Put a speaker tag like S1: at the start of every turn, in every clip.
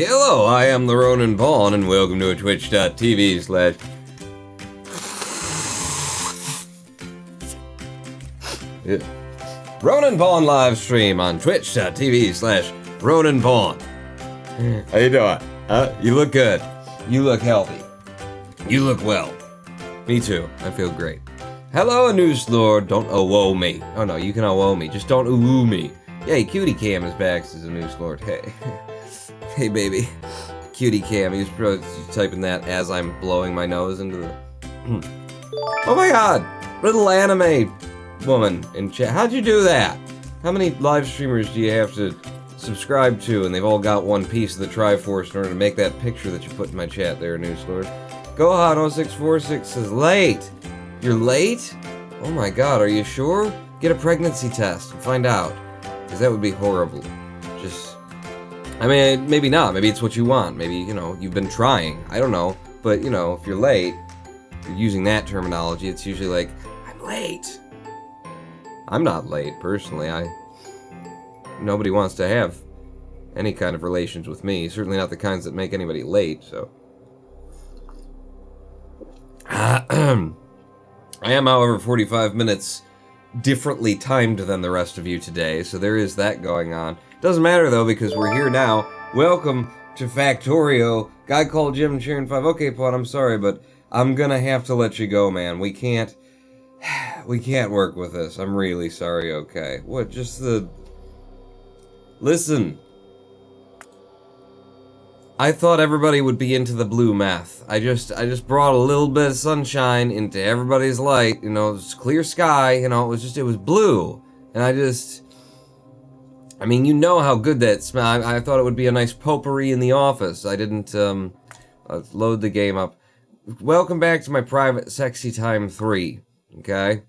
S1: Hello, I am the Ronin Vaughn, and welcome to twitch.tv/. Ronin Vaughn live stream on twitch.tv/Ronin Vaughn. How you doing? You look good. You look healthy. You look well. Me too. I feel great. Hello, News Lord. Don't oh me. Oh no, you can oh me. Just don't ooh me. Yay, Cutie Cam is back as a News Lord. Hey. Hey, baby. Cutie Cam. He's probably typing that as I'm blowing my nose into the... Oh my god! Little anime woman in chat. How'd you do that? How many live streamers do you have to subscribe to, and they've all got one piece of the Triforce in order to make that picture that you put in my chat there, News Lord? Gohan0646 says, late! You're late? Oh my god, are you sure? Get a pregnancy test and find out. Because that would be horrible. Just... I mean, maybe not. Maybe it's what you want. Maybe, you know, you've been trying. I don't know. But, you know, if you're late, if you're using that terminology, it's usually like, I'm late. I'm not late, personally. Nobody wants to have any kind of relations with me. Certainly not the kinds that make anybody late, so... I am, however, 45 minutes differently timed than the rest of you today, so there is that going on. Doesn't matter, though, because we're here now. Welcome to Factorio. Guy called Jim cheering 5. Okay, Pod, I'm sorry, but I'm gonna have to let you go, man. We can't work with this. I'm really sorry, okay. What, just the... Listen. I thought everybody would be into the blue meth. I just brought a little bit of sunshine into everybody's light. You know, it was clear sky, you know, it was blue. And I mean, you know how good that smells. I thought it would be a nice potpourri in the office. I didn't, let's load the game up. Welcome back to my private sexy time 3, okay?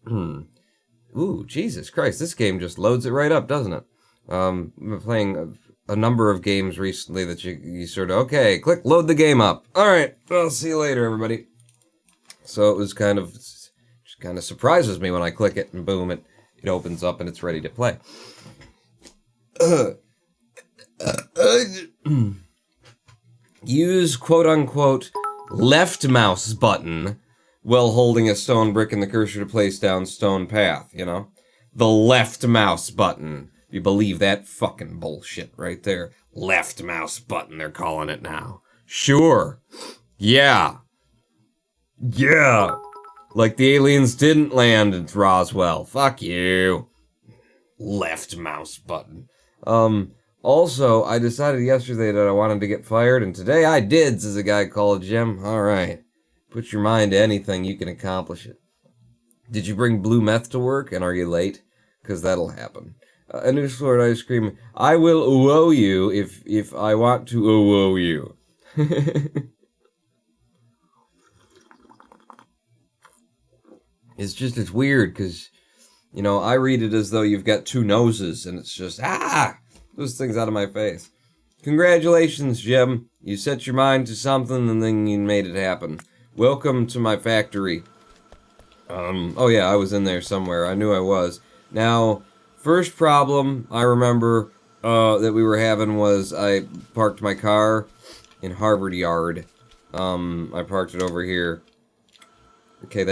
S1: Ooh, Jesus Christ, this game just loads it right up, doesn't it? I've been playing a number of games recently that you sort of, okay, click, load the game up. Alright, I'll see you later, everybody. So it was just kind of surprises me when I click it, and boom, it opens up and it's ready to play. Use quote-unquote left mouse button while holding a stone brick and the cursor to place down stone path, you know? The left mouse button. You believe that fucking bullshit right there. Left mouse button, they're calling it now. Sure. Yeah. Yeah. Like the aliens didn't land at Roswell. Fuck you. Left mouse button. Also, I decided yesterday that I wanted to get fired, and today I did, says a guy called Jim. Alright. Put your mind to anything, you can accomplish it. Did you bring blue meth to work, and are you late? Because that'll happen. A new Lord Ice Cream. I will owe you if I want to owe you. It's weird, because, you know, I read it as though you've got two noses, and it's just, those things out of my face. Congratulations, Jim. You set your mind to something, and then you made it happen. Welcome to my factory. Oh yeah, I was in there somewhere. I knew I was. Now... First problem I remember that we were having was I parked my car in Harvard Yard. I parked it over here. Okay,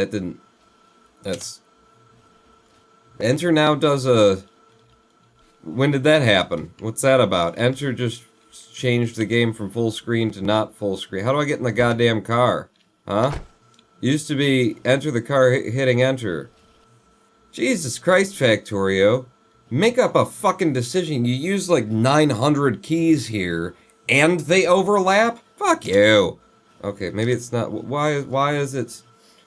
S1: that's... Enter now does a... When did that happen? What's that about? Enter just changed the game from full screen to not full screen. How do I get in the goddamn car? Huh? Used to be enter the car hitting enter. Jesus Christ, Factorio. Make up a fucking decision. You use like 900 keys here, and they overlap? Fuck you. Okay, maybe it's not. Why is it?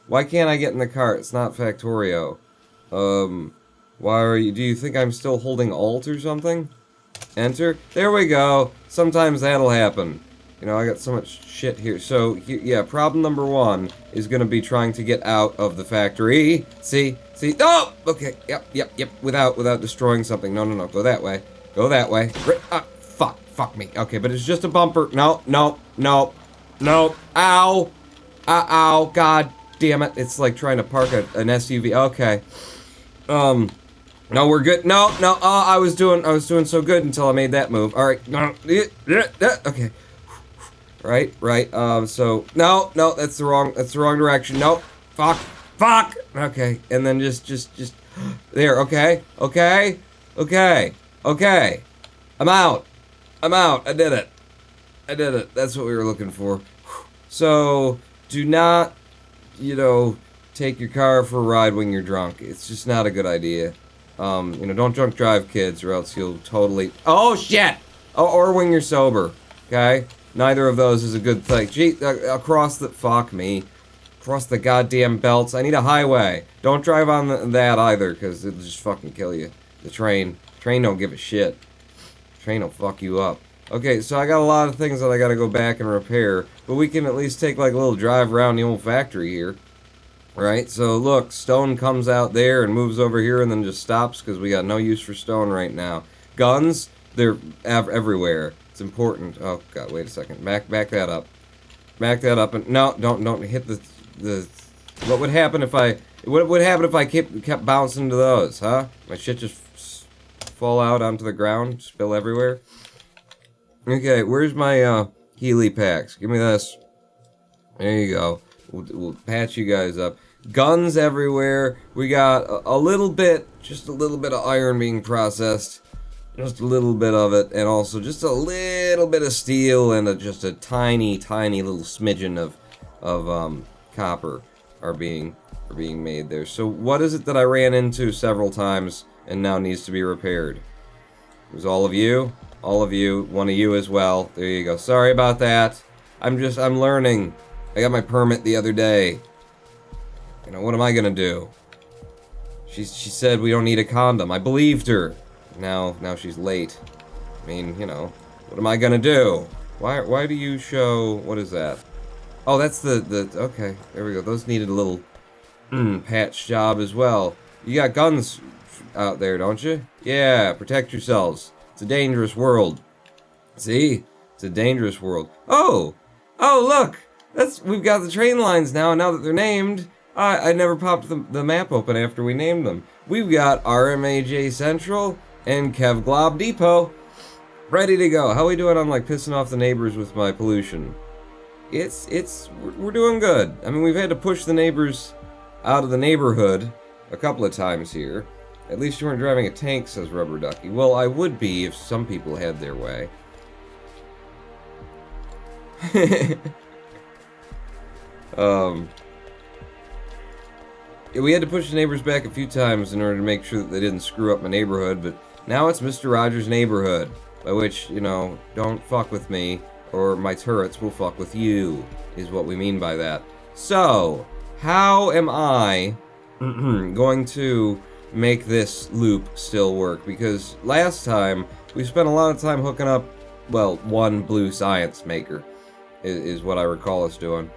S1: Why can't I get in the car? It's not Factorio. Why are you? Do you think I'm still holding Alt or something? Enter. There we go. Sometimes that'll happen. You know, I got so much shit here. So, yeah, problem number 1 is gonna be trying to get out of the factory. See? Oh! Okay, yep. Without destroying something. No. Go that way. Fuck me. Okay, but it's just a bumper. No. Ow! God damn it. It's like trying to park an SUV. Okay. No, we're good. No, no. Oh, I was doing so good until I made that move. All right. No. Okay. Right. So no, that's the wrong direction. Nope. Fuck. Okay. And then just there. Okay. I'm out. I did it. That's what we were looking for. So do not, take your car for a ride when you're drunk. It's just not a good idea. Don't drunk drive, kids, or else you'll totally. Oh shit! Oh, or when you're sober. Okay. Neither of those is a good thing. Gee, across the goddamn belts. I need a highway. Don't drive on that either, because it'll just fucking kill you. The train don't give a shit. Train will fuck you up. Okay, so I got a lot of things that I gotta go back and repair, but we can at least take like a little drive around the old factory here. Right, so look, stone comes out there and moves over here and then just stops because we got no use for stone right now. Guns, they're everywhere. It's important. Oh god, wait a second. Back that up. Back that up and no, don't hit the. What would happen if I? What would happen if I kept bouncing into those? Huh? My shit just fall out onto the ground, spill everywhere. Okay, where's my Healy packs? Give me this. There you go. We'll patch you guys up. Guns everywhere. We got a little bit, just a little bit of iron being processed. Just a little bit of it, and also just a little bit of steel and just a tiny little smidgen of copper are being made there. So what is it that I ran into several times and now needs to be repaired? It was all of you, one of you as well. There you go. Sorry about that. I'm learning. I got my permit the other day. What am I gonna do? She said we don't need a condom. I believed her. Now she's late. I mean, what am I gonna do? Why do you show, what is that? Oh, that's the okay, there we go. Those needed a little patch job as well. You got guns out there, don't you? Yeah, protect yourselves. It's a dangerous world. See? It's a dangerous world. Oh, look! We've got the train lines now, and now that they're named, I never popped the map open after we named them. We've got RMAJ Central and Kevglob Depot ready to go. How are we doing on pissing off the neighbors with my pollution? We're doing good. I mean, we've had to push the neighbors out of the neighborhood a couple of times here. At least you weren't driving a tank, says Rubber Ducky. Well, I would be if some people had their way. We had to push the neighbors back a few times in order to make sure that they didn't screw up my neighborhood, but now it's Mr. Rogers' neighborhood, by which, don't fuck with me, or my turrets will fuck with you, is what we mean by that. So, how am I going to make this loop still work? Because last time, we spent a lot of time hooking up, well, one blue science maker, is what I recall us doing.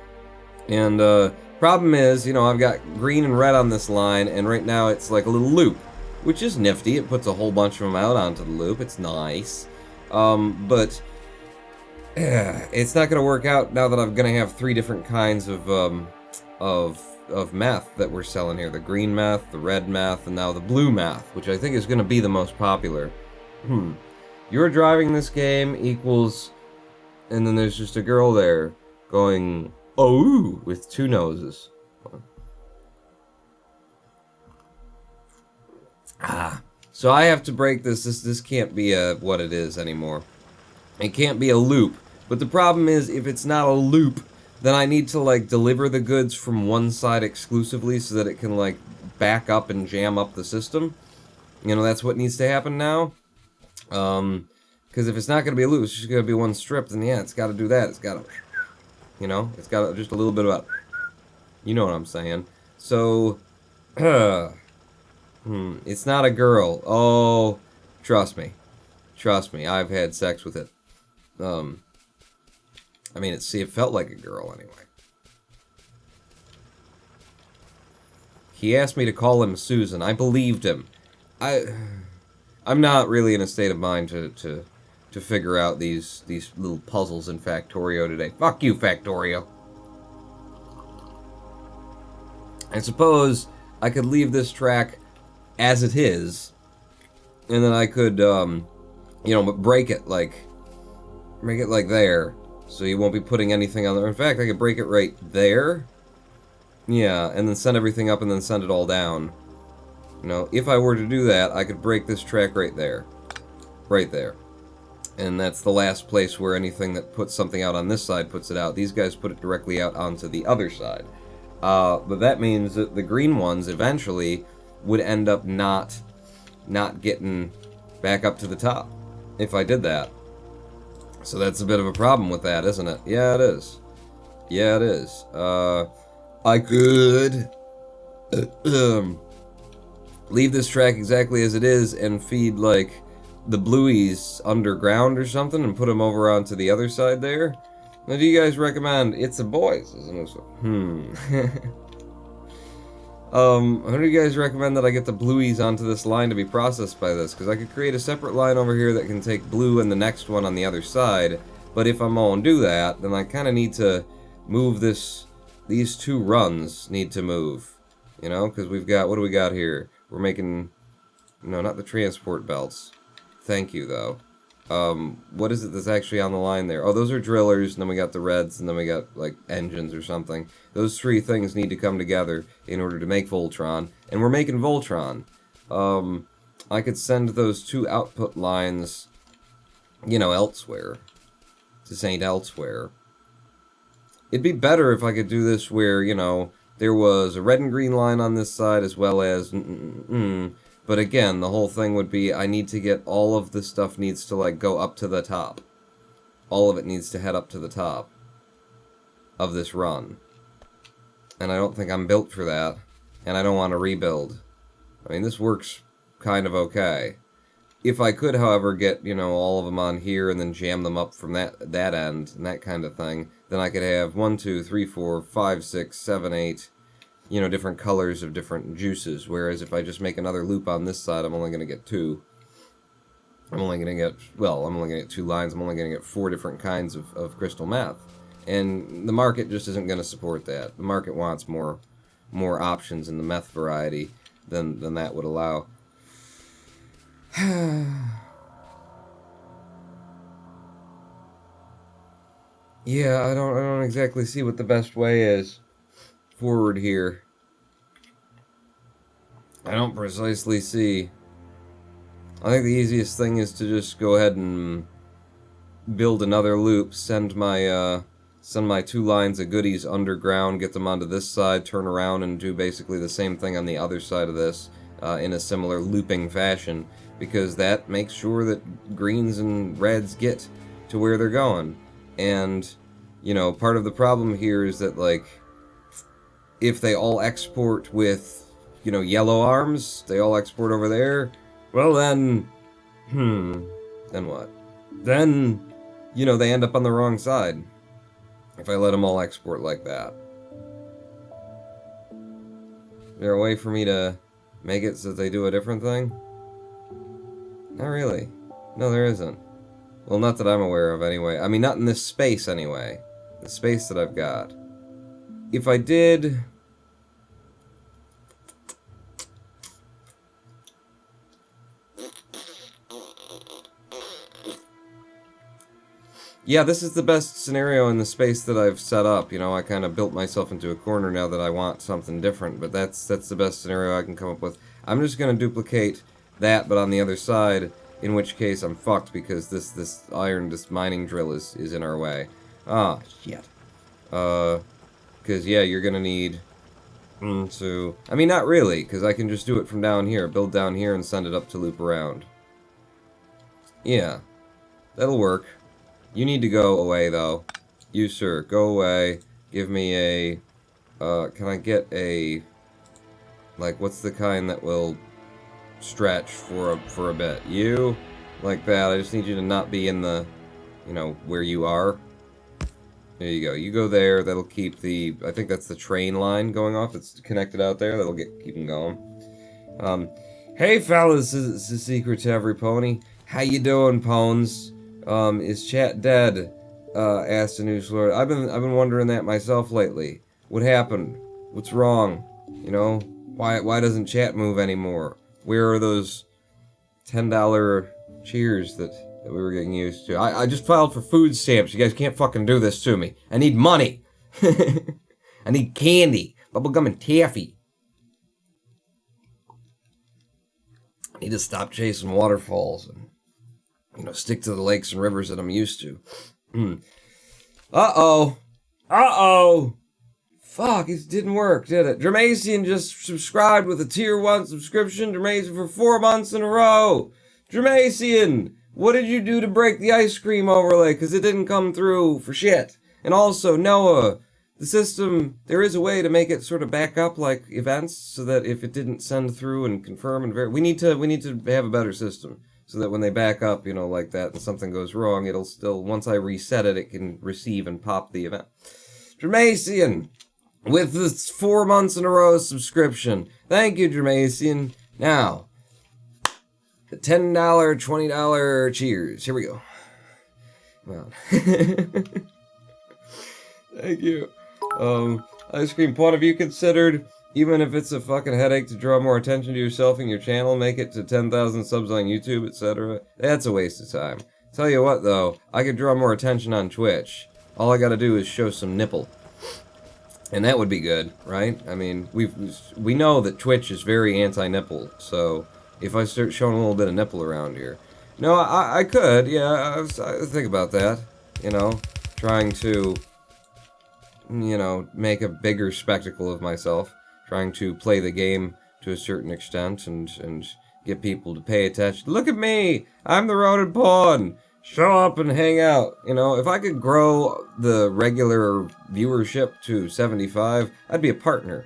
S1: And, problem is, I've got green and red on this line, and right now it's like a little loop, which is nifty. It puts a whole bunch of them out onto the loop. It's nice. But it's not going to work out now that I'm going to have 3 different kinds of meth that we're selling here. The green meth, the red meth, and now the blue meth, which I think is going to be the most popular. You're driving this game equals, and then there's just a girl there going, oh, with 2 noses. So I have to break this. This can't be what it is anymore. It can't be a loop. But the problem is, if it's not a loop, then I need to deliver the goods from one side exclusively so that it can back up and jam up the system. That's what needs to happen now. Because if it's not going to be a loop, it's just going to be one strip, then yeah, it's got to do that. It's got to, it's got just a little bit of, you know what I'm saying. So, it's not a girl. Oh, trust me, I've had sex with it. I mean, it felt like a girl anyway. He asked me to call him Susan. I believed him. I'm not really in a state of mind to figure out these little puzzles in Factorio today. Fuck you, Factorio. I suppose I could leave this track as it is, And then I could, break it like there. So you won't be putting anything on there. In fact, I could break it right there. Yeah, and then send everything up and then send it all down. If I were to do that, I could break this track right there. Right there. And that's the last place where anything that puts something out on this side puts it out. These guys put it directly out onto the other side. But that means that the green ones eventually would end up not getting back up to the top if I did that. So that's a bit of a problem with that, isn't it? Yeah, it is. Yeah, it is. I could leave this track exactly as it is and feed, like, the blueies underground or something and put them over onto the other side there. Now, do you guys recommend It's a Boys? How do you guys recommend that I get the blueies onto this line to be processed by this? Because I could create a separate line over here that can take blue and the next one on the other side. But if I'm going to do that, then I kind of need to move this. These two runs need to move. Because we've got, what do we got here? We're making, no, not the transport belts. Thank you, though. What is it that's actually on the line there? Oh, those are drillers, and then we got the reds, and then we got, like, engines or something. Those three things need to come together in order to make Voltron, and we're making Voltron. I could send those two output lines, elsewhere. This ain't elsewhere. It'd be better if I could do this where, there was a red and green line on this side as well as But again, the whole thing would be I need to get all of this stuff needs to, like, go up to the top. All of it needs to head up to the top of this run. And I don't think I'm built for that. And I don't want to rebuild. I mean, this works kind of okay. If I could, however, get, all of them on here and then jam them up from that end and that kind of thing, then I could have 1, 2, 3, 4, 5, 6, 7, 8... different colors of different juices, whereas if I just make another loop on this side, I'm only going to get 2. I'm only going to get 2 lines, I'm only going to get 4 different kinds of crystal meth. And the market just isn't going to support that. The market wants more options in the meth variety than that would allow. Yeah, I don't exactly see what the best way is forward here. I don't precisely see. I think the easiest thing is to just go ahead and build another loop, send my 2 lines of goodies underground, get them onto this side, turn around and do basically the same thing on the other side of this in a similar looping fashion, because that makes sure that greens and reds get to where they're going. And, part of the problem here is that, like, if they all export with, yellow arms, they all export over there, well then what? Then, they end up on the wrong side if I let them all export like that. Is there a way for me to make it so that they do a different thing? Not really. No, there isn't. Well, not that I'm aware of, anyway. I mean, not in this space, anyway. The space that I've got. If I did... Yeah, this is the best scenario in the space that I've set up. I kind of built myself into a corner now that I want something different, but that's the best scenario I can come up with. I'm just going to duplicate that, but on the other side, in which case I'm fucked because this mining drill is in our way. Ah, shit. Because, yeah, you're going to need to... I mean, not really, because I can just do it from down here, build down here and send it up to loop around. Yeah, that'll work. You need to go away, though. You, sir, go away. Give me a... can I get a... Like, what's the kind that will stretch for a bit? You? Like that. I just need you to not be in the... where you are. There you go. You go there. That'll keep the... I think that's the train line going off. It's connected out there. That'll keep them going. Hey, fellas. This is the secret to every pony. How you doing, pones? Is chat dead? Asked the news lord. I've been wondering that myself lately. What happened? What's wrong? Why doesn't chat move anymore? Where are those $10 cheers that we were getting used to. I just filed for food stamps. You guys can't fucking do this to me. I need money. I need candy, bubblegum and taffy. I need to stop chasing waterfalls and, stick to the lakes and rivers that I'm used to. Uh-oh. Fuck, it didn't work, did it? Jermacian just subscribed with a tier 1 subscription. Jermacian for 4 months in a row. Jermacian, what did you do to break the ice cream overlay? Because it didn't come through for shit. And also, Noah, the system, there is a way to make it sort of back up like events so that if it didn't send through and confirm and verify, we need to have a better system so that when they back up, like that and something goes wrong, it'll still, once I reset it, it can receive and pop the event. Jermacian, with the 4 months in a row subscription. Thank you, Jermacian. Now, the $10, $20 cheers. Here we go. Well, thank you. Ice cream pot, have you considered, even if it's a fucking headache to draw more attention to yourself and your channel, make it to 10,000 subs on YouTube, etc.? That's a waste of time. Tell you what, though, I could draw more attention on Twitch. All I gotta do is show some nipple. And that would be good, right? I mean, we know that Twitch is very anti-nipple, so if I start showing a little bit of nipple around here. No, I could, yeah, I think about that, trying to, make a bigger spectacle of myself, trying to play the game to a certain extent and get people to pay attention. Look at me! I'm the rodent pawn! Show up and hang out. If I could grow the regular viewership to 75, I'd be a partner.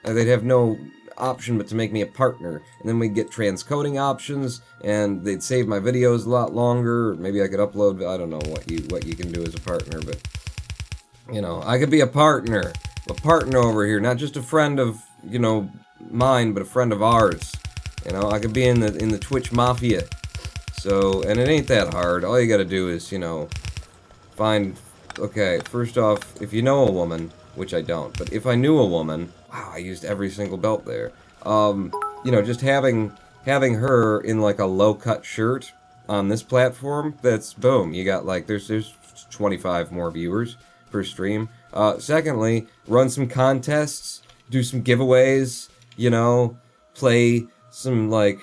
S1: They'd have no option but to make me a partner. And then we'd get transcoding options, and they'd save my videos a lot longer. Maybe I could upload, I don't know what you can do as a partner, but, I could be a partner. A partner over here, not just a friend of, mine, but a friend of ours. I could be in the Twitch mafia. So, and it ain't that hard. All you gotta do is, okay, first off, if you know a woman, which I don't, but if I knew a woman, wow, I used every single belt there, just having her in, like, a low-cut shirt on this platform, that's, boom, you got, like, there's 25 more viewers per stream. Secondly, run some contests, do some giveaways, play some, like,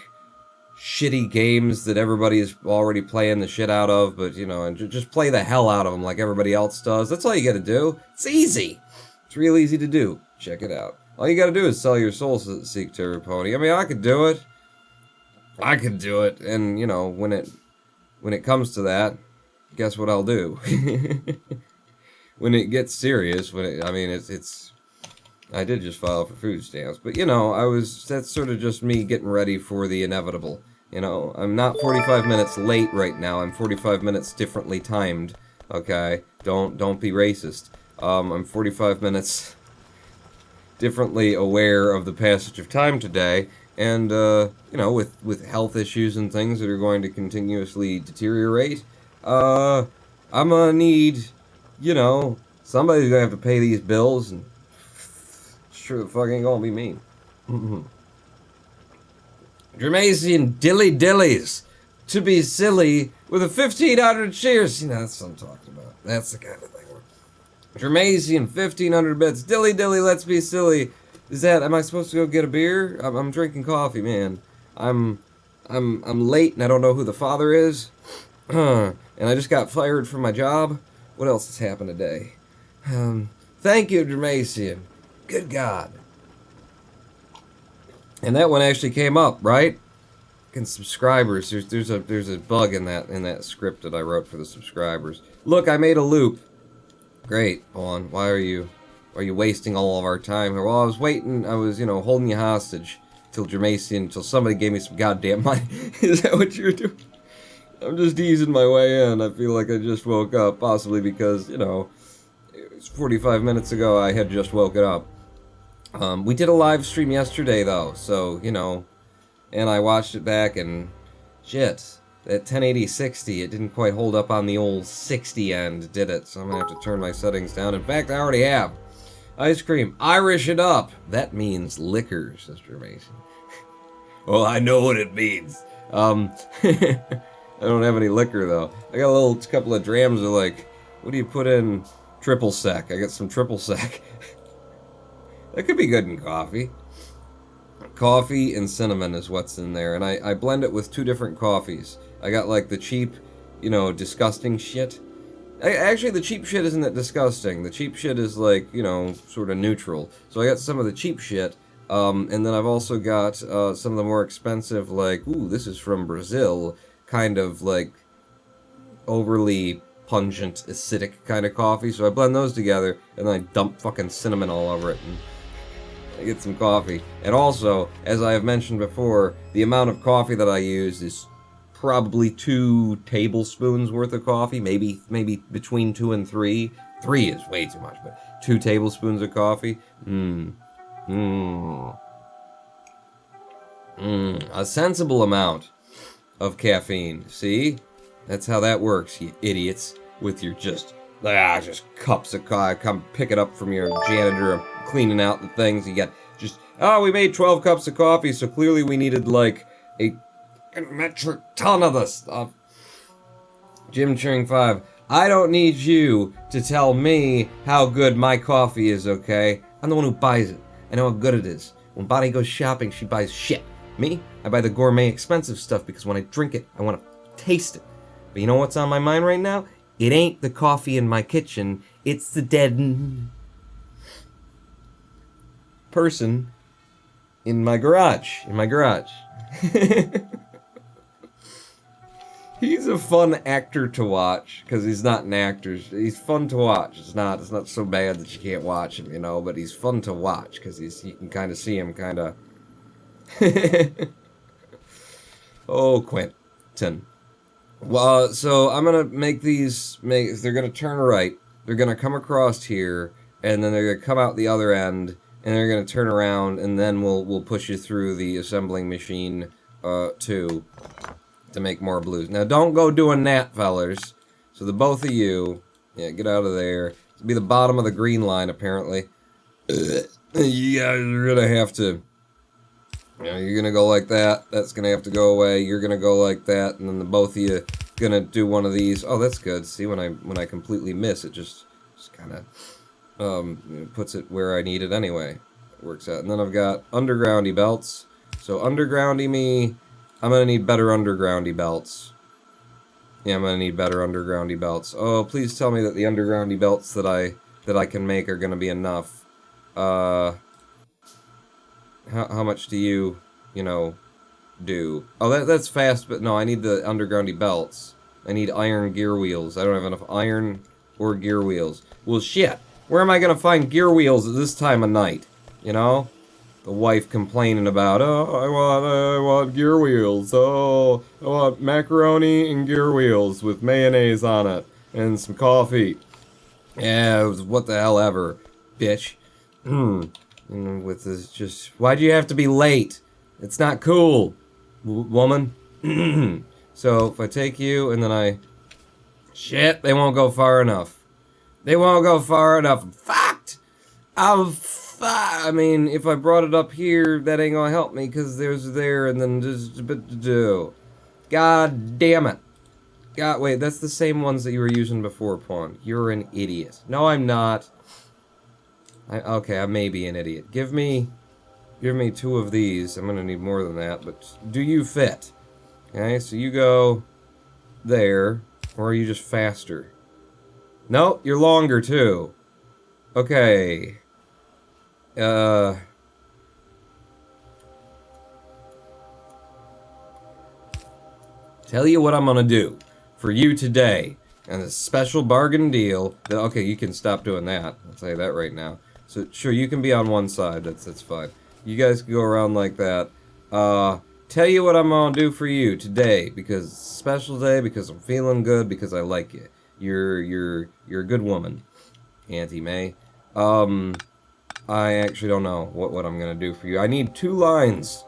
S1: shitty games that everybody is already playing the shit out of, but, and just play the hell out of them like everybody else does. That's all you gotta do. It's easy. It's real easy to do. Check it out. All you gotta do is sell your soul to seek Terror Pony. I mean, I could do it. And, when it comes to that, guess what I'll do? When it gets serious, I did just file for food stamps, but, that's sort of just me getting ready for the inevitable. I'm not 45 minutes late right now, I'm 45 minutes differently timed, okay? Don't be racist. I'm 45 minutes differently aware of the passage of time today, and, with health issues and things that are going to continuously deteriorate, I'm gonna need, somebody's gonna have to pay these bills, and sure the fuck ain't gonna be me. Jermacian Dilly Dillies to be silly with a 1,500 cheers. That's what I'm talking about. That's the kind of thing. Jermacian 1,500 bits. Dilly Dilly, let's be silly. Am I supposed to go get a beer? I'm drinking coffee, man. I'm late and I don't know who the father is. And I just got fired from my job. What else has happened today? Thank you, Jermacian. Good God. And that one actually came up, right? And subscribers, there's a bug in that script that I wrote for the subscribers. Look, I made a loop. Great, Vaughn. Why are you wasting all of our time here? Well, I was waiting. I was, holding you hostage till somebody gave me some goddamn money. Is that what you're doing? I'm just easing my way in. I feel like I just woke up, possibly because, it was 45 minutes ago I had just woken up. We did a live stream yesterday, though, so, and I watched it back, and shit, at 1080-60, it didn't quite hold up on the old 60 end, did it? So I'm gonna have to turn my settings down. In fact, I already have. Ice cream, Irish it up. That means liquor, Sister Mason. Well, I know what it means. I don't have any liquor though. I got a little couple of drams of like, what do you put in triple sec? I got some triple sec. That could be good in coffee. Coffee and cinnamon is what's in there, and I blend it with 2 different coffees. I got like the cheap, disgusting shit. Actually, the cheap shit isn't that disgusting. The cheap shit is like, sort of neutral. So I got some of the cheap shit, and then I've also got some of the more expensive, like, ooh, this is from Brazil, kind of like overly pungent, acidic kind of coffee. So I blend those together, and then I dump fucking cinnamon all over it, and I get some coffee. And also, as I have mentioned before, the amount of coffee that I use is probably 2 tablespoons worth of coffee, maybe between 2 and 3. 3 is way too much, but 2 tablespoons of coffee. A sensible amount of caffeine. See? That's how that works, you idiots. With your just cups of coffee. Come pick it up from your janitor, cleaning out the things. You got we made 12 cups of coffee, so clearly we needed like a metric ton of this stuff. Jim Turing 5. I don't need you to tell me how good my coffee is, okay? I'm the one who buys it. I know how good it is. When Bonnie goes shopping, she buys shit. Me? I buy the gourmet expensive stuff because when I drink it, I want to taste it. But you know what's on my mind right now? It ain't the coffee in my kitchen. It's the dead person in my garage. He's a fun actor to watch, because he's not an actor. He's fun to watch. It's not so bad that you can't watch him, but he's fun to watch, because you can kind of see him kind of... Oh, Quentin. Well, so I'm going to make these... They're going to turn right. They're going to come across here, and then they're going to come out the other end, and they're going to turn around, and then we'll push you through the assembling machine, to make more blues. Now, don't go doing that, fellers. So the both of you, get out of there. It'll be the bottom of the green line, apparently. You guys are gonna have to... you're gonna go like that. That's gonna have to go away. You're gonna go like that, and then the both of you gonna do one of these. Oh, that's good. See, when I completely miss, it just kind of puts it where I need it anyway. It works out. And then I've got undergroundy belts. So undergroundy me... I'm gonna need better undergroundy belts. Yeah, I'm gonna need better undergroundy belts. Oh, please tell me that the undergroundy belts that I can make are gonna be enough. How much do you do? Oh, that's fast, but no, I need the undergroundy belts. I need iron gear wheels. I don't have enough iron or gear wheels. Well, shit. Where am I gonna find gear wheels at this time of night? The wife complaining about, I want gear wheels. Oh, I want macaroni and gear wheels with mayonnaise on it and some coffee. Yeah, what the hell ever, bitch. With this, just why'd you have to be late? It's not cool, woman. So if I take you and then shit, they won't go far enough. They won't go far enough. I'm fucked. I mean, if I brought it up here, that ain't gonna help me, because there's there, and then just a bit to do. God damn it. God, wait, that's the same ones that you were using before, Pawn. You're an idiot. No, I'm not. Okay, I may be an idiot. Give me 2 of these. I'm gonna need more than that, but do you fit? Okay, so you go there, or are you just faster? No, you're longer, too. Okay. Tell you what I'm gonna do for you today, and a special bargain deal. Okay, you can stop doing that. I'll tell you that right now. So sure, you can be on one side. That's fine. You guys can go around like that. Tell you what I'm gonna do for you today, because it's a special day, because I'm feeling good, because I like you. You're a good woman, Auntie May. I actually don't know what I'm gonna do for you. I need 2 lines.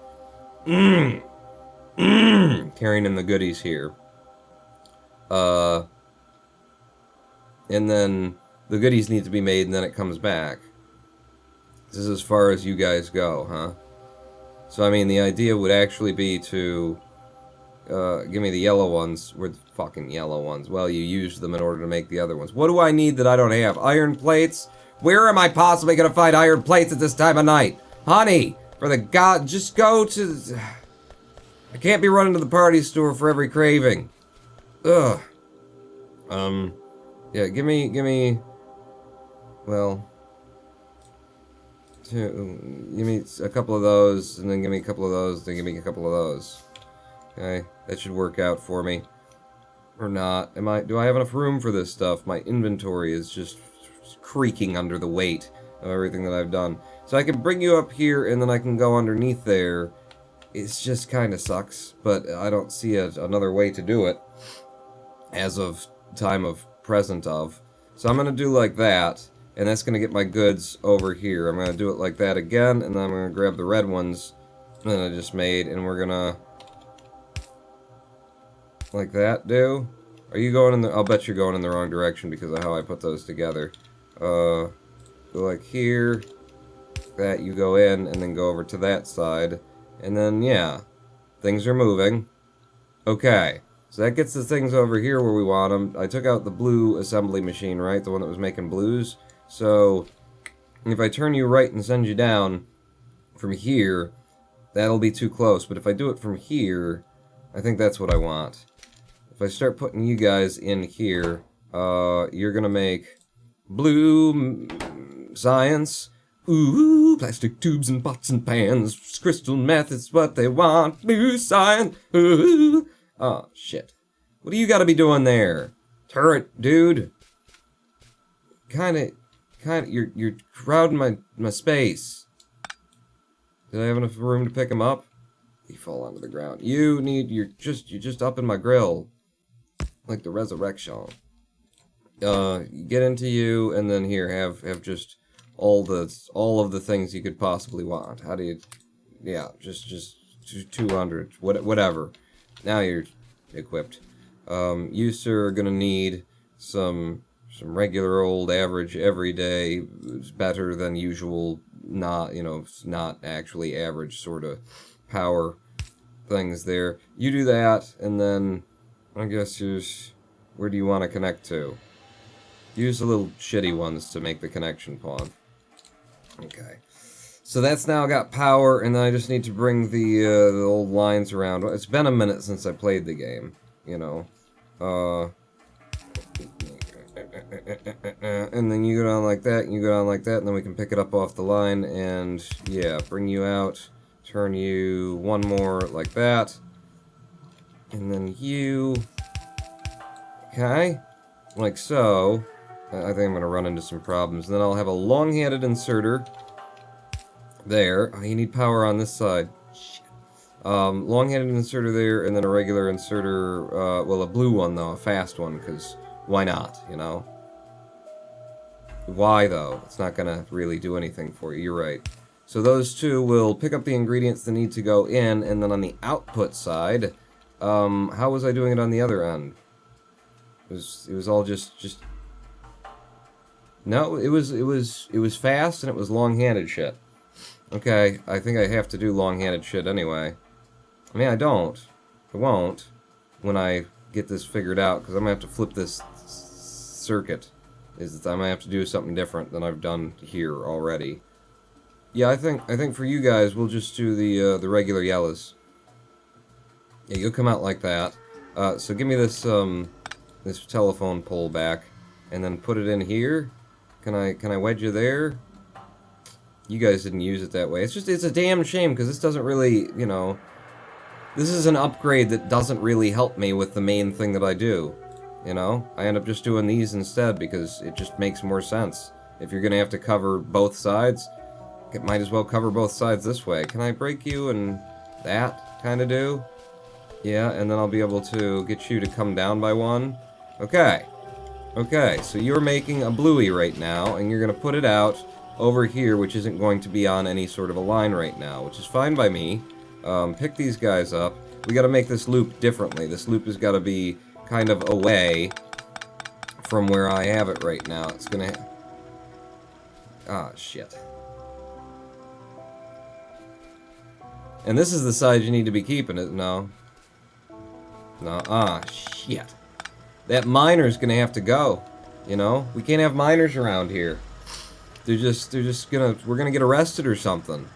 S1: Carrying in the goodies here. And then the goodies need to be made, and then it comes back. This is as far as you guys go, huh? So, I mean, the idea would actually be to give me the yellow ones. Where the fucking yellow ones? Well, you used them in order to make the other ones. What do I need that I don't have? Iron plates? Where am I possibly gonna find iron plates at this time of night? Honey, for the god, just go to... I can't be running to the party store for every craving. Ugh. Yeah, give me... Well... Give me a couple of those, and then give me a couple of those, then give me a couple of those. Okay, that should work out for me. Or not. Do I have enough room for this stuff? My inventory is just creaking under the weight of everything that I've done. So I can bring you up here, and then I can go underneath there. It's just kind of sucks, but I don't see another way to do it as of time of present of. So I'm going to do like that, and that's going to get my goods over here. I'm going to do it like that again, and then I'm going to grab the red ones that I just made, and we're going to... Like that, do? Are you going in the... I'll bet you're going in the wrong direction because of how I put those together. Go like here. That, you go in, and then go over to that side. And then, yeah. Things are moving. Okay. So that gets the things over here where we want them. I took out the blue assembly machine, right? The one that was making blues. So, if I turn you right and send you down from here, that'll be too close. But if I do it from here, I think that's what I want. If I start putting you guys in here, you're gonna make blue science. Ooh, plastic tubes and pots and pans. Crystal meth is what they want. Blue science. Ooh. Oh, shit. What do you gotta be doing there? Turret, dude. Kinda, you're crowding my space. Did I have enough room to pick him up? He fall onto the ground. You're just up in my grill. Like the resurrection. Get into you, and then here, have just all of the things you could possibly want. How do you... Yeah, just 200. Whatever. Now you're equipped. You, sir, are gonna need some regular old average everyday, better than usual, not actually average sort of power things there. You do that, and then I guess where do you want to connect to? Use the little shitty ones to make the connection pawn. Okay. So that's now got power, and then I just need to bring the old lines around. It's been a minute since I played the game, you know. And then you go down like that, and you go down like that, and then we can pick it up off the line, and yeah, bring you out, turn you one more like that, and then you, okay, like so. I think I'm going to run into some problems. And then I'll have a long-handed inserter there. Oh, you need power on this side. Shit. Long-handed inserter there, and then a regular inserter, well, a blue one, though, a fast one, because why not, you know? Why, though? It's not going to really do anything for you. You're right. So those two will pick up the ingredients that need to go in, and then on the output side, how was I doing it on the other end? It was all just... No, it was fast and it was long-handed shit. Okay, I think I have to do long-handed shit anyway. I mean, I don't. I won't when I get this figured out, because I'm gonna have to flip this circuit. I might have to do something different than I've done here already. Yeah, I think for you guys, we'll just do the regular yellows. Yeah, you'll come out like that. So give me this this telephone pole back, and then put it in here. Can I wedge you there? You guys didn't use it that way. It's a damn shame, because this doesn't really, you know... This is an upgrade that doesn't really help me with the main thing that I do. You know? I end up just doing these instead, because it just makes more sense. If you're gonna have to cover both sides, it might as well cover both sides this way. Can I break you and that kind of do? Yeah, and then I'll be able to get you to come down by one. Okay. Okay, so you're making a bluey right now, and you're going to put it out over here, which isn't going to be on any sort of a line right now, which is fine by me. Pick these guys up. We got to make this loop differently. This loop has got to be kind of away from where I have it right now. It's going to... Ah, shit. And this is the side you need to be keeping it, no. No, shit. That miner's gonna have to go. You know? We can't have miners around here. They're just we're gonna get arrested or something.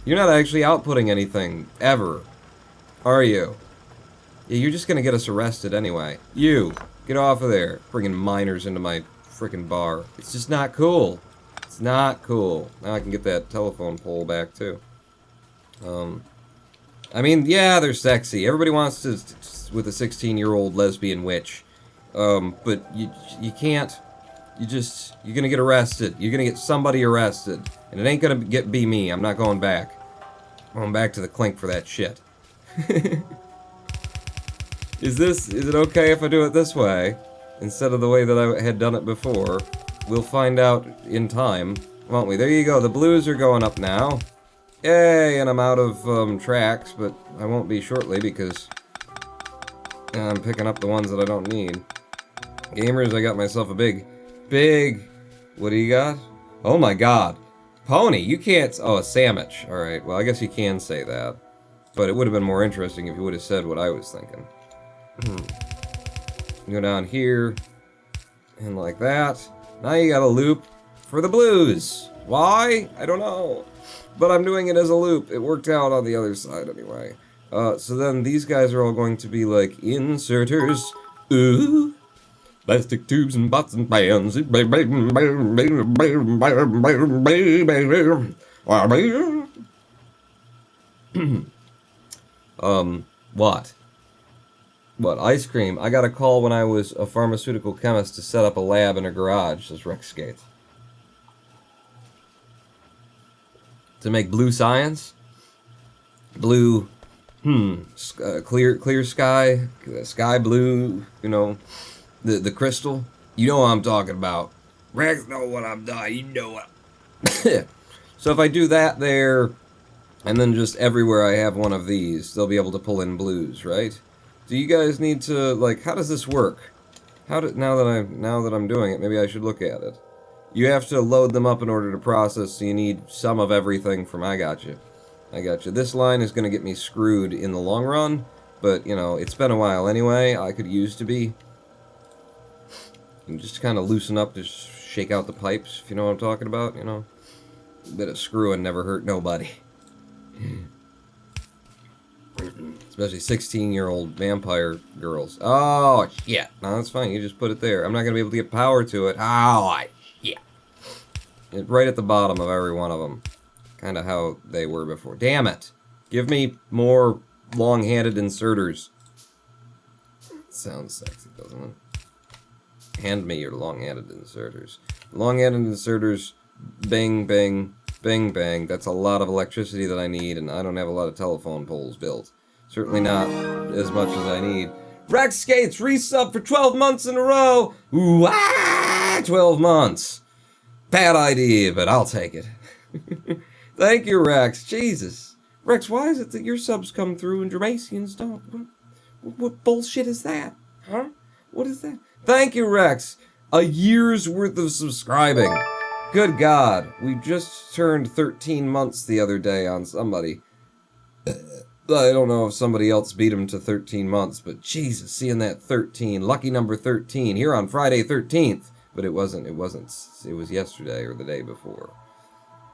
S1: You're not actually outputting anything, ever. Are you? Yeah, you're just gonna get us arrested anyway. You, get off of there. Bringing miners into my frickin' bar. It's just not cool. It's not cool. Now I can get that telephone pole back, too. I mean, yeah, they're sexy. Everybody wants to with a 16-year-old lesbian witch. But you can't. You're gonna get arrested. You're gonna get somebody arrested. And it ain't gonna be me. I'm not going back. I'm going back to the clink for that shit. Is it okay if I do it this way? Instead of the way that I had done it before? We'll find out in time, won't we? There you go, the blues are going up now. Yay, and I'm out of tracks, but I won't be shortly because I'm picking up the ones that I don't need. Gamers, I got myself a big, what do you got? Oh my god. Pony, you can't, oh, a sandwich. Alright, well I guess you can say that. But it would have been more interesting if you would have said what I was thinking. Go down here, and like that. Now you got a loop for the blues. Why? I don't know. But I'm doing it as a loop. It worked out on the other side anyway. So then these guys are all going to be like inserters. Ooh. Plastic tubes and pots and pans. What? What, ice cream? I got a call when I was a pharmaceutical chemist to set up a lab in a garage, says Rex Skates. To make blue science? Blue, clear sky, sky blue, you know, the crystal. You know what I'm talking about. Rex know what I'm doing, you know what. So if I do that there, and then just everywhere I have one of these, they'll be able to pull in blues, right? Do you guys need to, like, how does this work? Now that I'm doing it, maybe I should look at it. You have to load them up in order to process, so you need some of everything from I gotcha. This line is going to get me screwed in the long run, but, you know, it's been a while anyway. I could use to be. And just kind of loosen up, just shake out the pipes, if you know what I'm talking about, you know. A bit of screwing never hurt nobody. Especially 16-year-old vampire girls. Oh, shit. No, that's fine. You just put it there. I'm not going to be able to get power to it. Oh, shit. It's right at the bottom of every one of them. Kind of how they were before. Damn it. Give me more long-handed inserters. Sounds sexy, doesn't it? Hand me your long-handed inserters. Long-handed inserters, bang, bang, bang, bang. That's a lot of electricity that I need, and I don't have a lot of telephone poles built. Certainly not as much as I need. Rex Skates resub for 12 months in a row. Ooh, 12 months. Bad idea, but I'll take it. Thank you, Rex. Jesus. Rex, why is it that your subs come through and Dramatians don't? What bullshit is that? Huh? What is that? Thank you, Rex. A year's worth of subscribing. Good God. We just turned 13 months the other day on somebody. I don't know if somebody else beat him to 13 months, but Jesus, seeing that 13, lucky number 13, here on Friday 13th. But it wasn't, it was yesterday or the day before.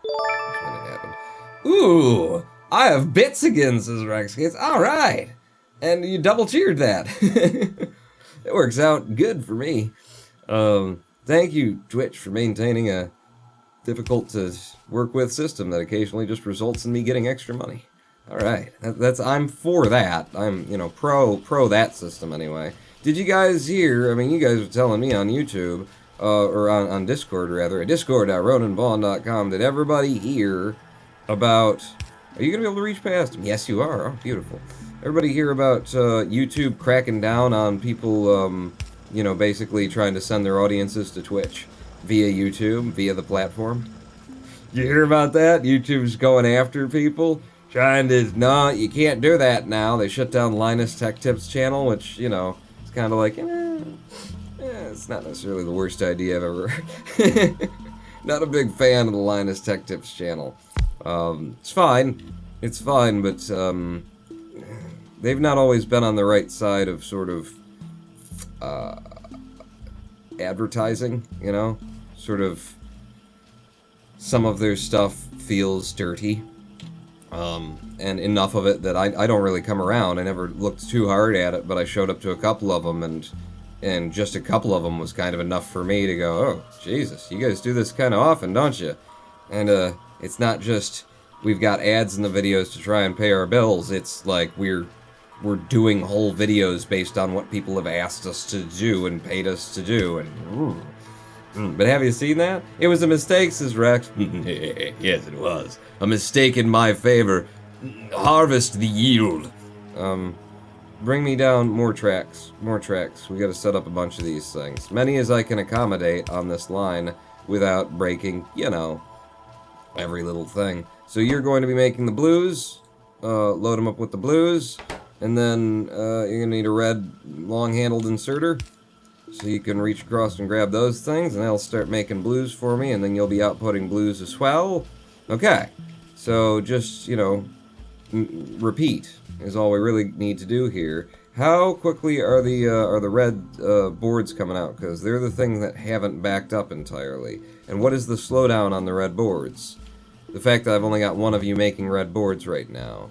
S1: That's when it happened. Ooh, I have bits again, says Rex Gates. All right. And you double cheered that. It works out good for me. Thank you, Twitch, for maintaining a difficult to work with system that occasionally just results in me getting extra money. All right, I'm for that. I'm, you know, pro that system anyway. Did you guys hear? I mean, you guys were telling me on YouTube, or on Discord rather, at discord.ronanvaughn.com. Did everybody hear about? Are you gonna be able to reach past him? Yes, you are. Oh, beautiful. Everybody hear about YouTube cracking down on people, you know, basically trying to send their audiences to Twitch via YouTube, via the platform? You hear about that? YouTube's going after people. Trying to, no, you can't do that now. They shut down Linus Tech Tips channel, which, you know, it's kind of like, it's not necessarily the worst idea I've ever heard. Not a big fan of the Linus Tech Tips channel. It's fine, but, they've not always been on the right side of sort of advertising, you know? Sort of, some of their stuff feels dirty. And enough of it that I don't really come around. I never looked too hard at it, but I showed up to a couple of them, and just a couple of them was kind of enough for me to go, oh, Jesus, you guys do this kind of often, don't you? And it's not just we've got ads in the videos to try and pay our bills. It's like we're doing whole videos based on what people have asked us to do and paid us to do. And but have you seen that? It was a mistake, says Rex. Yes, it was. A mistake in my favor. Harvest the yield. Bring me down more tracks. More tracks. We gotta set up a bunch of these things. Many as I can accommodate on this line without breaking, you know, every little thing. So you're going to be making the blues. Load them up with the blues. And then you're gonna need a red long-handled inserter. So you can reach across and grab those things, and they'll start making blues for me, and then you'll be outputting blues as well. Okay, so just, you know, repeat is all we really need to do here. How quickly are the red boards coming out? Because they're the thing that haven't backed up entirely. And what is the slowdown on the red boards? The fact that I've only got one of you making red boards right now.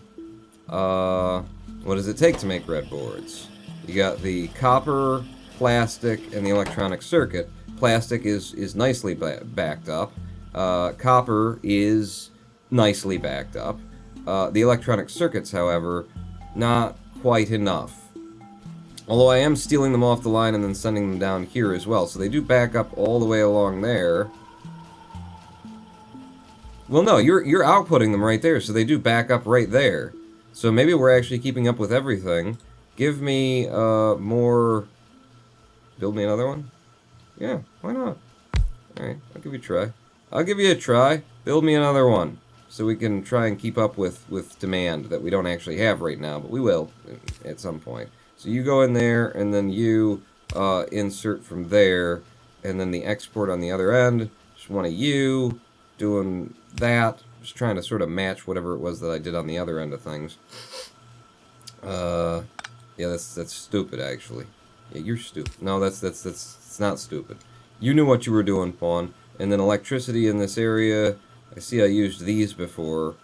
S1: What does it take to make red boards? You got the copper, plastic, and the electronic circuit. Plastic is nicely backed up. Copper is nicely backed up. The electronic circuits, however, not quite enough. Although I am stealing them off the line and then sending them down here as well. So they do back up all the way along there. Well, no, you're outputting them right there, so they do back up right there. So maybe we're actually keeping up with everything. Give me more... Build me another one? Yeah, why not? Alright, I'll give you a try. I'll give you a try. Build me another one. So we can try and keep up with demand that we don't actually have right now, but we will at some point. So you go in there, and then you insert from there, and then the export on the other end. Just one of you doing that. Just trying to sort of match whatever it was that I did on the other end of things. Yeah, that's stupid, actually. Yeah, you're stupid. No, that's not stupid. You knew what you were doing, Pawn. And then electricity in this area. I see I used these before.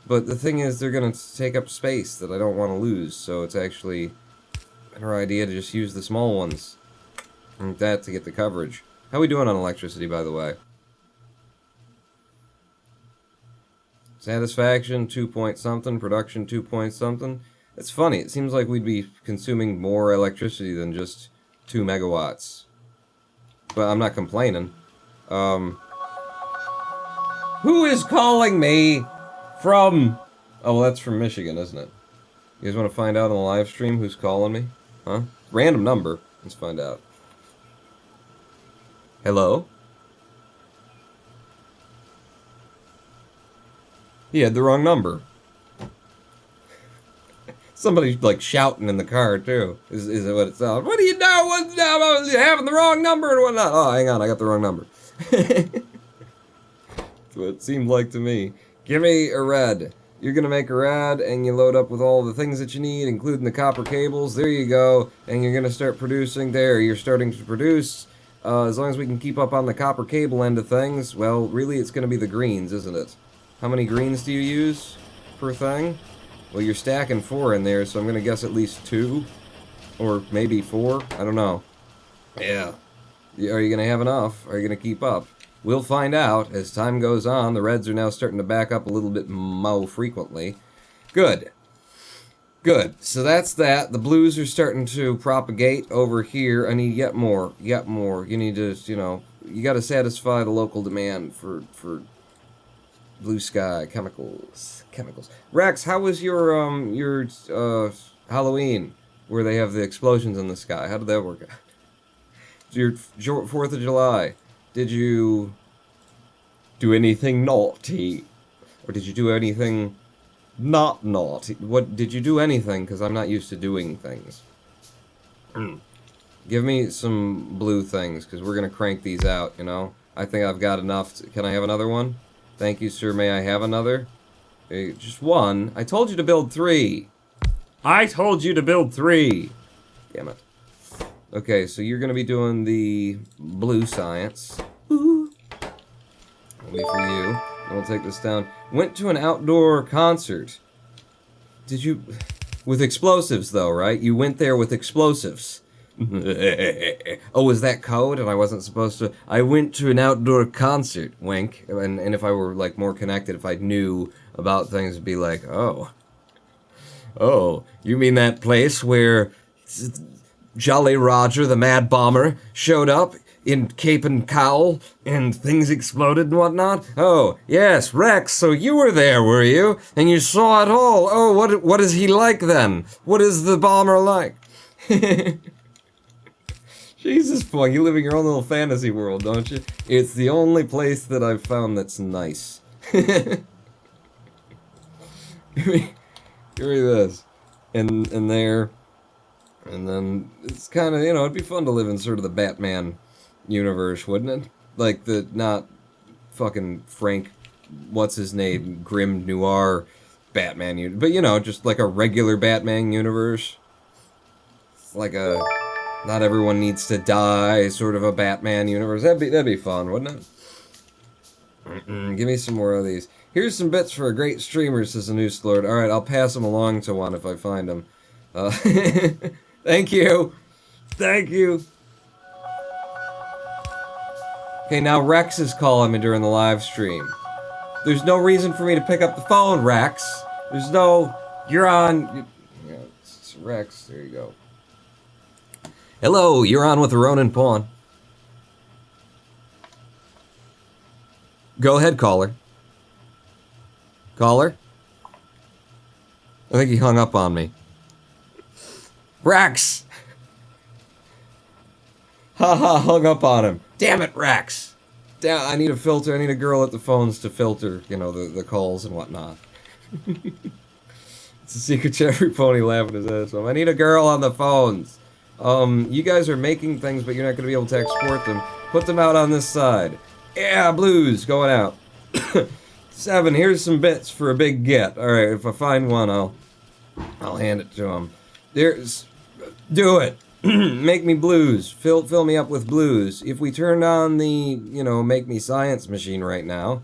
S1: But the thing is, they're going to take up space that I don't want to lose. So it's actually a better idea to just use the small ones. And that to get the coverage. How are we doing on electricity, by the way? Satisfaction, 2 point something. Production, 2 point something. It's funny, it seems like we'd be consuming more electricity than just 2 megawatts. But I'm not complaining. Who is calling me from... Oh, well, that's from Michigan, isn't it? You guys want to find out on the live stream who's calling me? Huh? Random number. Let's find out. Hello? He had the wrong number. Somebody's like shouting in the car too. Is it what it sounds? What do you know? What's having the wrong number and whatnot? Oh, hang on, I got the wrong number. That's what it seemed like to me. Give me a red. You're gonna make a red, and you load up with all the things that you need, including the copper cables. There you go, and you're gonna start producing. There, you're starting to produce. As long as we can keep up on the copper cable end of things, well, really, it's gonna be the greens, isn't it? How many greens do you use per thing? Well, you're stacking 4 in there, so I'm going to guess at least 2. Or maybe 4. I don't know. Yeah. Are you going to have enough? Are you going to keep up? We'll find out as time goes on. The reds are now starting to back up a little bit more frequently. Good. Good. So that's that. The blues are starting to propagate over here. I need yet more. Yet more. You need to, you know, you got to satisfy the local demand for blue sky, chemicals. Rex, how was your Halloween, where they have the explosions in the sky? How did that work out? Your 4th of July, did you do anything naughty? Or did you do anything not naughty? What, did you do anything? Because I'm not used to doing things. Give me some blue things, because we're going to crank these out, you know? I think I've got enough. Can I have another one? Thank you, sir. May I have another? Just one. I told you to build 3. I told you to build 3! Damn it. Okay, so you're gonna be doing the blue science. Ooh. That'll be for you. And we'll take this down. Went to an outdoor concert. Did you... With explosives, though, right? You went there with explosives. Oh, was that code? And I wasn't supposed to... I went to an outdoor concert, wink. And if I were, like, more connected, if I knew about things, it'd be like, oh. Oh, you mean that place where Jolly Roger, the Mad Bomber, showed up in cape and cowl, and things exploded and whatnot? Oh, yes, Rex, so you were there, were you? And you saw it all. Oh, what is he like then? What is the bomber like? Jesus, boy, you live in your own little fantasy world, don't you? It's the only place that I've found that's nice. Give me this. And there. And then, it's kind of, you know, it'd be fun to live in sort of the Batman universe, wouldn't it? Like the, not fucking Frank, what's his name, grim noir Batman universe, but you know, just like a regular Batman universe. It's like a, not everyone needs to die, sort of a Batman universe. That'd be fun, wouldn't it? Give me some more of these. Here's some bits for a great streamer, says the Noose Lord. Alright, I'll pass them along to one if I find them. Thank you! Thank you! Okay, now Rex is calling me during the live stream. There's no reason for me to pick up the phone, Rex. There's no... You're on... Yeah, it's Rex, there you go. Hello, you're on with the Ronin Pawn. Go ahead, caller. Caller? I think he hung up on me. Rex! Haha, hung up on him. Damn it, Rex! Damn, I need a filter. I need a girl at the phones to filter, you know, the calls and whatnot. It's a secret to every pony laughing his ass off. I need a girl on the phones. You guys are making things, but you're not going to be able to export them. Put them out on this side. Yeah, blues going out. 7, here's some bits for a big get. Alright, if I find one, I'll hand it to him. Do it. Make me blues. Fill me up with blues. If we turned on the, you know, make me science machine right now,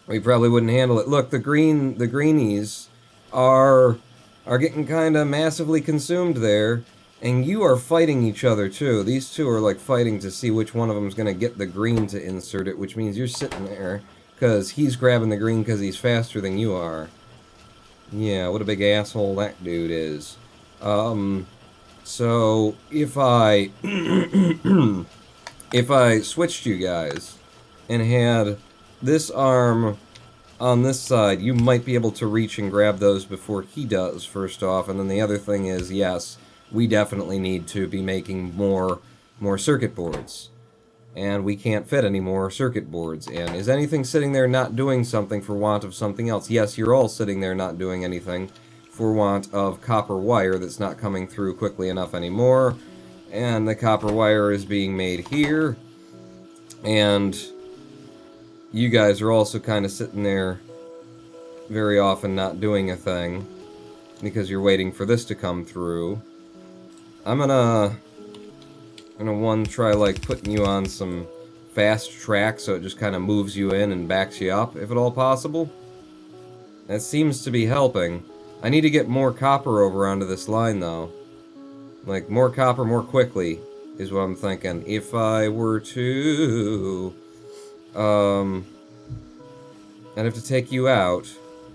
S1: we probably wouldn't handle it. Look, the greenies are getting kind of massively consumed there, and you are fighting each other too. These two are like fighting to see which one of them is going to get the green to insert it, which means you're sitting there because he's grabbing the green because he's faster than you are. Yeah, what a big asshole that dude is. So, if I switched you guys and had this arm on this side, you might be able to reach and grab those before he does, first off. And then the other thing is, yes, we definitely need to be making more circuit boards. And we can't fit any more circuit boards. And is anything sitting there not doing something for want of something else? Yes, you're all sitting there not doing anything for want of copper wire that's not coming through quickly enough anymore. And the copper wire is being made here. And you guys are also kind of sitting there very often not doing a thing because you're waiting for this to come through. I'm gonna try like putting you on some fast track so it just kind of moves you in and backs you up, if at all possible. That seems to be helping. I need to get more copper over onto this line, though. Like, more copper more quickly, is what I'm thinking. If I were to... I'd have to take you out,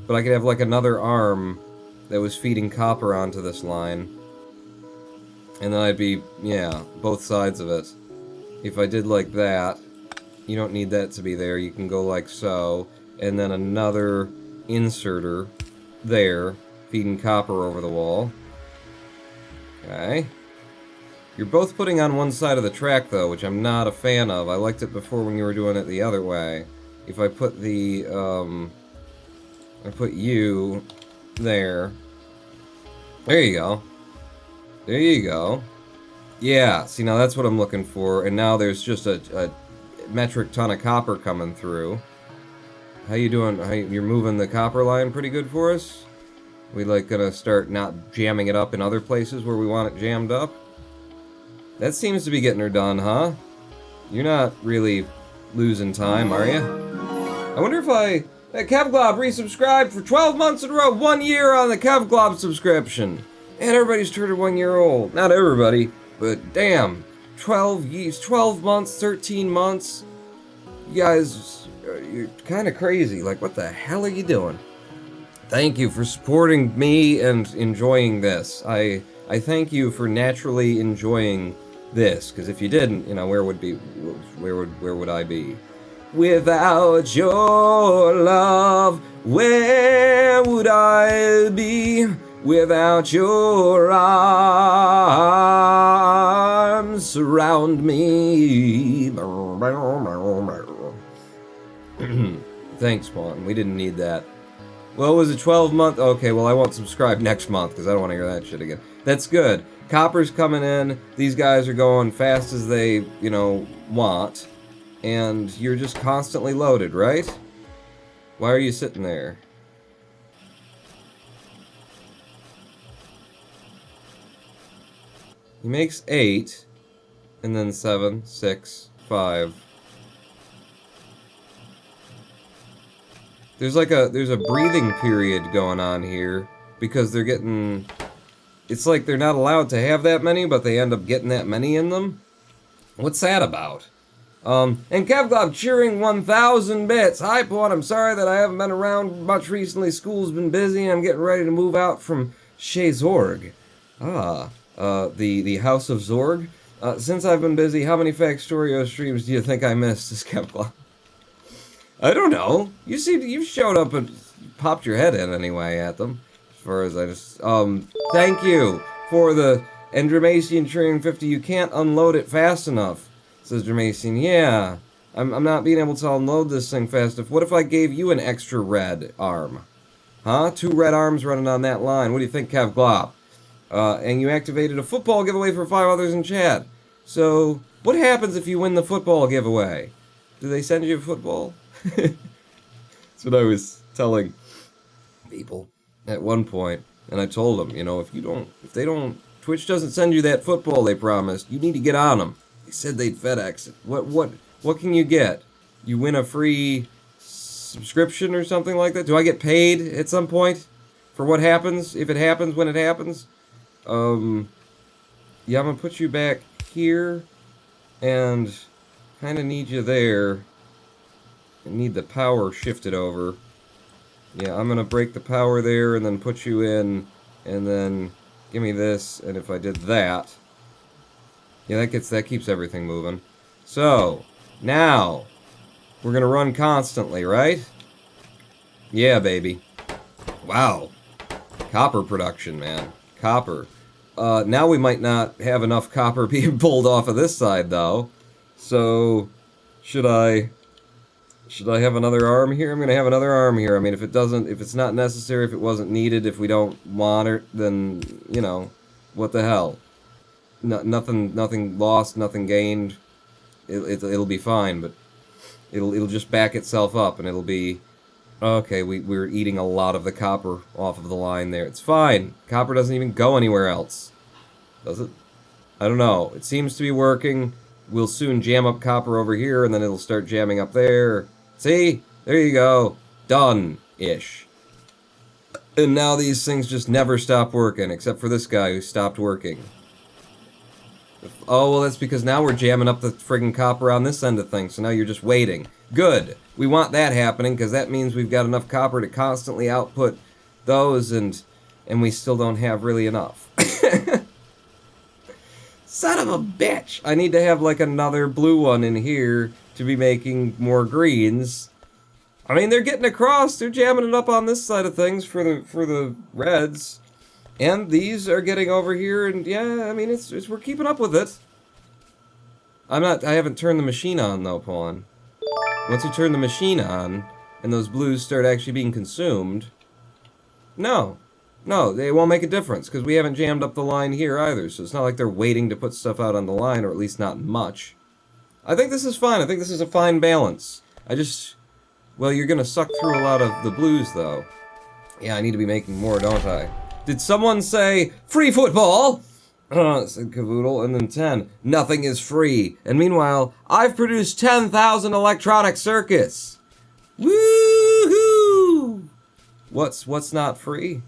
S1: but I could have, like, another arm that was feeding copper onto this line. And then I'd be, yeah, both sides of it. If I did like that, you don't need that to be there. You can go like so, and then another inserter there, feeding copper over the wall. Okay. You're both putting on one side of the track, though, which I'm not a fan of. I liked it before when you were doing it the other way. If I put the, I put you there. There you go. There you go. Yeah, see, now that's what I'm looking for, and now there's just a metric ton of copper coming through. How you doing? You're moving the copper line pretty good for us? We like gonna start not jamming it up in other places where we want it jammed up? That seems to be getting her done, huh? You're not really losing time, are you? I wonder if Kevglob resubscribed for 12 months in a row, 1 year on the Kevglob subscription. And everybody's turned 1 year old. Not everybody, but damn. 12 years, 12 months, 13 months. You guys, you're kind of crazy. Like, what the hell are you doing? Thank you for supporting me and enjoying this. I thank you for naturally enjoying this, because if you didn't, you know, where would I be? Without your love, where would I be? Without your arms surround me. Thanks, Spawn. We didn't need that. Well, was it 12 month? Okay, well, I won't subscribe next month because I don't want to hear that shit again. That's good. Copper's coming in. These guys are going fast as they, you know, want. And you're just constantly loaded, right? Why are you sitting there? He makes 8, and then 7, 6, 5. There's a breathing period going on here because they're getting. It's like they're not allowed to have that many, but they end up getting that many in them. What's that about? And Kevglob cheering 1,000 bits. Hi, Pawn. I'm sorry that I haven't been around much recently. School's been busy. I'm getting ready to move out from Chez Zorg. The House of Zorg. Since I've been busy, how many Factorio streams do you think I missed? Is Kevglob. I don't know. You showed up and popped your head in anyway at them. As far as I just thank you for the Dramacian cheering 50. You can't unload it fast enough, says Dramacian. Yeah, I'm not being able to unload this thing fast enough. What if I gave you an extra red arm? Huh? 2 red arms running on that line. What do you think, Kevglob? And you activated a football giveaway for 5 others in chat. So, what happens if you win the football giveaway? Do they send you a football? That's what I was telling people at one point, and I told them, you know, if Twitch doesn't send you that football they promised, you need to get on them. They said they'd FedEx it. What can you get? You win a free subscription or something like that? Do I get paid at some point for what happens, if it happens, when it happens? Yeah, I'm gonna put you back here, and kind of need you there. I need the power shifted over. Yeah, I'm gonna break the power there and then put you in, and then give me this, and if I did that, yeah, that keeps everything moving. So, now, we're gonna run constantly, right? Yeah, baby. Wow. Copper production, man. Copper. Now we might not have enough copper being pulled off of this side, though. So, should I have another arm here? I'm gonna have another arm here. I mean, if it's not necessary, if it wasn't needed, if we don't want it, then, you know, what the hell? Nothing lost, nothing gained. It'll be fine, but it'll just back itself up, and it'll be, okay, we're eating a lot of the copper off of the line there. It's fine. Copper doesn't even go anywhere else. Does it? I don't know. It seems to be working. We'll soon jam up copper over here, and then it'll start jamming up there. See? There you go. Done-ish. And now these things just never stop working, except for this guy who stopped working. Oh, well, that's because now we're jamming up the friggin' copper on this end of things, so now you're just waiting. Good. We want that happening, because that means we've got enough copper to constantly output those, and we still don't have really enough. Son of a bitch! I need to have, like, another blue one in here to be making more greens. I mean, they're getting across. They're jamming it up on this side of things for the reds. And these are getting over here, and yeah, I mean, we're keeping up with it. I haven't turned the machine on, though, Pawn. Once you turn the machine on, and those blues start actually being consumed, no, they won't make a difference, because we haven't jammed up the line here either, so it's not like they're waiting to put stuff out on the line, or at least not much. I think this is fine. I think this is a fine balance. Well, you're gonna suck through a lot of the blues, though. Yeah, I need to be making more, don't I? Did someone say, free football? Said Cavoodle, and then 10. Nothing is free. And meanwhile, I've produced 10,000 electronic circuits. Woohoo! What's not free?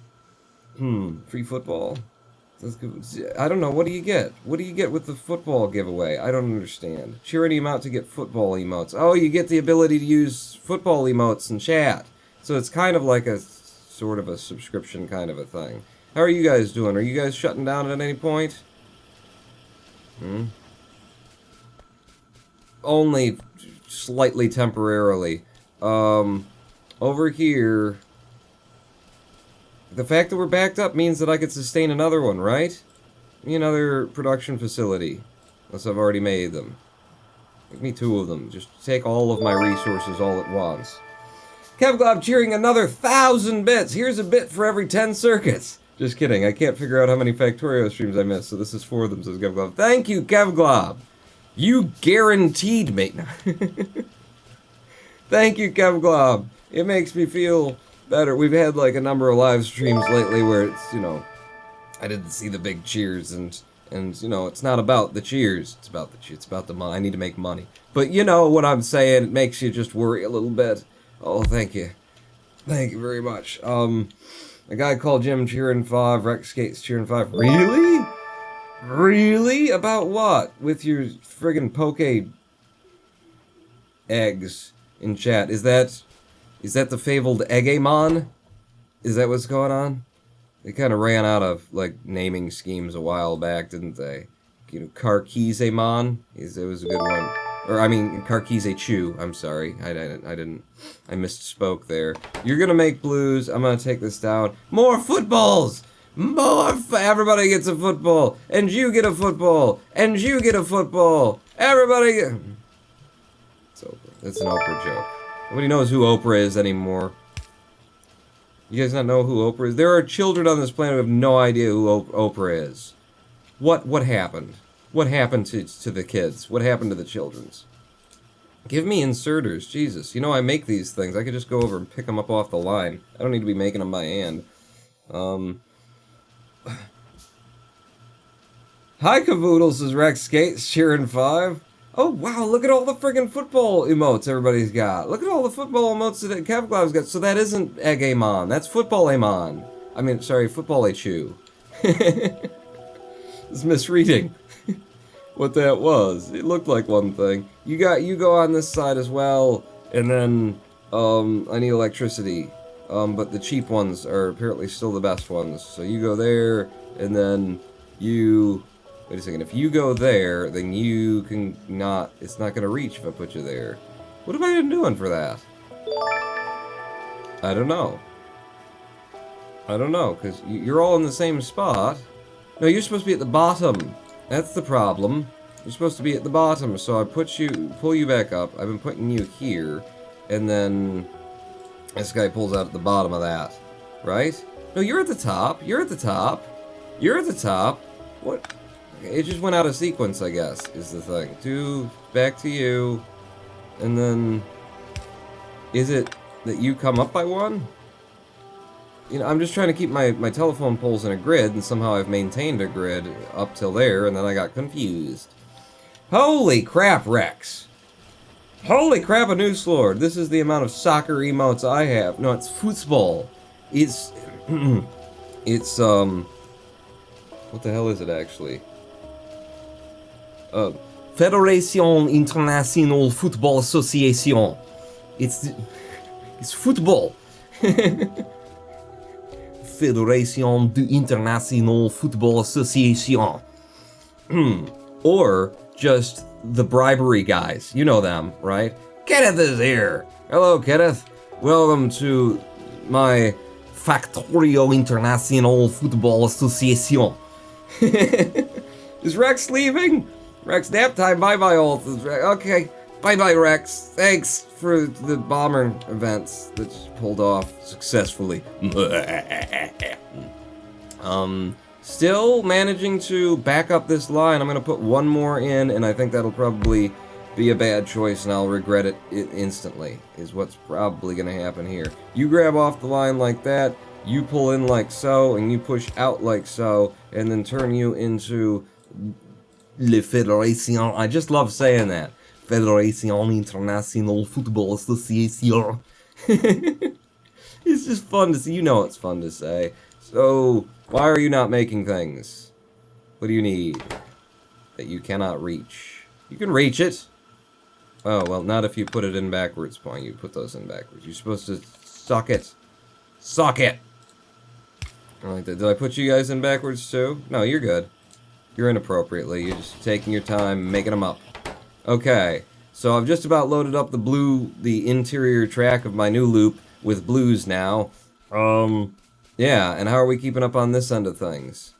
S1: Free football. I don't know, what do you get? What do you get with the football giveaway? I don't understand. Cheer any amount to get football emotes. Oh, you get the ability to use football emotes in chat. So it's kind of like a sort of a subscription kind of a thing. How are you guys doing? Are you guys shutting down at any point? Only slightly temporarily. Over here, the fact that we're backed up means that I could sustain another one, right? Another production facility. Unless I've already made them. Give me 2 of them. Just take all of my resources all at once. Kevglob cheering another 1,000 bits. Here's a bit for every 10 circuits. Just kidding. I can't figure out how many Factorio streams I missed, so this is 4 of them, says Kevglob. Thank you, Kevglob. You guaranteed me. Thank you, Kevglob. It makes me feel better. We've had like a number of live streams lately where it's, I didn't see the big cheers and it's not about the cheers. It's about the money. I need to make money. But you know what I'm saying. It makes you just worry a little bit. Oh, thank you. Thank you very much. A guy called Jim cheering 5, Rex Skates cheering 5. Really? Really? About what? With your friggin' poke eggs in chat. Is that the fabled Eggemon? Is that what's going on? They kind of ran out of, like, naming schemes a while back, didn't they? Karkizemon? It was a good one. Or, I mean, Karkize-Chu. I'm sorry. I misspoke there. You're gonna make blues. I'm gonna take this down. More footballs! Everybody gets a football! And you get a football! And you get a football! Everybody get... It's Oprah. That's an Oprah joke. Nobody knows who Oprah is anymore. You guys not know who Oprah is? There are children on this planet who have no idea who Oprah is. What happened? What happened to the kids? What happened to the children's? Give me inserters, Jesus. I make these things. I could just go over and pick them up off the line. I don't need to be making them by hand. Hi, Cavoodles, says Rex Skates, cheering 5. Oh, wow, look at all the friggin' football emotes everybody's got. Look at all the football emotes that Kevglob's got. So that isn't Eggemon. That's Football Amon. I mean, sorry, Football Achu. It's misreading what that was. It looked like one thing. You go on this side as well, and then, I need electricity. But the cheap ones are apparently still the best ones. So you go there, and then you... Wait a second, if you go there, then you can not... It's not gonna reach if I put you there. What have I been doing for that? I don't know. Because you're all in the same spot. No, you're supposed to be at the bottom. That's the problem. You're supposed to be at the bottom, so I pull you back up. I've been putting you here, and then this guy pulls out at the bottom of that. Right? No, you're at the top. You're at the top. What? It just went out of sequence, I guess, is the thing. Back to you, and then... Is it that you come up by 1? I'm just trying to keep my telephone poles in a grid, and somehow I've maintained a grid up till there, and then I got confused. Holy crap, Rex! Holy crap, a Noose Lord! This is the amount of soccer emotes I have. No, it's football. It's... it's, what the hell is it, actually? Fédération Internationale Football Association. It's football. Fédération Internationale Football Association. Or just the bribery guys. You know them, right? Kenneth is here. Hello, Kenneth. Welcome to my Factorio International Football Association. Is Rex leaving? Rex, nap time. Bye-bye, all. Okay. Bye-bye, Rex. Thanks for the bomber events that you pulled off successfully. Still managing to back up this line. I'm going to put one more in, and I think that'll probably be a bad choice, and I'll regret it instantly, is what's probably going to happen here. You grab off the line like that. You pull in like so, and you push out like so, and then turn you into Le Fédération. I just love saying that. Fédération Internationale Football Association. It's just fun to see. You know it's fun to say. So, why are you not making things? What do you need that you cannot reach? You can reach it. Oh, well, not if you put it in backwards, point. You put those in backwards. You're supposed to suck it. Suck it! I like that. Did I put you guys in backwards, too? No, you're good. You're inappropriately. You're just taking your time, making them up. Okay. So I've just about loaded up the interior track of my new loop with blues now. Yeah, and how are we keeping up on this end of things?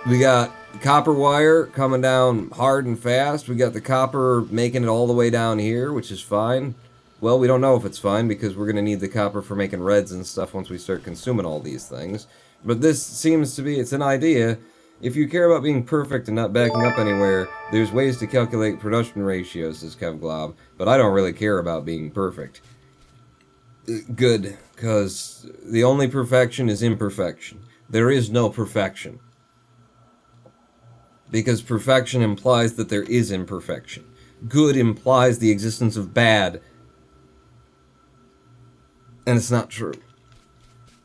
S1: We got copper wire coming down hard and fast. We got the copper making it all the way down here, which is fine. Well, we don't know if it's fine because we're going to need the copper for making reds and stuff once we start consuming all these things. But this seems to be, it's an idea. If you care about being perfect and not backing up anywhere, there's ways to calculate production ratios, says Kevglob. But I don't really care about being perfect. Good, because the only perfection is imperfection. There is no perfection. Because perfection implies that there is imperfection. Good implies the existence of bad. And it's not true.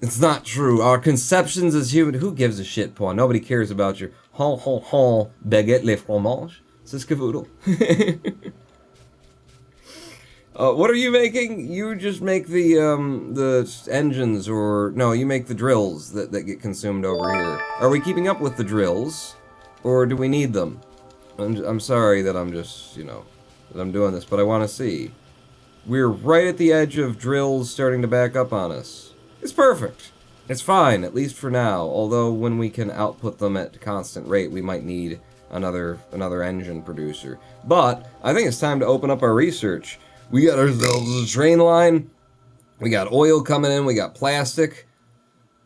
S1: It's not true. Our conceptions as human... Who gives a shit, Paul? Nobody cares about your... baguette le fromage. C'est ce que vous what are you making? You just make the engines, or... No, you make the drills that get consumed over here. Are we keeping up with the drills? Or do we need them? I'm sorry that I'm just, that I'm doing this, but I want to see. We're right at the edge of drills starting to back up on us. It's perfect. It's fine, at least for now. Although when we can output them at constant rate, we might need another engine producer. But I think it's time to open up our research. We got ourselves a train line. We got oil coming in. We got plastic.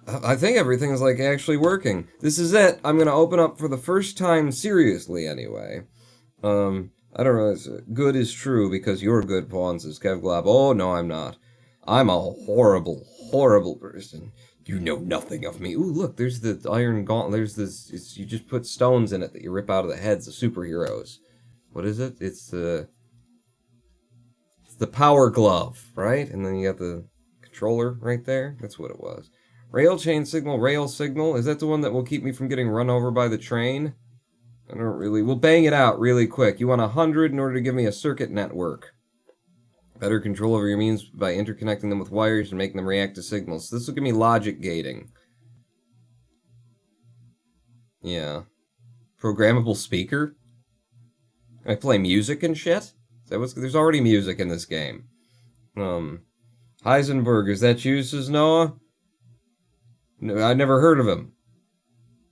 S1: I think everything's like actually working. This is it. I'm gonna open up for the first time seriously anyway. I don't know. Good is true because you're good, Pawn, says Kevglob. Oh, no, I'm not. I'm a horrible, horrible person. You know nothing of me. Ooh, look, there's the iron gauntlet. There's this, you just put stones in it that you rip out of the heads of superheroes. What is it? It's the power glove, right? And then you got the controller right there. That's what it was. Rail chain signal, rail signal. Is that the one that will keep me from getting run over by the train? I don't really... We'll bang it out really quick. You want 100 in order to give me a circuit network. Better control over your means by interconnecting them with wires and making them react to signals. This will give me logic gating. Yeah. Programmable speaker? Can I play music and shit? There's already music in this game. Heisenberg, is that you, says Noah? No, I never heard of him.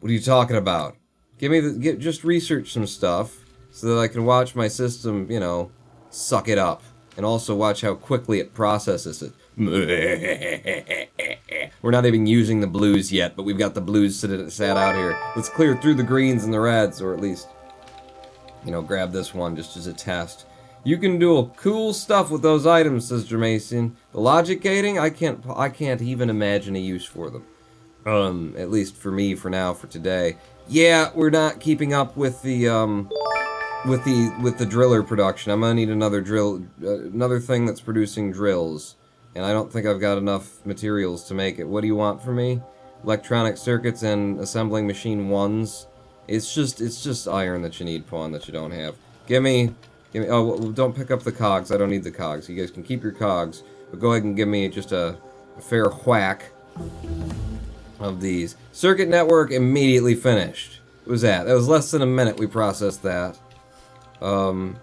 S1: What are you talking about? Just research some stuff so that I can watch my system, suck it up. And also watch how quickly it processes it. We're not even using the blues yet, but we've got the blues sat out here. Let's clear through the greens and the reds, or at least, grab this one just as a test. You can do cool stuff with those items, says Jermacian. The logic gating, I can't even imagine a use for them. At least for me, for now, for today. Yeah, we're not keeping up with the driller production. I'm gonna need another another thing that's producing drills. And I don't think I've got enough materials to make it. What do you want from me? Electronic circuits and assembling machine ones. It's just iron that you need, Pawn, that you don't have. Give me, oh, don't pick up the cogs. I don't need the cogs. You guys can keep your cogs, but go ahead and give me just a fair whack of these. Circuit network immediately finished. What was that? That was less than a minute we processed that.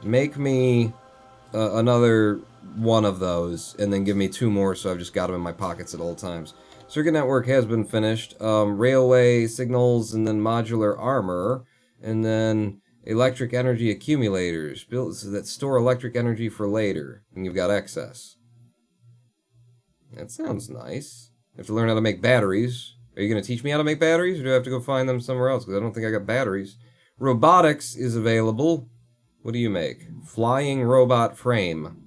S1: Make me another one of those, and then give me 2 more so I've just got them in my pockets at all times. Circuit network has been finished. Railway signals, and then modular armor, and then electric energy accumulators built so that store electric energy for later, and you've got excess. That sounds nice. I have to learn how to make batteries. Are you going to teach me how to make batteries, or do I have to go find them somewhere else? Because I don't think I got batteries. Robotics is available. What do you make? Flying robot frame.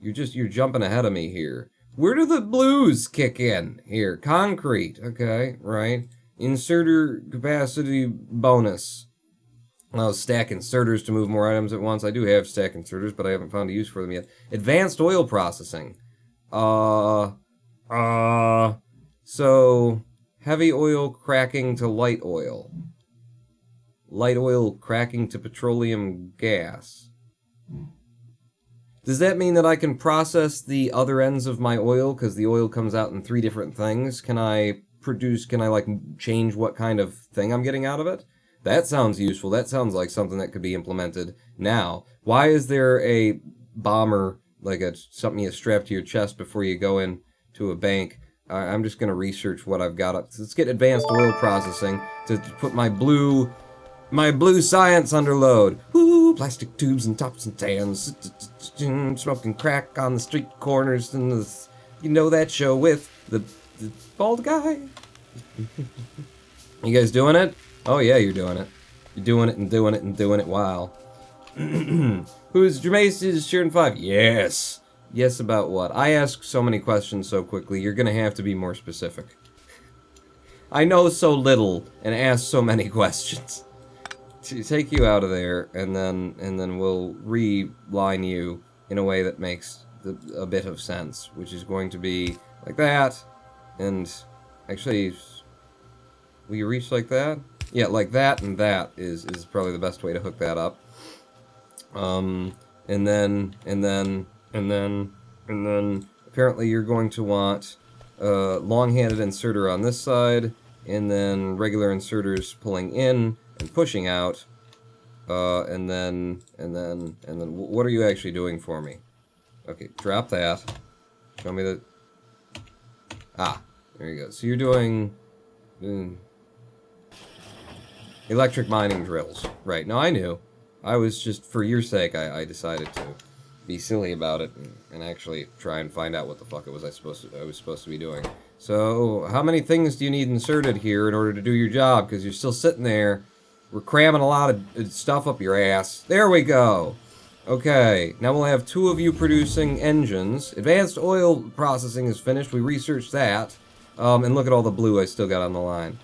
S1: You're jumping ahead of me here. Where do the blues kick in? Here, concrete. Okay, right. Inserter capacity bonus. I'll stack inserters to move more items at once. I do have stack inserters, but I haven't found a use for them yet. Advanced oil processing. So heavy oil cracking to light oil. Light oil cracking to petroleum gas. Does that mean that I can process the other ends of my oil? Because the oil comes out in 3 different things. Can I like change what kind of thing I'm getting out of it? That sounds useful. That sounds like something that could be implemented now. Why is there a bomber, like something you strap to your chest before you go in to a bank? I'm just going to research what I've got. Let's get advanced oil processing to put my blue science under load. Woo, plastic tubes and tops and tans. Smoking crack on the street corners and you know that show with the bald guy. You guys doing it? Oh yeah, you're doing it. You're doing it and doing it and doing it. Wow. Who's Jermaine is cheering 5? Yes. Yes about what? I ask so many questions so quickly, you're gonna have to be more specific. I know so little and ask so many questions. To take you out of there, and then we'll reline you in a way that makes a bit of sense, which is going to be like that, and actually, will you reach like that? Yeah, like that, and that is probably the best way to hook that up. And then apparently you're going to want long-handed inserter on this side, and then regular inserters pulling in and pushing out, and then what are you actually doing for me? Okay, drop that. Show me the... there you go. So you're doing... electric mining drills. Right, no, I knew. I was just, for your sake, I decided to be silly about it and actually try and find out what the fuck it was I was supposed to be doing. So, how many things do you need inserted here in order to do your job? Because you're still sitting there. We're cramming a lot of stuff up your ass. There we go. Okay, now we'll have 2 of you producing engines. Advanced oil processing is finished. We researched that. And look at all the blue I still got on the line.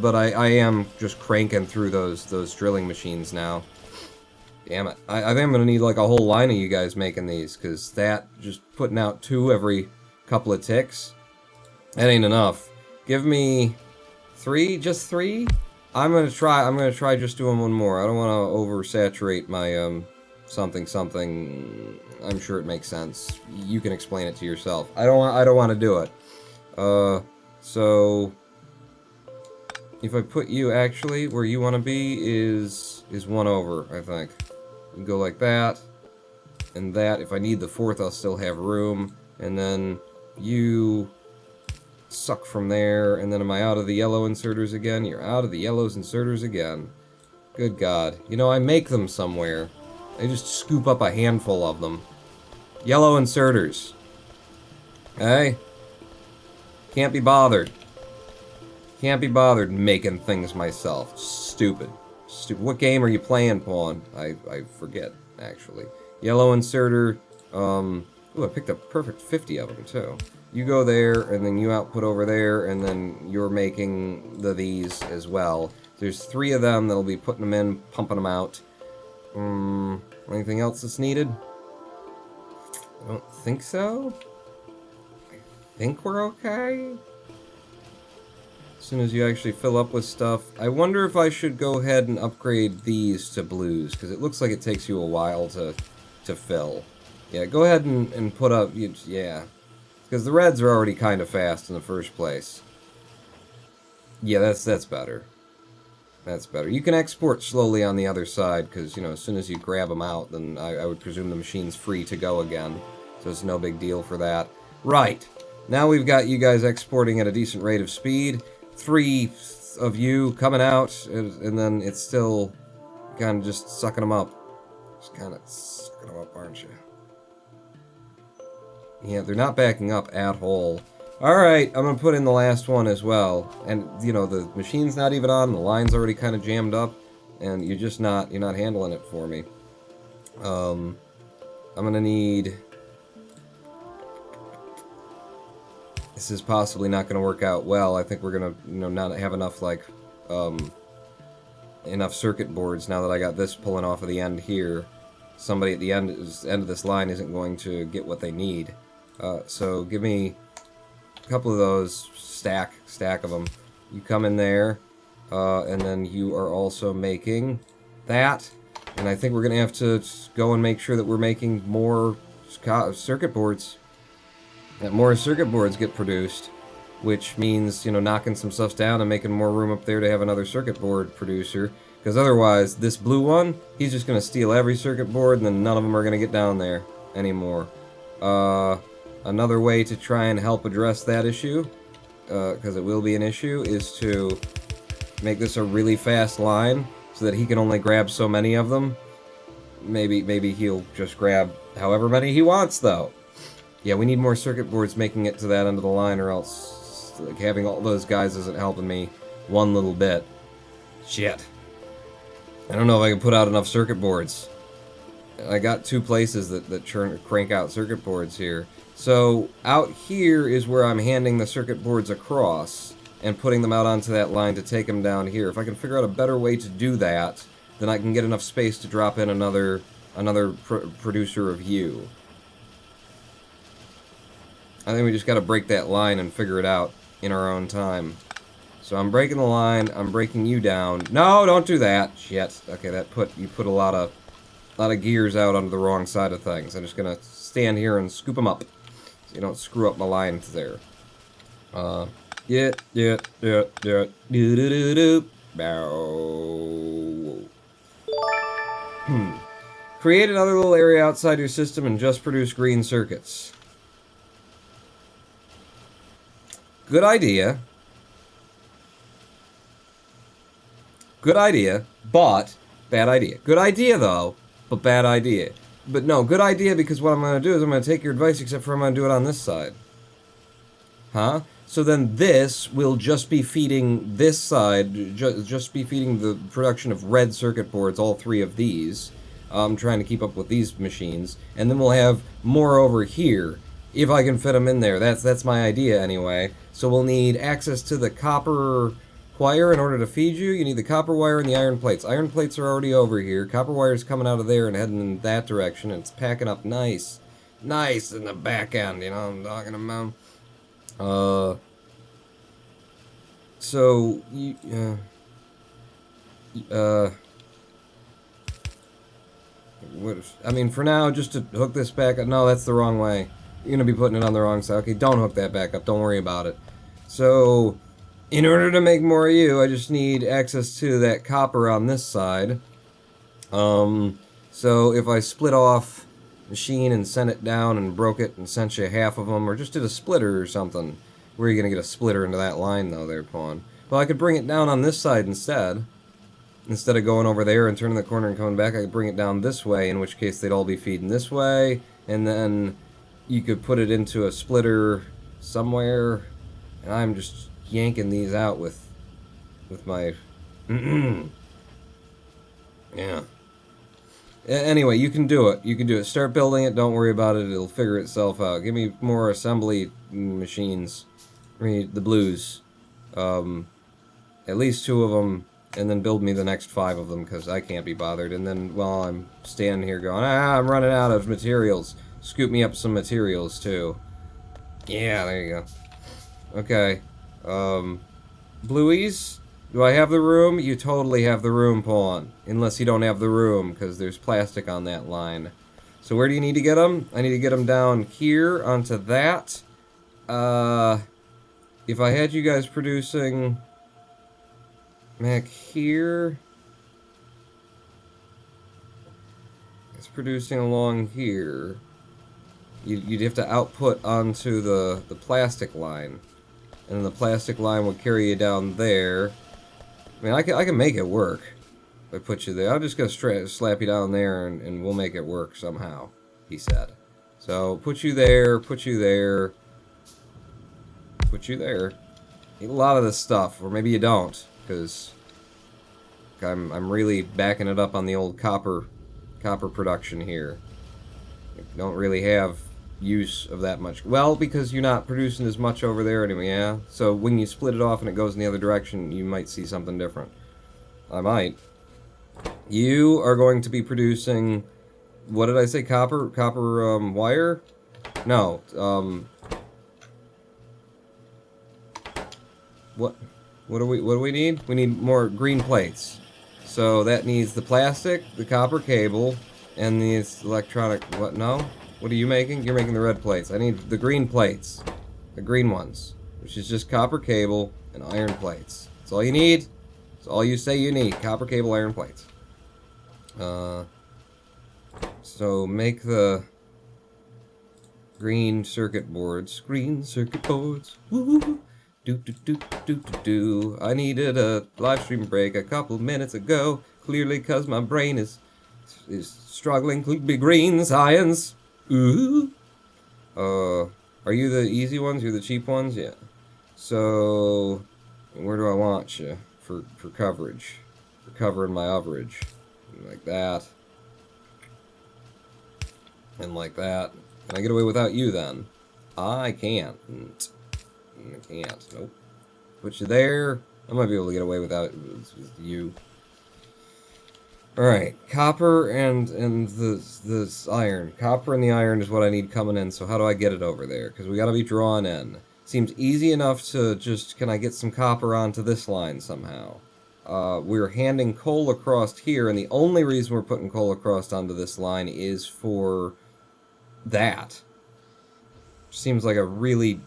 S1: But I am just cranking through those drilling machines now. Damn it. I think I'm going to need like a whole line of you guys making these, because that, just putting out 2 every couple of ticks, that ain't enough. Give me 3, just 3? I'm gonna try just doing 1 more. I don't want to oversaturate my, something. I'm sure it makes sense. You can explain it to yourself. I don't want to do it. So... if I put you actually where you want to be is 1 over, I think. You go like that, and that. If I need the 4th, I'll still have room. And then you suck from there, and then am I out of the yellow inserters again? You're out of the yellows inserters again. Good God. You know, I make them somewhere. I just scoop up a handful of them. Yellow inserters. Hey? Can't be bothered. Can't be bothered making things myself. Stupid. Stupid. What game are you playing, Pawn? I forget, actually. Yellow inserter. Ooh, I picked up perfect 50 of them, too. You go there, and then you output over there, and then you're making these as well. There's 3 of them that'll be putting them in, pumping them out. Anything else that's needed? I don't think so. I think we're okay. As soon as you actually fill up with stuff. I wonder if I should go ahead and upgrade these to blues, because it looks like it takes you a while to fill. Yeah, go ahead and put up... yeah. Because the reds are already kind of fast in the first place. Yeah, that's better. That's better. You can export slowly on the other side, because, you know, as soon as you grab them out, then I would presume the machine's free to go again. So it's no big deal for that. Right. Now we've got you guys exporting at a decent rate of speed. 3 of you coming out, and then it's still kind of just sucking them up. Just kind of sucking them up, aren't you? Yeah, they're not backing up at all. Alright, I'm gonna put in the last one as well. And, you know, the machine's not even on, the line's already kind of jammed up, and you're not handling it for me. I'm gonna need this is possibly not going to work out well. I think we're going to, not have enough, like, enough circuit boards now that I got this pulling off of the end here. Somebody at the end of this line isn't going to get what they need. So give me a couple of those, stack of them. You come in there, and then you are also making that. And I think we're going to have to go and make sure that we're making more circuit boards. That more circuit boards get produced, which means, knocking some stuff down and making more room up there to have another circuit board producer. Because otherwise, this blue one, he's just going to steal every circuit board, and then none of them are going to get down there anymore. Another way to try and help address that issue, because it will be an issue, is to make this a really fast line, so that he can only grab so many of them. Maybe he'll just grab however many he wants, though. Yeah, we need more circuit boards making it to that end of the line, or else, like, having all those guys isn't helping me one little bit. Shit. I don't know if I can put out enough circuit boards. I got 2 places that crank out circuit boards here. So, out here is where I'm handing the circuit boards across and putting them out onto that line to take them down here. If I can figure out a better way to do that, then I can get enough space to drop in another producer of you. I think we just gotta break that line and figure it out in our own time. So I'm breaking the line, I'm breaking you down. No, don't do that! Shit. Okay, you put a lot of gears out onto the wrong side of things. I'm just gonna stand here and scoop them up, so you don't screw up my lines there. Create another little area outside your system and just produce green circuits. Good idea. Good idea, but bad idea. Good idea, though, but bad idea. But no, good idea, because what I'm going to do is I'm going to take your advice, except for I'm going to do it on this side. Huh? So then this will just be feeding this side, just be feeding the production of red circuit boards, all 3 of these. I'm trying to keep up with these machines. And then we'll have more over here, if I can fit them in there. That's my idea, anyway. So we'll need access to the copper wire in order to feed you. You need the copper wire and the iron plates. Iron plates are already over here. Copper wire's coming out of there and heading in that direction. And it's packing up nice. Nice in the back end, you know what I'm talking about? So, I mean, for now, just to hook this back up. No, that's the wrong way. You're gonna be putting it on the wrong side. Okay, don't hook that back up. Don't worry about it. So, in order to make more of you, I just need access to that copper on this side. So if I split off machine and sent it down and broke it and sent you half of them, or just did a splitter or something. Where are you gonna get a splitter into that line, though, there, Pawn? Well, I could bring it down on this side instead. Instead of going over there and turning the corner and coming back, I could bring it down this way, in which case they'd all be feeding this way, and then you could put it into a splitter somewhere, and I'm just yanking these out with my... Yeah. Anyway, you can do it. You can do it. Start building it. Don't worry about it. It'll figure itself out. Give me more assembly machines. The blues. At least 2 of them, and then build me the next 5 of them, because I can't be bothered. And then while I'm standing here going, I'm running out of materials, scoop me up some materials, too. Yeah, there you go. Okay. Blueies? Do I have the room? You totally have the room, Pawn. Unless you don't have the room, because there's plastic on that line. So where do you need to get them? I need to get them down here onto that. If I had you guys producing back here, it's producing along here. You'd have to output onto the plastic line, and then the plastic line would carry you down there. I mean, I can make it work if I put you there. I'm just gonna slap you down there, and we'll make it work somehow, he said. So, put you there, put you there, put you there. Need a lot of this stuff, or maybe you don't, because I'm really backing it up on the old copper production here. Don't really have use of that much. Well, because you're not producing as much over there anyway, yeah? So when you split it off and it goes in the other direction, you might see something different. I might. You are going to be producing... What did I say? Copper wire? No, What do we need? We need more green plates. So that needs the plastic, the copper cable, and the electronic... What? No? What are you making? You're making the red plates. I need the green plates. The green ones. Which is just copper cable and iron plates. That's all you need. That's all you say you need. Copper cable, iron plates. So make the green circuit boards. Green circuit boards. Woo! Do. I needed a live stream break a couple minutes ago. Clearly, cause my brain is struggling to be green science. Ooh. Are you the easy ones? You're the cheap ones? Yeah. So, where do I want you for coverage? For covering my overage. Like that. And like that. Can I get away without you then? I can't. I can't. Nope. Put you there. I might be able to get away without you. Alright. Copper and this iron. Copper and the iron is what I need coming in, so how do I get it over there? Because we gotta be drawn in. Seems easy enough to just... Can I get some copper onto this line somehow? We're handing coal across here, and the only reason we're putting coal across onto this line is for that. Seems like a really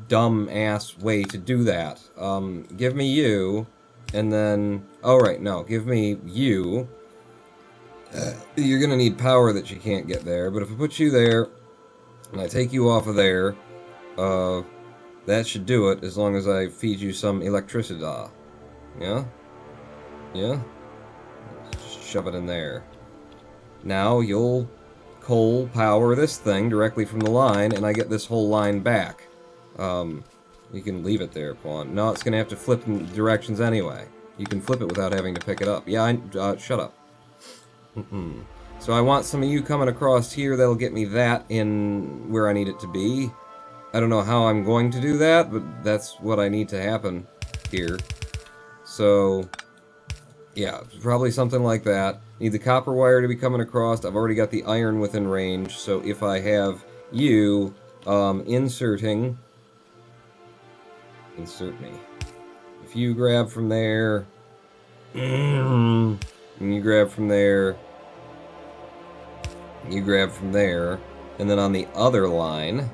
S1: dumb-ass way to do that. Give me you, and then... Oh, right, no, give me you. You're gonna need power that you can't get there, but if I put you there, and I take you off of there, that should do it, as long as I feed you some electricity. Yeah? Yeah? Just shove it in there. Now you'll coal power this thing directly from the line, and I get this whole line back. You can leave it there, pawn. No, it's gonna have to flip in directions anyway. You can flip it without having to pick it up. Yeah, shut up. So I want some of you coming across here. That'll get me that in where I need it to be. I don't know how I'm going to do that, but that's what I need to happen here. So, yeah, probably something like that. Need the copper wire to be coming across. I've already got the iron within range, so if I have you inserting... Insert me. If you grab from there... and you grab from there... You grab from there, and then on the other line...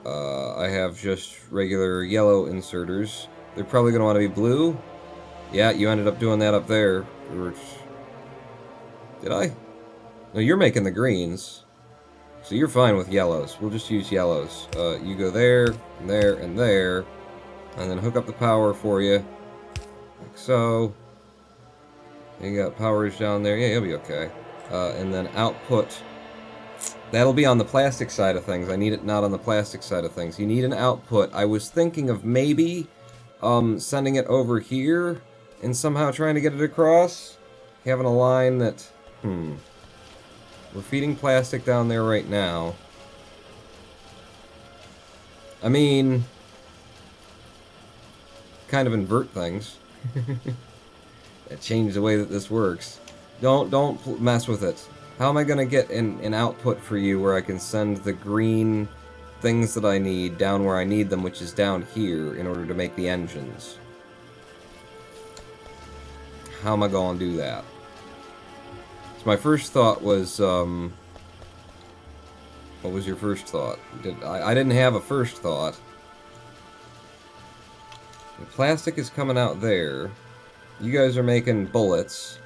S1: I have just regular yellow inserters. They're probably going to want to be blue. Yeah, you ended up doing that up there. Did I? No, you're making the greens. So you're fine with yellows. We'll just use yellows. You go there, and there, and there. And then hook up the power for you. Like so. You got powers down there. Yeah, you'll be okay. And then output... That'll be on the plastic side of things. I need it not on the plastic side of things. You need an output. I was thinking of maybe sending it over here and somehow trying to get it across. Having a line that... We're feeding plastic down there right now. I mean... Kind of invert things. That changed the way that this works. Don't mess with it. How am I going to get an output for you where I can send the green things that I need down where I need them, which is down here, in order to make the engines? How am I going to do that? So my first thought was, what was your first thought? I didn't have a first thought. The plastic is coming out there. You guys are making bullets.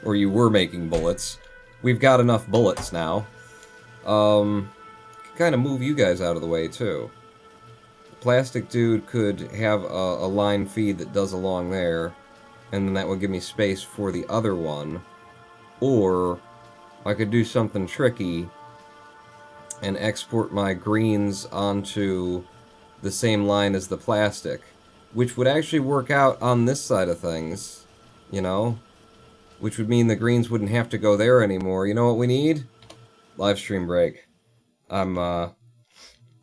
S1: Or you were making bullets. We've got enough bullets now. Kind of move you guys out of the way, too. The plastic dude could have a line feed that does along there, and then that would give me space for the other one. Or I could do something tricky and export my greens onto the same line as the plastic, which would actually work out on this side of things, you know? Which would mean the greens wouldn't have to go there anymore. You know what we need? Live stream break. I'm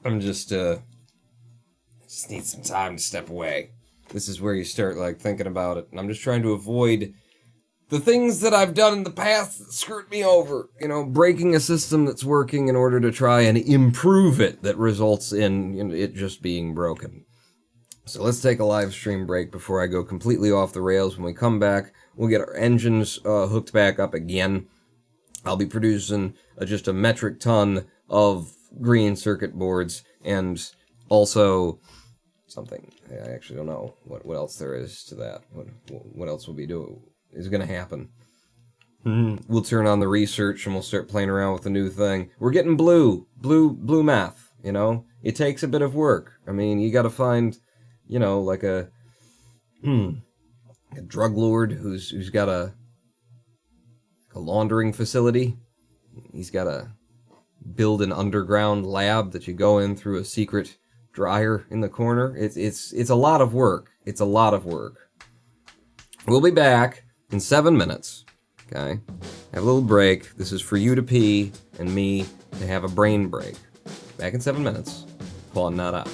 S1: I'm just need some time to step away. This is where you start, like, thinking about it. And I'm just trying to avoid the things that I've done in the past that screwed me over. You know, breaking a system that's working in order to try and improve it that results in, you know, it just being broken. So let's take a live stream break before I go completely off the rails. When we come back, we'll get our engines hooked back up again. I'll be producing just a metric ton of green circuit boards, and also something. I actually don't know what else there is to that. What else will be is going to happen. We'll turn on the research and we'll start playing around with the new thing. We're getting blue meth, you know? It takes a bit of work. I mean, you got to find, you know, like a drug lord who's got a laundering facility. He's got to build an underground lab that you go in through a secret dryer in the corner. It's a lot of work. It's a lot of work. We'll be back in 7 minutes. Okay? Have a little break. This is for you to pee and me to have a brain break. Back in 7 minutes. Paul not out.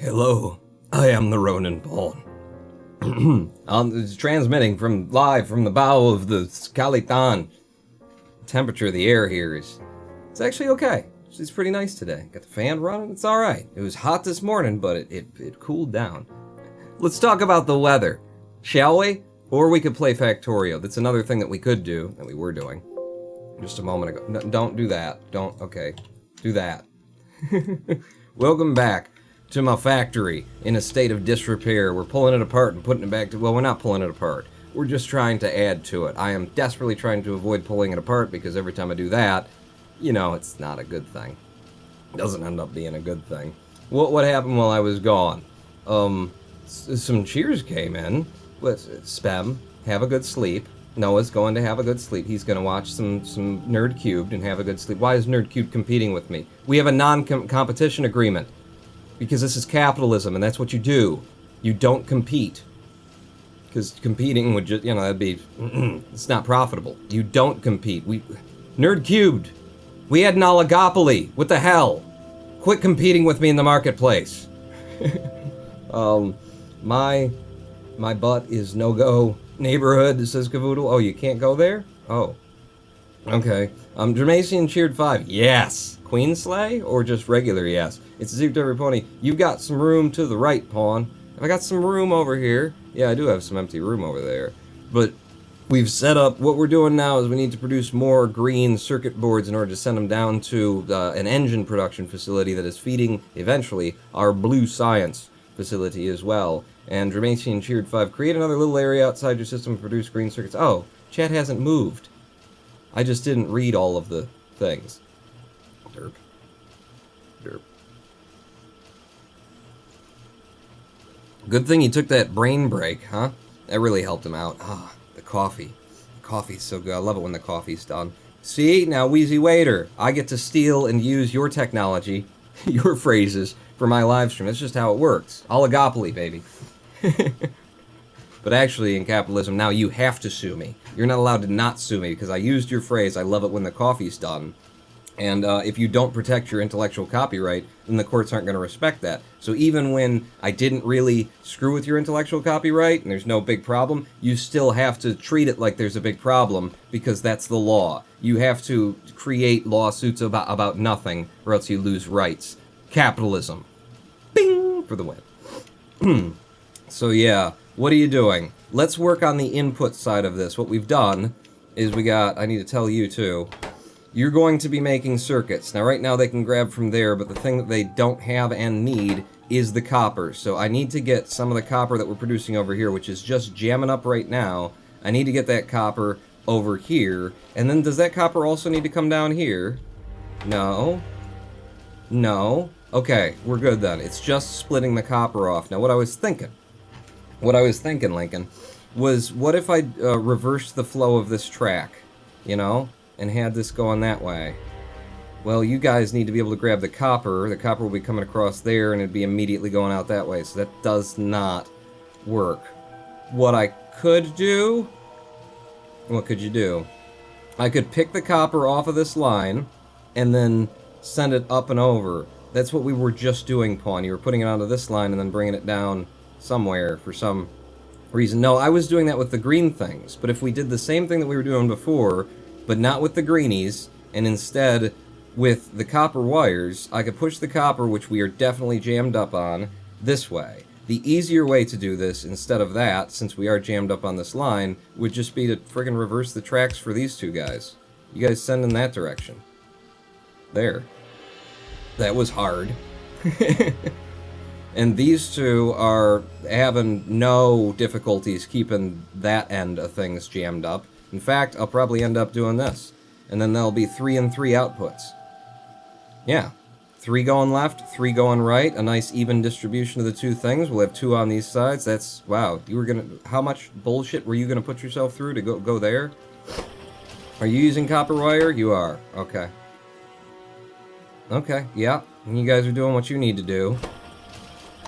S1: Hello, I am the Ronin Pawn. It's transmitting live from the bow of the Skeleton. Temperature of the air here it's actually okay. It's pretty nice today. Got the fan running, it's alright. It was hot this morning, but it cooled down. Let's talk about the weather, shall we? Or we could play Factorio. That's another thing that we could do, that we were doing just a moment ago. No, don't do that. Okay. Do that. Welcome back to my factory in a state of disrepair. We're pulling it apart and putting it back to... Well, we're not pulling it apart. We're just trying to add to it. I am desperately trying to avoid pulling it apart because every time I do that, you know, it's not a good thing. It doesn't end up being a good thing. What happened while I was gone? Some cheers came in. Spem, have a good sleep. Noah's going to have a good sleep. He's going to watch some Nerd Cubed and have a good sleep. Why is Nerd Cubed competing with me? We have a non-competition agreement. Because this is capitalism, and that's what you do. You don't compete. Because competing would just, that'd be... it's not profitable. You don't compete. Nerd Cubed! We had an oligopoly! What the hell? Quit competing with me in the marketplace. My butt is no-go neighborhood, says Cavoodle. Oh, you can't go there? Oh. Okay. Dramasian cheered 5. Yes! Queen Slay? Or just regular yes? It's a Zeke to every pony. You've got some room to the right, Pawn. Have I got some room over here? Yeah, I do have some empty room over there. But we've set up... What we're doing now is we need to produce more green circuit boards in order to send them down to an engine production facility that is feeding, eventually, our blue science facility as well. And Dramasian cheered 5. Create another little area outside your system to produce green circuits. Oh, chat hasn't moved. I just didn't read all of the things. Derp. Derp. Good thing he took that brain break, huh? That really helped him out. Ah, the coffee. The coffee's so good. I love it when the coffee's done. See, now Wheezy Waiter, I get to steal and use your technology, your phrases, for my live stream. That's just how it works. Oligopoly, baby. But actually, in capitalism, now you have to sue me. You're not allowed to not sue me because I used your phrase, I love it when the coffee's done. And if you don't protect your intellectual copyright, then the courts aren't going to respect that. So even when I didn't really screw with your intellectual copyright, and there's no big problem, you still have to treat it like there's a big problem, because that's the law. You have to create lawsuits about nothing, or else you lose rights. Capitalism. Bing! For the win. So yeah, what are you doing? Let's work on the input side of this. What we've done is I need to tell you too, you're going to be making circuits. Now right now they can grab from there, but the thing that they don't have and need is the copper. So I need to get some of the copper that we're producing over here, which is just jamming up right now. I need to get that copper over here. And then does that copper also need to come down here? No. No. Okay, we're good then. It's just splitting the copper off. Now what I was thinking, Lincoln, was what if I reversed the flow of this track, and had this going that way? Well, you guys need to be able to grab the copper. The copper will be coming across there, and it'd be immediately going out that way, so that does not work. What I could do... What could you do? I could pick the copper off of this line, and then send it up and over. That's what we were just doing, Pawn. You were putting it onto this line and then bringing it down somewhere for some reason. No, I was doing that with the green things. But if we did the same thing that we were doing before, but not with the greenies, and instead with the copper wires, I could push the copper, which we are definitely jammed up on, this way. The easier way to do this, instead of that, since we are jammed up on this line, would just be to friggin' reverse the tracks for these two guys. You guys send in that direction. There. That was hard. And these two are having no difficulties keeping that end of things jammed up. In fact, I'll probably end up doing this. And then there'll be 3 and 3 outputs. Yeah. 3 going left, 3 going right. A nice even distribution of the two things. We'll have 2 on these sides. That's... Wow. You were gonna... How much bullshit were you gonna put yourself through to go there? Are you using copper wire? You are. Okay. Okay, yeah. And you guys are doing what you need to do.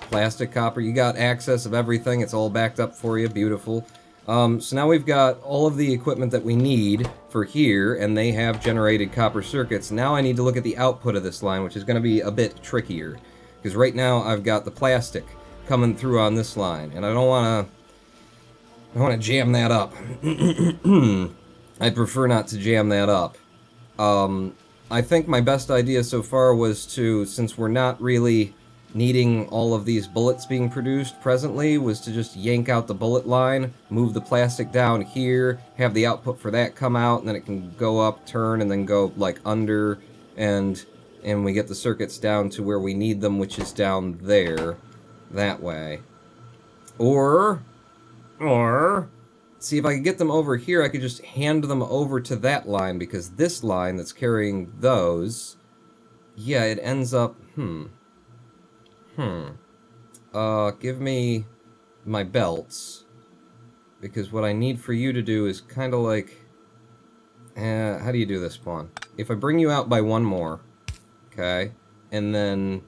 S1: Plastic, copper, you got access of everything. It's all backed up for you. Beautiful. So now we've got all of the equipment that we need for here, and they have generated copper circuits. Now I need to look at the output of this line, which is going to be a bit trickier. Because right now I've got the plastic coming through on this line, and I don't want to jam that up. I prefer not to jam that up. I think my best idea so far was to, since we're not really needing all of these bullets being produced presently, was to just yank out the bullet line, move the plastic down here, have the output for that come out, and then it can go up, turn, and then go like under, and we get the circuits down to where we need them, which is down there, that way. Or, see, if I could get them over here, I could just hand them over to that line, because this line that's carrying those, yeah, it ends up, give me my belts, because what I need for you to do is kind of like, how do you do this, Spawn? If I bring you out by one more, okay, and then,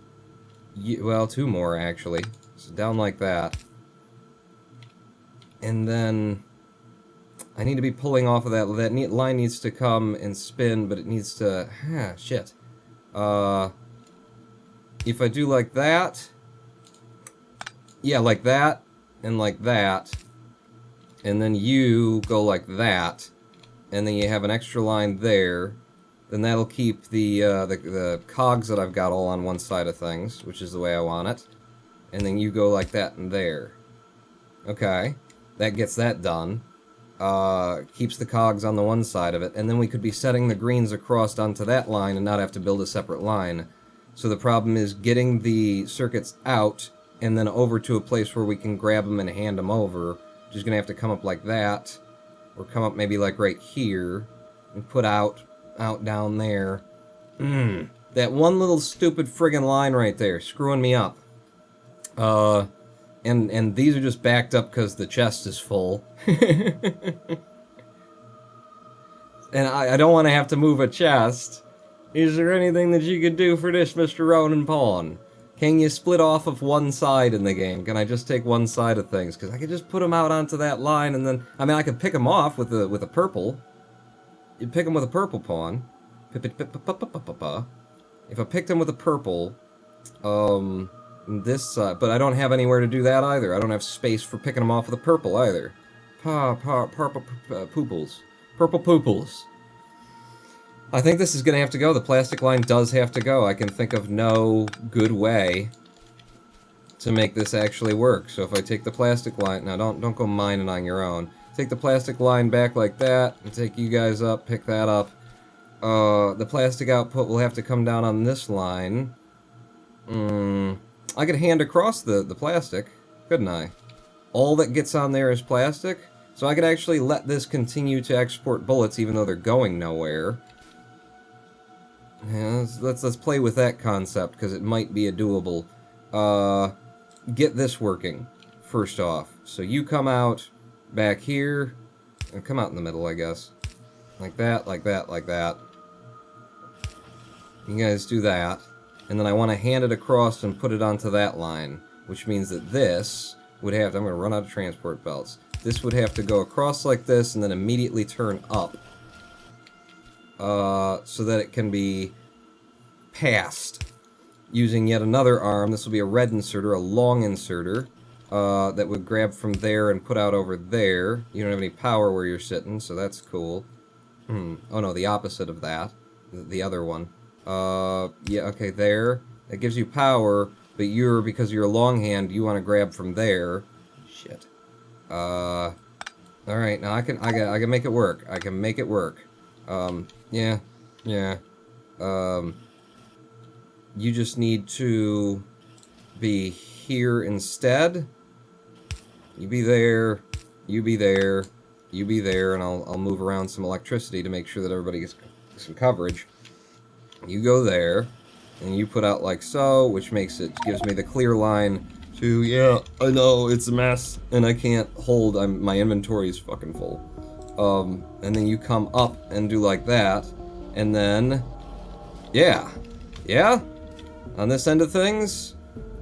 S1: well, two more, actually, so down like that, and then I need to be pulling off of that line needs to come and spin, but it needs to, shit, if I do like that, yeah, like that, and then you go like that, and then you have an extra line there, then that'll keep the cogs that I've got all on one side of things, which is the way I want it, and then you go like that and there. Okay, that gets that done. Keeps the cogs on the one side of it, and then we could be setting the greens across onto that line and not have to build a separate line. So the problem is getting the circuits out and then over to a place where we can grab them and hand them over. Just gonna have to come up like that, or come up maybe like right here, and put out down there. That one little stupid friggin' line right there, screwing me up. And these are just backed up because the chest is full. And I don't want to have to move a chest. Is there anything that you could do for this, Mr. Ronan Pawn? Can you split off of one side in the game? Can I just take one side of things? Because I could just put them out onto that line, and then, I mean, I could pick them off with a purple. You pick them with a purple, Pawn. If I picked them with a purple, this side, but I don't have anywhere to do that either. I don't have space for picking them off with a purple either. Purple pooples. Purple pooples. I think this is going to have to go. The plastic line does have to go. I can think of no good way to make this actually work. So if I take the plastic line... Now, don't go mining on your own. Take the plastic line back like that, and take you guys up, pick that up. The plastic output will have to come down on this line. I could hand across the plastic, couldn't I? All that gets on there is plastic, so I could actually let this continue to export bullets even though they're going nowhere. Yeah, let's play with that concept, because it might be a doable. Get this working, first off. So you come out back here, and come out in the middle, I guess. Like that, like that, like that. You guys do that. And then I want to hand it across and put it onto that line, which means that this would have to, I'm going to run out of transport belts. This would have to go across like this and then immediately turn up. So that it can be passed using yet another arm. This will be a red inserter, a long inserter, that would grab from there and put out over there. You don't have any power where you're sitting, so that's cool. Oh no, the opposite of that. The other one. Yeah, okay, there. That gives you power, but because you're a longhand, you want to grab from there. Shit. Alright, now I can make it work. I can make it work. Yeah. You just need to be here instead. You be there, you be there, you be there, and I'll move around some electricity to make sure that everybody gets some coverage. You go there, and you put out like so, which gives me the clear line to, yeah, I know, it's a mess, and I can't hold, my inventory is fucking full. And then you come up and do like that, and then, yeah, on this end of things,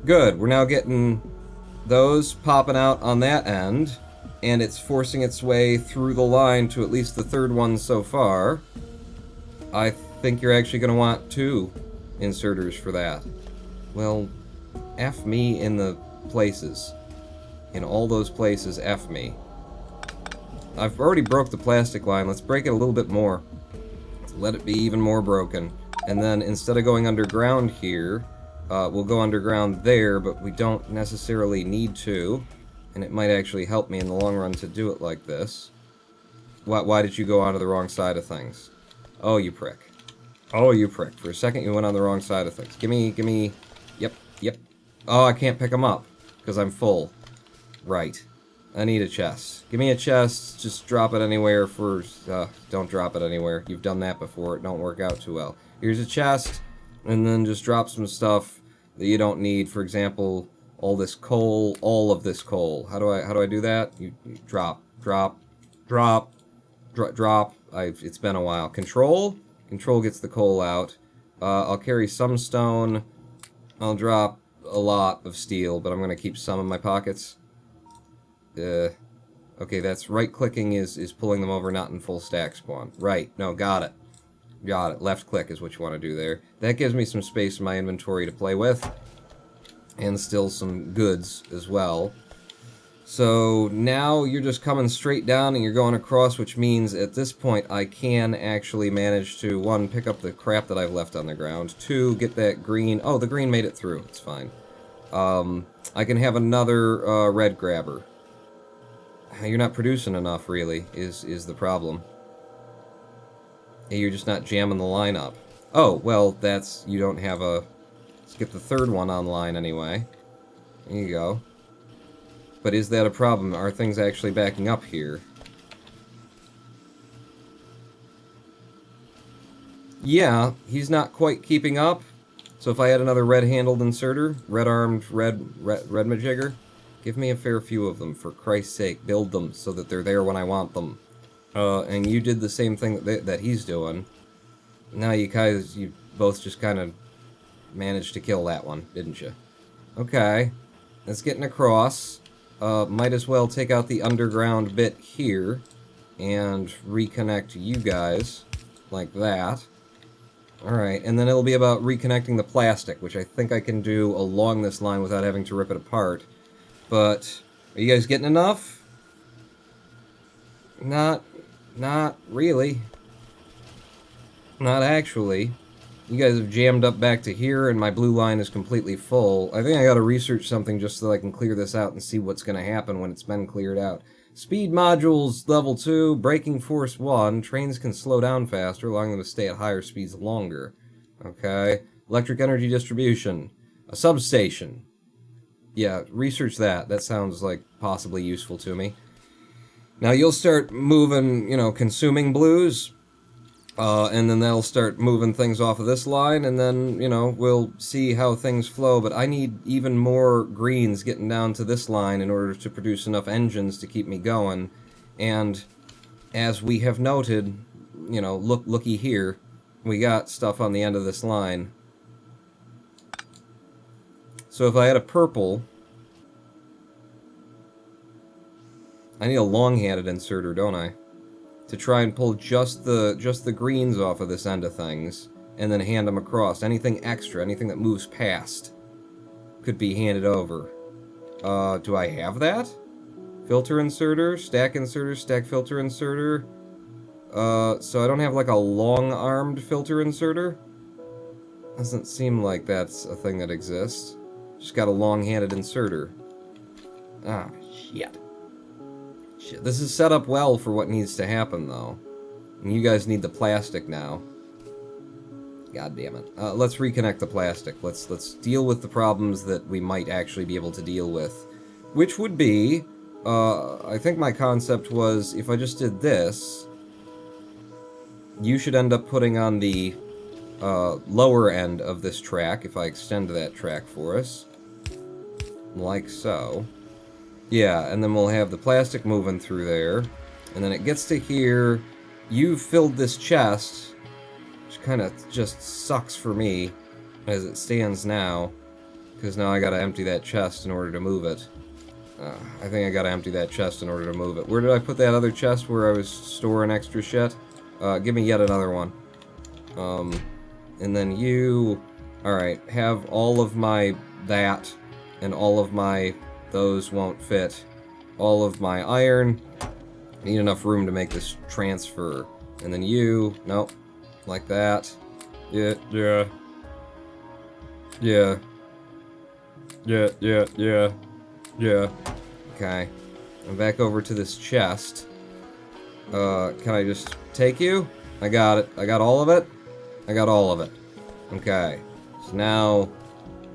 S1: good, we're now getting those popping out on that end, and it's forcing its way through the line to at least the third one so far. I think you're actually going to want 2 inserters for that. Well, F me in the places. In all those places, F me. I've already broke the plastic line. Let's break it a little bit more. Let it be even more broken. And then instead of going underground here, we'll go underground there, but we don't necessarily need to. And it might actually help me in the long run to do it like this. Why did you go onto the wrong side of things? Oh, you prick. Oh, you prick. For a second you went on the wrong side of things. Gimme... Yep. Oh, I can't pick them up, because I'm full. Right. I need a chest. Give me a chest, just drop it anywhere for... don't drop it anywhere. You've done that before, it don't work out too well. Here's a chest, and then just drop some stuff that you don't need. For example, all this coal, all of this coal. How do I do that? You drop. It's been a while. Control gets the coal out. I'll carry some stone. I'll drop a lot of steel, but I'm gonna keep some in my pockets. Okay, that's right-clicking is pulling them over, not in full stack spawn. Right, no, got it. Got it. Left click is what you want to do there. That gives me some space in my inventory to play with. And still some goods as well. So now you're just coming straight down and you're going across, which means at this point I can actually manage to, 1, pick up the crap that I've left on the ground, 2, get that green. Oh, the green made it through. It's fine. I can have another red grabber. You're not producing enough, really, is the problem. You're just not jamming the line up. Oh, well, that's... you don't have a... let's get the third one online anyway. There you go. But is that a problem? Are things actually backing up here? Yeah, he's not quite keeping up. So if I had another red-handled inserter, red-armed, red-majigger, give me a fair few of them, for Christ's sake. Build them so that they're there when I want them. And you did the same thing that he's doing. Now you guys, you both just kind of managed to kill that one, didn't you? Okay, let's get across. Might as well take out the underground bit here and reconnect you guys like that. Alright, and then it'll be about reconnecting the plastic, which I think I can do along this line without having to rip it apart. But, are you guys getting enough? Not really. Not actually. You guys have jammed up back to here, and my blue line is completely full. I think I gotta research something just so I can clear this out and see what's gonna happen when it's been cleared out. Speed modules, level 2, braking force 1. Trains can slow down faster, allowing them to stay at higher speeds longer. Okay. Electric energy distribution. A substation. Yeah, research that. That sounds like possibly useful to me. Now you'll start moving, consuming blues. And then that'll start moving things off of this line, and then, we'll see how things flow. But I need even more greens getting down to this line in order to produce enough engines to keep me going. And as we have noted, looky here, we got stuff on the end of this line. So if I had a purple, I need a long-handed inserter, don't I? To try and pull just the greens off of this end of things, and then hand them across. Anything extra, anything that moves past, could be handed over. Do I have that? Filter inserter, stack filter inserter. So I don't have like a long-armed filter inserter? Doesn't seem like that's a thing that exists. Just got a long-handed inserter. Ah, shit. Shit, this is set up well for what needs to happen, though. And you guys need the plastic now. God damn it. Let's reconnect the plastic. Let's deal with the problems that we might actually be able to deal with. Which would be, I think my concept was, if I just did this, you should end up putting on the lower end of this track, if I extend that track for us. Like so. Yeah, and then we'll have the plastic moving through there. And then it gets to here. You've filled this chest, which kind of just sucks for me as it stands now. Because now I gotta empty that chest in order to move it. I think I gotta empty that chest in order to move it. Where did I put that other chest where I was storing extra shit? Give me yet another one. And then you... Alright, have all of my... that... and all of my... those won't fit. All of my iron. I need enough room to make this transfer. And then you... nope. Like that. Yeah. Okay. I'm back over to this chest. Can I just take you? I got it. I got all of it? I got all of it. Okay. So now,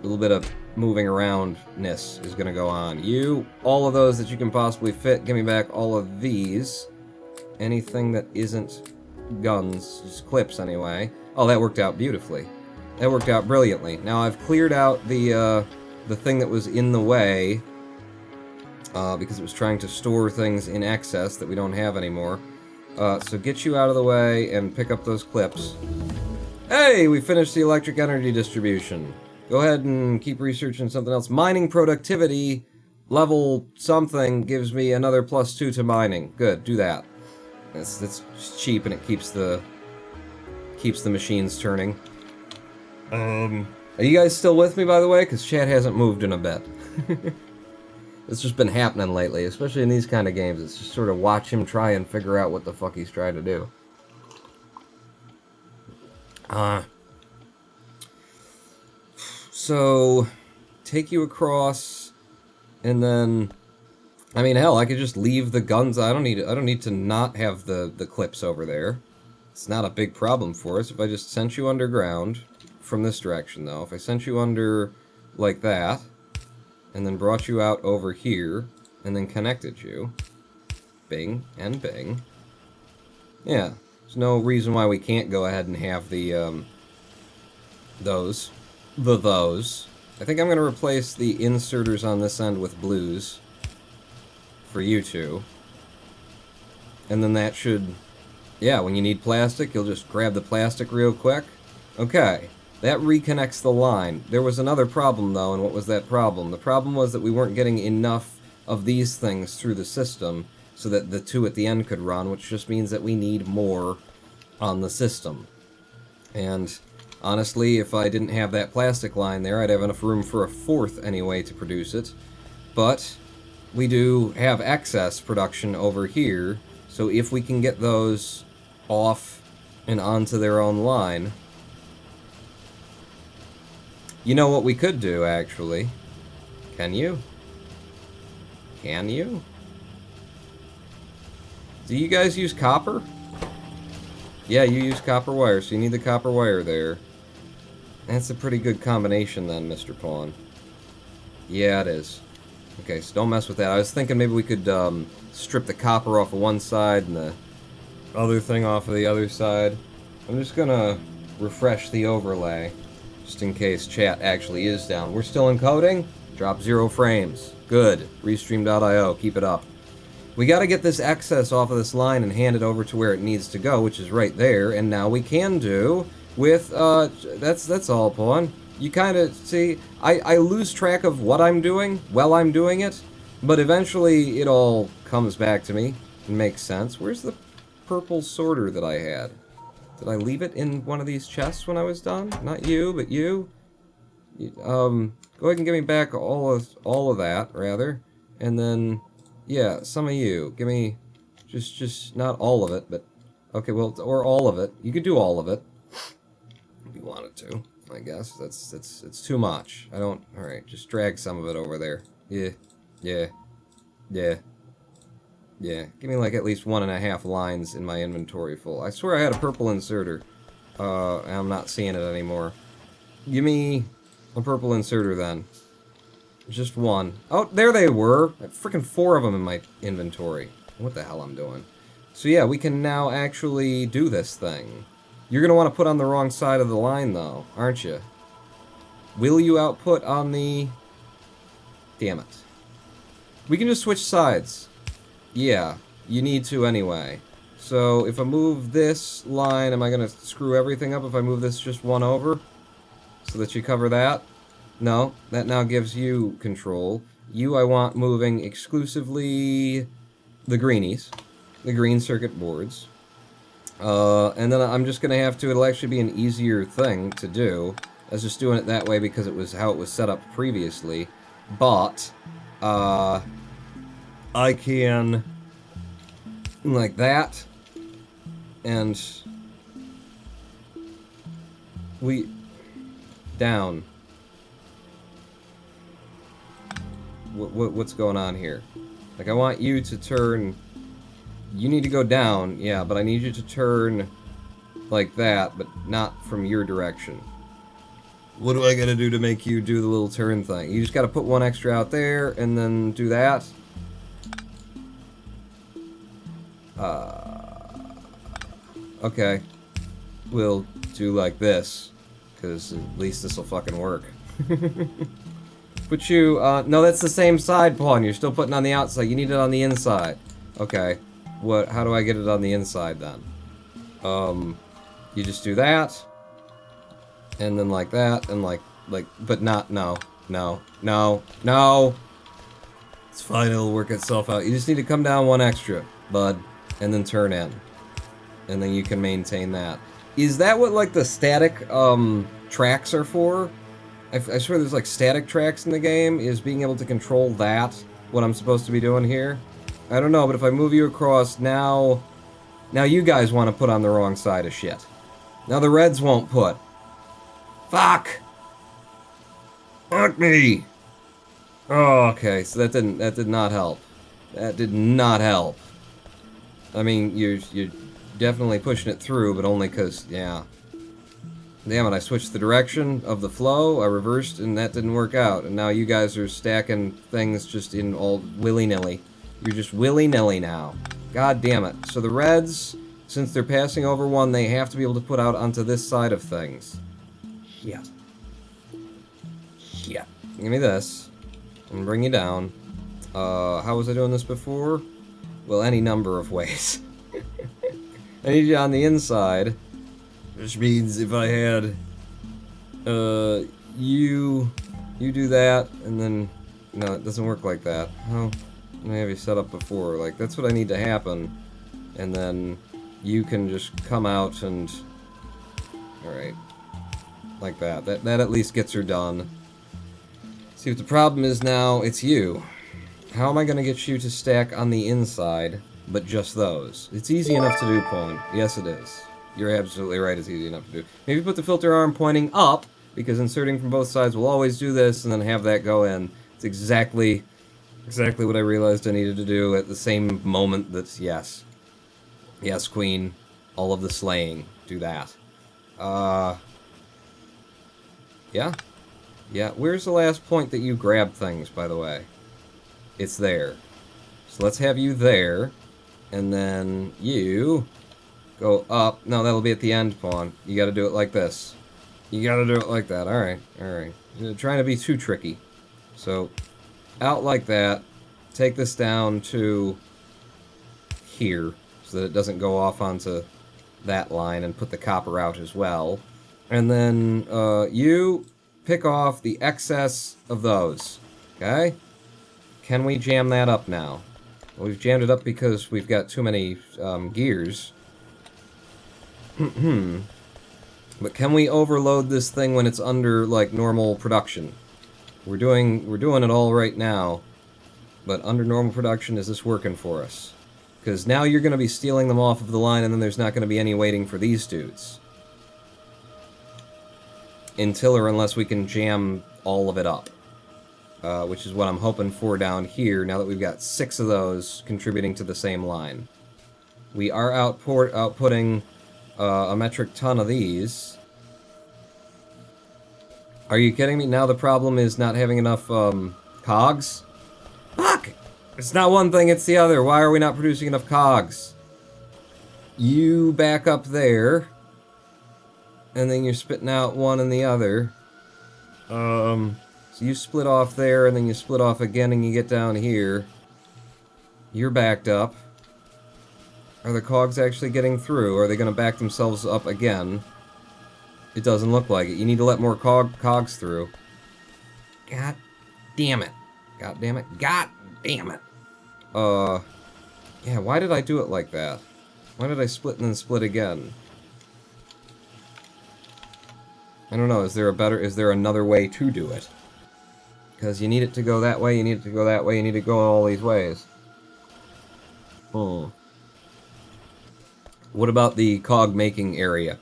S1: a little bit of moving aroundness is gonna go on. You, all of those that you can possibly fit, give me back all of these. Anything that isn't guns, just clips anyway. Oh, that worked out beautifully. That worked out brilliantly. Now I've cleared out the thing that was in the way, because it was trying to store things in excess that we don't have anymore. So get you out of the way and pick up those clips. Hey, we finished the electric energy distribution. Go ahead and keep researching something else. Mining productivity, level something, gives me another +2 to mining. Good, do that. It's cheap and it keeps the machines turning. Are you guys still with me, by the way? Because chat hasn't moved in a bit. It's just been happening lately, especially in these kind of games. It's just sort of watch him try and figure out what the fuck he's trying to do. So, take you across, and then, I mean, hell, I could just leave the guns. I don't need to not have the clips over there. It's not a big problem for us if I just sent you underground from this direction, though. If I sent you under like that, and then brought you out over here, and then connected you, bing and bing. Yeah, there's no reason why we can't go ahead and have the those. I think I'm gonna replace the inserters on this end with blues for you two. And then that should, yeah, when you need plastic, you'll just grab the plastic real quick. Okay, that reconnects the line. There was another problem though, and what was that problem? The problem was that we weren't getting enough of these things through the system so that the two at the end could run, which just means that we need more on the system. And honestly, if I didn't have that plastic line there, I'd have enough room for a fourth anyway to produce it. But we do have excess production over here, so if we can get those off and onto their own line... You know what we could do, actually? Can you? Can you? Do you guys use copper? Yeah, you use copper wire, so you need the copper wire there. That's a pretty good combination then, Mr. Pawn. Yeah, it is. Okay, so don't mess with that. I was thinking maybe we could strip the copper off of one side and the other thing off of the other side. I'm just gonna refresh the overlay, just in case chat actually is down. We're still encoding? Drop 0 frames. Good. Restream.io, keep it up. We gotta get this excess off of this line and hand it over to where it needs to go, which is right there, and now we can do with, that's all, Pawn. You kinda, see, I lose track of what I'm doing while I'm doing it, but eventually it all comes back to me and makes sense. Where's the purple sorter that I had? Did I leave it in one of these chests when I was done? Not you, but you. Go ahead and give me back all of that, rather. And then, yeah, some of you. Give me, just not all of it, but, okay, well, or all of it. You could do all of it, if you wanted to, I guess. It's too much. I don't, alright, just drag some of it over there. Yeah. Give me like at least 1.5 lines in my inventory full. I swear I had a purple inserter. And I'm not seeing it anymore. Give me a purple inserter then. Just one. Oh, there they were! I had freaking 4 of them in my inventory. What the hell I'm doing. So yeah, we can now actually do this thing. You're gonna want to put on the wrong side of the line though, aren't you? Will you output on the... Damn it. We can just switch sides. Yeah, you need to anyway. So, if I move this line, am I gonna screw everything up if I move this just one over? So that you cover that? No, that now gives you control. You I want moving exclusively the greenies. The green circuit boards. And then I'm just gonna have to, it'll actually be an easier thing to do. I was just doing it that way because it was how it was set up previously. but I can like that, and we down. What's going on here? Like, I want you to turn. You need to go down, yeah, but I need you to turn like that, but not from your direction. What do I gotta do to make you do the little turn thing? You just gotta put one extra out there, and then do that. Okay. We'll do like this, because at least this will fucking work. Put you, no, that's the same side pawn. You're still putting on the outside. You need it on the inside. Okay. How do I get it on the inside then? You just do that. And then like that, and but not, no. It's fine, it'll work itself out. You just need to come down one extra, bud, and then turn in. And then you can maintain that. Is that what, like, the static, tracks are for? I swear there's, like, static tracks in the game. Is being able to control that what I'm supposed to be doing here? I don't know, but if I move you across, now you guys want to put on the wrong side of shit. Now the Reds won't put. Fuck! Fuck me! Oh, okay, so that did not help. That did not help. I mean, you're definitely pushing it through, but only because, yeah. Damn it, I switched the direction of the flow, I reversed, and that didn't work out. And now you guys are stacking things just in all willy-nilly. You're just willy-nilly now. God damn it. So the Reds, since they're passing over one, they have to be able to put out onto this side of things. Yeah. Yeah. Give me this. I'm gonna bring you down. How was I doing this before? Well, any number of ways. I need you on the inside. Which means if I had, you do that, and then, no, it doesn't work like that. Oh, I have you set up before. Like, that's what I need to happen. And then you can just come out and, alright, like that. That at least gets her done. See what the problem is now, it's you. How am I gonna get you to stack on the inside, but just those? It's easy enough to do, Pawn. Yes, it is. You're absolutely right, it's easy enough to do. Maybe put the filter arm pointing up, because inserting from both sides will always do this, and then have that go in. It's exactly what I realized I needed to do at the same moment that, yes. Yes, Queen. All of the slaying. Do that. Yeah. Yeah, where's the last point that you grab things, by the way? It's there. So let's have you there, and then you... go up. No, that'll be at the end, Pawn. You gotta do it like this. You gotta do it like that. Alright, alright. You're trying to be too tricky. So, out like that. Take this down to here, so that it doesn't go off onto that line, and put the copper out as well. And then, you pick off the excess of those. Okay? Can we jam that up now? Well, we've jammed it up because we've got too many, gears. But can we overload this thing when it's under, like, normal production? We're doing it all right now, but under normal production, is this working for us? Because now you're going to be stealing them off of the line, and then there's not going to be any waiting for these dudes. Until or unless we can jam all of it up. Which is what I'm hoping for down here, now that we've got 6 of those contributing to the same line. We are outputting... a metric ton of these. Are you kidding me? Now the problem is not having enough, cogs? Fuck! It's not one thing, it's the other. Why are we not producing enough cogs? You back up there. And then you're spitting out one and the other. So you split off there, and then you split off again, and you get down here. You're backed up. Are the cogs actually getting through? Or are they going to back themselves up again? It doesn't look like it. You need to let more cogs through. God damn it. God damn it. God damn it. Yeah, why did I do it like that? Why did I split and then split again? I don't know, is there another way to do it? Because you need it to go that way, you need it to go that way, you need it to go all these ways. Hmm. What about the cog making area?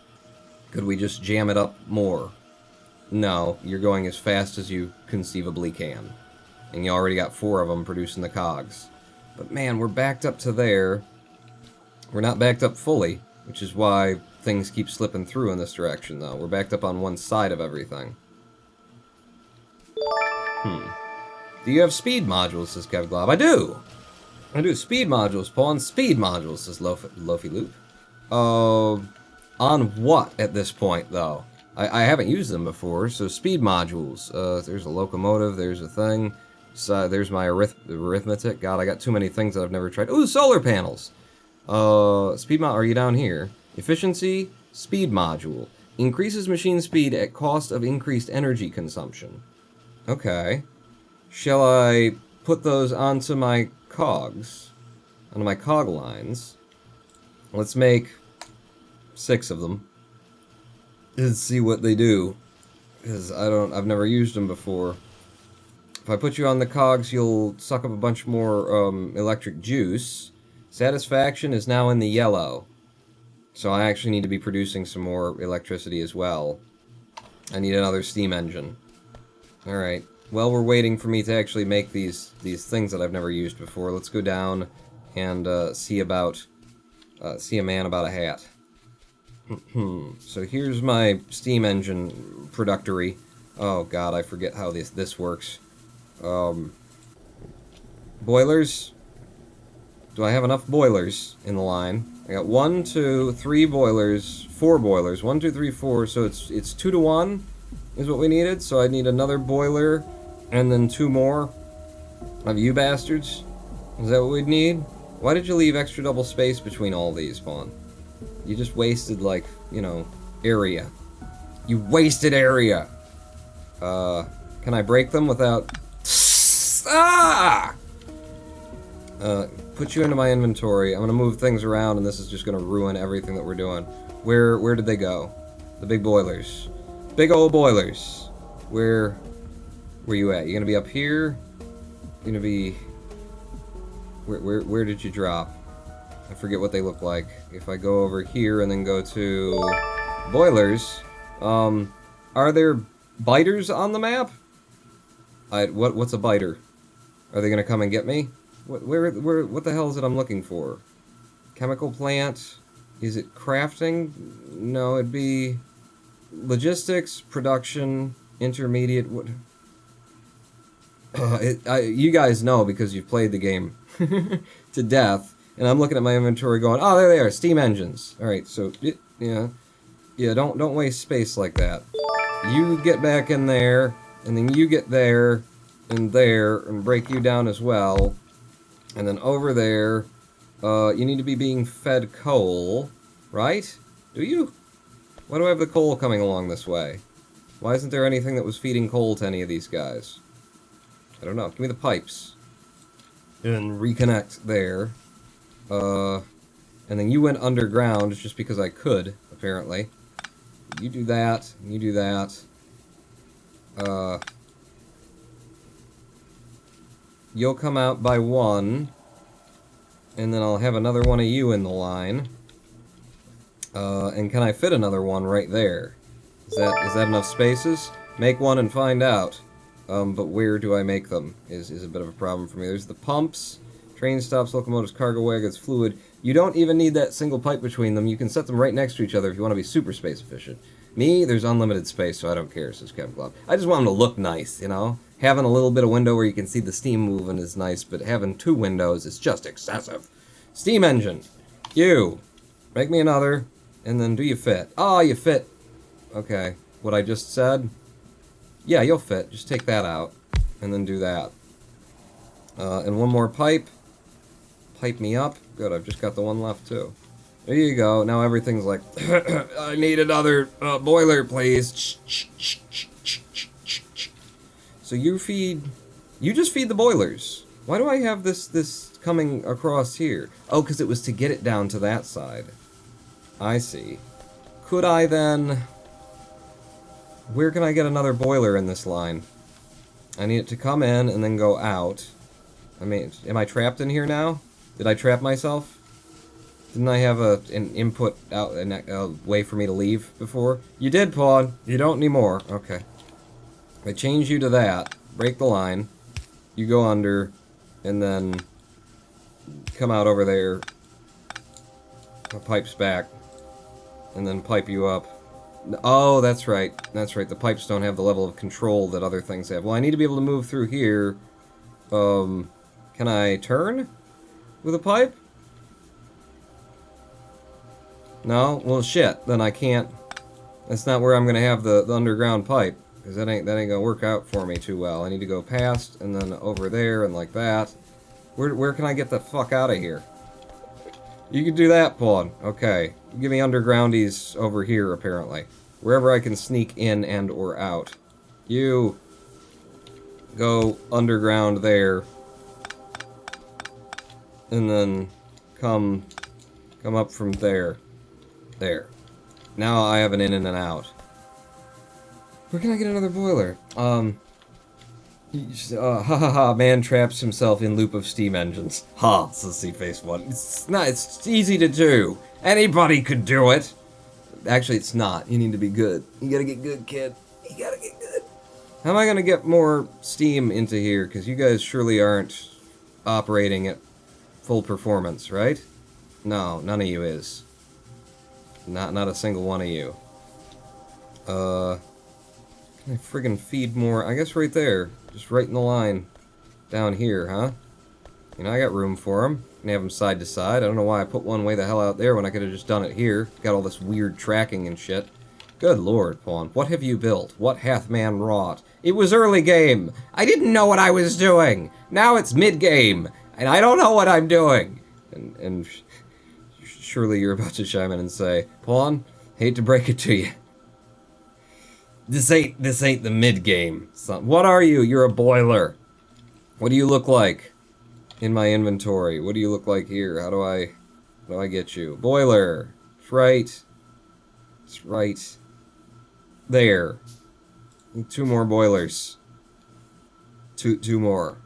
S1: Could we just jam it up more? No, you're going as fast as you conceivably can. And you already got 4 of them producing the cogs. But man, we're backed up to there. We're not backed up fully, which is why things keep slipping through in this direction, though. We're backed up on one side of everything. Do you have speed modules, says Kevglob? I do! I do. Speed modules, Pawn. Speed modules, says Lofi Loop. On what at this point, though? I haven't used them before, so speed modules. There's a locomotive, there's a thing. So there's my arithmetic. God, I got too many things that I've never tried. Ooh, solar panels! Speed mod. Are you down here? Efficiency, speed module. Increases machine speed at cost of increased energy consumption. Okay. Shall I put those onto my cogs? Onto my cog lines? Let's make 6 of them. Let's see what they do. Because I've never used them before. If I put you on the cogs, you'll suck up a bunch more electric juice. Satisfaction is now in the yellow. So I actually need to be producing some more electricity as well. I need another steam engine. Alright. Well, we're waiting for me to actually make these things that I've never used before. Let's go down and see a man about a hat. So here's my steam engine productory. Oh god, I forget how this works. Boilers. Do I have enough boilers in the line? I got 1, 2, 3 boilers, 4 boilers. 1, 2, 3, 4. So it's 2 to 1 is what we needed. So I need another boiler and then 2 more of you bastards. Is that what we'd need? Why did you leave extra double space between all these, Pawn? You just wasted, like, you know, area. You wasted area! Can I break them without... Ah! Put you into my inventory. I'm gonna move things around, and this is just gonna ruin everything that we're doing. Where did they go? The big boilers. Big old boilers. Where you at? You gonna be up here? You gonna be... Where did you drop? I forget what they look like. If I go over here and then go to boilers, are there biters on the map? What's a biter? Are they gonna come and get me? What the hell is it I'm looking for? Chemical plant? Is it crafting? No, it'd be logistics, production, intermediate. What? You guys know because you've played the game to death, and I'm looking at my inventory going, oh, there they are, steam engines. All right, so yeah, don't waste space like that. You get back in there, and then you get there, and break you down as well, and then over there, you need to be being fed coal, right? Do you? Why do I have the coal coming along this way? Why isn't there anything that was feeding coal to any of these guys? I don't know. Give me the pipes. And reconnect there. And then you went underground just because I could, apparently. You do that. You do that. You'll come out by 1. And then I'll have another one of you in the line. And can I fit another one right there? Is that enough spaces? Make one and find out. But where do I make them is a bit of a problem for me. There's the pumps, train stops, locomotives, cargo wagons, fluid. You don't even need that single pipe between them. You can set them right next to each other if you want to be super space efficient. Me, there's unlimited space, so I don't care, says Kevin Glob. I just want them to look nice, you know? Having a little bit of window where you can see the steam moving is nice, but having 2 windows is just excessive. Steam engine. You. Make me another, and then do you fit? Oh, you fit. Okay. What I just said? Yeah, you'll fit. Just take that out, and then do that. And 1 more pipe. Pipe me up. Good, I've just got the 1 left, too. There you go. Now everything's like, I need another boiler, please. So you just feed the boilers. Why do I have this coming across here? Oh, because it was to get it down to that side. I see. Could I then... Where can I get another boiler in this line? I need it to come in and then go out. I mean, am I trapped in here now? Did I trap myself? Didn't I have an input out, a way for me to leave before? You did, Pawn. You don't anymore. Okay. I change you to that. Break the line. You go under, and then come out over there. The pipe's back, and then pipe you up. Oh, that's right. That's right. The pipes don't have the level of control that other things have. Well, I need to be able to move through here. Can I turn with a pipe? No? Well, shit. Then I can't. That's not where I'm gonna have the underground pipe, because that ain't gonna work out for me too well. I need to go past, and then over there, and like that. Where can I get the fuck out of here? You can do that, Pawn. Okay. Give me undergroundies over here, apparently. Wherever I can sneak in and or out. You go underground there. And then come up from there. There. Now I have an in and an out. Where can I get another boiler? Man traps himself in loop of steam engines. Ha, sissy face one. It's easy to do. Anybody could do it. Actually, it's not. You need to be good. You gotta get good, kid. You gotta get good. How am I gonna get more steam into here? Because you guys surely aren't operating at full performance, right? No, none of you is. Not a single one of you. Can I friggin' feed more? I guess right there. Just right in the line. Down here, huh? You know, I got room for them. I can have them side to side. I don't know why I put one way the hell out there when I could have just done it here. Got all this weird tracking and shit. Good lord, Pawn. What have you built? What hath man wrought? It was early game. I didn't know what I was doing. Now it's mid-game. And I don't know what I'm doing. And surely you're about to chime in and say, Pawn, hate to break it to you. This ain't the mid-game. What are you? You're a boiler. What do you look like in my inventory? What do you look like here? How do I get you? Boiler. It's right. It's right there. Two more boilers. Two more.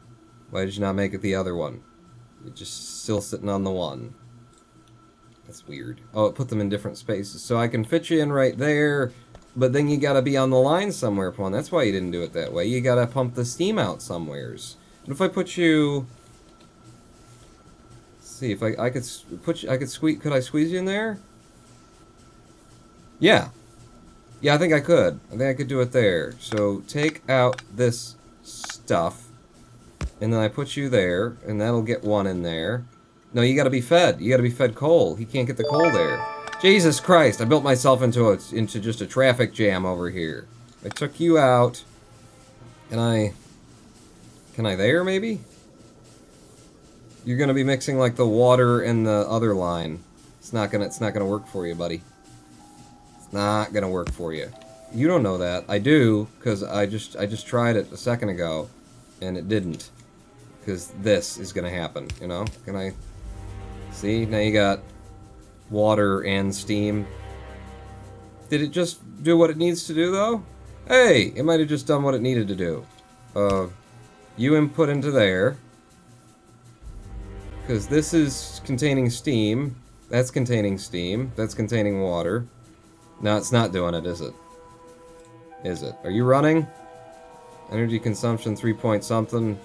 S1: Why did you not make it the other one? You're just still sitting on the one. That's weird. Oh, it put them in different spaces. So I can fit you in right there. But then you gotta be on the line somewhere, Pawn. That's why you didn't do it that way. You gotta pump the steam out somewheres. What if I put you... Let's see, if I could put you... Could I squeeze you in there? Yeah. Yeah, I think I could. I think I could do it there. So, take out this stuff. And then I put you there. And that'll get one in there. No, you gotta be fed. You gotta be fed coal. He can't get the coal there. Jesus Christ, I built myself into just a traffic jam over here. I took you out. Can I there, maybe? You're gonna be mixing like the water and the other line. It's not gonna work for you, buddy. It's not gonna work for you. You don't know that. I do, because I just tried it a second ago, and it didn't. Because this is gonna happen, you know? Can I... See? Now you got... water and steam. Did it just do what it needs to do, though? Hey, it might have just done what it needed to do. You input into there. Because this is containing steam. That's containing steam. That's containing water. No, it's not doing it, is it? Is it? Are you running? Energy consumption 3 point something.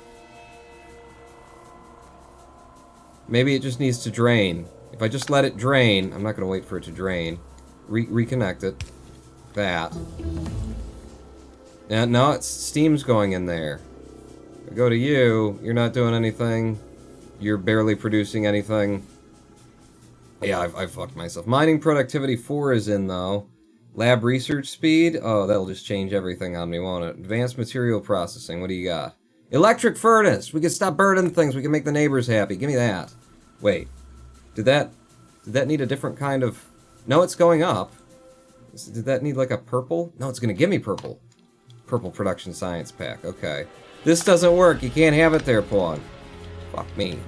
S1: Maybe it just needs to drain. If I just let it drain, I'm not going to wait for it to drain. Reconnect it. That. And now it's steam's going in there. If I go to you, you're not doing anything. You're barely producing anything. Yeah, I fucked myself. Mining productivity 4 is in, though. Lab research speed? Oh, that'll just change everything on me, won't it? Advanced material processing, what do you got? Electric furnace! We can stop burning things, we can make the neighbors happy. Give me that. Wait. Did that need a different kind of... No, it's going up. Did that need like a purple? No, it's gonna give me purple. Purple production science pack, okay. This doesn't work, you can't have it there, Pawn. Fuck me.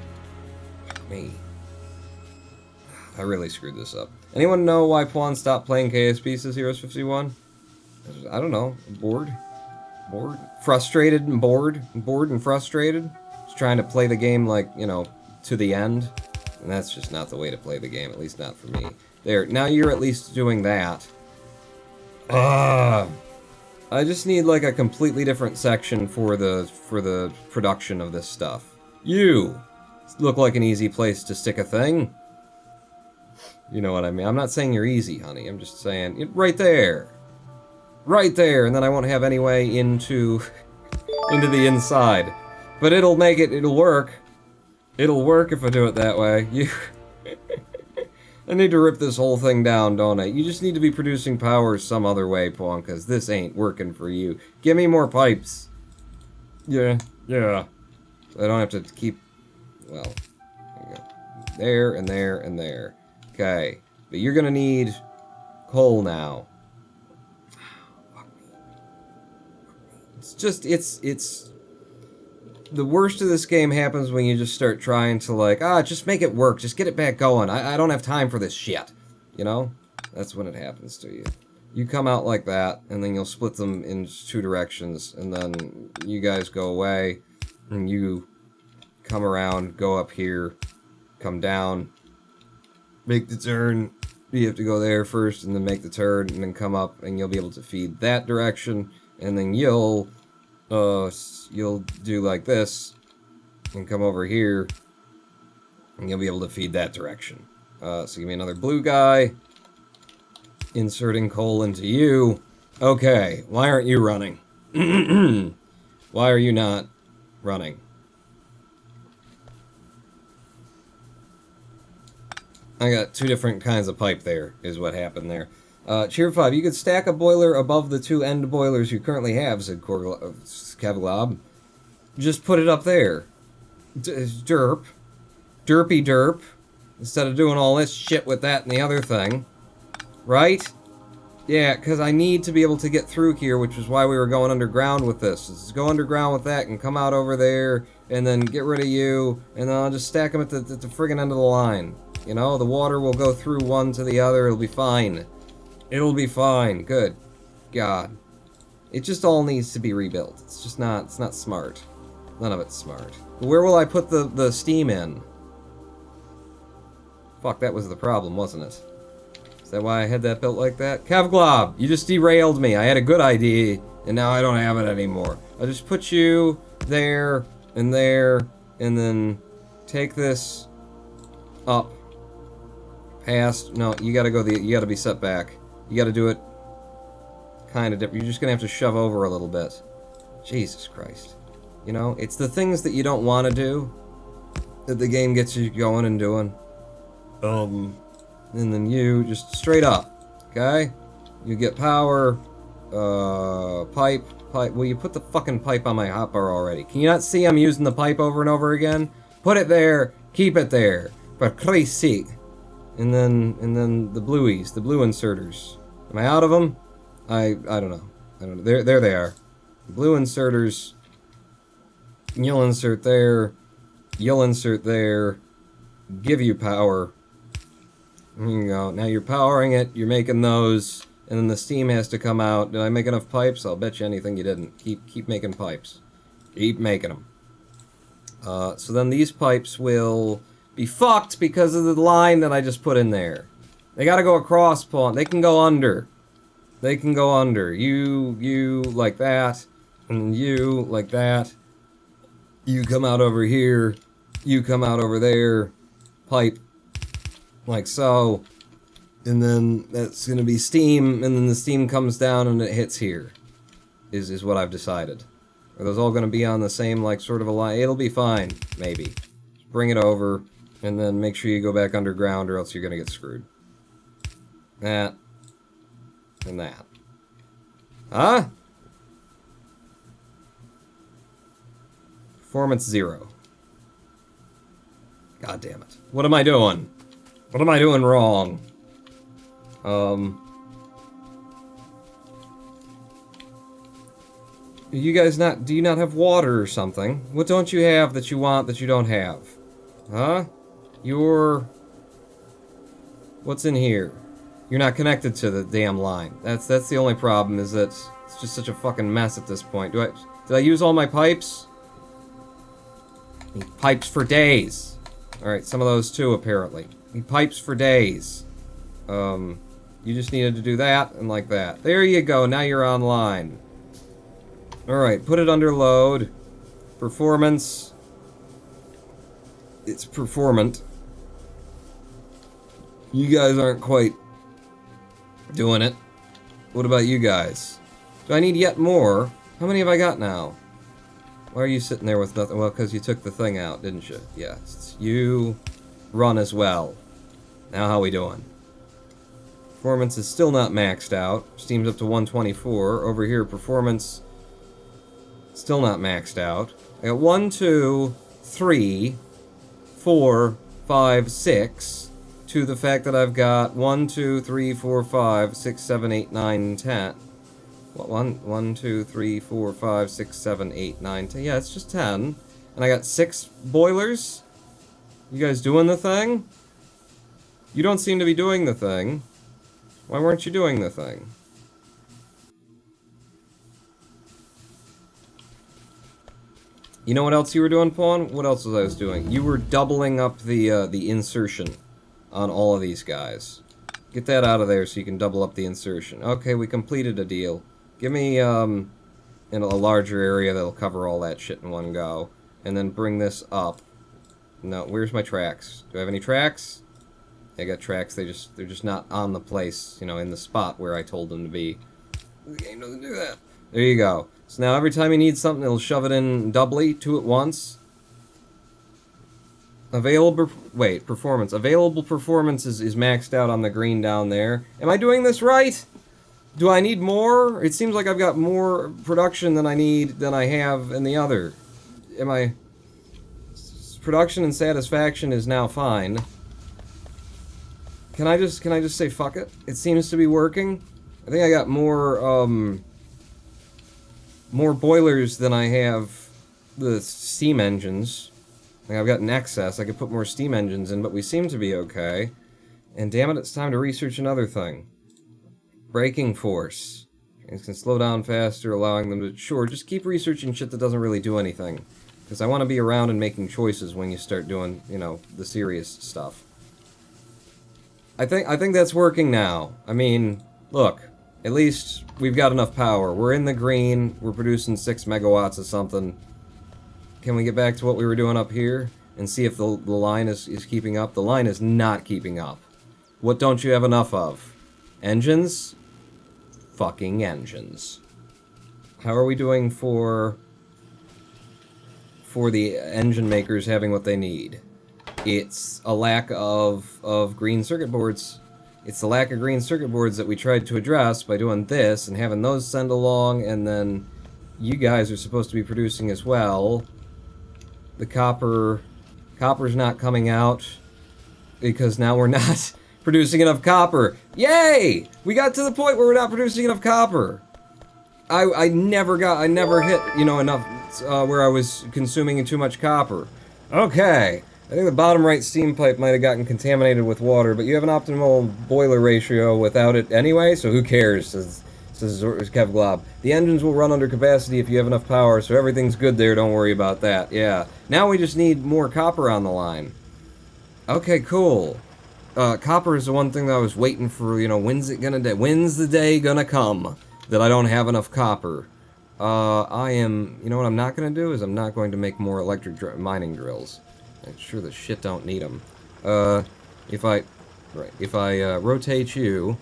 S1: Fuck me. I really screwed this up. Anyone know why Pawn stopped playing KSP, says Heroes 51? I don't know. Bored? Bored? Frustrated and bored? Bored and frustrated? Just trying to play the game like, you know, to the end? And that's just not the way to play the game, at least not for me. There, now you're at least doing that. I just need like a completely different section for the production of this stuff. You look like an easy place to stick a thing. You know what I mean? I'm not saying you're easy, honey. I'm just saying right there. Right there, and then I won't have any way into the inside. But it'll work. It'll work if I do it that way. I need to rip this whole thing down, don't I? You just need to be producing power some other way, Pawn, because this ain't working for you. Give me more pipes. Yeah. I don't have to keep... Well, there you go. There, and there, and there. Okay. But you're gonna need coal now. It's just, it's... The worst of this game happens when you just start trying to, like, just make it work. Just get it back going. I don't have time for this shit. You know? That's when it happens to you. You come out like that, and then you'll split them in 2 directions, and then you guys go away, and you come around, go up here, come down, make the turn. You have to go there first, and then make the turn, and then come up, and you'll be able to feed that direction, and then you'll do like this, and come over here, and you'll be able to feed that direction. So give me another blue guy, inserting coal into you. Okay, why aren't you running? Why are you not running? I got 2 different kinds of pipe there, is what happened there. Cheer 5, you could stack a boiler above the 2 end boilers you currently have, said Kavglob. Just put it up there. Derp. Derpy derp. Instead of doing all this shit with that and the other thing. Right? Yeah, because I need to be able to get through here, which is why we were going underground with this. Let's go underground with that and come out over there, and then get rid of you, and then I'll just stack them at the friggin' end of the line. You know, the water will go through one to the other, it'll be fine. It'll be fine. Good. God. It just all needs to be rebuilt. It's just not, it's not smart. None of it's smart. Where will I put the steam in? Fuck, that was the problem, wasn't it? Is that why I had that built like that? Kavglob, you just derailed me. I had a good idea, and now I don't have it anymore. I'll just put you there, and then take this up. Past. No, you gotta go you gotta be set back. You gotta do it kind of different. You're just gonna have to shove over a little bit. Jesus Christ. You know, it's the things that you don't want to do that the game gets you going and doing. And then you just straight up, okay? You get power, pipe. Well, you put the fucking pipe on my hotbar already. Can you not see I'm using the pipe over and over again? Put it there, keep it there. For Christ's sake. And then the blueies, the blue inserters. Am I out of them? I don't know. There they are. Blue inserters. You'll insert there. You'll insert there. Give you power. There you go. Now you're powering it. You're making those. And then the steam has to come out. Did I make enough pipes? I'll bet you anything you didn't. Keep making pipes. Keep making them. So then these pipes will be fucked because of the line that I just put in there. They gotta go across, Pawn. They can go under. They can go under. You like that. And you like that. You come out over here. You come out over there. Pipe. Like so. And then that's gonna be steam. And then the steam comes down and it hits here. Is what I've decided. Are those all gonna be on the same, like, sort of a line? It'll be fine. Maybe. Just bring it over. And then make sure you go back underground or else you're gonna get screwed. That. And that. Huh? Performance 0. God damn it. What am I doing? What am I doing wrong? You guys do you not have water or something? What don't you have that you want that you don't have? Huh? What's in here? You're not connected to the damn line. That's the only problem, is that It's just such a fucking mess at this point. Did I use all my pipes? Need pipes for days. Alright, some of those too, apparently. Need pipes for days. You just needed to do that and like that. There you go, now you're online. Alright, put it under load. Performance. It's performant. You guys aren't quite doing it. What about you guys? Do I need yet more? How many have I got now? Why are you sitting there with nothing? Well, because you took the thing out, didn't you? Yes. You run as well. Now how we doing? Performance is still not maxed out. Steam's up to 124. Over here, performance still not maxed out. I got 1, 2, 3, 4, 5, 6. To the fact that I've got 1, 2, 3, 4, 5, 6, 7, 8, 9, 10. What, 1, 2, 3, 4, 5, 6, 7, 8, 9, 10. Yeah, it's just 10. And I got 6 boilers? You guys doing the thing? You don't seem to be doing the thing. Why weren't you doing the thing? You know what else you were doing, Pawn? What else was I doing? You were doubling up the insertion on all of these guys. Get that out of there so you can double up the insertion. Okay, we completed a deal. Give me in a larger area that'll cover all that shit in one go. And then bring this up. No, where's my tracks? Do I have any tracks? I got tracks, they're just not on the place, you know, in the spot where I told them to be. The game doesn't do that. There you go. So now every time you need something, it'll shove it in doubly, 2 at once. Performance. Available performance is maxed out on the green down there. Am I doing this right? Do I need more? It seems like I've got more production than I have in the other. Production and satisfaction is now fine. Can I just say fuck it? It seems to be working. I think I got more boilers than I have the steam engines. Like I've got an excess. I could put more steam engines in, but we seem to be okay. And damn it, it's time to research another thing. Braking force. Things can slow down faster, allowing them to... Sure, just keep researching shit that doesn't really do anything. Because I want to be around and making choices when you start doing, you know, the serious stuff. I think that's working now. I mean, look, at least we've got enough power. We're in the green, we're producing 6 megawatts of something. Can we get back to what we were doing up here and see if the line is keeping up? The line is not keeping up. What don't you have enough of? Engines? Fucking engines. How are we doing for the engine makers having what they need? It's a lack of green circuit boards. It's the lack of green circuit boards that we tried to address by doing this and having those send along, and then you guys are supposed to be producing as well. The copper's not coming out because now we're not producing enough copper. Yay! We got to the point where we're not producing enough copper. I never hit, you know, enough where I was consuming too much copper. Okay. I think the bottom right steam pipe might have gotten contaminated with water, but you have an optimal boiler ratio without it anyway, so who cares, says Kevglob. The engines will run under capacity if you have enough power, so everything's good there, don't worry about that. Yeah. Now we just need more copper on the line. Okay, cool. Copper is the one thing that I was waiting for, you know, when's the day gonna come that I don't have enough copper? You know what I'm not gonna do is I'm not going to make more electric mining drills. I'm sure the shit don't need them. If I rotate you,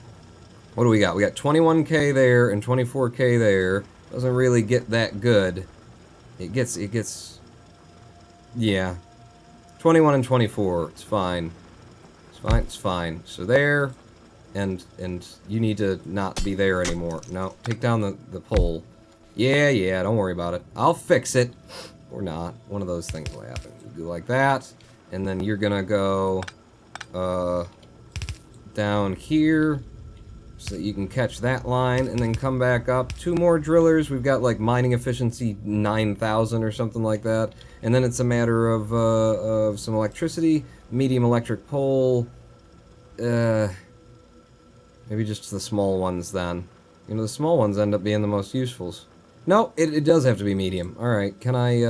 S1: what do we got? We got 21k there and 24k there. Doesn't really get that good. It gets, yeah. 21 and 24, it's fine. It's fine. So there, and you need to not be there anymore. No, take down the pole. Yeah, don't worry about it. I'll fix it. Or not. One of those things will happen. You go like that, and then you're gonna go down here so that you can catch that line, and then come back up. 2 more drillers. We've got like mining efficiency 9,000 or something like that. And then it's a matter of some electricity, medium electric pole. Maybe just the small ones then. You know, the small ones end up being the most useful. No, it does have to be medium. Alright, can I,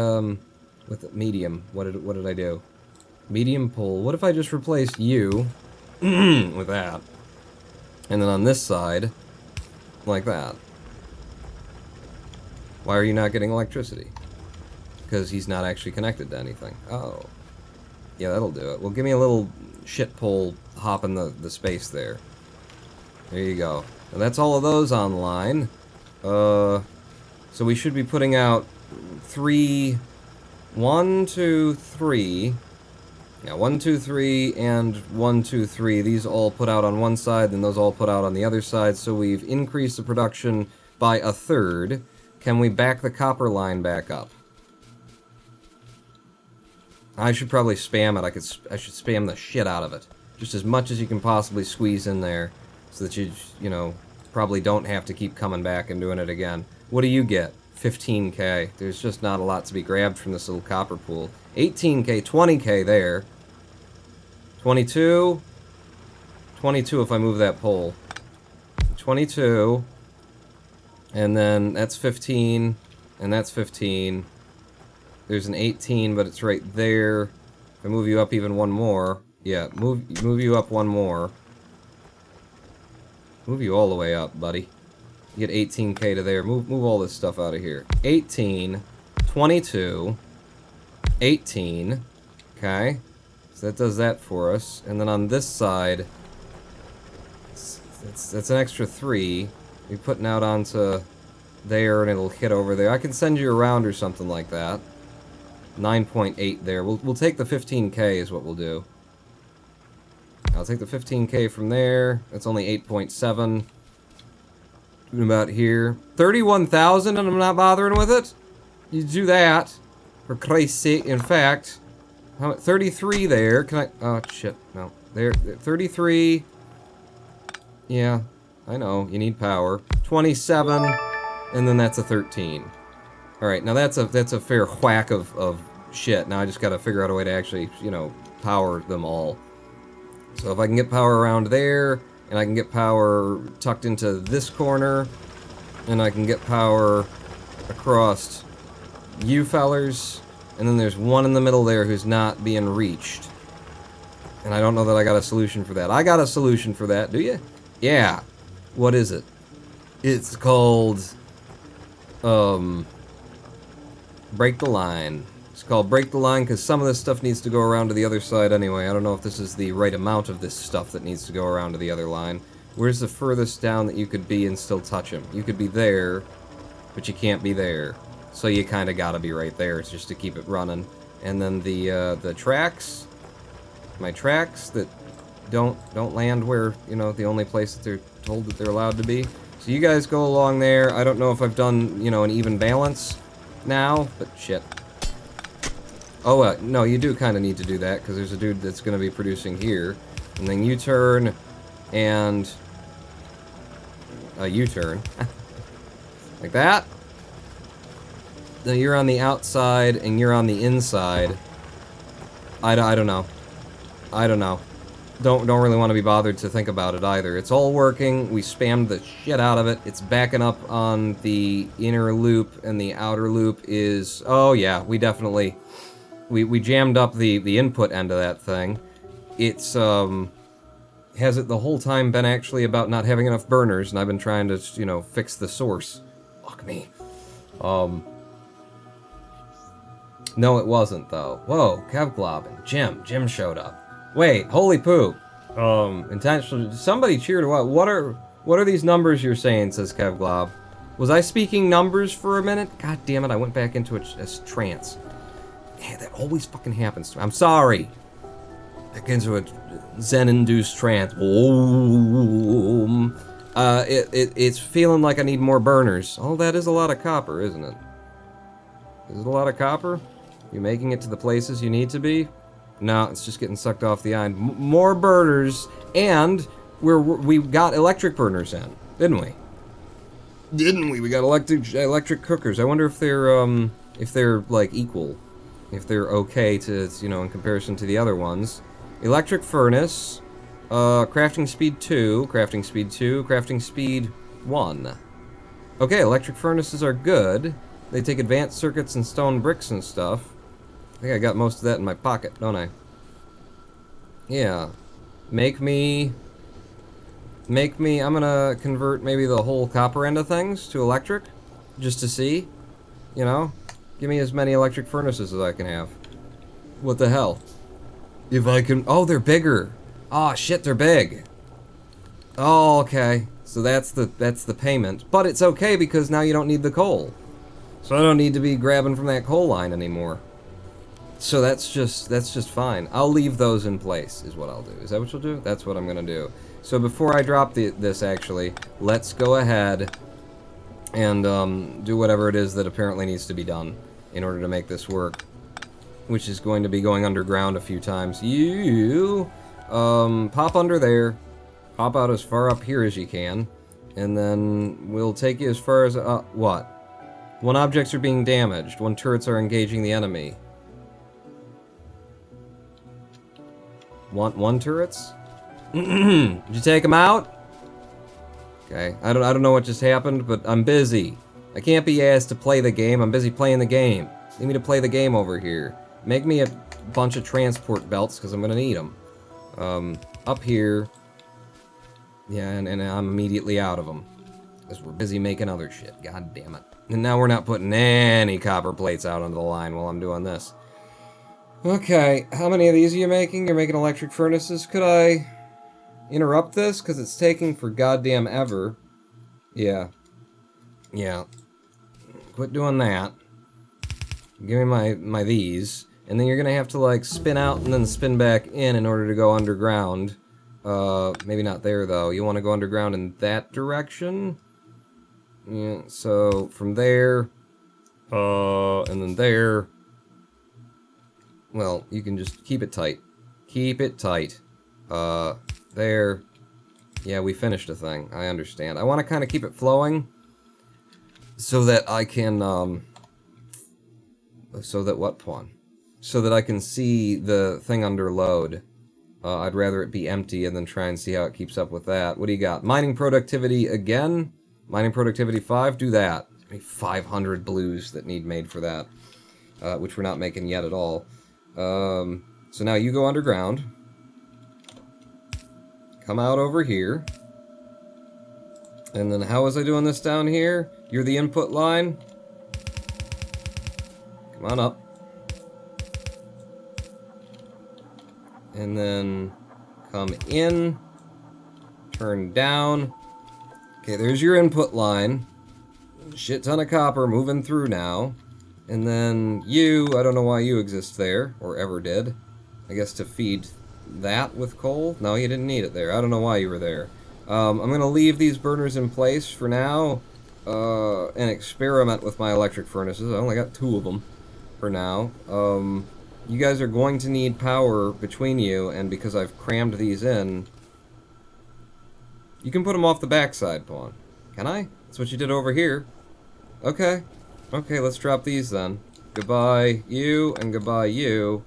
S1: with medium, what did I do? Medium pull. What if I just replaced you with that? And then on this side, like that. Why are you not getting electricity? Because he's not actually connected to anything. Oh. Yeah, that'll do it. Well, give me a little shit pull hop in the space there. There you go. And that's all of those online. So we should be putting out 1, 2, 3. Yeah, 1, 2, 3, and 1, 2, 3. These all put out on one side, then those all put out on the other side. So we've increased the production by 1/3. Can we back the copper line back up? I should probably spam it. I should spam the shit out of it. Just as much as you can possibly squeeze in there, so that you know, probably don't have to keep coming back and doing it again. What do you get? 15k. There's just not a lot to be grabbed from this little copper pool. 18k, 20k there. 22. 22 if I move that pole. 22. And then that's 15. And that's 15. There's an 18, but it's right there. If I move you up even one more. Yeah, move you up one more. Move you all the way up, buddy. You get 18k to there. Move all this stuff out of here. 18, 22, 18. Okay. So that does that for us. And then on this side, that's an extra 3. You're putting out onto there, and it'll hit over there. I can send you around or something like that. 9.8 there. We'll take the 15k is what we'll do. I'll take the 15k from there. That's only 8.7. About here. 31,000 and I'm not bothering with it? You do that. For Christ's sake. In fact, 33 there. Can I... Oh, shit. No. There. 33. Yeah. I know. You need power. 27. And then that's a 13. Alright, now that's a fair whack of shit. Now I just gotta figure out a way to actually, you know, power them all. So if I can get power around there, and I can get power tucked into this corner, and I can get power across you fellers, and then there's one in the middle there who's not being reached. And I don't know that I got a solution for that. I got a solution for that, do you? Yeah. What is it? It's called, break the line. It's called break the line because some of this stuff needs to go around to the other side anyway. I don't know if this is the right amount of this stuff that needs to go around to the other line. Where's the furthest down that you could be and still touch him? You could be there, but you can't be there. So you kind of gotta be right there just to keep it running. And then the tracks, my tracks that don't land where, you know, the only place that they're told that they're allowed to be. So you guys go along there. I don't know if I've done, you know, an even balance now, but shit. Oh, no, you do kind of need to do that, because there's a dude that's going to be producing here. And then U-turn, and a U-turn. Like that. Then you're on the outside, and you're on the inside. I don't know. I don't know. Don't really want to be bothered to think about it either. It's all working. We spammed the shit out of it. It's backing up on the inner loop, and the outer loop is... Oh, yeah, we definitely... We jammed up the input end of that thing. It's, has it the whole time been actually about not having enough burners, and I've been trying to, you know, fix the source. Fuck me. No, it wasn't, though. Whoa, Kevglob, Jim showed up. Wait, holy poop. Intentionally, somebody cheered a while. What are these numbers you're saying, says Kevglob. Was I speaking numbers for a minute? God damn it, I went back into a trance. Yeah, that always fucking happens to me. I'm sorry. Back into a Zen-induced trance. It's feeling like I need more burners. Oh, that is a lot of copper, isn't it? Is it a lot of copper? You making it to the places you need to be? No, it's just getting sucked off the iron. More burners, and we got electric burners in, didn't we? Didn't we? We got electric cookers. I wonder if they're like equal. If they're okay to, you know, in comparison to the other ones. Electric furnace, crafting speed 2, crafting speed 2, crafting speed 1. Okay, electric furnaces are good. They take advanced circuits and stone bricks and stuff. I think I got most of that in my pocket, don't I? Yeah. Make me, I'm gonna convert maybe the whole copper end of things to electric, just to see, you know? Give me as many electric furnaces as I can have. What the hell? If I can, oh, they're bigger. Oh shit, they're big. Oh, okay. So that's the payment. But it's okay because now you don't need the coal. So I don't need to be grabbing from that coal line anymore. So that's just fine. I'll leave those in place, is what I'll do. Is that what you'll do? That's what I'm gonna do. So before I drop this, actually, let's go ahead and do whatever it is that apparently needs to be done in order to make this work. Which is going to be going underground a few times. You, pop under there. Pop out as far up here as you can. And then we'll take you as far as, what? 1 objects are being damaged. 1 turrets are engaging the enemy. Want 1 turrets? Did you take them out? Okay, I don't know what just happened, but I'm busy. I can't be asked to play the game. I'm busy playing the game. Need me to play the game over here. Make me a bunch of transport belts, because I'm gonna need them. Up here. Yeah, and I'm immediately out of them. Because we're busy making other shit. God damn it. And now we're not putting any copper plates out onto the line while I'm doing this. Okay, how many of these are you making? You're making electric furnaces? Could I interrupt this? Because it's taking for goddamn ever. Yeah. Yeah. Quit doing that. Give me my these. And then you're gonna have to, like, spin out and then spin back in order to go underground. Maybe not there, though. You want to go underground in that direction? Yeah, so from there, and then there. Well, you can just keep it tight. Keep it tight. There. Yeah, we finished a thing. I understand. I want to kind of keep it flowing so that I can, so that what, Pawn? So that I can see the thing under load. I'd rather it be empty and then try and see how it keeps up with that. What do you got? Mining productivity again? Mining productivity 5? Do that. 500 blues that need made for that. Which we're not making yet at all. So now you go underground. Come out over here. And then how was I doing this down here? You're the input line. Come on up. And then come in. Turn down. Okay, there's your input line. Shit ton of copper moving through now. And then you, I don't know why you exist there, or ever did. I guess to feed that with coal? No, you didn't need it there. I don't know why you were there. I'm going to leave these burners in place for now, and experiment with my electric furnaces. I only got 2 of them for now. You guys are going to need power between you, and because I've crammed these in, you can put them off the backside, Pawn. Can I? That's what you did over here. Okay. Okay, let's drop these then. Goodbye, you, and goodbye, you.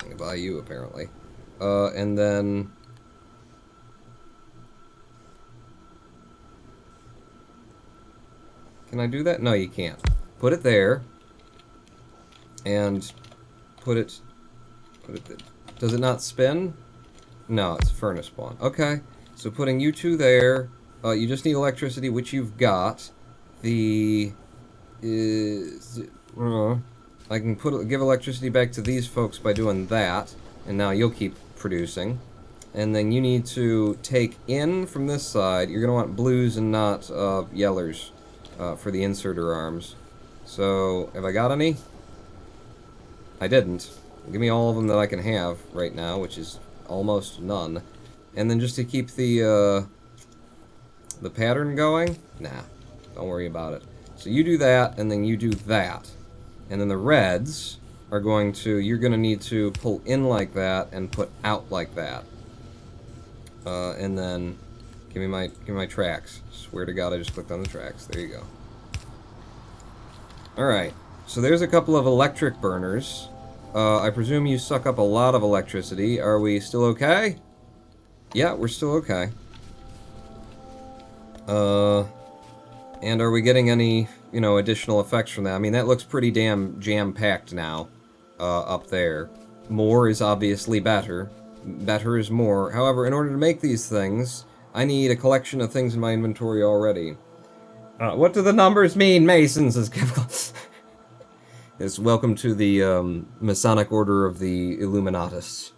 S1: And goodbye, you, apparently. And then... Can I do that? No, you can't. Put it there. And put it there. Does it not spin? No, it's a furnace spawn. Okay, so putting you 2 there. You just need electricity, which you've got. The... I can give electricity back to these folks by doing that, and now you'll keep producing. And then you need to take in from this side. You're going to want blues and not yellers for the inserter arms. So, have I got any? I didn't. Give me all of them that I can have right now, which is almost none. And then just to keep the pattern going? Nah, don't worry about it. So you do that, and then you do that. And then the reds are going to, you're going to need to pull in like that and put out like that. And then give me my tracks. Swear to God, I just clicked on the tracks. There you go. Alright, so there's a couple of electric burners. I presume you suck up a lot of electricity. Are we still okay? Yeah, we're still okay. And are we getting any, additional effects from that? I mean, that looks pretty damn jam-packed now, up there. More is obviously better. Better is more. However, in order to make these things, I need a collection of things in my inventory already. What do the numbers mean, Masons? Yes, welcome to the Masonic Order of the Illuminatus.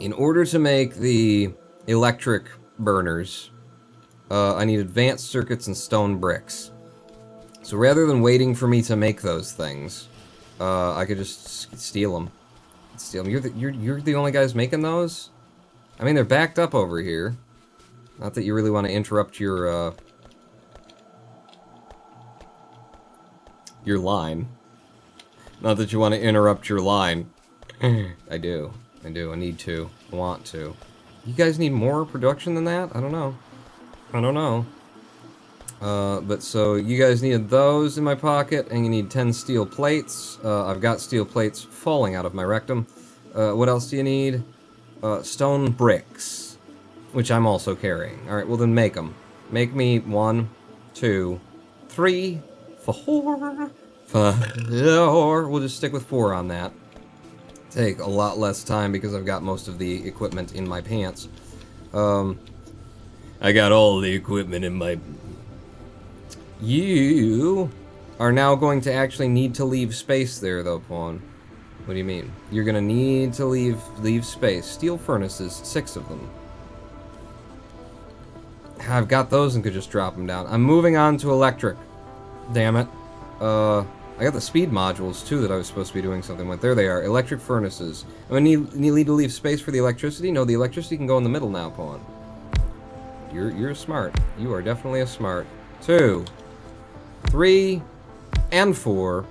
S1: In order to make the electric burners, I need advanced circuits and stone bricks. So rather than waiting for me to make those things, I could just steal them. Steal them. You're the only guys making those? I mean, they're backed up over here. Not that you really want to interrupt your line. Not that you want to interrupt your line. I do. I need to. I want to. You guys need more production than that? I don't know. But so you guys needed those in my pocket, and you need 10 steel plates. I've got steel plates falling out of my rectum. What else do you need? Stone bricks, which I'm also carrying. Alright, well then make them. Make me 1, 2, 3, 4, 5. We'll just stick with 4 on that. Take a lot less time because I've got most of the equipment in my pants. I got all the equipment in my... You are now going to actually need to leave space there, though, Pawn. What do you mean? You're gonna need to leave space. Steel furnaces, 6 of them. I've got those and could just drop them down. I'm moving on to electric. Damn it. I got the speed modules, too, that I was supposed to be doing something with. There they are. Electric furnaces. I mean, you need to leave space for the electricity? No, the electricity can go in the middle now, Pawn. You're smart. You are definitely a smart. 2, 3, and 4.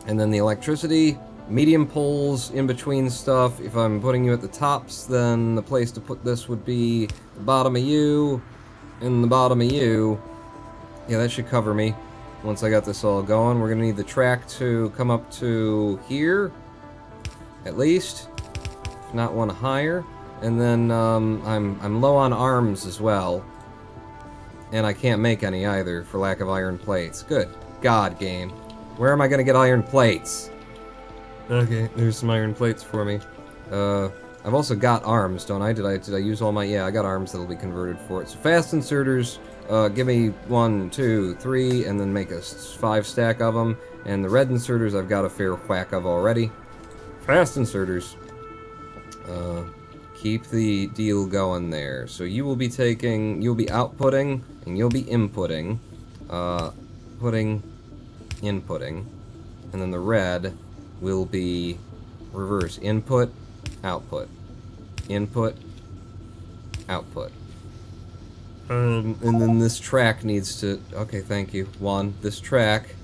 S1: And then the electricity, medium poles in between stuff. If I'm putting you at the tops, then the place to put this would be the bottom of you and the bottom of you. Yeah, that should cover me. Once I got this all going, we're gonna need the track to come up to here, at least, if not one higher. And then I'm low on arms as well, and I can't make any either for lack of iron plates. Good God, game, where am I gonna get iron plates? Okay, there's some iron plates for me. I've also got arms, don't I? Did I use all my? Yeah, I got arms that'll be converted for it. So fast inserters. Give me 1, 2, 3, and then make a 5 stack of them. And the red inserters I've got a fair whack of already. Fast inserters. Keep the deal going there. So you will be you'll be outputting, and you'll be inputting. Inputting. And then the red will be reverse. Input, output. Input, output. And then this track needs to... Okay, thank you. 1. This track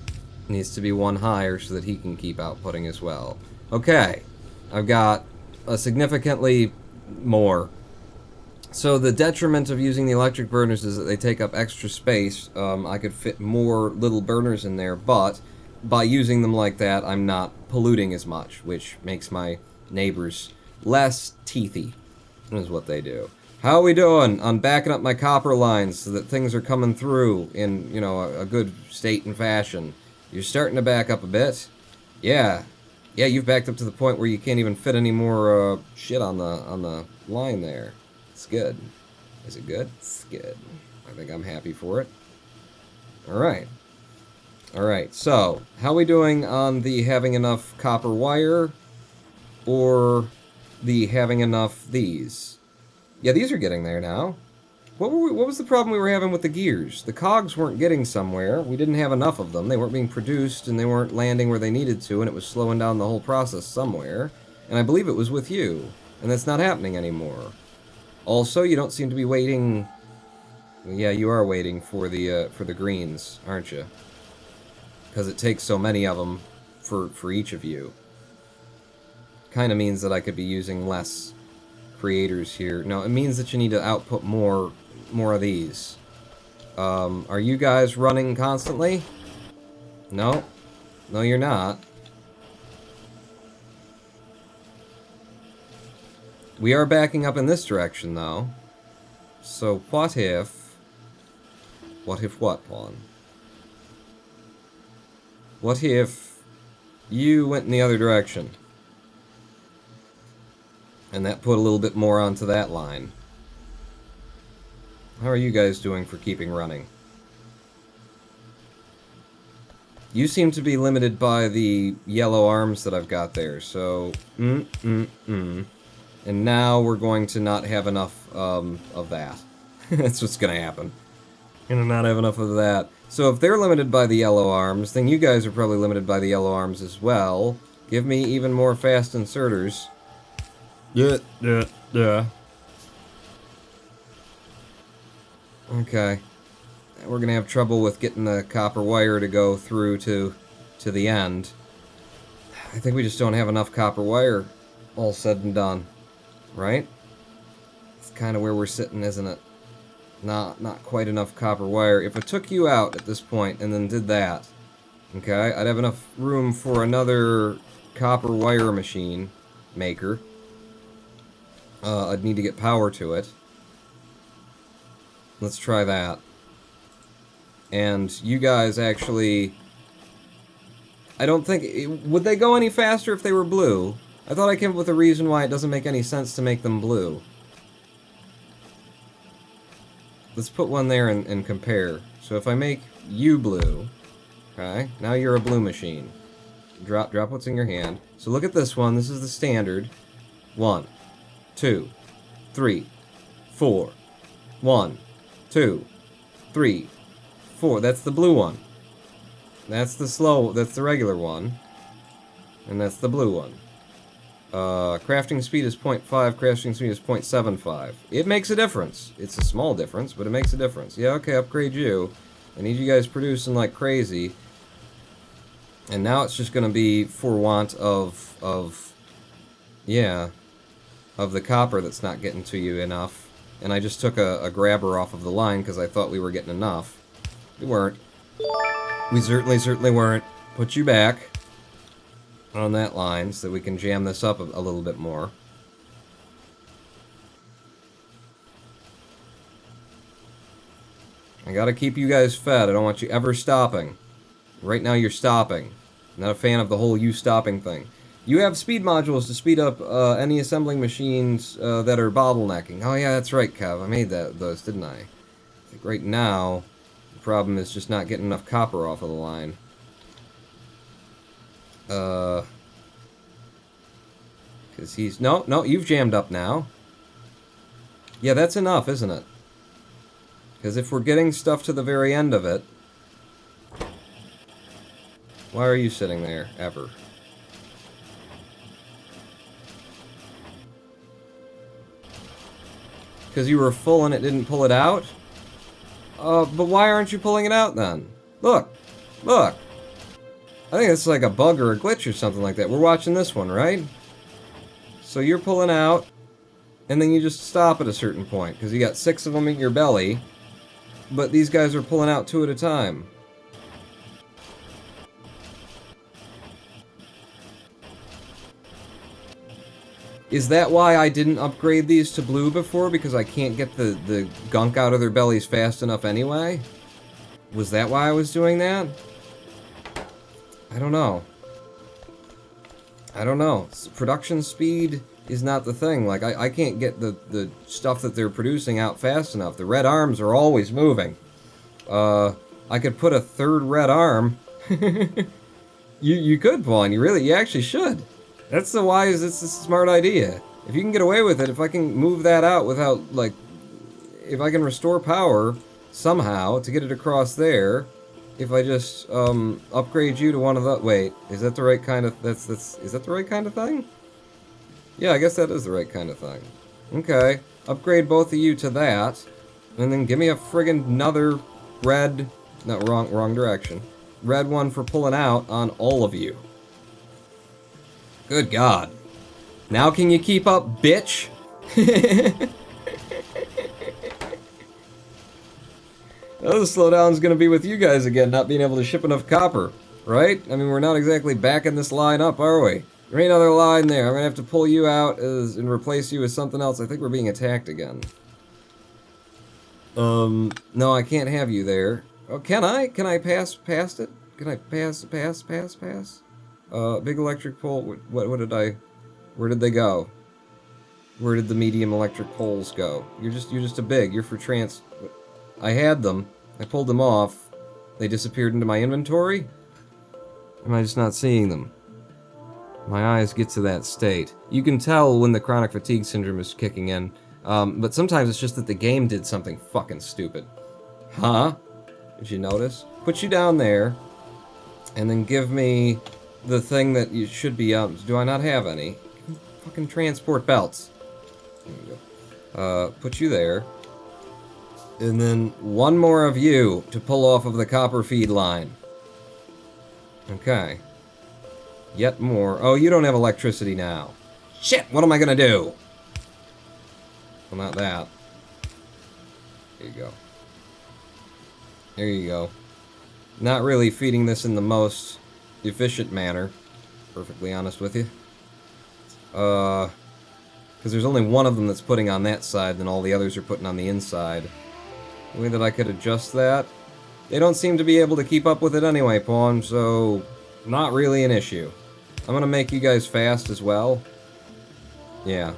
S1: needs to be 1 higher so that he can keep outputting as well. Okay. I've got a significantly more. So the detriment of using the electric burners is that they take up extra space. I could fit more little burners in there, but by using them like that, I'm not polluting as much, which makes my neighbors less teethy, is what they do. How are we doing on backing up my copper lines so that things are coming through in, a good state and fashion? You're starting to back up a bit. Yeah. Yeah, you've backed up to the point where you can't even fit any more shit on the line there. It's good. Is it good? It's good. I think I'm happy for it. Alright. Alright, so, how are we doing on the having enough copper wire or the having enough these? Yeah, these are getting there now. What was the problem we were having with the gears? The cogs weren't getting somewhere. We didn't have enough of them. They weren't being produced, and they weren't landing where they needed to, and it was slowing down the whole process somewhere. And I believe it was with you, and that's not happening anymore. Also, you don't seem to be waiting... Yeah, you are waiting for the greens, aren't you? Because it takes so many of them for each of you. Kind of means that I could be using less creators here. No, it means that you need to output more of these. Are you guys running constantly? No? No, you're not. We are backing up in this direction, though. So what if... What if what, Pawn? What if you went in the other direction? And that put a little bit more onto that line. How are you guys doing for keeping running? You seem to be limited by the yellow arms that I've got there, so... And now we're going to not have enough of that. That's what's gonna happen. Gonna not have enough of that. So if they're limited by the yellow arms, then you guys are probably limited by the yellow arms as well. Give me even more fast inserters. Yeah. Okay. We're gonna have trouble with getting the copper wire to go through to the end. I think we just don't have enough copper wire, all said and done. Right? It's kind of where we're sitting, isn't it? Not quite enough copper wire. If I took you out at this point and then did that, okay, I'd have enough room for another copper wire machine maker. I'd need to get power to it. Let's try that. And you guys actually... I don't think... Would they go any faster if they were blue? I thought I came up with a reason why it doesn't make any sense to make them blue. Let's put one there and compare. So if I make you blue, okay, now you're a blue machine. Drop what's in your hand. So look at this one. This is the standard. 1, 2, 3, 4. 1, 2, 3, 4. That's the blue one. That's the regular one. And that's the blue one. Crafting speed is 0.5, crafting speed is 0.75. It makes a difference. It's a small difference, but it makes a difference. Yeah, okay, upgrade you. I need you guys producing like crazy. And now it's just gonna be for want of the copper that's not getting to you enough. And I just took a grabber off of the line because I thought we were getting enough. We weren't. We certainly weren't. Put you back on that line so that we can jam this up a little bit more. I gotta keep you guys fed. I don't want you ever stopping. Right now you're stopping. I'm not a fan of the whole you stopping thing. You have speed modules to speed up any assembling machines that are bottlenecking. Oh yeah, that's right, Kev. I made those, didn't I? I think right now the problem is just not getting enough copper off of the line. Because he's... No, you've jammed up now. Yeah, that's enough, isn't it? Because if we're getting stuff to the very end of it... Why are you sitting there, ever? Because you were full and it didn't pull it out? But why aren't you pulling it out then? Look! Look! I think it's like a bug or a glitch or something like that. We're watching this one, right? So you're pulling out, and then you just stop at a certain point, because you got 6 of them in your belly, but these guys are pulling out 2 at a time. Is that why I didn't upgrade these to blue before? Because I can't get the gunk out of their bellies fast enough anyway? Was that why I was doing that? I don't know. I don't know. Production speed is not the thing. Like, I can't get the stuff that they're producing out fast enough. The red arms are always moving. I could put a 3rd red arm. You could, Vaughn. You actually should. That's the wise, it's a smart idea. If you can get away with it, if I can move that out without, like... If I can restore power, somehow, to get it across there... If I just, upgrade you to one of the... Wait, is that the right kind of... Is that the right kind of thing? Yeah, I guess that is the right kind of thing. Okay. Upgrade both of you to that. And then give me a friggin' another red... No, wrong direction. Red one for pulling out on all of you. Good God. Now can you keep up, bitch? Oh, the slowdown's gonna be with you guys again, not being able to ship enough copper, right? I mean, we're not exactly backing this line up, are we? There ain't another line there. I'm gonna have to pull you out and replace you with something else. I think we're being attacked again. No, I can't have you there. Oh, can I? Can I pass past it? Can I pass? Big electric pole. What did I? Where did they go? Where did the medium electric poles go? You're just a big. You're for trans. I had them. I pulled them off. They disappeared into my inventory. Am I just not seeing them? My eyes get to that state. You can tell when the chronic fatigue syndrome is kicking in, but sometimes it's just that the game did something fucking stupid. Huh? Did you notice? Put you down there, and then give me the thing that you should be do I not have any? Fucking transport belts. There you go. Put you there. And then one more of you to pull off of the copper feed line. Okay. Yet more. Oh, you don't have electricity now. Shit, what am I gonna do? Well, not that. There you go. There you go. Not really feeding this in the most efficient manner. Perfectly honest with you. Because there's only one of them that's putting on that side, and all the others are putting on the inside. The way that I could adjust that. They don't seem to be able to keep up with it anyway, Pawn, so not really an issue. I'm gonna make you guys fast as well. Yeah.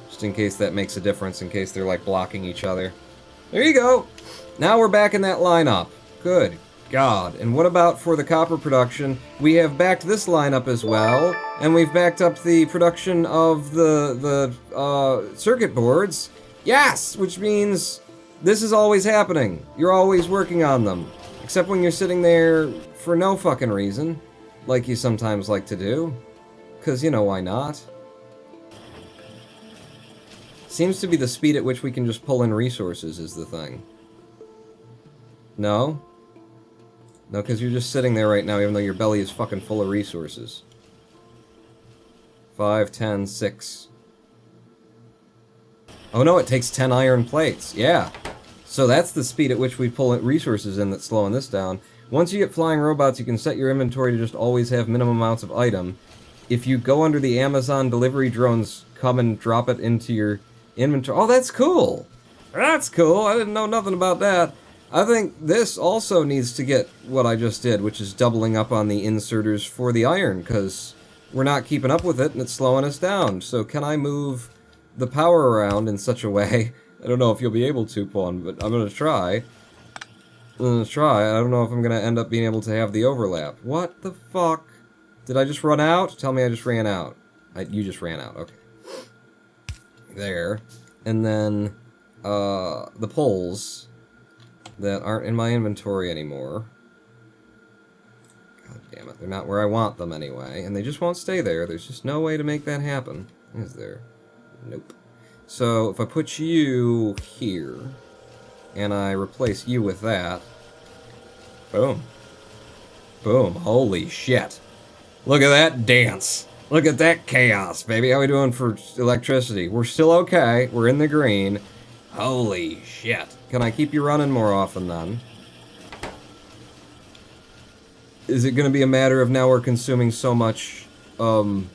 S1: Just in case that makes a difference, in case they're like blocking each other. There you go! Now we're back in that lineup. Good God. And what about for the copper production? We have backed this lineup as well, and we've backed up the production of the circuit boards. Yes! Which means this is always happening. You're always working on them. Except when you're sitting there for no fucking reason, like you sometimes like to do. 'Cause you know why not. Seems to be the speed at which we can just pull in resources is the thing. No? No, because you're just sitting there right now even though your belly is fucking full of resources. 5, 10, 6. Oh no, it takes 10 iron plates. Yeah. So that's the speed at which we pull resources in that's slowing this down. Once you get flying robots, you can set your inventory to just always have minimum amounts of item. If you go under the Amazon delivery drones, come and drop it into your inventory. Oh, that's cool! That's cool! I didn't know nothing about that. I think this also needs to get what I just did, which is doubling up on the inserters for the iron, because we're not keeping up with it and it's slowing us down. So can I move the power around in such a way? I don't know if you'll be able to, Pawn, but I'm gonna try. I don't know if I'm gonna end up being able to have the overlap. What the fuck? Did I just run out? Tell me I just ran out. You just ran out, okay. There. And then, the poles that aren't in my inventory anymore. God damn it, they're not where I want them anyway, and they just won't stay there. There's just no way to make that happen. Is there? Nope. So, if I put you here, and I replace you with that, boom. Boom. Holy shit. Look at that dance. Look at that chaos, baby. How we doing for electricity? We're still okay. We're in the green. Holy shit. Can I keep you running more often then? Is it going to be a matter of now we're consuming so much iron?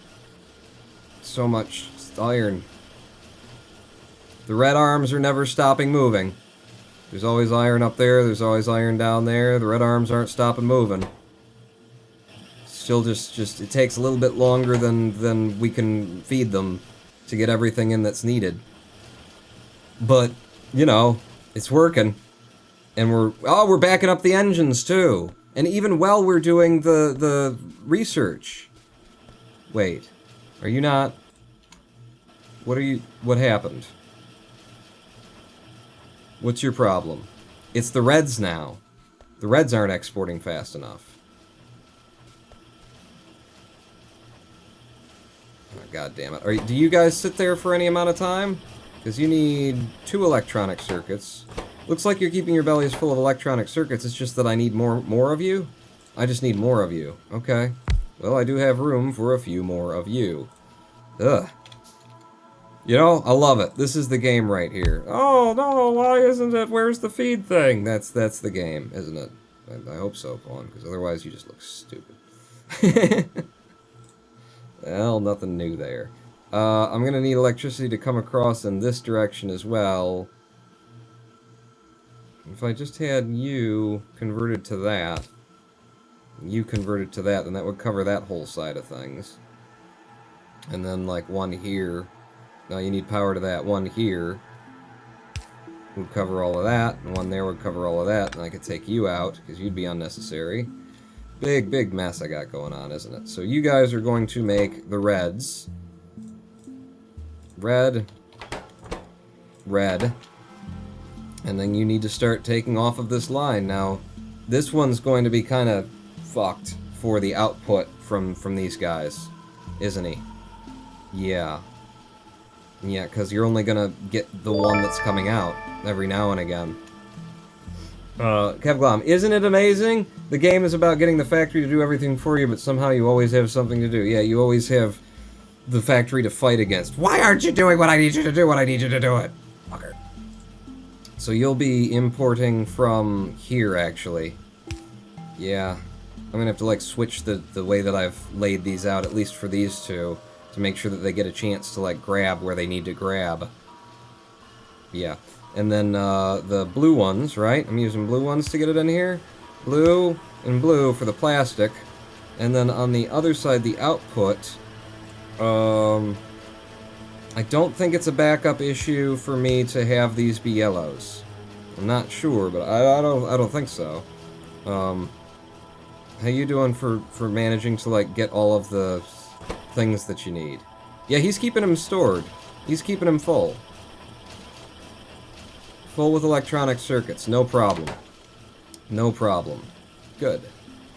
S1: The red arms are never stopping moving. There's always iron up there, there's always iron down there. The red arms aren't stopping moving. Still just it takes a little bit longer than we can feed them to get everything in that's needed. But, you know, it's working. And we're backing up the engines too. And even while we're doing the research. Wait. Are you not? What happened? What's your problem? It's the Reds now. The Reds aren't exporting fast enough. Oh, God damn it. Do you guys sit there for any amount of time? Because you need 2 electronic circuits. Looks like you're keeping your bellies full of electronic circuits. It's just that I need more of you? I just need more of you. Okay. Well, I do have room for a few more of you. Ugh. You know, I love it. This is the game right here. Oh, no, why isn't it? Where's the feed thing? That's the game, isn't it? I hope so, Pawn, because otherwise you just look stupid. Well, nothing new there. I'm gonna need electricity to come across in this direction as well. If I just had you converted to that, you converted to that, then that would cover that whole side of things. And then, like, one here. Now you need power to that. One here would cover all of that, and one there would cover all of that, and I could take you out, because you'd be unnecessary. Big, big mess I got going on, isn't it? So you guys are going to make the reds. Red. Red. And then you need to start taking off of this line. Now, this one's going to be kind of fucked for the output from these guys, isn't he? Yeah. Yeah, because you're only gonna get the one that's coming out every now and again. Kevglom, isn't it amazing? The game is about getting the factory to do everything for you, but somehow you always have something to do. Yeah, you always have the factory to fight against. Why aren't you doing what I need you to do when I need you to do it? Fucker. So you'll be importing from here, actually. Yeah. I'm gonna have to, like, switch the way that I've laid these out, at least for these two, to make sure that they get a chance to, like, grab where they need to grab. Yeah. And then, the blue ones, right? I'm using blue ones to get it in here. Blue and blue for the plastic. And then on the other side, the output, I don't think it's a backup issue for me to have these be yellows. I'm not sure, but I don't think so. How you doing for managing to, like, get all of the things that you need? Yeah, he's keeping them stored. He's keeping them full. Full with electronic circuits, no problem. No problem. Good.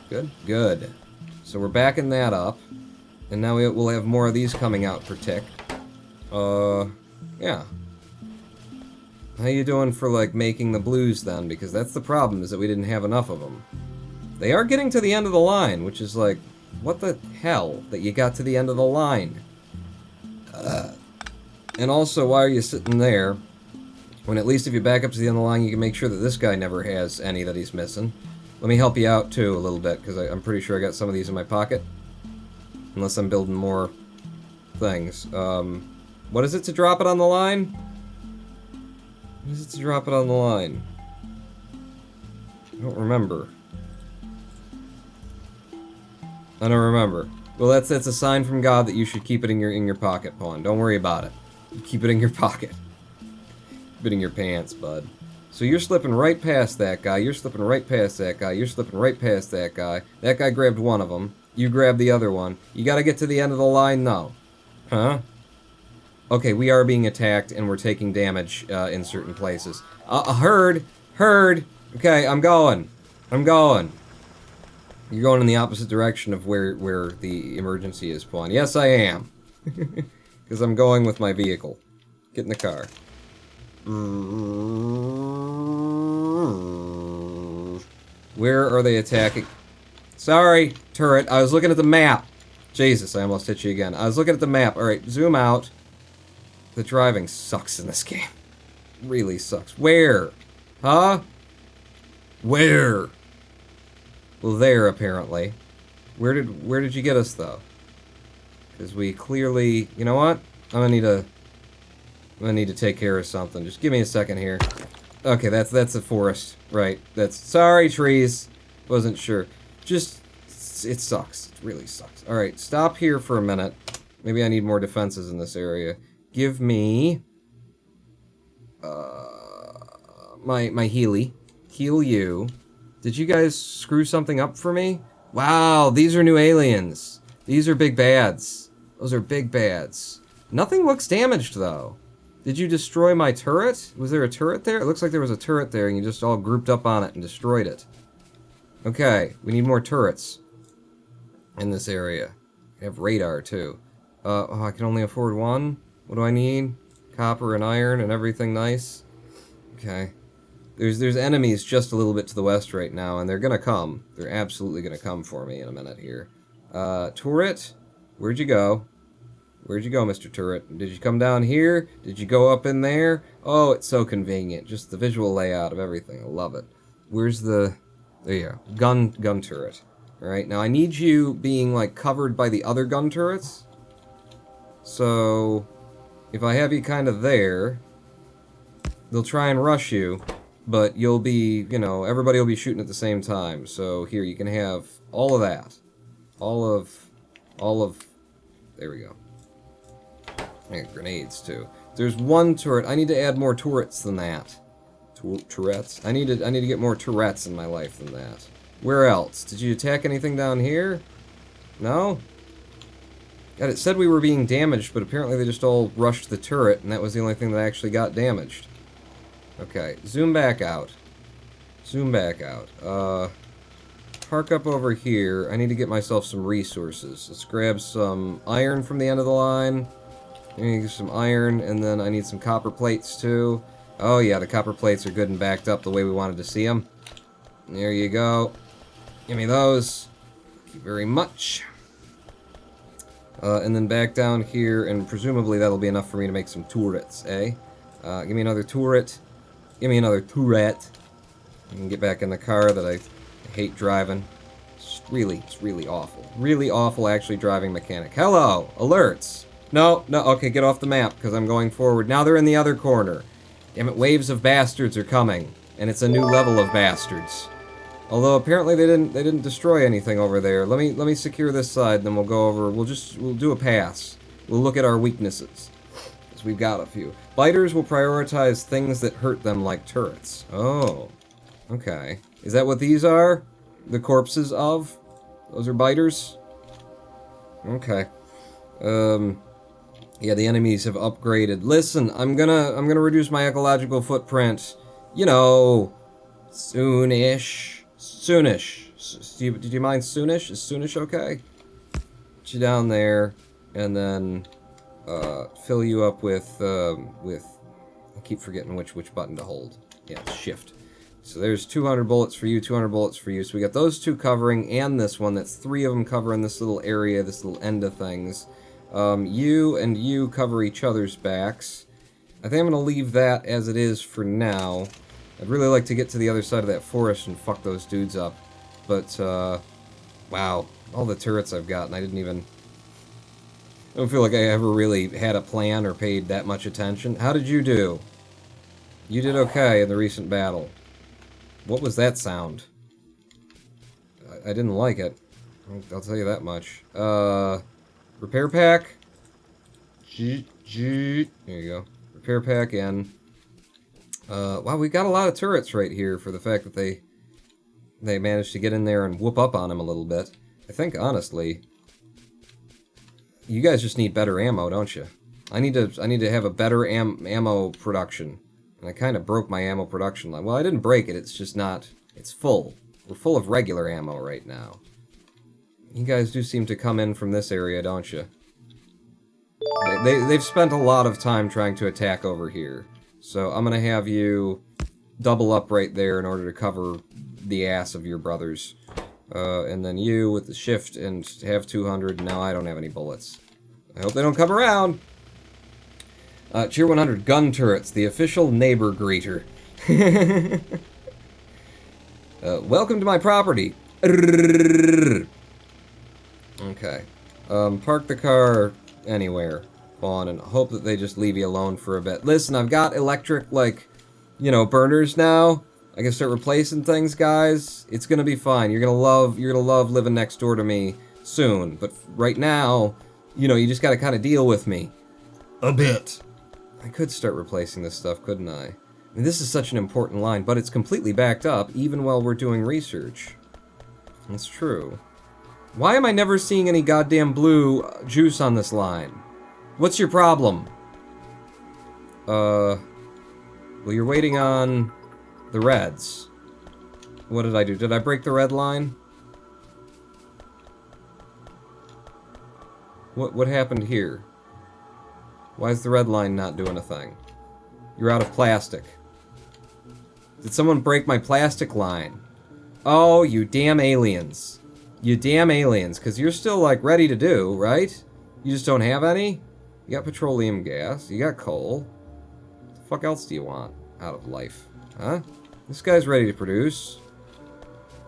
S1: Good? Good. So we're backing that up. And now we'll have more of these coming out per tick. Yeah. How you doing for, like, making the blues, then? Because that's the problem, is that we didn't have enough of them. They are getting to the end of the line, which is like, what the hell that you got to the end of the line? And also, why are you sitting there, when at least if you back up to the end of the line, you can make sure that this guy never has any that he's missing. Let me help you out, too, a little bit, because I'm pretty sure I got some of these in my pocket. Unless I'm building more things. What is it to drop it on the line? What is it to drop it on the line? I don't remember. I don't remember. Well, that's a sign from God that you should keep it in your pocket, Pawn. Don't worry about it. You keep it in your pocket. Keep it in your pants, bud. So you're slipping right past that guy. You're slipping right past that guy. You're slipping right past that guy. That guy grabbed one of them. You grabbed the other one. You gotta get to the end of the line, though. Huh? Okay, we are being attacked, and we're taking damage in certain places. Herd! Okay, I'm going. You're going in the opposite direction of where the emergency is, Pawn. Yes, I am. Because I'm going with my vehicle. Get in the car. Where are they attacking? Sorry, turret. I was looking at the map. Jesus, I almost hit you again. I was looking at the map. Alright, zoom out. The driving sucks in this game. Really sucks. Where? Huh? Where? Well, there, apparently. Where did you get us, though? Because we clearly... You know what? I'm gonna need to take care of something. Just give me a second here. Okay, that's a forest. Right. Sorry, trees. Wasn't sure. Just... It sucks. It really sucks. Alright, stop here for a minute. Maybe I need more defenses in this area. Give me... my Healy. Heal you. Did you guys screw something up for me? Wow, these are new aliens. These are big bads. Those are big bads. Nothing looks damaged, though. Did you destroy my turret? Was there a turret there? It looks like there was a turret there, and you just all grouped up on it and destroyed it. Okay, we need more turrets in this area. We have radar, too. Oh, I can only afford one? What do I need? Copper and iron and everything nice? Okay. There's enemies just a little bit to the west right now, and they're gonna come. They're absolutely gonna come for me in a minute here. Turret? Where'd you go? Where'd you go, Mr. Turret? Did you come down here? Did you go up in there? Oh, it's so convenient. Just the visual layout of everything. I love it. Where's the... There you go. Gun turret. Alright, now I need you being, like, covered by the other gun turrets. So... If I have you kind of there... They'll try and rush you. but you'll be, you know, everybody will be shooting at the same time. So here, you can have all of that. All of, there we go. I got grenades, too. There's one turret. I need to add more turrets than that. Tourettes? I need to get more turrets in my life than that. Where else? Did you attack anything down here? No? God, it said we were being damaged, but apparently they just all rushed the turret, and that was the only thing that actually got damaged. Okay, zoom back out. Zoom back out. Park up over here. I need to get myself some resources. Let's grab some iron from the end of the line. I need to get some iron, and then I need some copper plates, too. Oh, yeah, the copper plates are good and backed up the way we wanted to see them. There you go. Give me those. Thank you very much. And then back down here, and presumably that'll be enough for me to make some turrets, eh? Give me another turret. Give me another turret. I can get back in the car that I hate driving. It's really awful. Really awful, actually, driving mechanic. Hello! Alerts! No, okay, get off the map, because I'm going forward. Now they're in the other corner. Damn it, waves of bastards are coming. And it's a new level of bastards. Although apparently they didn't destroy anything over there. Let me secure this side, then we'll go over. We'll do a pass. We'll look at our weaknesses, because we've got a few. Biters will prioritize things that hurt them, like turrets. Oh, okay. Is that what these are? The corpses of? Those are biters? Okay. Yeah, the enemies have upgraded. Listen, I'm gonna reduce my ecological footprint. You know, soonish. Soonish. Did you mind soonish? Is soonish okay? Put you down there, and then fill you up with I keep forgetting which button to hold. Yeah, it's shift. So there's 200 bullets for you, 200 bullets for you. So we got those two covering, and this one. That's 3 of them covering this little area, this little end of things. You and you cover each other's backs. I think I'm gonna leave that as it is for now. I'd really like to get to the other side of that forest and fuck those dudes up. But, wow. All the turrets I've gotten, I don't feel like I ever really had a plan or paid that much attention. How did you do? You did okay in the recent battle. What was that sound? I didn't like it. I'll tell you that much. Repair pack? There you go. Repair pack in. Wow, we got a lot of turrets right here for the fact that they managed to get in there and whoop up on him a little bit. I think, honestly, you guys just need better ammo, don't you? I need to have a better ammo production. And I kind of broke my ammo production line. Well, I didn't break it, it's just not... It's full. We're full of regular ammo right now. You guys do seem to come in from this area, don't you? They've spent a lot of time trying to attack over here. So I'm going to have you double up right there in order to cover the ass of your brothers. And then you with the shift and have 200. Now I don't have any bullets. I hope they don't come around. Tier 100 gun turrets, the official neighbor greeter. Welcome to my property. Okay. Park the car anywhere. On and hope that they just leave you alone for a bit. Listen, I've got electric, like, you know, burners now. I can start replacing things, guys. It's gonna be fine. You're gonna love living next door to me soon. But right now, you know, you just gotta kind of deal with me a bit. I could start replacing this stuff, couldn't I? I mean, this is such an important line, but it's completely backed up, even while we're doing research. That's true. Why am I never seeing any goddamn blue juice on this line? What's your problem? Well, you're waiting on the reds. What did I do? Did I break the red line? What happened here? Why is the red line not doing a thing? You're out of plastic. Did someone break my plastic line? Oh, you damn aliens. You damn aliens, because you're still, like, ready to do, right? You just don't have any? You got petroleum gas, you got coal. What the fuck else do you want out of life? Huh? This guy's ready to produce.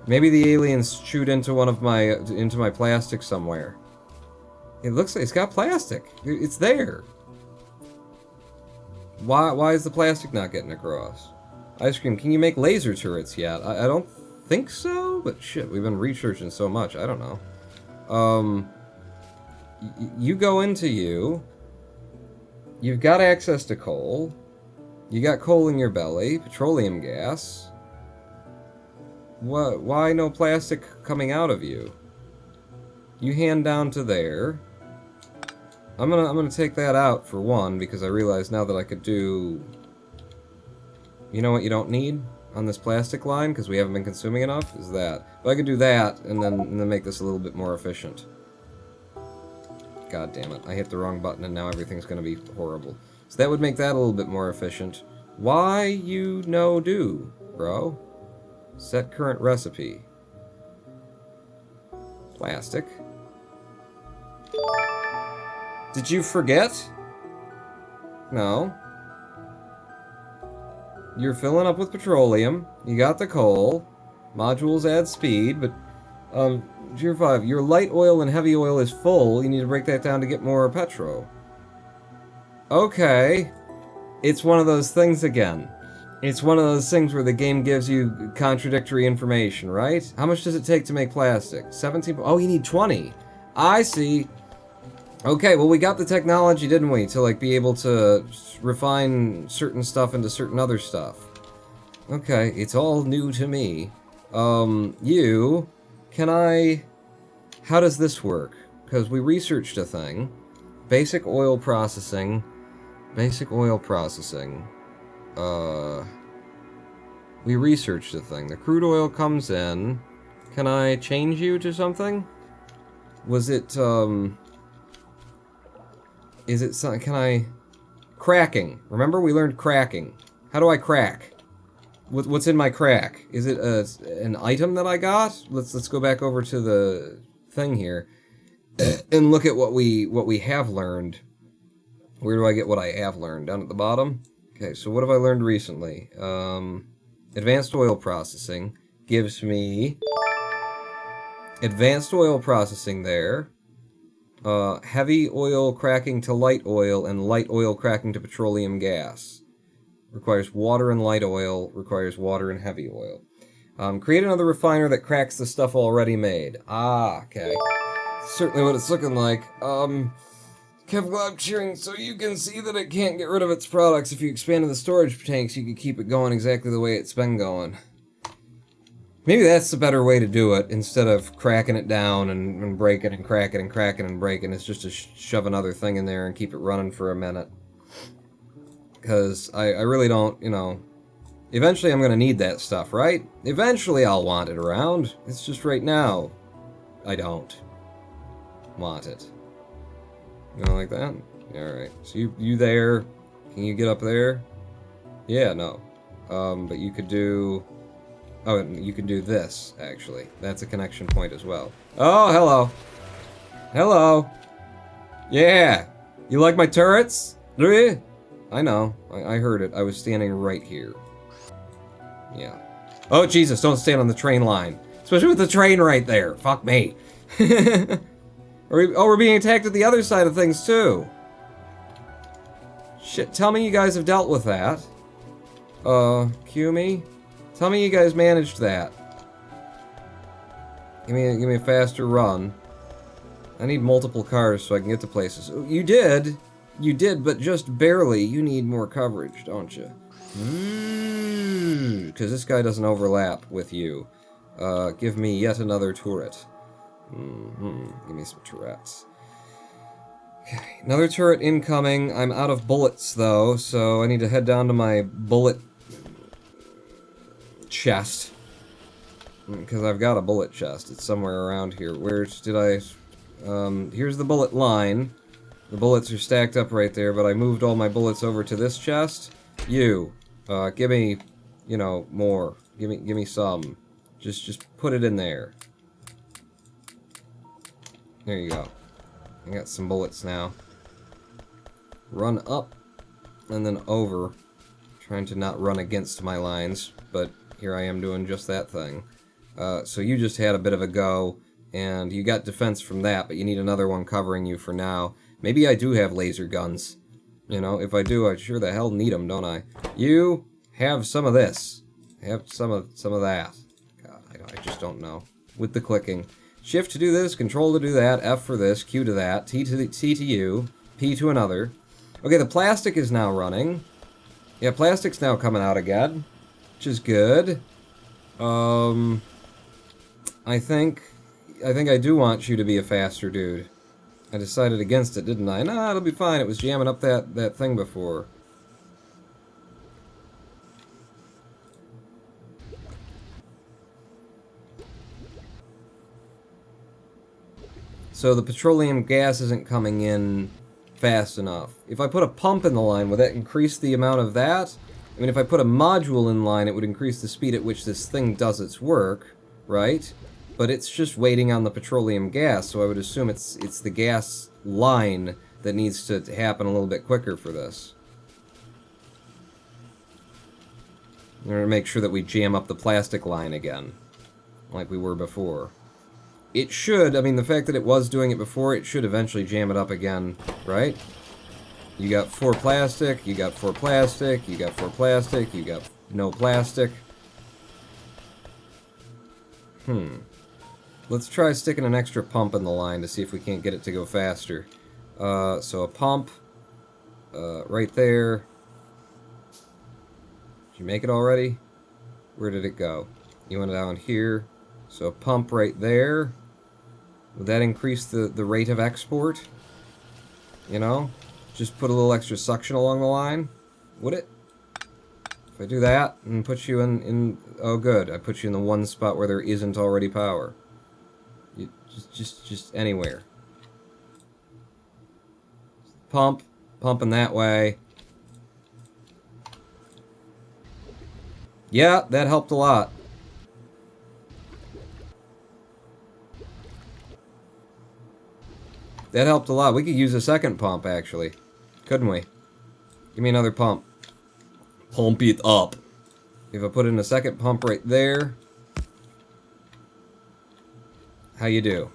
S1: Maybe the aliens chewed into my plastic somewhere. It looks like it's got plastic. It's there. Why is the plastic not getting across? Ice cream, can you make laser turrets yet? I don't think so, but shit, we've been researching so much, I don't know. You go into you. You've got access to coal. You got coal in your belly, petroleum gas. What? Why no plastic coming out of you? You hand down to there. I'm gonna take that out for one because I realize now that I could do. You know what you don't need on this plastic line because we haven't been consuming enough is that. But I could do that and then make this a little bit more efficient. God damn it! I hit the wrong button and now everything's gonna be horrible. So that would make that a little bit more efficient. Why you no do, bro? Set current recipe. Plastic. Did you forget? No. You're filling up with petroleum. You got the coal. Modules add speed, but Tier 5, your light oil and heavy oil is full. You need to break that down to get more petro. Okay. It's one of those things again. It's one of those things where the game gives you contradictory information, right? How much does it take to make plastic? 17? Oh, you need 20. I see. Okay, well, we got the technology, didn't we? To, like, be able to refine certain stuff into certain other stuff. Okay, it's all new to me. Can I... How does this work? Because we researched a thing. Basic oil processing. Basic oil processing. We researched a thing. The crude oil comes in. Can I change you to something? Was it, Is it something, can I... Cracking. Remember we learned cracking. How do I crack? What's in my crack? Is it an item that I got? Let's go back over to the thing here. And look at what we have learned. Where do I get what I have learned? Down at the bottom? Okay, so what have I learned recently? Advanced oil processing gives me advanced oil processing there. Heavy oil cracking to light oil and light oil cracking to petroleum gas. Requires water and light oil, requires water and heavy oil. Create another refiner that cracks the stuff already made. Ah, okay. Certainly what it's looking like. Kevlar cheering so you can see that it can't get rid of its products. If you expanded the storage tanks, you could keep it going exactly the way it's been going. Maybe that's the better way to do it, instead of cracking it down and breaking and cracking and cracking and breaking. It's just to shove another thing in there and keep it running for a minute. Because I really don't, you know... Eventually I'm going to need that stuff, right? Eventually I'll want it around. It's just right now, I don't want it. You know, like that? Alright. So you there. Can you get up there? Yeah, no. But you could do... Oh, you can do this, actually. That's a connection point as well. Oh, hello. Hello. Yeah. You like my turrets? Do you? I know. I heard it. I was standing right here. Yeah. Oh, Jesus, don't stand on the train line. Especially with the train right there. Fuck me. We're being attacked at the other side of things, too. Shit, tell me you guys have dealt with that. Cue me? Tell me you guys managed that. Give me a faster run. I need multiple cars so I can get to places. You did, but just barely. You need more coverage, don't you? Because this guy doesn't overlap with you. Give me yet another turret. Give me some turrets. Okay, another turret incoming. I'm out of bullets, though, so I need to head down to my bullet chest. Because I've got a bullet chest. It's somewhere around here. Here's the bullet line. The bullets are stacked up right there, but I moved all my bullets over to this chest. Give me, you know, more. Give me some. Just put it in there. There you go. I got some bullets now. Run up and then over. Trying to not run against my lines, but here I am doing just that thing. So you just had a bit of a go, and you got defense from that, but you need another one covering you for now. Maybe I do have laser guns. You know, if I do, I sure the hell need them, don't I? You have some of this. Have some of that. God, I just don't know. With the clicking. Shift to do this, Control to do that, F for this, Q to that, T to U, P to another. Okay, the plastic is now running. Yeah, plastic's now coming out again, which is good. I think I do want you to be a faster dude. I decided against it, didn't I? Nah, it'll be fine. It was jamming up that thing before. So the petroleum gas isn't coming in fast enough. If I put a pump in the line, would that increase the amount of that? I mean, if I put a module in line, it would increase the speed at which this thing does its work, right? But it's just waiting on the petroleum gas, so I would assume it's the gas line that needs to happen a little bit quicker for this. We're going to make sure that we jam up the plastic line again, like we were before. It should, I mean, the fact that it was doing it before, it should eventually jam it up again, right? You got 4 plastic, you got 4 plastic, you got 4 plastic, you got no plastic. Let's try sticking an extra pump in the line to see if we can't get it to go faster. So a pump, right there. Did you make it already? Where did it go? You went down here. So a pump right there. Would that increase the rate of export? You know? Just put a little extra suction along the line? Would it? If I do that and put you in oh good, I put you in the one spot where there isn't already power. You, just anywhere. Pumping that way. Yeah, that helped a lot. That helped a lot. We could use a second pump, actually. Couldn't we? Give me another pump. Pump it up. If I put in a second pump right there. How you do?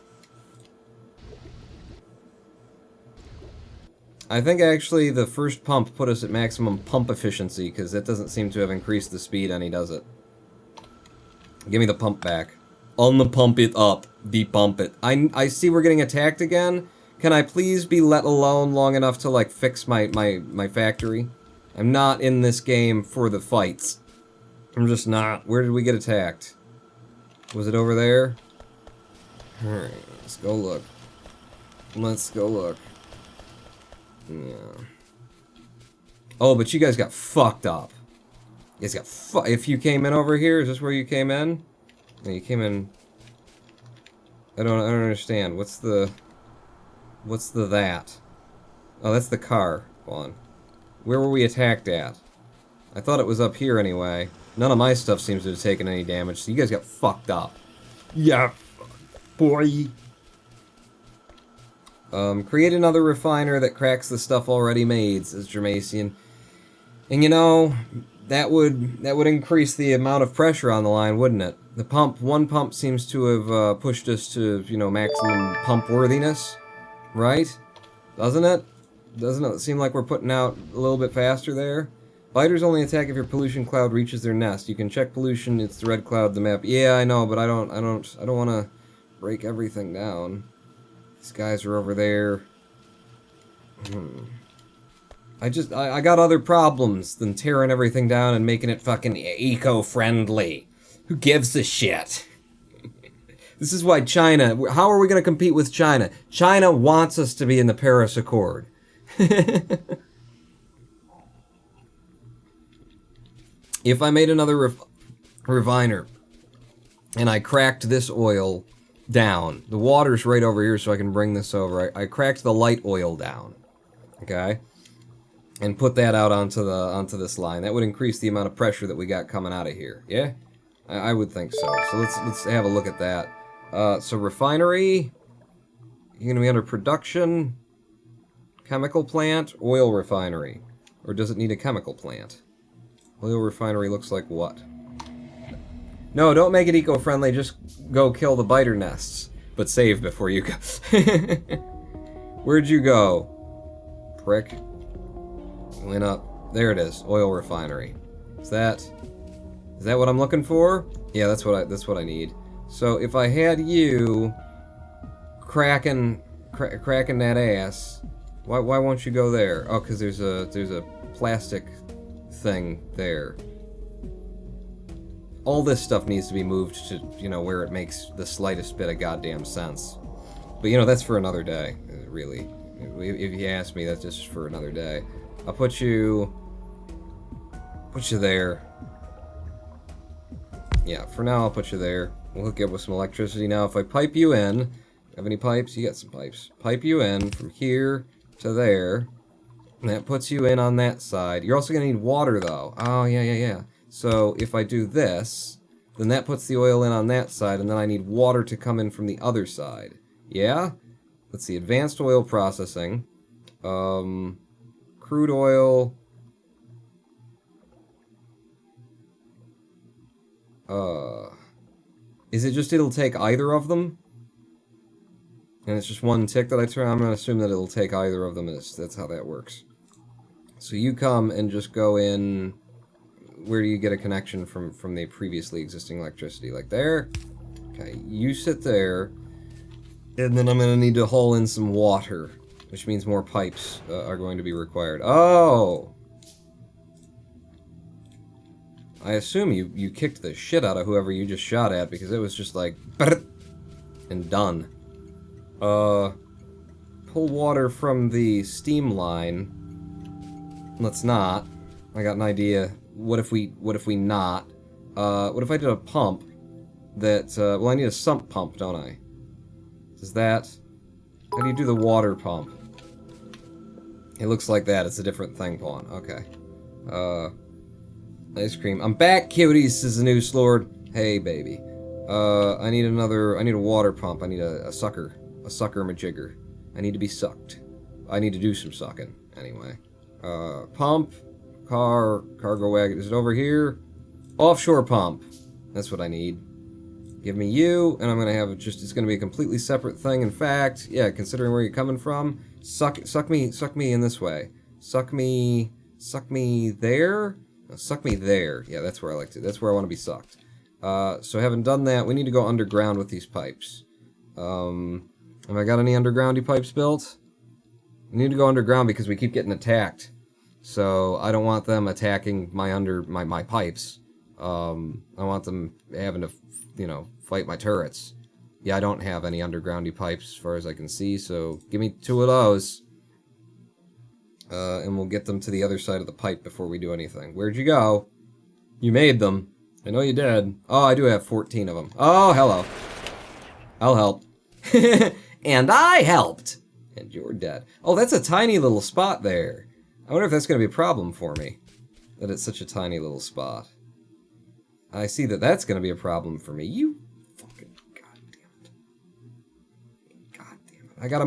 S1: I think actually the first pump put us at maximum pump efficiency, because that doesn't seem to have increased the speed any, does it? Give me the pump back. Unpump it up. Depump it. I see we're getting attacked again. Can I please be let alone long enough to, like, fix my factory? I'm not in this game for the fights. I'm just not. Where did we get attacked? Was it over there? Alright, let's go look. Let's go look. Yeah. Oh, but you guys got fucked up. You guys got if you came in over here, is this where you came in? No, you came in... I don't understand. What's the that? Oh, that's the car. Hold on. Where were we attacked at? I thought it was up here anyway. None of my stuff seems to have taken any damage, so you guys got fucked up. Yeah, boy. Create another refiner that cracks the stuff already made, says Germasian. And you know, that would increase the amount of pressure on the line, wouldn't it? The one pump seems to have pushed us to, you know, maximum pump worthiness. Right? Doesn't it? Doesn't it seem like we're putting out a little bit faster there? Biters only attack if your pollution cloud reaches their nest. You can check pollution, it's the red cloud, the map. Yeah, I know, but I don't want to break everything down. These guys are over there. I got other problems than tearing everything down and making it fucking eco-friendly. Who gives a shit? This is why China... How are we going to compete with China? China wants us to be in the Paris Accord. If I made another refiner and I cracked this oil down, the water's right over here so I can bring this over. I cracked the light oil down, okay, and put that out onto this line. That would increase the amount of pressure that we got coming out of here. Yeah, I would think so. So let's have a look at that. So refinery, you're gonna be under production, chemical plant, oil refinery, or does it need a chemical plant? Oil refinery looks like what? No, don't make it eco-friendly, just go kill the biter nests. But save before you go. Where'd you go? Prick. Went up. There it is, oil refinery. Is that what I'm looking for? Yeah, that's what I need. So if I had you cracking that ass, why won't you go there? Oh, because there's a plastic thing there. All this stuff needs to be moved to, you know, where it makes the slightest bit of goddamn sense. But, you know, that's for another day, really. If you ask me, that's just for another day. I'll put you there. Yeah, for now I'll put you there. We'll hook you up with some electricity. Now, if I pipe you in, have any pipes? You got some pipes. Pipe you in from here to there. And that puts you in on that side. You're also going to need water, though. Oh, yeah. So if I do this, then that puts the oil in on that side, and then I need water to come in from the other side. Yeah? Let's see. Advanced oil processing. Crude oil. Is it just it'll take either of them? And it's just one tick that I turn? I'm going to assume that it'll take either of them, and that's how that works. So you come and just go in... Where do you get a connection from the previously existing electricity? Like there? Okay, you sit there, and then I'm going to need to haul in some water, which means more pipes are going to be required. Oh! I assume you kicked the shit out of whoever you just shot at, because it was just like... and done. Pull water from the steam line. Let's not. I got an idea. What if we not? What if I did a pump that, well, I need a sump pump, don't I? Is that... How do you do the water pump? It looks like that. It's a different thing, Pawn. Okay. Ice cream. I'm back, cuties, says the Noose Lord. Hey, baby. I need a water pump. I need a sucker. A sucker majigger. I need to be sucked. I need to do some sucking, anyway. Pump. Cargo wagon. Is it over here? Offshore pump. That's what I need. Give me you, and I'm gonna have it's gonna be a completely separate thing. In fact, yeah, considering where you're coming from, suck me in this way. Suck me there? No, suck me there. Yeah, that's where I like to. That's where I want to be sucked. So having done that, we need to go underground with these pipes. Have I got any undergroundy pipes built? We need to go underground because we keep getting attacked. So I don't want them attacking my pipes. I want them having to, you know, fight my turrets. Yeah, I don't have any undergroundy pipes as far as I can see, so give me 2 of those. And we'll get them to the other side of the pipe before we do anything. Where'd you go? You made them. I know you did. Oh, I do have 14 of them. Oh, hello. I'll help. And I helped. And you're dead. Oh, that's a tiny little spot there. I wonder if that's going to be a problem for me. That it's such a tiny little spot. I see that that's going to be a problem for me. You fucking goddamn it. Goddamn it. I gotta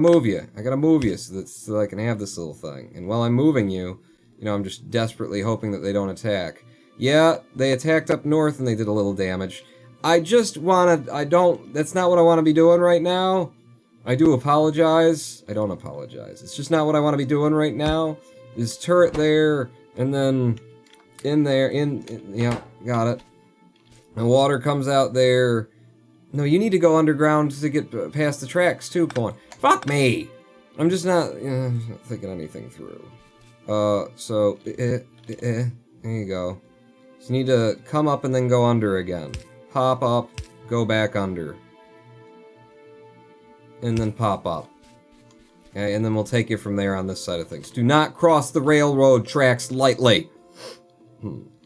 S1: move you so I can have this little thing. And while I'm moving you, you know, I'm just desperately hoping that they don't attack. Yeah, they attacked up north and they did a little damage. That's not what I want to be doing right now. I do apologize. I don't apologize. It's just not what I want to be doing right now. This turret there, and then yeah, got it. The water comes out there. No, you need to go underground to get past the tracks too, Pawn. Fuck me! I'm just not thinking anything through. So, there you go. So you need to come up and then go under again. Pop up, go back under. And then pop up. Okay, and then we'll take you from there on this side of things. Do not cross the railroad tracks lightly.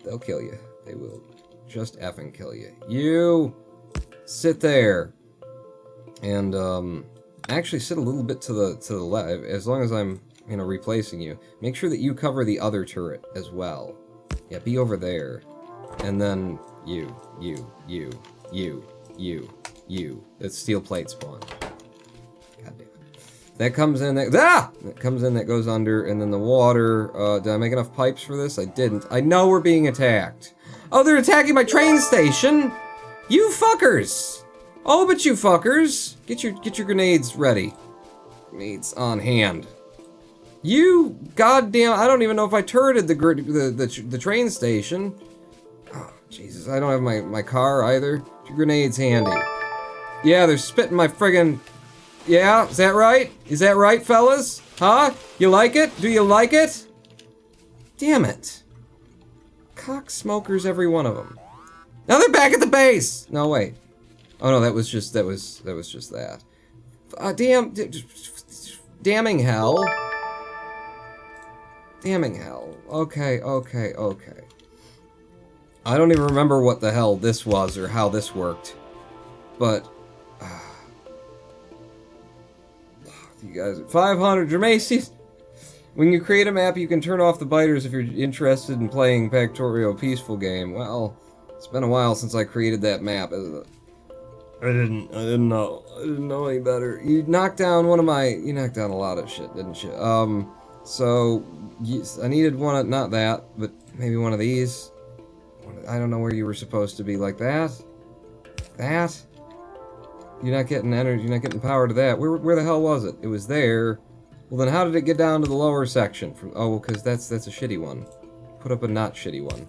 S1: They'll kill you. They will just effing kill you. You sit there. And actually sit a little bit to the left. As long as I'm, you know, replacing you. Make sure that you cover the other turret as well. Yeah, be over there. And then you. It's steel plate spawn. God damn it. That comes in, that goes under, and then the water, did I make enough pipes for this? I didn't. I know we're being attacked. Oh, they're attacking my train station! You fuckers! Oh, but you fuckers! Get your grenades ready. Grenades on hand. You goddamn, I don't even know if I turreted the train station. Oh, Jesus, I don't have my car either. Your grenade's handy. Yeah, they're spitting my friggin'... Yeah, is that right? Is that right, fellas? Huh? You like it? Do you like it? Damn it. Cock smokers, every one of them. Now they're back at the base! No, wait. Oh no, that was just that. Damning hell. Damning hell. Okay. I don't even remember what the hell this was or how this worked. But... you guys... 500 Germacy. When you create a map, you can turn off the biters if you're interested in playing Factorio peaceful game. Well, it's been a while since I created that map. I didn't know any better. You knocked down you knocked down a lot of shit, didn't you? So, I needed one, not that, but maybe one of these. I don't know where you were supposed to be, like that? That? You're not getting energy, you're not getting power to that. Where the hell was it? It was there. Well then how did it get down to the lower section? Oh, because that's a shitty one. Put up a not shitty one.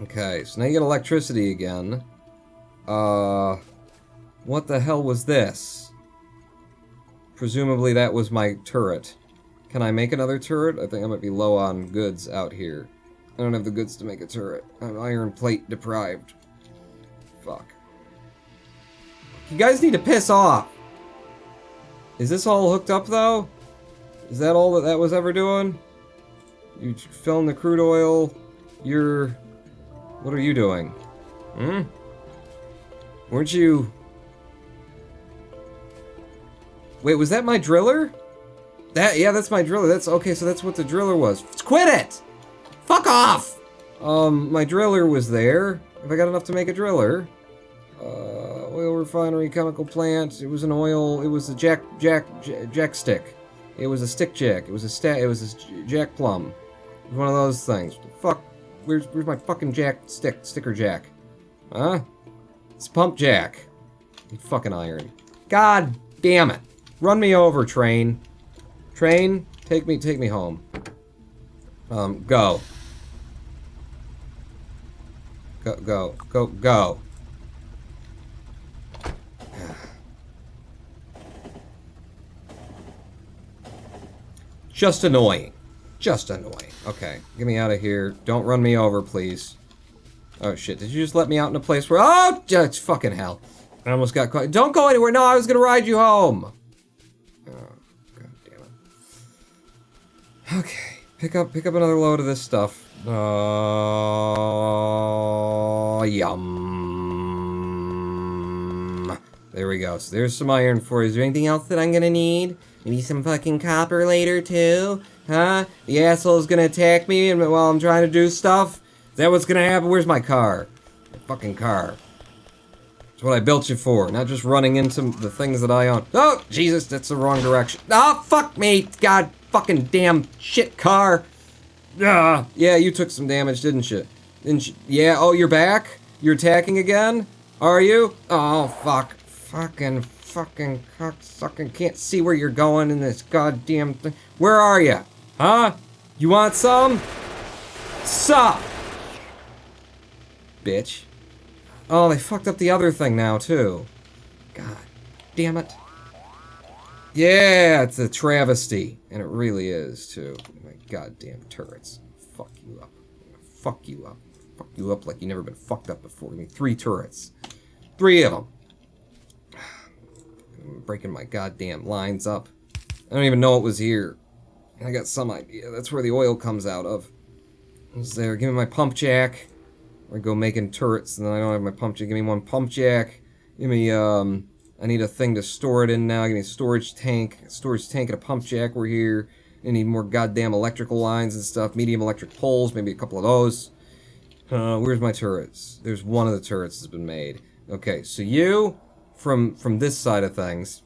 S1: Okay, so now you get electricity again. What the hell was this? Presumably that was my turret. Can I make another turret? I think I might be low on goods out here. I don't have the goods to make a turret. I'm iron plate deprived. Fuck. You guys need to piss off! Is this all hooked up, though? Is that all that was ever doing? You filling the crude oil? What are you doing? Hmm? Weren't you... Wait, was that my driller? Yeah, that's my driller. Okay, so that's what the driller was. Quit it! Fuck off! My driller was there. Have I got enough to make a driller? Oil refinery, chemical plant. It was an oil. It was a jack stick. It was a stick jack. It was a jack plum. It was one of those things. Fuck. Where's my fucking sticker jack? Huh? It's pump jack. You fucking iron. God damn it. Run me over, train. Train, take me home. Go. Go. Just annoying. Okay, get me out of here. Don't run me over, please. Oh shit, did you just let me out in a place where... Oh, it's fucking hell. I almost got caught. Don't go anywhere. No, I was gonna ride you home. Oh, god damn it. Okay, pick up another load of this stuff. Yum. There we go. So there's some iron for you. Is there anything else that I'm gonna need? Maybe some fucking copper later too? Huh? The asshole's gonna attack me while I'm trying to do stuff? Is that what's gonna happen? Where's my car? My fucking car. That's what I built you for, not just running into the things that I own. Oh, Jesus, that's the wrong direction. Oh, fuck me! God fucking damn shit car! Yeah, you took some damage, didn't you? Yeah, oh, you're back? You're attacking again? Are you? Oh, fuck. Fucking cocksucking. Can't see where you're going in this goddamn thing. Where are you? Huh? You want some? Sup? Bitch. Oh, they fucked up the other thing now, too. God damn it. Yeah, it's a travesty. And it really is, too. My goddamn turrets. Fuck you up. Fuck you up. Fuck you up like you never been fucked up before. I mean, 3 turrets. 3 of them. I'm breaking my goddamn lines up. I don't even know it was here. I got some idea. That's where the oil comes out of. It's there. Give me my pump jack. Or go making turrets, and then I don't have my pump jack. Give me one pump jack. Give me, I need a thing to store it in now. Give me a storage tank. And a pump jack. We're here. I need more goddamn electrical lines and stuff. Medium electric poles. Maybe a couple of those. Where's my turrets? There's one of the turrets that's been made. Okay, so you... From this side of things.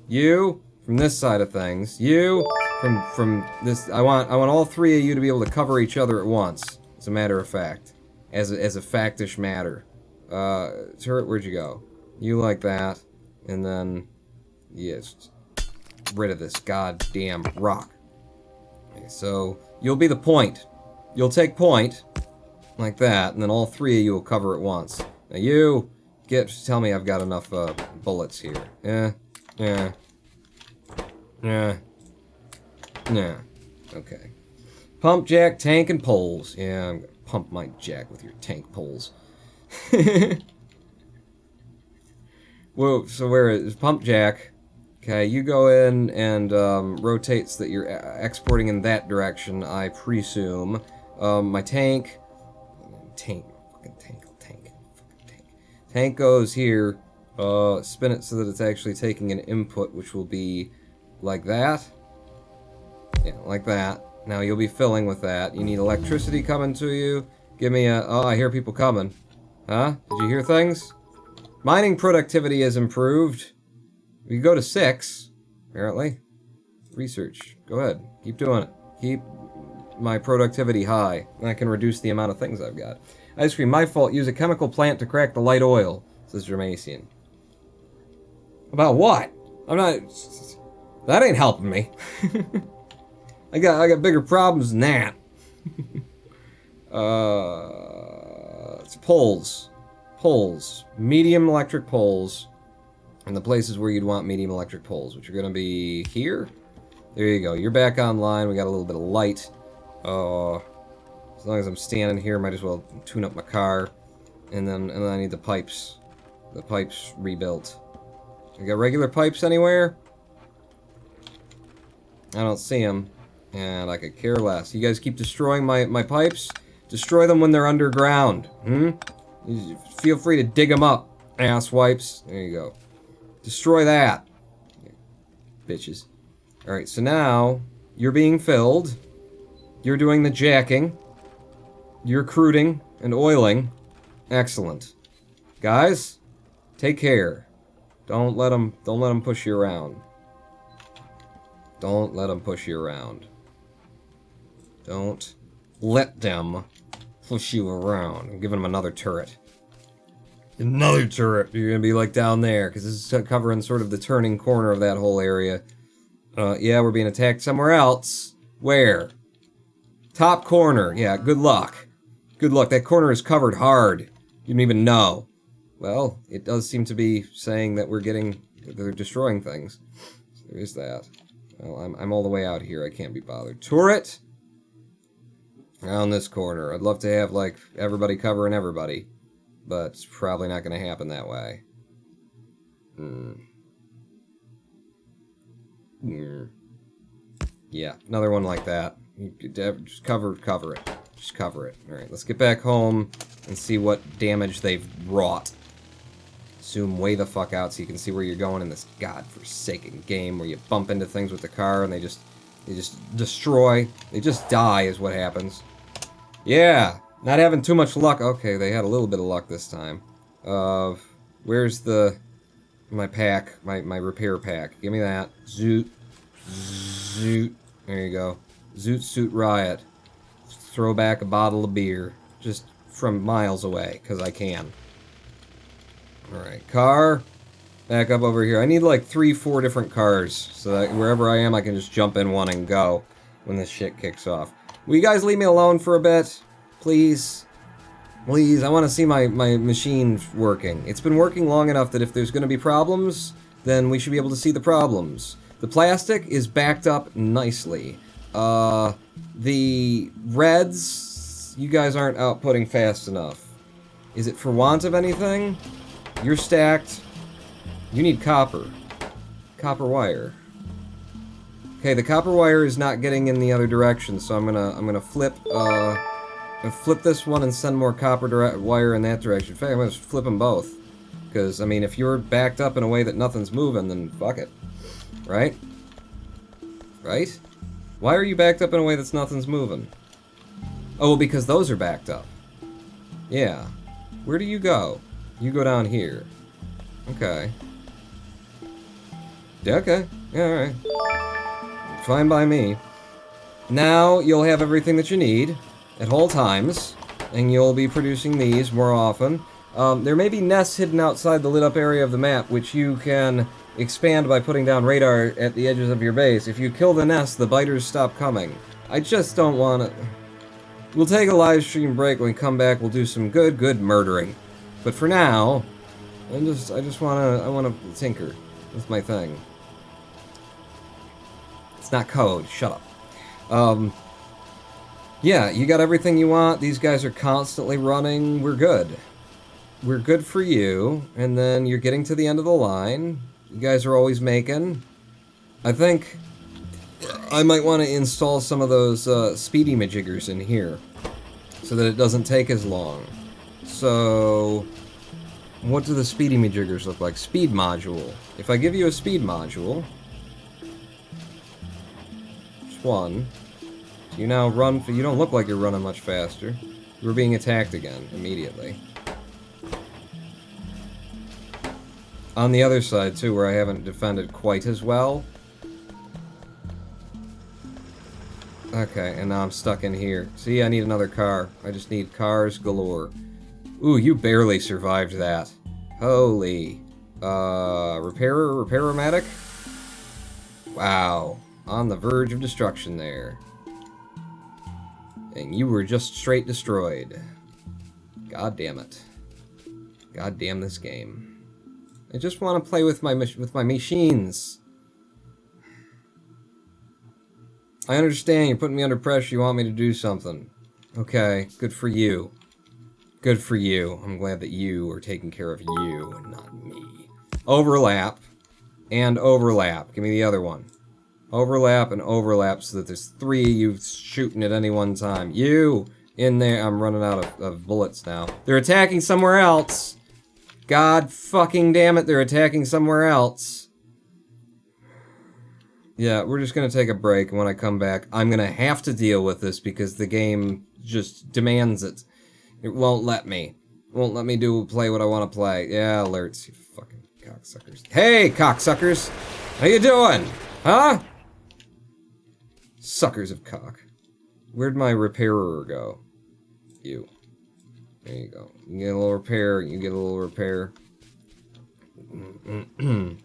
S1: You from this side of things. You from this. I want all 3 of you to be able to cover each other at once. As a matter of fact, as a factish matter. Turret, where'd you go? You like that, and then yes, rid of this goddamn rock. Okay, so you'll be the point. You'll take point. Like that, and then all three of you will cover at once. Now you, tell me I've got enough bullets here. Yeah. Okay. Pump jack, tank, and poles. Yeah, I'm gonna pump my jack with your tank poles. Whoa, so where is pump jack? Okay, you go in and rotate so that you're exporting in that direction, I presume. My tank. Fucking tank. Tank goes here. Spin it so that it's actually taking an input, which will be like that. Yeah, like that. Now you'll be filling with that. You need electricity coming to you. Give me a... Oh, I hear people coming. Huh? Did you hear things? Mining productivity has improved. We can go to 6, apparently. Research. Go ahead. Keep doing it. Keep my productivity high. And I can reduce the amount of things I've got. Ice cream, my fault. Use a chemical plant to crack the light oil, says Germasian. About what? I'm not... That ain't helping me. I got bigger problems than that. It's poles. Poles. Medium electric poles. And the places where you'd want medium electric poles, which are going to be here. There you go. You're back online. We got a little bit of light. As long as I'm standing here, might as well tune up my car. And then I need the pipes. The pipes rebuilt. We got regular pipes anywhere? I don't see them. And I could care less. You guys keep destroying my pipes? Destroy them when they're underground. Feel free to dig them up, asswipes. There you go. Destroy that. Bitches. Alright, so now you're being filled. You're doing the jacking. You're cruting and oiling. Excellent. Guys, take care. Don't let them push you around. Don't let them push you around. Don't let them push you around. I'm giving them another turret. Another turret. You're gonna be like down there, because this is covering sort of the turning corner of that whole area. Yeah, we're being attacked somewhere else. Where? Top corner. Yeah, good luck. Good luck. That corner is covered hard. You didn't even know. Well, it does seem to be saying that they're destroying things. So there is that. Well, I'm all the way out here. I can't be bothered. Turret! Around this corner. I'd love to have, like, everybody covering everybody. But it's probably not going to happen that way. Yeah, another one like that. Just cover it. Just cover it. Alright, let's get back home and see what damage they've wrought. Zoom way the fuck out so you can see where you're going in this godforsaken game where you bump into things with the car and they just destroy. They just die is what happens. Yeah, not having too much luck. Okay, they had a little bit of luck this time. Where's my pack, my repair pack? Give me that. Zoot. Zoot. There you go. Zoot Suit Riot. Throw back a bottle of beer. Just from miles away, because I can. Alright, car. Back up over here. I need like 3-4 different cars, so that wherever I am I can just jump in one and go when this shit kicks off. Will you guys leave me alone for a bit? Please? Please, I want to see my machine working. It's been working long enough that if there's going to be problems, then we should be able to see the problems. The plastic is backed up nicely. The reds, you guys aren't outputting fast enough. Is it for want of anything? You're stacked. You need copper. Copper wire. Okay, the copper wire is not getting in the other direction, so I'm gonna flip this one and send more copper wire in that direction. In fact, I'm gonna flip them both. Because, I mean, if you're backed up in a way that nothing's moving, then fuck it. Right? Right? Why are you backed up in a way that's nothing's moving? Oh, well, because those are backed up. Yeah. Where do you go? You go down here. Okay. Yeah, okay. Yeah, alright. Fine by me. Now you'll have everything that you need at all times, and you'll be producing these more often. There may be nests hidden outside the lit up area of the map, which you can expand by putting down radar at the edges of your base. If you kill the nest, the biters stop coming. I just don't want to... We'll take a live stream break. When we come back, we'll do some good murdering. But for now, I wanna tinker with my thing. It's not code. Shut up. Yeah, you got everything you want. These guys are constantly running. We're good. We're good for you. And then you're getting to the end of the line. You guys are always making. I think I might want to install some of those speedy majiggers in here so that it doesn't take as long. So, what do the speedy majiggers look like? Speed module. If I give you a speed module, just one, you now run. You don't look like you're running much faster. We're being attacked again immediately. On the other side too, where I haven't defended quite as well. Okay, and now I'm stuck in here. See, I need another car. I just need cars galore. Ooh, you barely survived that. Holy. Repair-o-matic? Wow. On the verge of destruction there. And you were just straight destroyed. God damn it. God damn this game. I just want to play with my machines. I understand, you're putting me under pressure, you want me to do something. Okay, good for you. Good for you. I'm glad that you are taking care of you and not me. Overlap. And overlap. Give me the other one. Overlap and overlap so that there's 3 of you shooting at any one time. You! In there. I'm running out of bullets now. They're attacking somewhere else! God fucking damn it, they're attacking somewhere else. Yeah, we're just gonna take a break, and when I come back, I'm gonna have to deal with this because the game just demands it. It won't let me. It won't let me play what I want to play. Yeah, alerts, you fucking cocksuckers. Hey, cocksuckers! How you doing? Huh? Suckers of cock. Where'd my repairer go? You. There you go. You get a little repair, you get a little repair.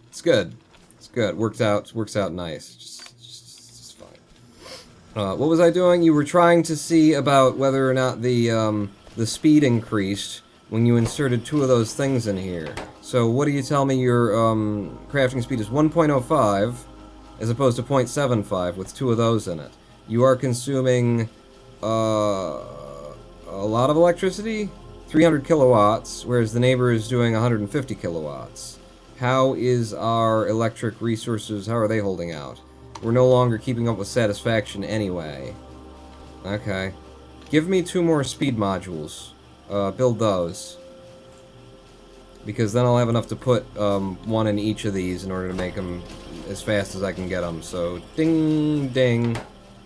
S1: It's good. It's good. Works out nice. Just fine. What was I doing? You were trying to see about whether or not the speed increased when you inserted 2 of those things in here. So what do you tell me your crafting speed is 1.05 as opposed to 0.75 with 2 of those in it. You are consuming a lot of electricity, 300 kilowatts, whereas the neighbor is doing 150 kilowatts. How is our electric resources, how are they holding out? We're no longer keeping up with satisfaction anyway. Okay. Give me 2 more speed modules. Build those. Because then I'll have enough to put 1 in each of these in order to make them as fast as I can get them. So, ding, ding,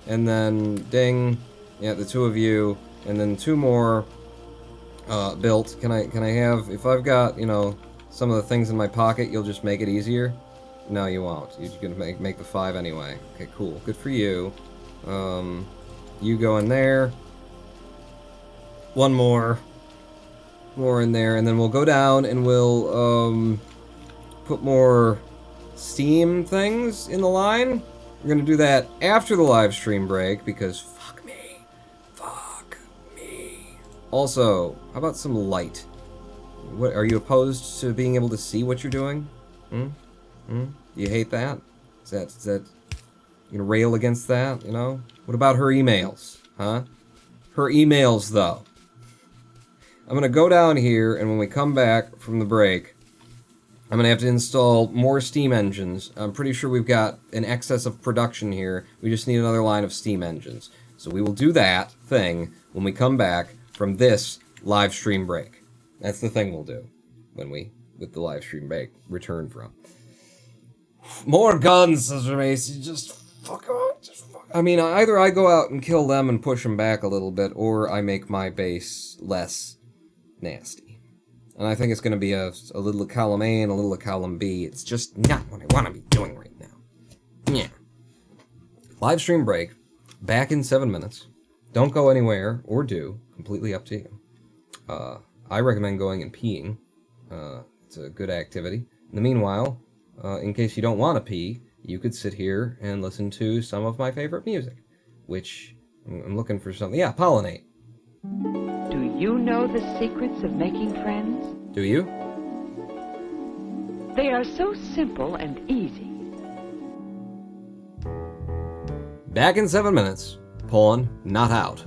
S1: and then ding. Yeah, the 2 of you, and then 2 more built. Can I have, if I've got, you know, some of the things in my pocket, you'll just make it easier? No, you won't. You're gonna make the 5 anyway. Okay, cool. Good for you. You go in there. 1 more. More in there, and then we'll go down and we'll put more Steam things in the line. We're gonna do that after the live stream break because fuck me. Fuck me. Also, how about some light? What, are you opposed to being able to see what you're doing? Do you hate that? Is that you gonna rail against that, you know? What about her emails? Huh? Her emails though. I'm gonna go down here, and when we come back from the break, I'm gonna have to install more steam engines. I'm pretty sure we've got an excess of production here. We just need another line of steam engines. So we will do that thing when we come back from this live stream break. That's the thing we'll do with the live stream break return from. More guns, says Macy. Just fuck off. I mean, either I go out and kill them and push them back a little bit, or I make my base less nasty. And I think it's going to be a little of column A and a little of column B. It's just not what I want to be doing right now. Yeah. Live stream break. Back in 7 minutes. Don't go anywhere, or do. Completely up to you. I recommend going and peeing. It's a good activity. In the meanwhile, in case you don't want to pee, you could sit here and listen to some of my favorite music. Which, I'm looking for something. Yeah, pollinate.
S2: Do you know the secrets of making friends?
S1: Do you?
S2: They are so simple and easy.
S1: Back in 7 minutes. Porn not out.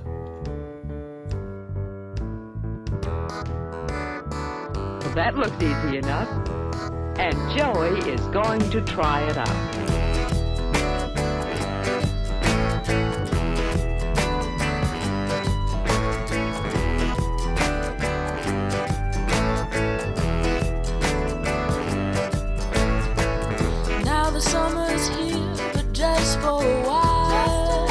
S2: Well, that looks easy enough. And Joey is going to try it out.
S3: Now the summer's here, but just for a while.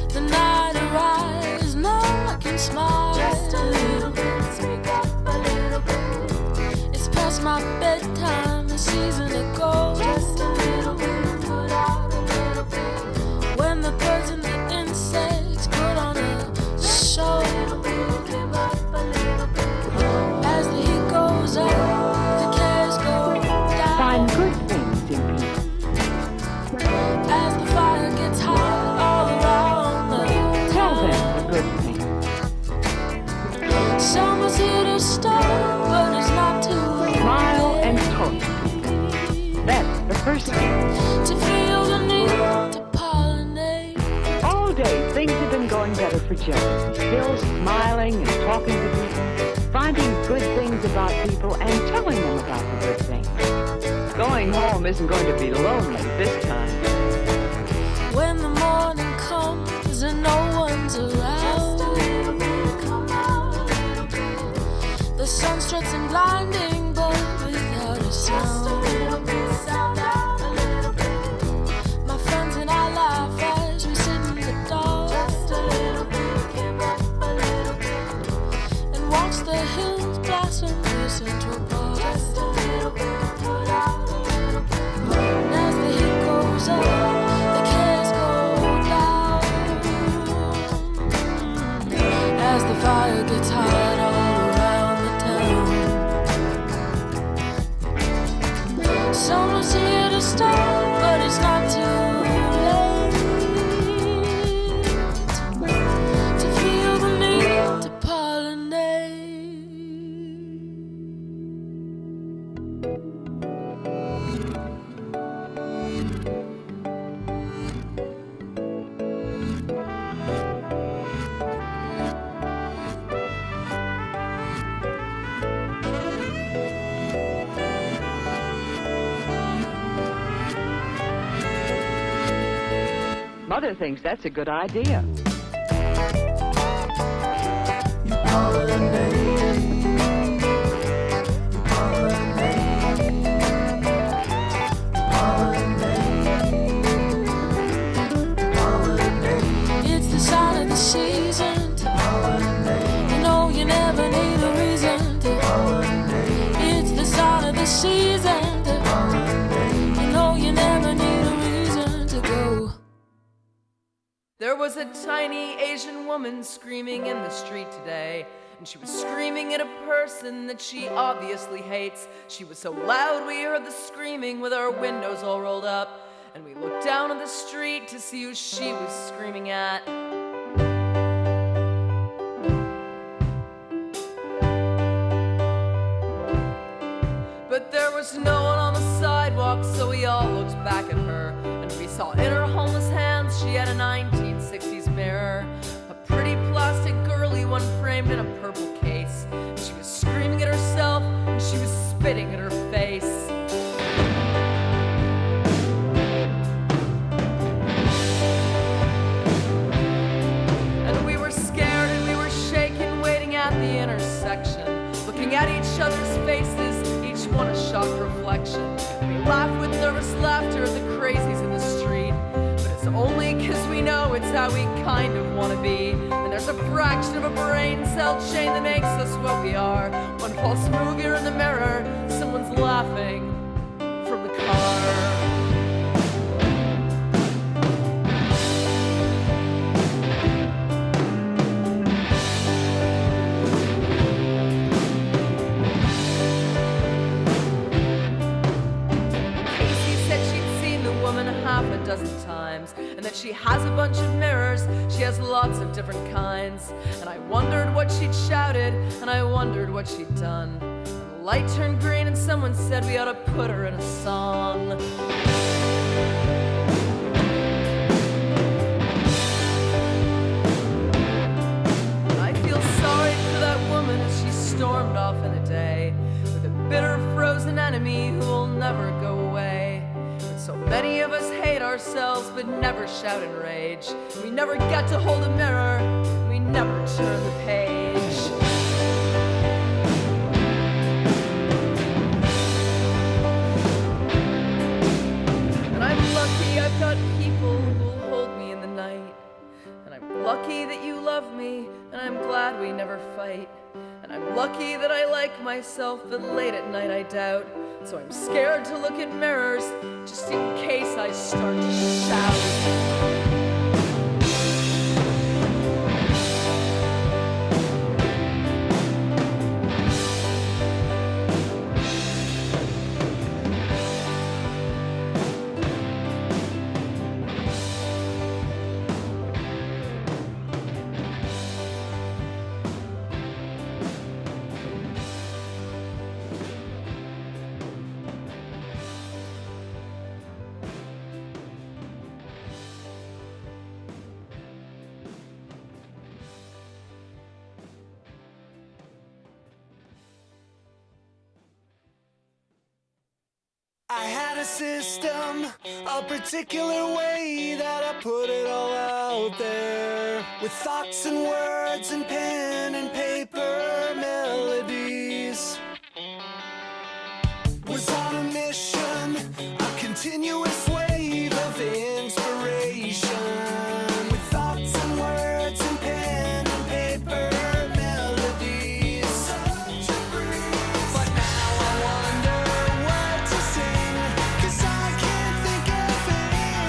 S3: The night arrives, now I can smile. Just a little bit, speak up a little bit. It's past my bedtime, the season to go. Just a little bit, put out a little bit. When the birds and the insects put on a show. Give up a little bit. As the heat goes up, the cares go down.
S2: Find good things in people.
S3: As the fire gets hot all around the
S2: Tell
S3: town.
S2: them the good things.
S3: Summer's here to stay, but it's not too
S2: Smile
S3: late
S2: and talk to people. That's the first thing.
S3: to feel the need to pollinate.
S2: All day, things have been going better for Joey. Still smiling and talking to people, finding good things about people and telling them about the good things. Going home isn't going to be lonely this time.
S3: When the morning comes and no one's around, the sun struts in blinding, but without a sound. My friends and I laugh as we sit in the dark and watch the hills blossom near Central Park. And as the heat goes up, the cares go down. As the fire gets hot all around the town. Summer's here to stay, but it's not too late to feel the need to pollinate.
S2: Mother thinks that's a good idea.
S3: It's the sign of the season to pollinate. You know you never need a reason to pollinate. It's the sign of the season to pollinate. You know you never need a reason to go.
S4: There was a tiny Asian woman screaming in the street today, and she was screaming at a person that she obviously hates. She was so loud we heard the screaming with our windows all rolled up, and we looked down on the street to see who she was screaming at. But there was no one on the sidewalk, so we all looked back at her, and we saw in her homeless hands she had a 1960s mirror, a pretty plastic girly one framed in a purple case. She was screaming at herself, and she was spitting at her face. And we were scared and we were shaking, waiting at the intersection, looking at each other's faces, each one a shocked reflection. We laugh with nervous laughter at the crazies in the street, but it's only 'cause we know it's how we kind of want to be. And there's a fraction of a brain cell chain that makes us what we are. One false move, you're in the mirror, someone's laughing from the car. Half a dozen times, and that she has a bunch of mirrors, she has lots of different kinds. And I wondered what she'd shouted, and I wondered what she'd done. And the light turned green and someone said we ought to put her in a song. I feel sorry for that woman as she stormed off in a day with a bitter frozen enemy who will never go away. And so many of us hate ourselves but never shout in rage. We never get to hold a mirror, we never turn the page. And I'm lucky I've got people who'll hold me in the night. And I'm lucky that you love me, and I'm glad we never fight. And I'm lucky that I like myself, but late at night I doubt. So I'm scared to look at mirrors, just in case I start to shout.
S5: I had a system, a particular way that I put it all out there. With thoughts and words and pen and paper melodies. Was on a mission, a continuous wave of inspiration. With thoughts and words and pen and paper melodies. Such a breeze. But now I wonder what to sing, 'cause I can't think of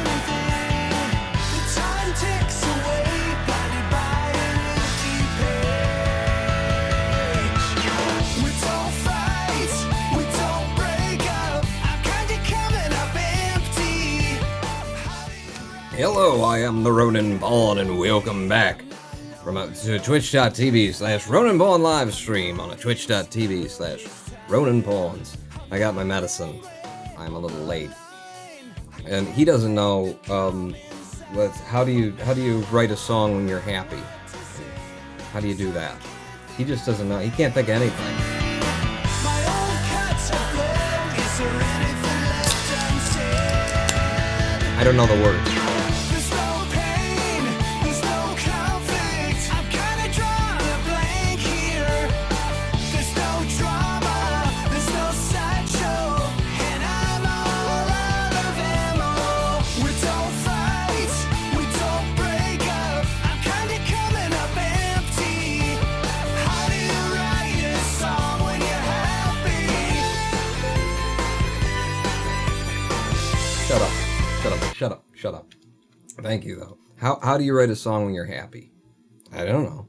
S5: anything. The time ticks away, blinded by an empty page. We don't fight, we don't break up. I'm kinda coming up empty.
S1: Hello, I am the Ronin Bond, and welcome back to twitch.tv/Ronin Bond live stream on a twitch.tv/Ronin Pawns. I got my medicine. I'm a little late. And he doesn't know, how do you write a song when you're happy? How do you do that? He just doesn't know. He can't think of anything.
S5: My old cuts are blown. Is there anything left unsaid?
S1: I don't know the words.
S5: There's no pain, there's no conflict. I'm kinda drawing a blank here. There's no drama, there's no sideshow, and I'm all out of ammo. We don't fight, we don't break up. I'm kinda coming up empty. How do you write a song when you're happy?
S1: Shut up. Shut up. Shut up. Shut up. Thank you, though. How do you write a song when you're happy? I don't know.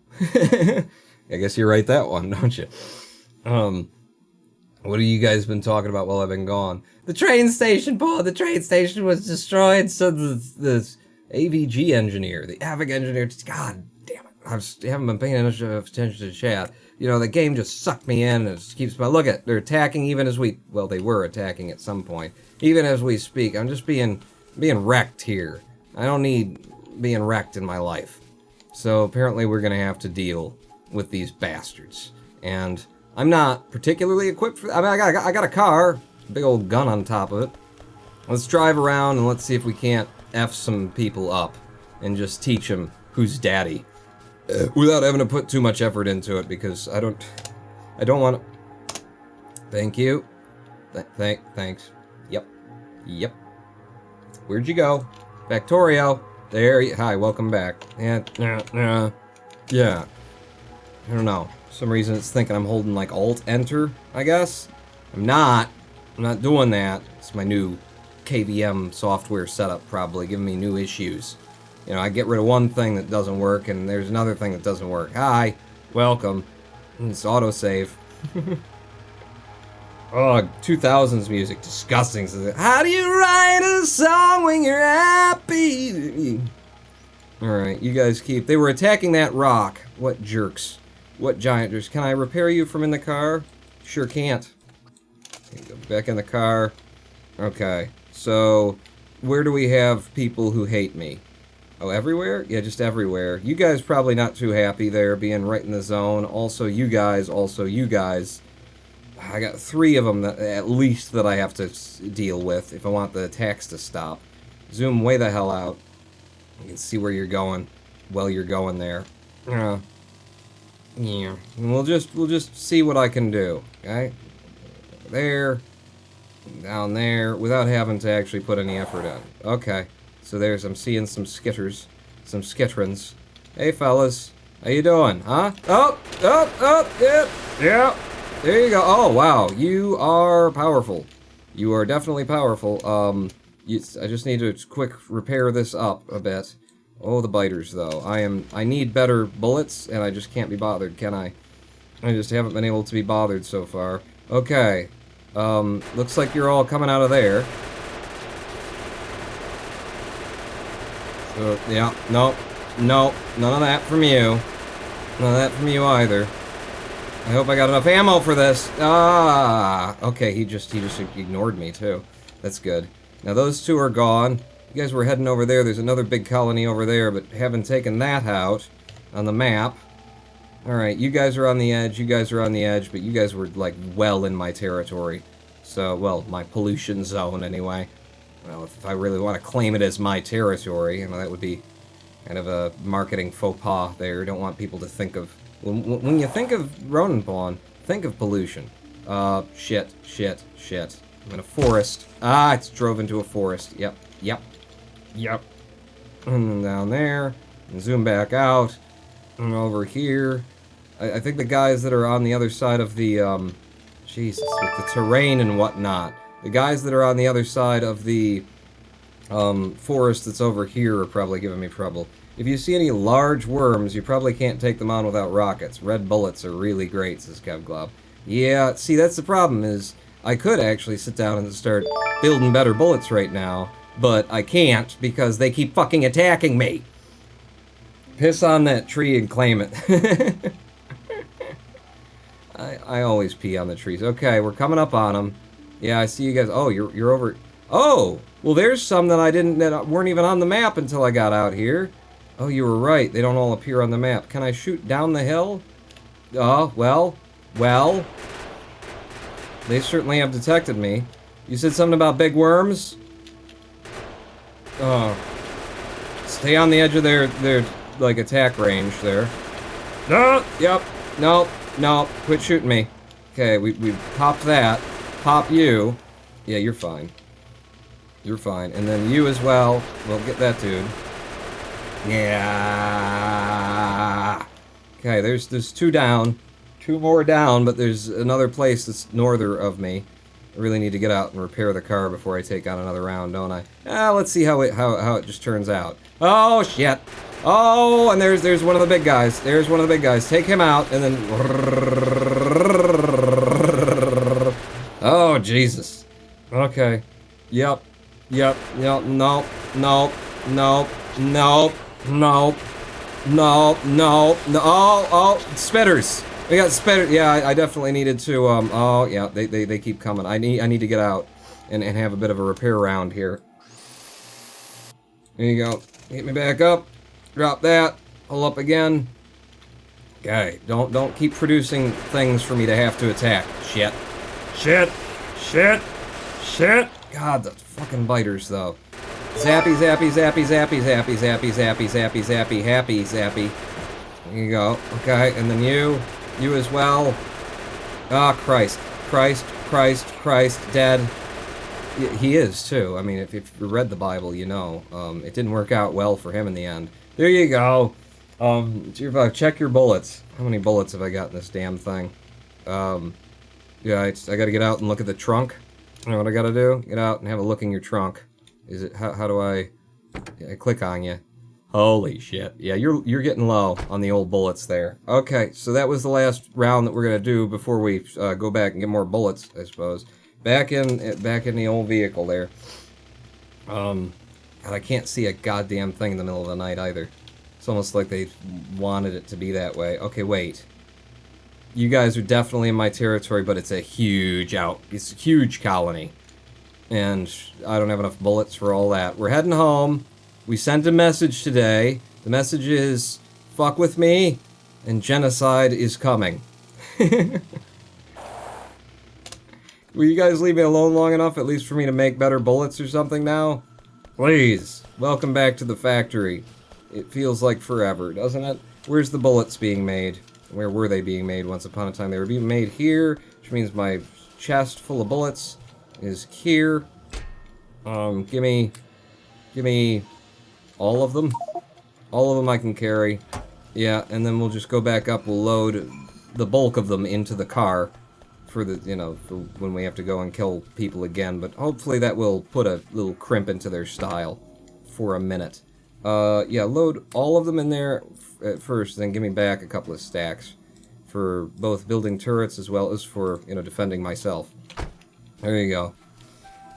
S1: I guess you write that one, don't you? What have you guys been talking about while I've been gone? The train station, Paul! The train station was destroyed, so the AVG engineer, the AVG engineer, God damn it. I haven't been paying enough attention to chat. You know, the game just sucked me in, and it just keeps my... Look at, they're attacking even as we... Well, they were attacking at some point. Even as we speak. I'm just being wrecked here. I don't need being wrecked in my life. So apparently we're gonna have to deal with these bastards. And I'm not particularly equipped for... I mean, I got a car. Big old gun on top of it. Let's drive around and let's see if we can't F some people up. And just teach them who's daddy. Without having to put too much effort into it, because I don't want to... Thank you. Thanks. Yep. Where'd you go? Factorio. There you... Hi, welcome back. Yeah. I don't know. For some reason it's thinking I'm holding like Alt-Enter, I guess. I'm not doing that. It's my new KVM software setup probably giving me new issues. You know, I get rid of one thing that doesn't work, and there's another thing that doesn't work. Hi, welcome. It's autosave. Oh, 2000s music, disgusting. How do you write a song when you're happy? Alright, you guys keep... They were attacking that rock. What jerks. What giant jerks. Can I repair you from in the car? Sure can't. Okay, go back in the car. Okay, so... Where do we have people who hate me? Oh, everywhere? Yeah, just everywhere. You guys probably not too happy there, being right in the zone. Also you guys, also you guys. I got 3 of them that, at least, that I have to deal with if I want the attacks to stop. Zoom way the hell out. You can see where you're going while you're going there. Yeah. And we'll just see what I can do. Okay? There. Down there, without having to actually put any effort in. Okay. So there's, I'm seeing some skitters. Some skittrons. Hey, fellas. How you doing? Huh? Yeah. There you go. Oh, wow. You are powerful. You are definitely powerful. I just need to quick repair this up a bit. Oh, the biters, though. I need better bullets, and I just can't be bothered, can I? I just haven't been able to be bothered so far. Okay. Looks like you're all coming out of there. So, yeah. Nope. None of that from you. None of that from you either. I hope I got enough ammo for this. Ah, okay, he just ignored me too. That's good. Now those 2 are gone. You guys were heading over there. There's another big colony over there, but haven't taken that out on the map. Alright, you guys are on the edge, you guys are on the edge, but you guys were, like, well in my territory. So, well, my pollution zone, anyway. Well, if I really want to claim it as my territory, you know, that would be kind of a marketing faux pas there. Don't want people to think of... When you think of Ronenpawn, think of pollution. Shit. I'm in a forest. Ah, it's drove into a forest. Yep. And down there, and zoom back out, and over here. I think the guys that are on the other side of the, Jesus, with the terrain and whatnot. The guys that are on the other side of the, forest that's over here are probably giving me trouble. If you see any large worms, you probably can't take them on without rockets. Red bullets are really great, says Kevglob. Yeah, see, that's the problem, is I could actually sit down and start building better bullets right now, but I can't because they keep fucking attacking me. Piss on that tree and claim it. I always pee on the trees. Okay, we're coming up on them. Yeah, I see you guys. Oh, you're over. Oh, well, there's some that weren't even on the map until I got out here. Oh, you were right. They don't all appear on the map. Can I shoot down the hill? Oh, well. They certainly have detected me. You said something about big worms? Oh. Stay on the edge of their like, attack range there. No! Yep. No. Quit shooting me. Okay, we popped that. Pop you. Yeah, you're fine. You're fine. And then you as well. Well, get that dude. Yeah. Okay, there's 2 down. 2 more down, but there's another place that's northern of me. I really need to get out and repair the car before I take on another round, don't I? Let's see how it just turns out. Oh shit. Oh, and there's one of the big guys. There's one of the big guys. Take him out and then oh, Jesus. Okay. Yep. No. Oh, spitters. We got spitters. Yeah, I definitely needed to, oh, yeah, they keep coming. I need to get out and have a bit of a repair round here. There you go. Get me back up. Drop that. Pull up again. Okay, don't keep producing things for me to have to attack. Shit. God, the fucking biters, though. Zappy. There you go. Okay, and then you as well. Ah, Christ, dead. He is, too. I mean, if you read the Bible, you know. It didn't work out well for him in the end. There you go. Check your bullets. How many bullets have I got in this damn thing? Yeah, I gotta get out and look at the trunk. You know what I gotta do? Get out and have a look in your trunk. Is it, how do I click on you? Holy shit. Yeah, you're getting low on the old bullets there. Okay, so that was the last round that we're gonna do before we go back and get more bullets, I suppose. Back in the old vehicle there. God, I can't see a goddamn thing in the middle of the night either. It's almost like they wanted it to be that way. Okay, wait. You guys are definitely in my territory, but it's a huge colony. And I don't have enough bullets for all that. We're heading home. We sent a message today. The message is, fuck with me, and genocide is coming. Will you guys leave me alone long enough, at least for me to make better bullets or something now? Please. Welcome back to the factory. It feels like forever, doesn't it? Where's the bullets being made? Where were they being made once upon a time? They were being made here, which means my chest full of bullets is here. Give me all of them. All of them I can carry. Yeah, and then we'll just go back up. We'll load the bulk of them into the car for the, for when we have to go and kill people again. But hopefully that will put a little crimp into their style for a minute. Yeah, load all of them in there at first, then give me back a couple of stacks for both building turrets as well as for, defending myself. There you go.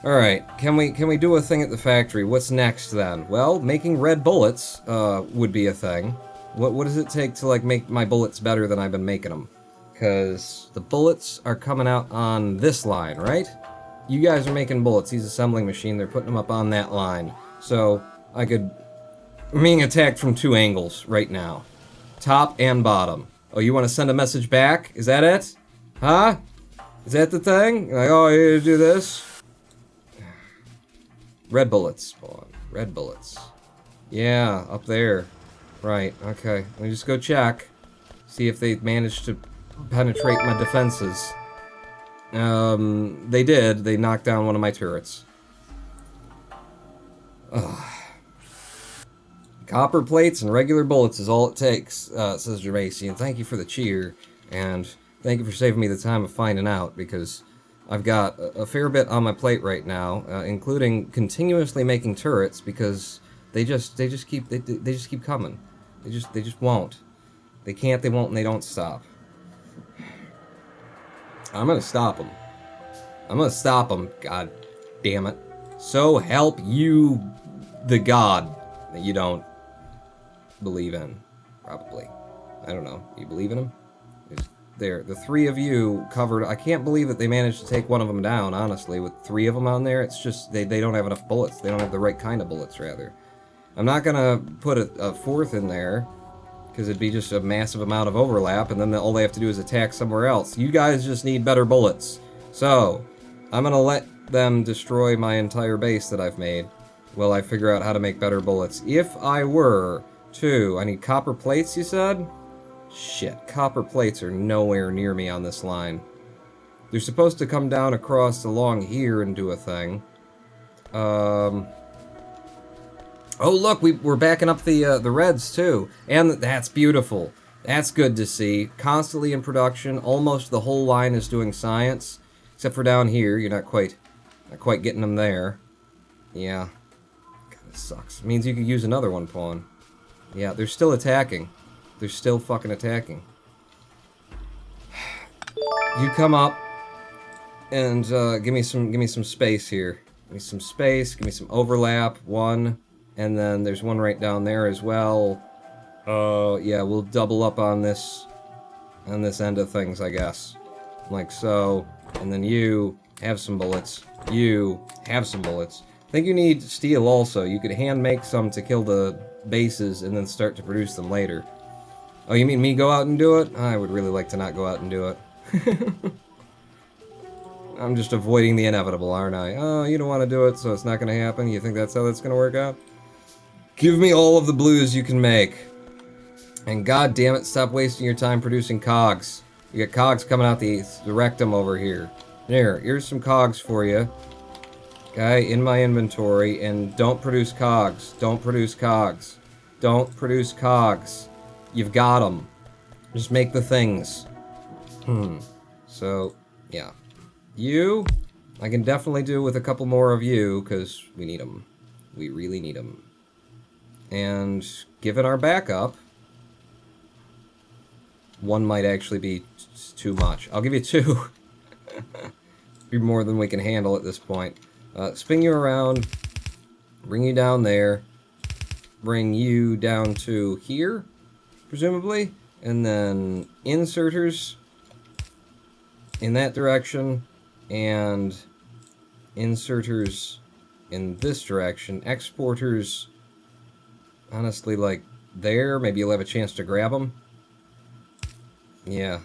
S1: Alright, can we do a thing at the factory? What's next then? Well, making red bullets would be a thing. What does it take to make my bullets better than I've been making them? Because the bullets are coming out on this line, right? You guys are making bullets. He's assembling machine. They're putting them up on that line. So I'm being attacked from two angles right now. Top and bottom. Oh, you want to send a message back? Is that it? Huh? Is that the thing? Oh, you do this? Red bullets spawn. Red bullets. Yeah, up there. Right, okay. Let me just go check. See if they managed to penetrate my defenses. They did. They knocked down one of my turrets. Ugh. Copper plates and regular bullets is all it takes, says Germacian. Thank you for the cheer, and thank you for saving me the time of finding out, because I've got a fair bit on my plate right now, including continuously making turrets, because they just keep coming. They just won't. They can't, they won't, and they don't stop. I'm gonna stop them. I'm gonna stop them, god damn it. So help you, the god that you don't believe in, probably. I don't know. You believe in him? There, the three of you covered. I can't believe that they managed to take one of them down, honestly, with three of them on there. It's just, they don't have enough bullets. They don't have the right kind of bullets, rather. I'm not gonna put a fourth in there, because it'd be just a massive amount of overlap, and then all they have to do is attack somewhere else. You guys just need better bullets. So, I'm gonna let them destroy my entire base that I've made while I figure out how to make better bullets. If I were to... I need copper plates, you said? Shit, copper plates are nowhere near me on this line. They're supposed to come down across along here and do a thing. Oh, look, we're backing up the reds, too. And that's beautiful. That's good to see. Constantly in production. Almost the whole line is doing science. Except for down here. You're not quite getting them there. Yeah. Kinda sucks. It means you could use another one, pawn. Yeah, they're still attacking. They're still fucking attacking. You come up and give me some space here. Give me some space. Give me some overlap. One, and then there's one right down there as well. Yeah, we'll double up on this end of things, I guess, like so. And then you have some bullets. You have some bullets. I think you need steel also. You could hand make some to kill the bases and then start to produce them later. Oh, you mean me go out and do it? I would really like to not go out and do it. I'm just avoiding the inevitable, aren't I? Oh, you don't want to do it, so it's not going to happen? You think that's how that's going to work out? Give me all of the blues you can make. And god damn it, stop wasting your time producing cogs. You got cogs coming out the rectum over here. Here's some cogs for you. Okay, in my inventory. And don't produce cogs. Don't produce cogs. Don't produce cogs. You've got them. Just make the things. So, yeah. You, I can definitely do with a couple more of you, because we need them. We really need them. And given our backup, one might actually be too much. I'll give you 2. Be more than we can handle at this point. Spin you around, bring you down there, bring you down to here, presumably, and then inserters in that direction, and inserters in this direction, exporters, honestly, like there, maybe you'll have a chance to grab them. Yeah.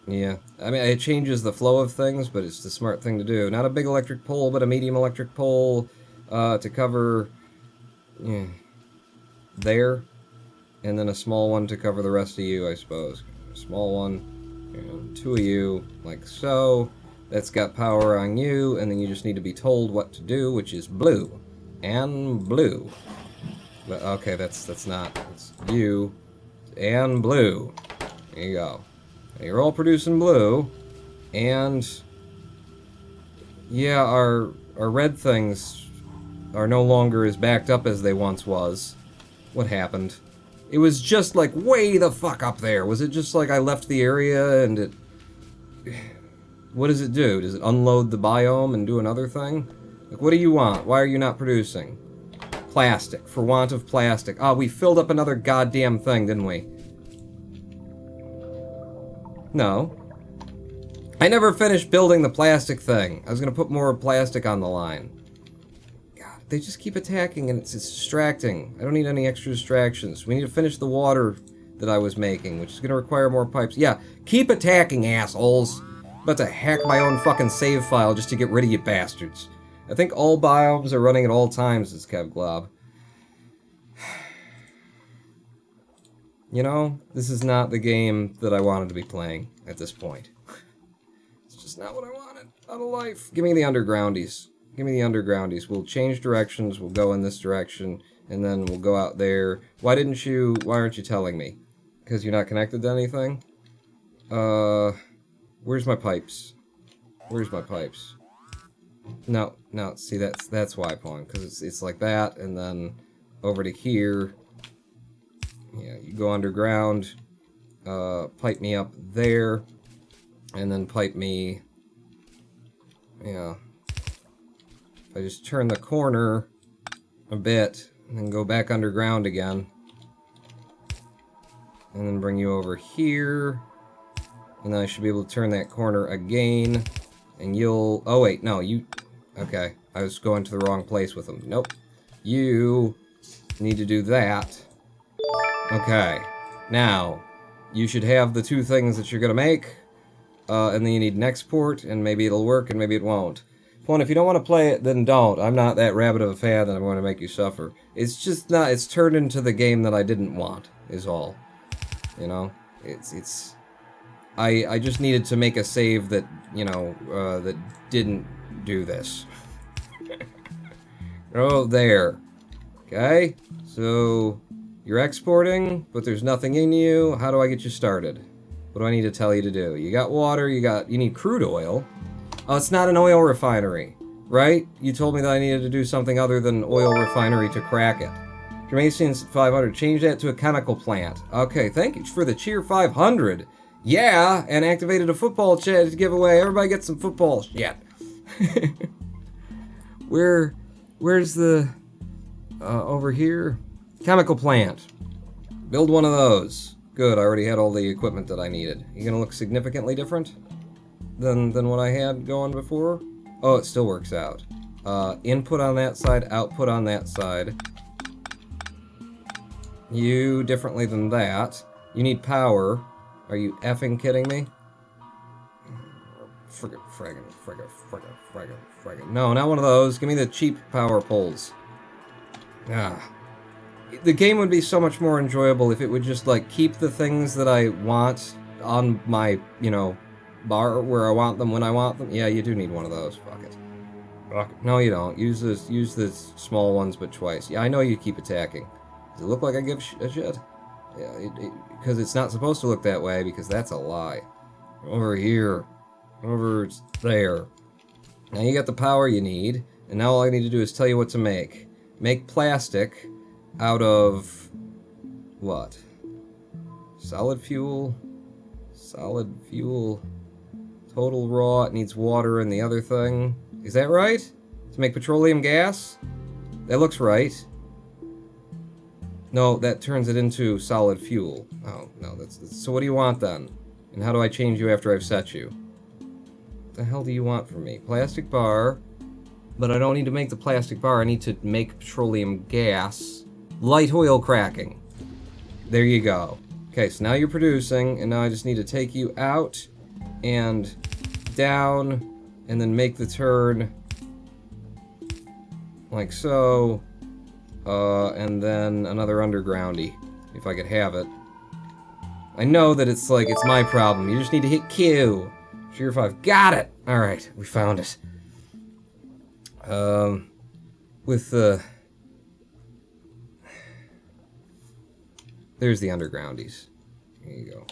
S1: Yeah. I mean, it changes the flow of things, but it's the smart thing to do. Not a big electric pole, but a medium electric pole to cover there, and then a small one to cover the rest of you, I suppose. A small one, and 2 of you, like so. That's got power on you, and then you just need to be told what to do, which is blue. And blue. But, okay, that's not. It's you and blue. There you go. And you're all producing blue, and yeah, our red things are no longer as backed up as they once was. What happened? It was just like way the fuck up there. Was it just like I left the area and it... What does it do? Does it unload the biome and do another thing? Like, what do you want? Why are you not producing? Plastic. For want of plastic. Ah, we filled up another goddamn thing, didn't we? No. I never finished building the plastic thing. I was gonna put more plastic on the line. God, they just keep attacking and it's distracting. I don't need any extra distractions. We need to finish the water that I was making, which is gonna require more pipes. Yeah, keep attacking, assholes. I'm about to hack my own fucking save file just to get rid of you bastards. I think all biomes are running at all times, as Kevglob. You know, this is not the game that I wanted to be playing at this point. It's just not what I wanted out of life. Give me the undergroundies. Give me the undergroundies. We'll change directions, we'll go in this direction, and then we'll go out there. Why aren't you telling me? Because you're not connected to anything? Where's my pipes? Where's my pipes? No, see, that's why, Pawn, because it's like that, and then over to here. Yeah, you go underground, pipe me up there, and then pipe me, yeah. If I just turn the corner a bit, and then go back underground again, and then bring you over here, and then I should be able to turn that corner again, and you'll, oh wait, no, you, okay, I was going to the wrong place with them. Nope. You need to do that. Okay, now, you should have the 2 things that you're gonna make, and then you need an export, and maybe it'll work, and maybe it won't. Well, if you don't want to play it, then don't. I'm not that rabid of a fan that I'm going to make you suffer. It's just not, it's turned into the game that I didn't want, is all. You know? I just needed to make a save that, you know, that didn't do this. Oh, there. Okay, so... You're exporting, but there's nothing in you. How do I get you started? What do I need to tell you to do? You got water, you need crude oil. Oh, it's not an oil refinery, right? You told me that I needed to do something other than oil refinery to crack it. Germasian's 500, change that to a chemical plant. Okay, thank you for the cheer 500. Yeah, and activated a football challenge giveaway. Everybody get some football shit. Where's the, over here? Chemical plant. Build one of those. Good, I already had all the equipment that I needed. You gonna look significantly different than what I had going before? Oh, it still works out. Input on that side, output on that side. You differently than that. You need power. Are you effing kidding me? Friggin'. No, not one of those. Give me the cheap power poles. Ah. The game would be so much more enjoyable if it would just, like, keep the things that I want on my, you know, bar where I want them when I want them. Yeah, you do need one of those. Fuck it. No, you don't. Use the small ones, but twice. Yeah, I know you keep attacking. Does it look like I give a shit? Yeah, because it's not supposed to look that way, because that's a lie. Over here. Over there. Now you got the power you need. And now all I need to do is tell you what to make. Make plastic out of... what? Solid fuel? Solid fuel... Total raw, it needs water and the other thing. Is that right? To make petroleum gas? That looks right. No, that turns it into solid fuel. Oh, no, that's... So what do you want then? And how do I change you after I've set you? What the hell do you want from me? Plastic bar. But I don't need to make the plastic bar, I need to make petroleum gas. Light oil cracking. There you go. Okay, so now you're producing, and now I just need to take you out and down, and then make the turn like so, and then another undergroundy, if I could have it. I know that it's like, it's my problem. You just need to hit Q. Sure 5. Got it! Alright, we found it. With the... There's the undergroundies. There you go.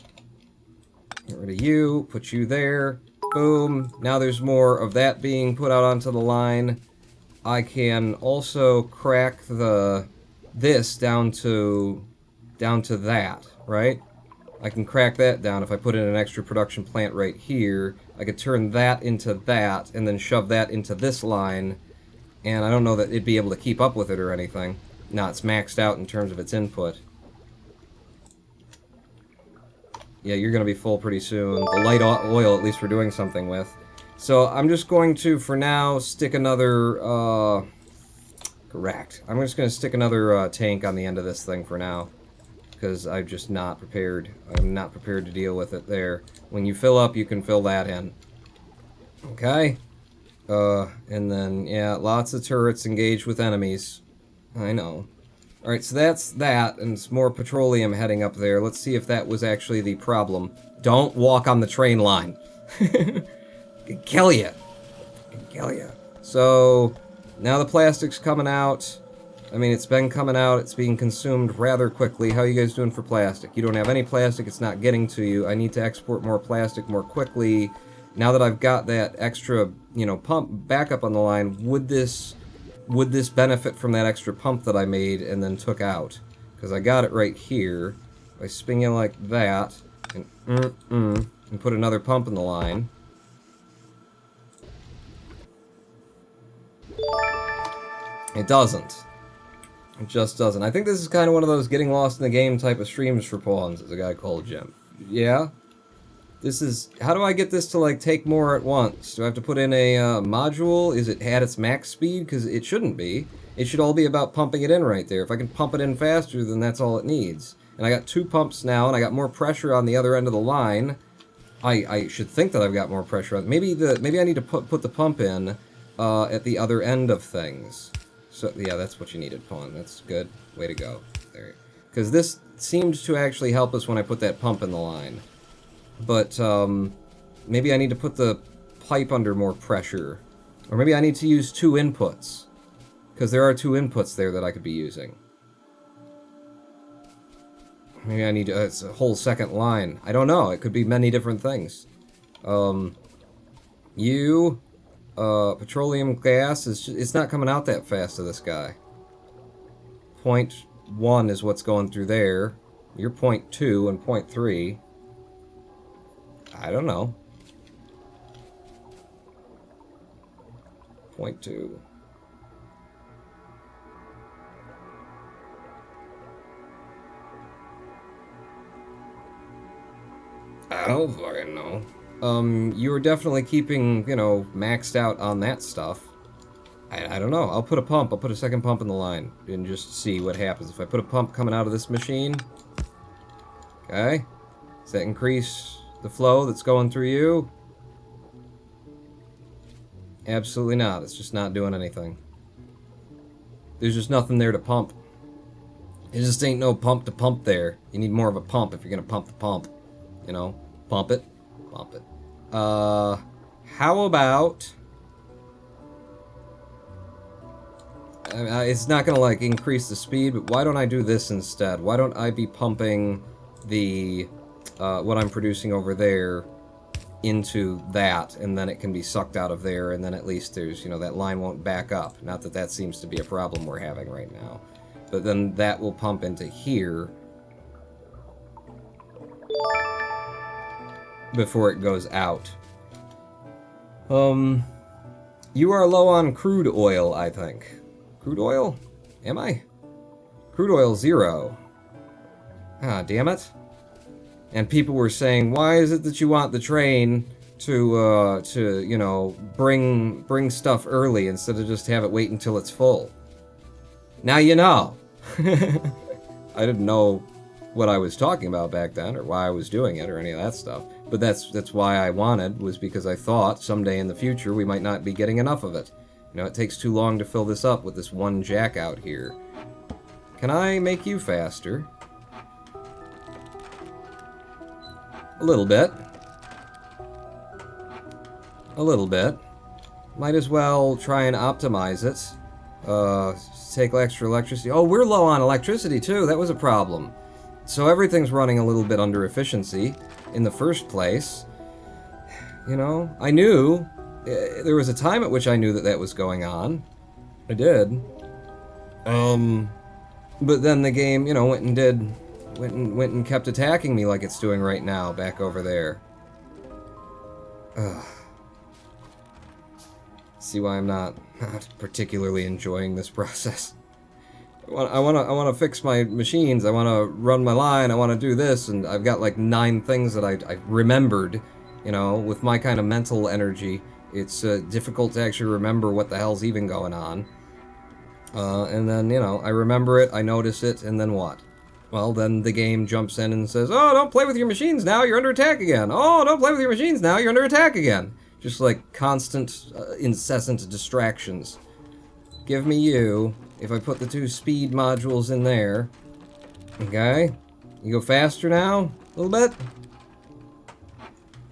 S1: Get rid of you, put you there. Boom. Now there's more of that being put out onto the line. I can also crack this down to that, right? I can crack that down if I put in an extra production plant right here. I could turn that into that and then shove that into this line. And I don't know that it'd be able to keep up with it or anything. No, it's maxed out in terms of its input. Yeah, you're going to be full pretty soon. The light oil, at least we're doing something with. So I'm just going to, for now, stick another, correct. I'm just going to stick another tank on the end of this thing for now. Because I'm just not prepared. I'm not prepared to deal with it there. When you fill up, you can fill that in. Okay? And then, yeah, lots of turrets engaged with enemies. I know. Alright, so that's that, and it's more petroleum heading up there. Let's see if that was actually the problem. Don't walk on the train line. Could kill you. Could kill you. So, now the plastic's coming out. I mean, it's been coming out. It's being consumed rather quickly. How are you guys doing for plastic? You don't have any plastic. It's not getting to you. I need to export more plastic more quickly. Now that I've got that extra, you know, pump backup on the line, would this benefit from that extra pump that I made and then took out? Because I got it right here. If I spin you like that, and put another pump in the line. It doesn't. It just doesn't. I think this is kind of one of those getting lost in the game type of streams for pawns, as a guy called Jim. Yeah? This is... How do I get this to, like, take more at once? Do I have to put in a module? Is it at its max speed? Because it shouldn't be. It should all be about pumping it in right there. If I can pump it in faster, then that's all it needs. And I got 2 pumps now, and I got more pressure on the other end of the line. I should think that I've got more pressure on... Maybe I need to put the pump in at the other end of things. So, yeah, that's what you needed, Pawn. That's good. Way to go. There. Because this seemed to actually help us when I put that pump in the line. But, maybe I need to put the pipe under more pressure. Or maybe I need to use 2 inputs. Because there are 2 inputs there that I could be using. Maybe I need to... it's a whole second line. I don't know. It could be many different things. Petroleum gas is just, it's not coming out that fast to this guy. 0.1 is what's going through there. You're 0.2 and 0.3. I don't know. 0.2. I don't fucking know. You were definitely keeping, you know, maxed out on that stuff. I don't know. I'll put a pump. I'll put a second pump in the line and just see what happens. If I put a pump coming out of this machine, okay, does that increase the flow that's going through you? Absolutely not. It's just not doing anything. There's just nothing there to pump. There just ain't no pump to pump there. You need more of a pump if you're gonna pump the pump. You know? Pump it. Pump it. How about... it's not gonna, like, increase the speed, but why don't I do this instead? Why don't I be pumping the, what I'm producing over there into that, and then it can be sucked out of there, and then at least there's, that line won't back up. Not that that seems to be a problem we're having right now. But then that will pump into here before it goes out. You are low on crude oil, I think. Crude oil? Am I? Crude oil 0. Ah, damn it. And people were saying, why is it that you want the train to bring stuff early instead of just have it wait until it's full? Now you know. I didn't know what I was talking about back then, or why I was doing it, or any of that stuff. But that's why I wanted, was because I thought someday in the future we might not be getting enough of it. It takes too long to fill this up with this one jack out here. Can I make you faster? A little bit. A little bit. Might as well try and optimize it. Take extra electricity. Oh, we're low on electricity too. That was a problem. So everything's running a little bit under efficiency in the first place. I knew. There was a time at which I knew that was going on. I did. But then the game, went and kept attacking me like it's doing right now, back over there. Ugh. See why I'm not particularly enjoying this process. I want to fix my machines. I want to run my line. I want to do this, and I've got like 9 things that I remembered. With my kind of mental energy, it's difficult to actually remember what the hell's even going on. And then I remember it, I notice it, and then what? Well, then the game jumps in and says, "Oh, don't play with your machines now. You're under attack again. Oh, don't play with your machines now. You're under attack again." Just like constant, incessant distractions. Give me you. If I put the 2 speed modules in there. Okay. You go faster now? A little bit?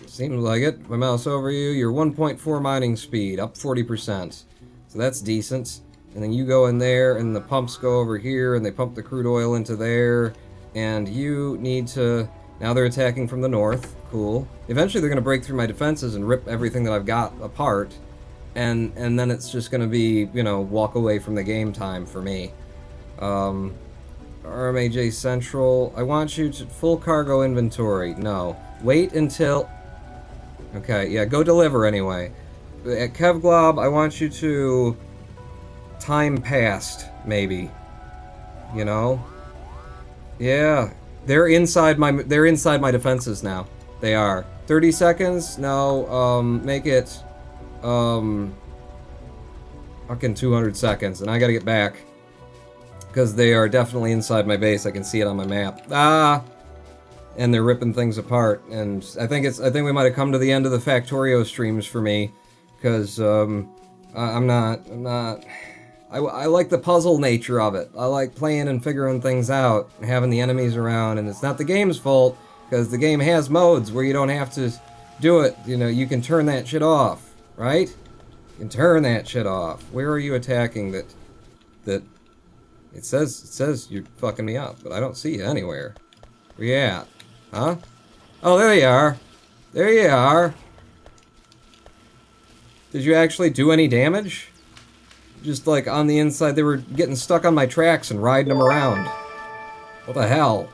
S1: Seems like it. My mouse over you. You're 1.4 mining speed. Up 40%. So that's decent. And then you go in there, and the pumps go over here, and they pump the crude oil into there. And you need to... Now they're attacking from the north. Cool. Eventually they're going to break through my defenses and rip everything that I've got apart. And then it's just going to be, walk away from the game time for me. RMAJ Central. I want you to... Full cargo inventory. No. Wait until... Okay, yeah, go deliver anyway. At Kevglob, I want you to... Time passed, maybe. Yeah. They're inside my defenses now. They are. 30 seconds? No, make it fucking 200 seconds, and I gotta get back. Because they are definitely inside my base. I can see it on my map. Ah! And they're ripping things apart. And I think we might have come to the end of the Factorio streams for me. Because I like the puzzle nature of it. I like playing and figuring things out, and having the enemies around, and it's not the game's fault, because the game has modes where you don't have to do it. You can turn that shit off, right? You can turn that shit off. Where are you attacking that it says you're fucking me up, but I don't see you anywhere. Where you at? Huh? Oh, there you are. There you are. Did you actually do any damage? Just like on the inside, they were getting stuck on my tracks and riding them around. What the hell?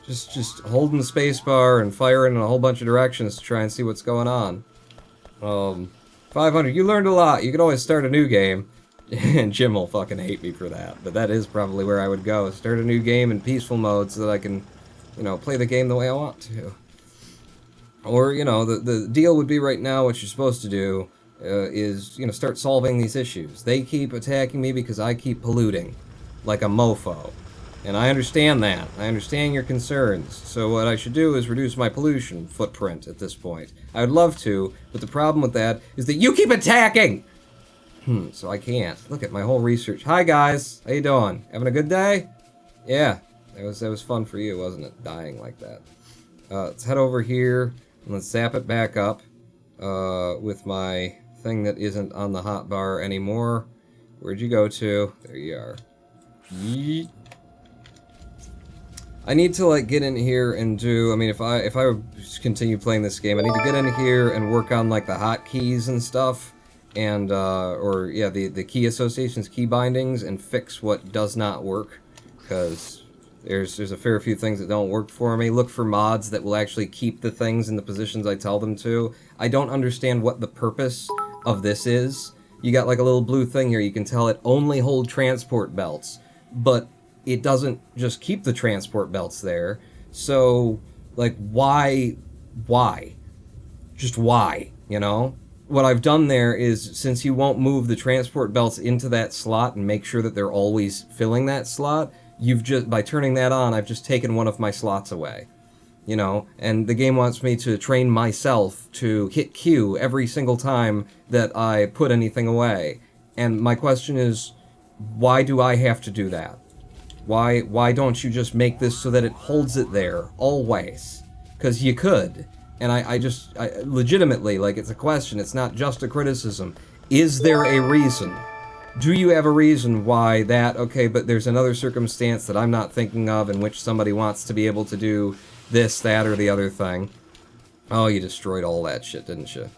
S1: Just holding the spacebar and firing in a whole bunch of directions to try and see what's going on. 500, you learned a lot. You could always start a new game. And Jim will fucking hate me for that. But that is probably where I would go. Start a new game in peaceful mode so that I can, play the game the way I want to. Or, the deal would be right now what you're supposed to do. Is start solving these issues. They keep attacking me because I keep polluting like a mofo, and I understand that. I understand your concerns. So what I should do is reduce my pollution footprint at this point. I would love to, but the problem with that is that you keep attacking. So I can't. Look at my whole research. Hi guys, how you doing? Having a good day? Yeah, that was fun for you, wasn't it? Dying like that. Let's head over here and let's zap it back up with my thing that isn't on the hotbar anymore. Where'd you go to? There you are. Yeet. I need to like get in here and do. I mean, if I continue playing this game, I need to get in here and work on like the hotkeys and stuff, and or yeah, the key associations, key bindings, and fix what does not work, because there's a fair few things that don't work for me. Look for mods that will actually keep the things in the positions I tell them to. I don't understand what the purpose of this is. You got like a little blue thing here. You can tell it only hold transport belts, but it doesn't just keep the transport belts there. So, like, why? Just why, you know? What I've done there is, since you won't move the transport belts into that slot and make sure that they're always filling that slot, you've just, by turning that on, I've just taken one of my slots away. You know, and the game wants me to train myself to hit Q every single time that I put anything away. And my question is, why do I have to do that? Why don't you just make this so that it holds it there, always? Because you could. And I legitimately, like, it's a question, it's not just a criticism. Is there a reason? Do you have a reason why that, okay, but there's another circumstance that I'm not thinking of in which somebody wants to be able to do this, that, or the other thing? Oh, you destroyed all that shit, didn't you?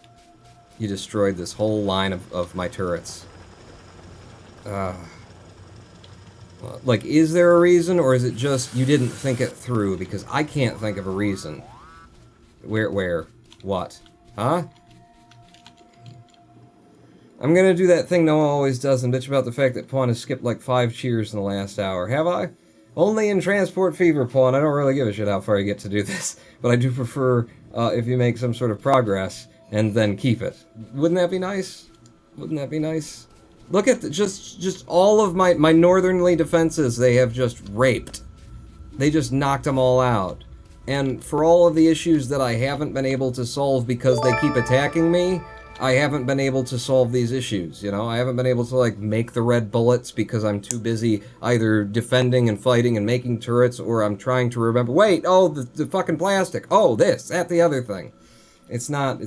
S1: You destroyed this whole line of my turrets. Like, is there a reason, or is it just you didn't think it through? Because I can't think of a reason. Where? What? Huh? I'm gonna do that thing Noah always does and bitch about the fact that Pawn has skipped like 5 cheers in the last hour. Have I? Only in Transport Fever, Pawn. I don't really give a shit how far you get to do this. But I do prefer if you make some sort of progress and then keep it. Wouldn't that be nice? Wouldn't that be nice? Look at just all of my northernly defenses they have just raped. They just knocked them all out. And for all of the issues that I haven't been able to solve because they keep attacking me, I haven't been able to solve these issues, you know? I haven't been able to, like, make the red bullets because I'm too busy either defending and fighting and making turrets, or I'm trying to remember, wait, oh, the fucking plastic, oh, this, that, the other thing. It's not,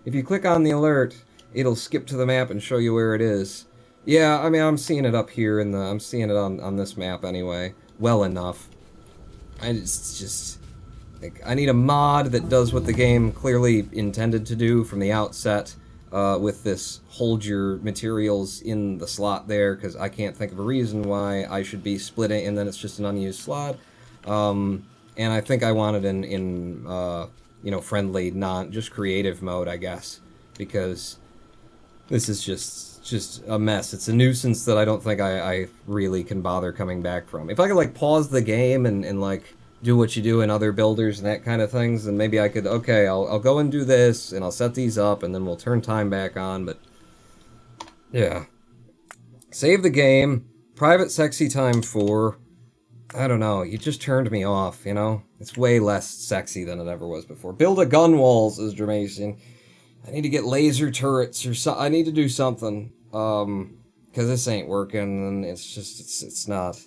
S1: if you click on the alert, it'll skip to the map and show you where it is. Yeah, I mean, I'm seeing it up here I'm seeing it on this map anyway, well enough. It's just, like, I need a mod that does what the game clearly intended to do from the outset, with this hold your materials in the slot there, because I can't think of a reason why I should be splitting and then it's just an unused slot. And I think I want it in you know, friendly, just creative mode, I guess, because this is just a mess. It's a nuisance that I don't think I really can bother coming back from. If I could, like, pause the game and like, do what you do in other builders and that kind of things, then maybe I could, okay, I'll go and do this, and I'll set these up, and then we'll turn time back on, but yeah. Save the game. Private Sexy Time 4. I don't know, you just turned me off, you know? It's way less sexy than it ever was before. Build a gun wall, says Jermasian. I need to get laser turrets, or I need to do something, because this ain't working, and it's just, it's not.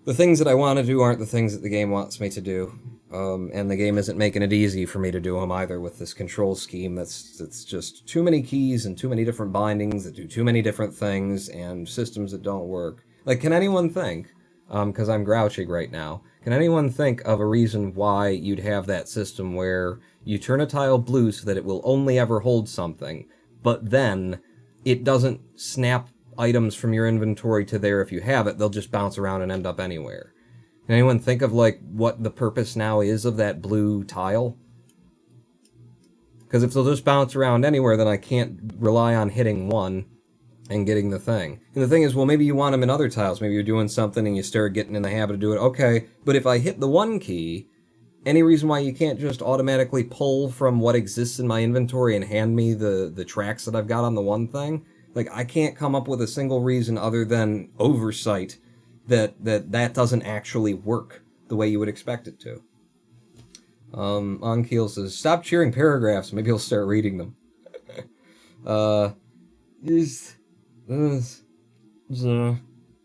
S1: The things that I want to do aren't the things that the game wants me to do, and the game isn't making it easy for me to do them either with this control scheme that's just too many keys and too many different bindings that do too many different things and systems that don't work. Like, can anyone think, because I'm grouching right now, can anyone think of a reason why you'd have that system where you turn a tile blue so that it will only ever hold something, but then it doesn't snap items from your inventory to there if you have it, they'll just bounce around and end up anywhere? Can anyone think of, like, what the purpose now is of that blue tile? Because if they'll just bounce around anywhere, then I can't rely on hitting one and getting the thing. And the thing is, well, maybe you want them in other tiles. Maybe you're doing something and you start getting in the habit of doing it. Okay, but if I hit the one key, any reason why you can't just automatically pull from what exists in my inventory and hand me the tracks that I've got on the one thing? Like, I can't come up with a single reason other than oversight that doesn't actually work the way you would expect it to. Onkeel says, stop cheering paragraphs, maybe he'll start reading them.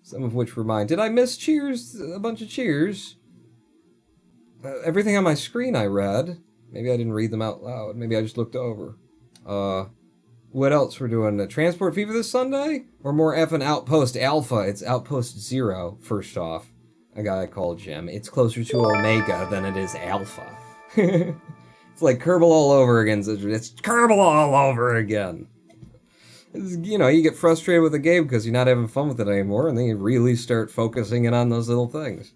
S1: Some of which were mine. Did I miss cheers? A bunch of cheers? Everything on my screen I read. Maybe I didn't read them out loud. Maybe I just looked over. What else we're doing? Transport Fever this Sunday? Or more effing Outpost Alpha? It's Outpost 0, first off. a guy called Jim. It's closer to Omega than it is Alpha. It's like Kerbal all over again. It's Kerbal all over again. You know, you get frustrated with the game because you're not having fun with it anymore, and then you really start focusing in on those little things.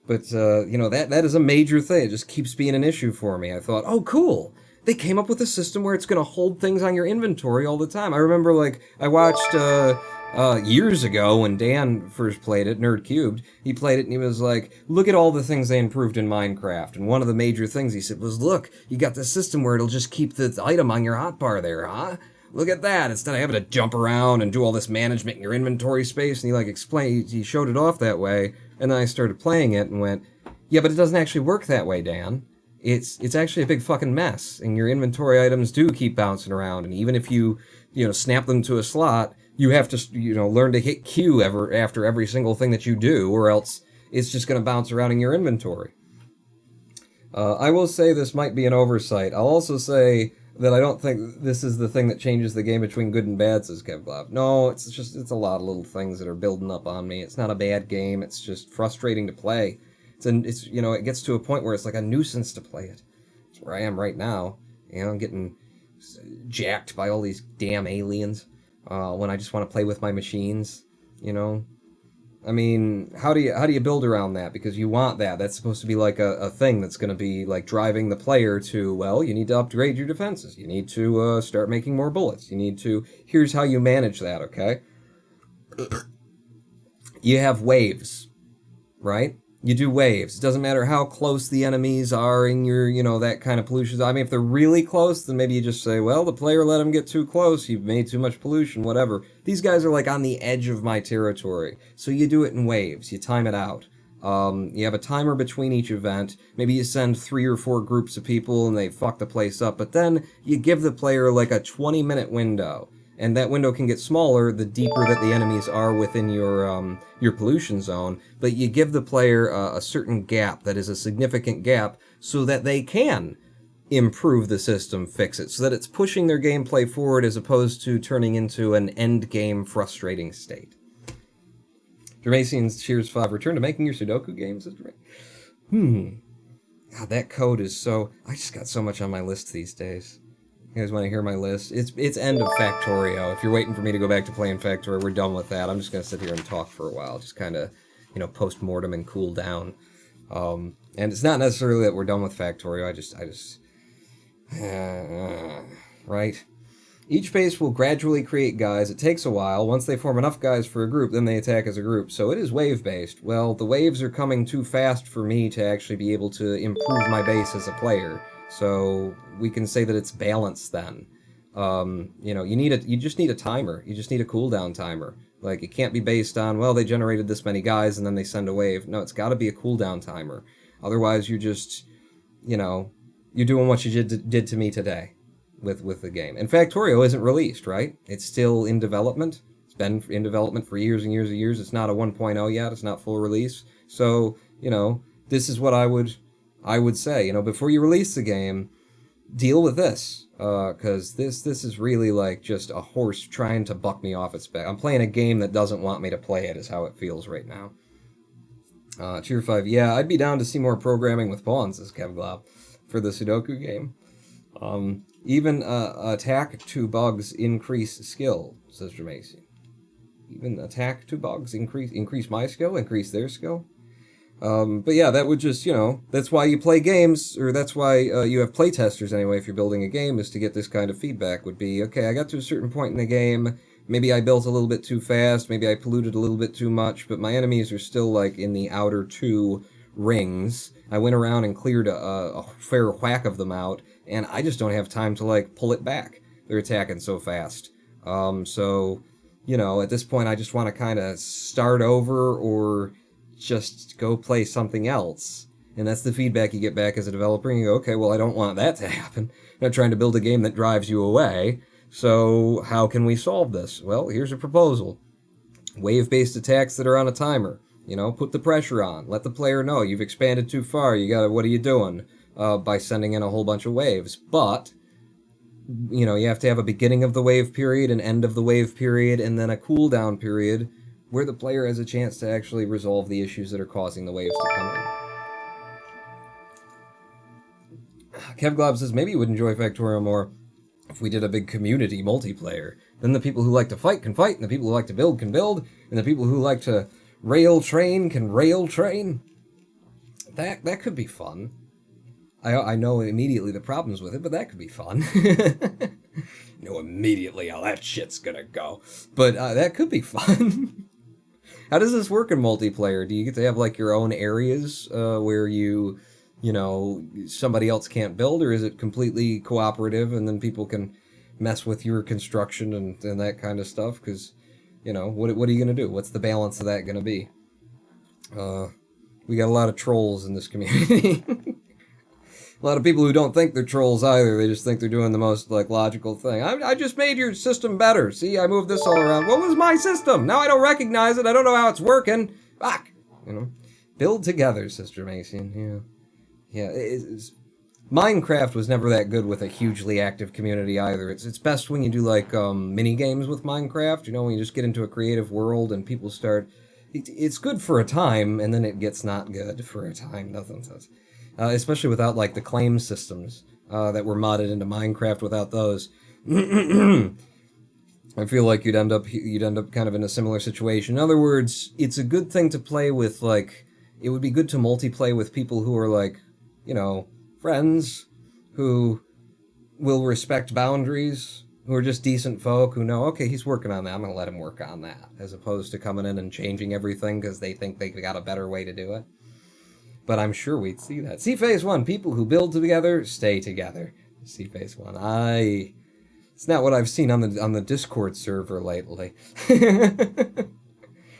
S1: But, you know, that is a major thing. It just keeps being an issue for me. I thought, oh, cool. They came up with a system where it's going to hold things on your inventory all the time. I remember, like, I watched years ago when Dan first played it, Nerd Cubed. He played it and he was like, look at all the things they improved in Minecraft. And one of the major things he said was, look, you got this system where it'll just keep the item on your hotbar there, huh? Look at that. Instead of having to jump around and do all this management in your inventory space. And he, like, explained, he showed it off that way. And then I started playing it and went, yeah, but it doesn't actually work that way, Dan. It's actually a big fucking mess, and your inventory items do keep bouncing around, and even if you snap them to a slot, you have to, learn to hit Q after every single thing that you do, or else it's just going to bounce around in your inventory. I will say this might be an oversight. I'll also say that I don't think this is the thing that changes the game between good and bad, says Kevglob. No, it's a lot of little things that are building up on me. It's not a bad game, it's just frustrating to play. It gets to a point where it's like a nuisance to play it. It's where I am right now. I'm getting jacked by all these damn aliens when I just want to play with my machines. I mean, how do you build around that? Because you want that. That's supposed to be like a thing that's going to be like driving the player to, well, you need to upgrade your defenses. You need to start making more bullets. Here's how you manage that, okay? You have waves, right? You do waves. It doesn't matter how close the enemies are in your, that kind of pollution. I mean, if they're really close, then maybe you just say, well, the player let him get too close. You've made too much pollution, whatever. These guys are like on the edge of my territory. So you do it in waves. You time it out. You have a timer between each event. Maybe you send 3 or 4 groups of people and they fuck the place up. But then you give the player like a 20-minute window. And that window can get smaller the deeper that the enemies are within your pollution zone. But you give the player a certain gap that is a significant gap so that they can improve the system, fix it, so that it's pushing their gameplay forward as opposed to turning into an end-game frustrating state. Jermacian's Cheers 5. Return to making your Sudoku games? God, that code is so... I just got so much on my list these days. You guys want to hear my list? It's end of Factorio. If you're waiting for me to go back to playing Factorio, we're done with that. I'm just going to sit here and talk for a while. Just kind of, post-mortem and cool down. And it's not necessarily that we're done with Factorio. Right? Each base will gradually create guys. It takes a while. Once they form enough guys for a group, then they attack as a group. So it is wave-based. Well, the waves are coming too fast for me to actually be able to improve my base as a player. So we can say that it's balanced then. You just need a timer. You just need a cooldown timer. Like, it can't be based on, well, they generated this many guys and then they send a wave. No, it's got to be a cooldown timer. Otherwise, you're just, you're doing what you did to me today with the game. And Factorio isn't released, right? It's still in development. It's been in development for years and years and years. It's not a 1.0 yet. It's not full release. So, this is what I would say, before you release the game, deal with this, because this is really like just a horse trying to buck me off its back. I'm playing a game that doesn't want me to play it, is how it feels right now. Cheer 5, yeah, I'd be down to see more programming with pawns, says Kevglob, for the Sudoku game. Even attack to bugs increase skill, says Jermacian. Even attack to bugs increase my skill, increase their skill? But yeah, that would just, that's why you play games, or that's why you have playtesters anyway if you're building a game, is to get this kind of feedback. Would be, okay, I got to a certain point in the game, maybe I built a little bit too fast, maybe I polluted a little bit too much, but my enemies are still, like, in the outer 2 rings. I went around and cleared a fair whack of them out, and I just don't have time to, like, pull it back. They're attacking so fast. So, at this point I just want to kind of start over, or just go play something else. And that's the feedback you get back as a developer, and you go, okay, well, I don't want that to happen. I'm not trying to build a game that drives you away, so how can we solve this? Well, here's a proposal. Wave-based attacks that are on a timer. Put the pressure on. Let the player know you've expanded too far. What are you doing? By sending in a whole bunch of waves. But, you have to have a beginning of the wave period, an end of the wave period, and then a cooldown period where the player has a chance to actually resolve the issues that are causing the waves to come in. Kev Glob says, maybe you would enjoy Factorio more if we did a big community multiplayer. Then the people who like to fight can fight, and the people who like to build can build, and the people who like to rail train can rail train. That could be fun. I know immediately the problems with it, but that could be fun. Know immediately how that shit's gonna go. But that could be fun. How does this work in multiplayer? Do you get to have, like, your own areas where you know, somebody else can't build, or is it completely cooperative and then people can mess with your construction and that kind of stuff? Because, you know, what are you going to do? What's the balance of that going to be? We got a lot of trolls in this community. A lot of people who don't think they're trolls either. They just think they're doing the most, like, logical thing. I just made your system better. See, I moved this all around. What was my system? Now I don't recognize it. I don't know how it's working. Fuck! You know? Build together, Sister Mason. Yeah. Yeah, Minecraft was never that good with a hugely active community either. It's best when you do, like, mini games with Minecraft, you know, when you just get into a creative world and people start... It's good for a time, and then it gets not good for a time. Nothing says. Especially without, like, the claim systems that were modded into Minecraft. Without those, I feel like you'd end up kind of in a similar situation. In other words, it's a good thing to play with, like... It would be good to multiplay with people who are, like, you know, friends who will respect boundaries, who are just decent folk who know, okay, he's working on that, I'm going to let him work on that, as opposed to coming in and changing everything because they think they got a better way to do it. But I'm sure we'd see that. See Phase 1, people who build together, stay together. See Phase 1. It's not what I've seen on the Discord server lately.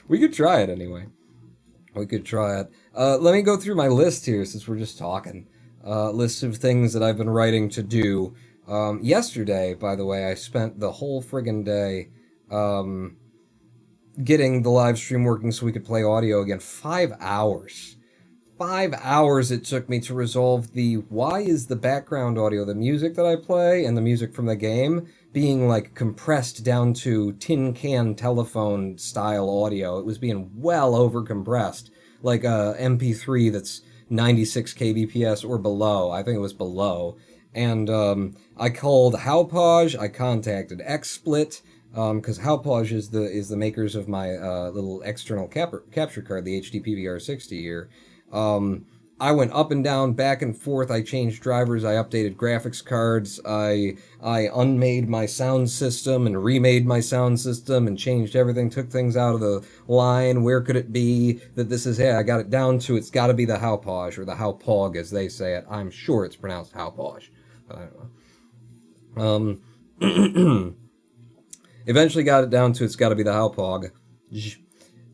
S1: We could try it anyway. We could try it. Let me go through my list here, since we're just talking. List of things that I've been writing to do. Yesterday, by the way, I spent the whole friggin' day getting the live stream working so we could play audio again. 5 hours. 5 hours it took me to resolve why is the background audio, the music that I play, and the music from the game, being, like, compressed down to tin can telephone style audio. It was being well over compressed, like a MP3 that's 96 kbps or below. I think it was below. And I called Hauppauge. I contacted XSplit, because Hauppauge is the makers of my little external capture card, the HD PVR60 here. I went up and down, back and forth. I changed drivers. I updated graphics cards. I unmade my sound system and remade my sound system and changed everything. Took things out of the line. Where could it be that this is? Hey, I got it down to it's got to be the Hauppauge, or the Hauppauge as they say it. I'm sure it's pronounced Hauppauge. I don't know. Eventually got it down to it's got to be the Hauppauge.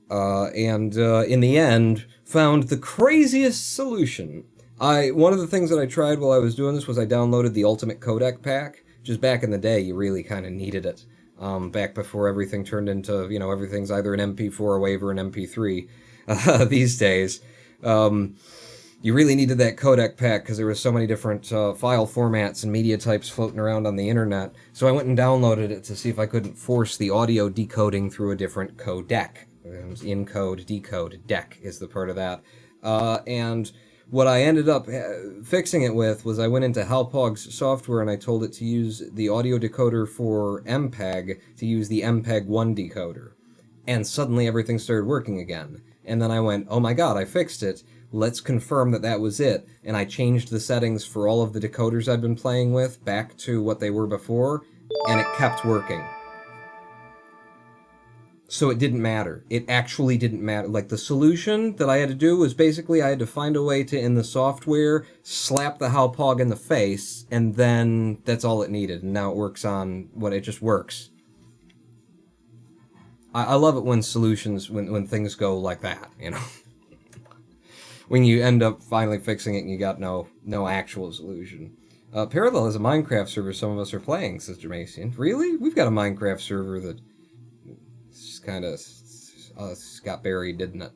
S1: And in the end, found the craziest solution. One of the things that I tried while I was doing this was I downloaded the Ultimate Codec Pack. Just back in the day, you really kind of needed it. Back before everything turned into, you know, everything's either an MP4 wave or an MP3 these days. You really needed that codec pack because there were so many different file formats and media types floating around on the internet. So I went and downloaded it to see if I couldn't force the audio decoding through a different codec. Encode, decode, deck is the part of that. And what I ended up fixing it with was I went into Hauppauge's software and I told it to use the audio decoder for MPEG to use the MPEG-1 decoder. And suddenly everything started working again. And then I went, oh my god, I fixed it. Let's confirm that that was it. And I changed the settings for all of the decoders I'd been playing with back to what they were before, and it kept working. So it didn't matter. It actually didn't matter. Like, the solution that I had to do was basically I had to find a way to, in the software, slap the Hauppauge in the face, and then that's all it needed. And now it works on what it just works. I love it when solutions, when things go like that, you know? When you end up finally fixing it and you got no actual solution. Parallel is a Minecraft server some of us are playing, Sister Mason. Really? We've got a Minecraft server that just kind of got buried, didn't it?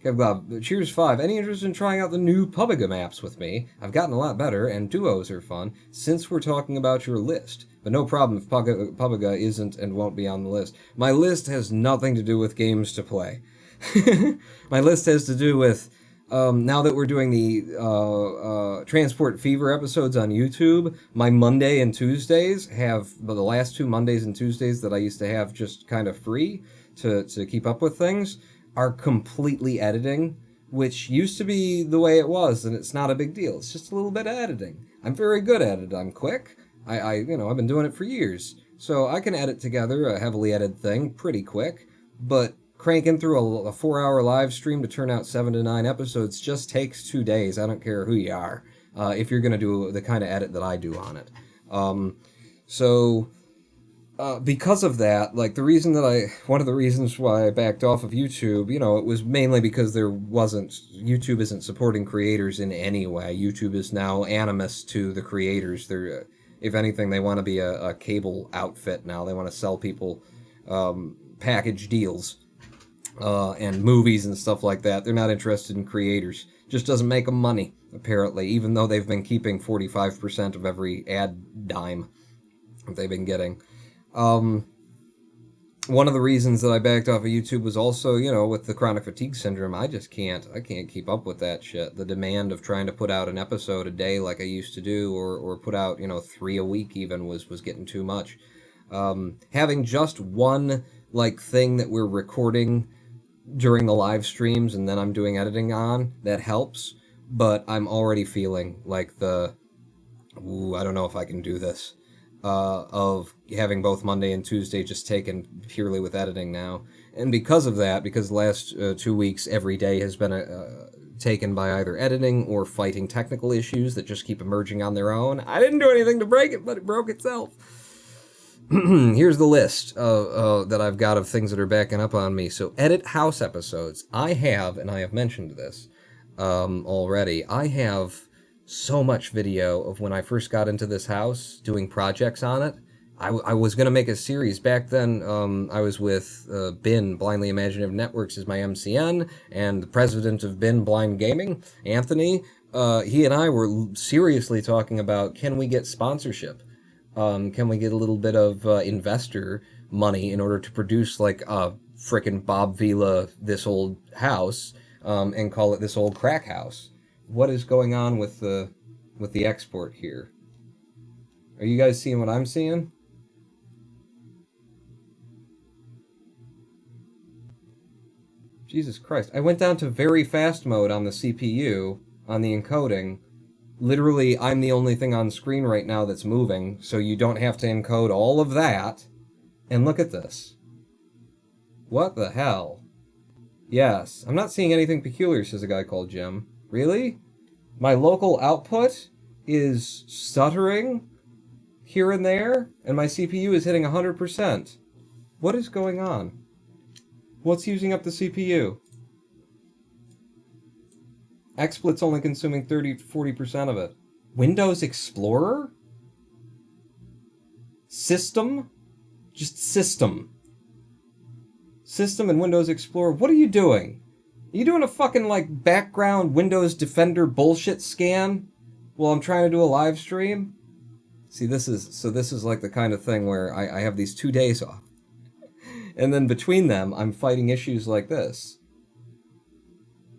S1: Kev Glob, cheers 5. Any interest in trying out the new Pubiga maps with me? I've gotten a lot better, and duos are fun. Since we're talking about your list, But no problem if Papaga isn't and won't be on the list. My list has nothing to do with games to play. My list has to do with, now that we're doing the Transport Fever episodes on YouTube, my Monday and Tuesdays have, the last 2 Mondays and Tuesdays that I used to have just kind of free to keep up with things, are completely editing, which used to be the way it was, and it's not a big deal. It's just a little bit of editing. I'm very good at it. I'm quick. I've been doing it for years. So I can edit together a heavily edited thing pretty quick, but cranking through a 4-hour live stream to turn out 7 to 9 episodes just takes 2 days. I don't care who you are, if you're going to do the kind of edit that I do on it. Because of that, like, one of the reasons why I backed off of YouTube, it was mainly because YouTube isn't supporting creators in any way. YouTube is now animus to the creators. They're, if anything, they want to be a cable outfit now. They want to sell people package deals and movies and stuff like that. They're not interested in creators. Just doesn't make them money, apparently, even though they've been keeping 45% of every ad dime that they've been getting. One of the reasons that I backed off of YouTube was also, with the chronic fatigue syndrome, I can't keep up with that shit. The demand of trying to put out an episode a day like I used to do, or put out, 3 a week even, was getting too much. Having just one, thing that we're recording during the live streams and then I'm doing editing on, that helps, but I'm already feeling like I don't know if I can do this. Of having both Monday and Tuesday just taken purely with editing now. And because of that, because the last 2 weeks, every day has been taken by either editing or fighting technical issues that just keep emerging on their own. I didn't do anything to break it, but it broke itself. Here's the list that I've got of things that are backing up on me. So, edit house episodes. I have mentioned this already, I have so much video of when I first got into this house, doing projects on it. I was going to make a series. Back then, I was with BIN, Blindly Imaginative Networks, is my MCN, and the president of BIN Blind Gaming, Anthony. He and I were seriously talking about, can we get sponsorship? Can we get a little bit of investor money in order to produce like a frickin' Bob Vila This Old House, and call it This Old Crack House? What is going on with the export here? Are you guys seeing what I'm seeing? Jesus Christ. I went down to very fast mode on the CPU, on the encoding. Literally, I'm the only thing on screen right now that's moving, so you don't have to encode all of that. And look at this. What the hell? Yes, I'm not seeing anything peculiar, says a guy called Jim. Really? My local output is stuttering here and there, and my CPU is hitting 100%. What is going on? What's using up the CPU? XSplit's only consuming 30-40% of it. Windows Explorer? System? Just system. System and Windows Explorer. What are you doing? Are you doing a fucking, background Windows Defender bullshit scan while I'm trying to do a live stream? See, this is like the kind of thing where I have these 2 days off. And then between them, I'm fighting issues like this.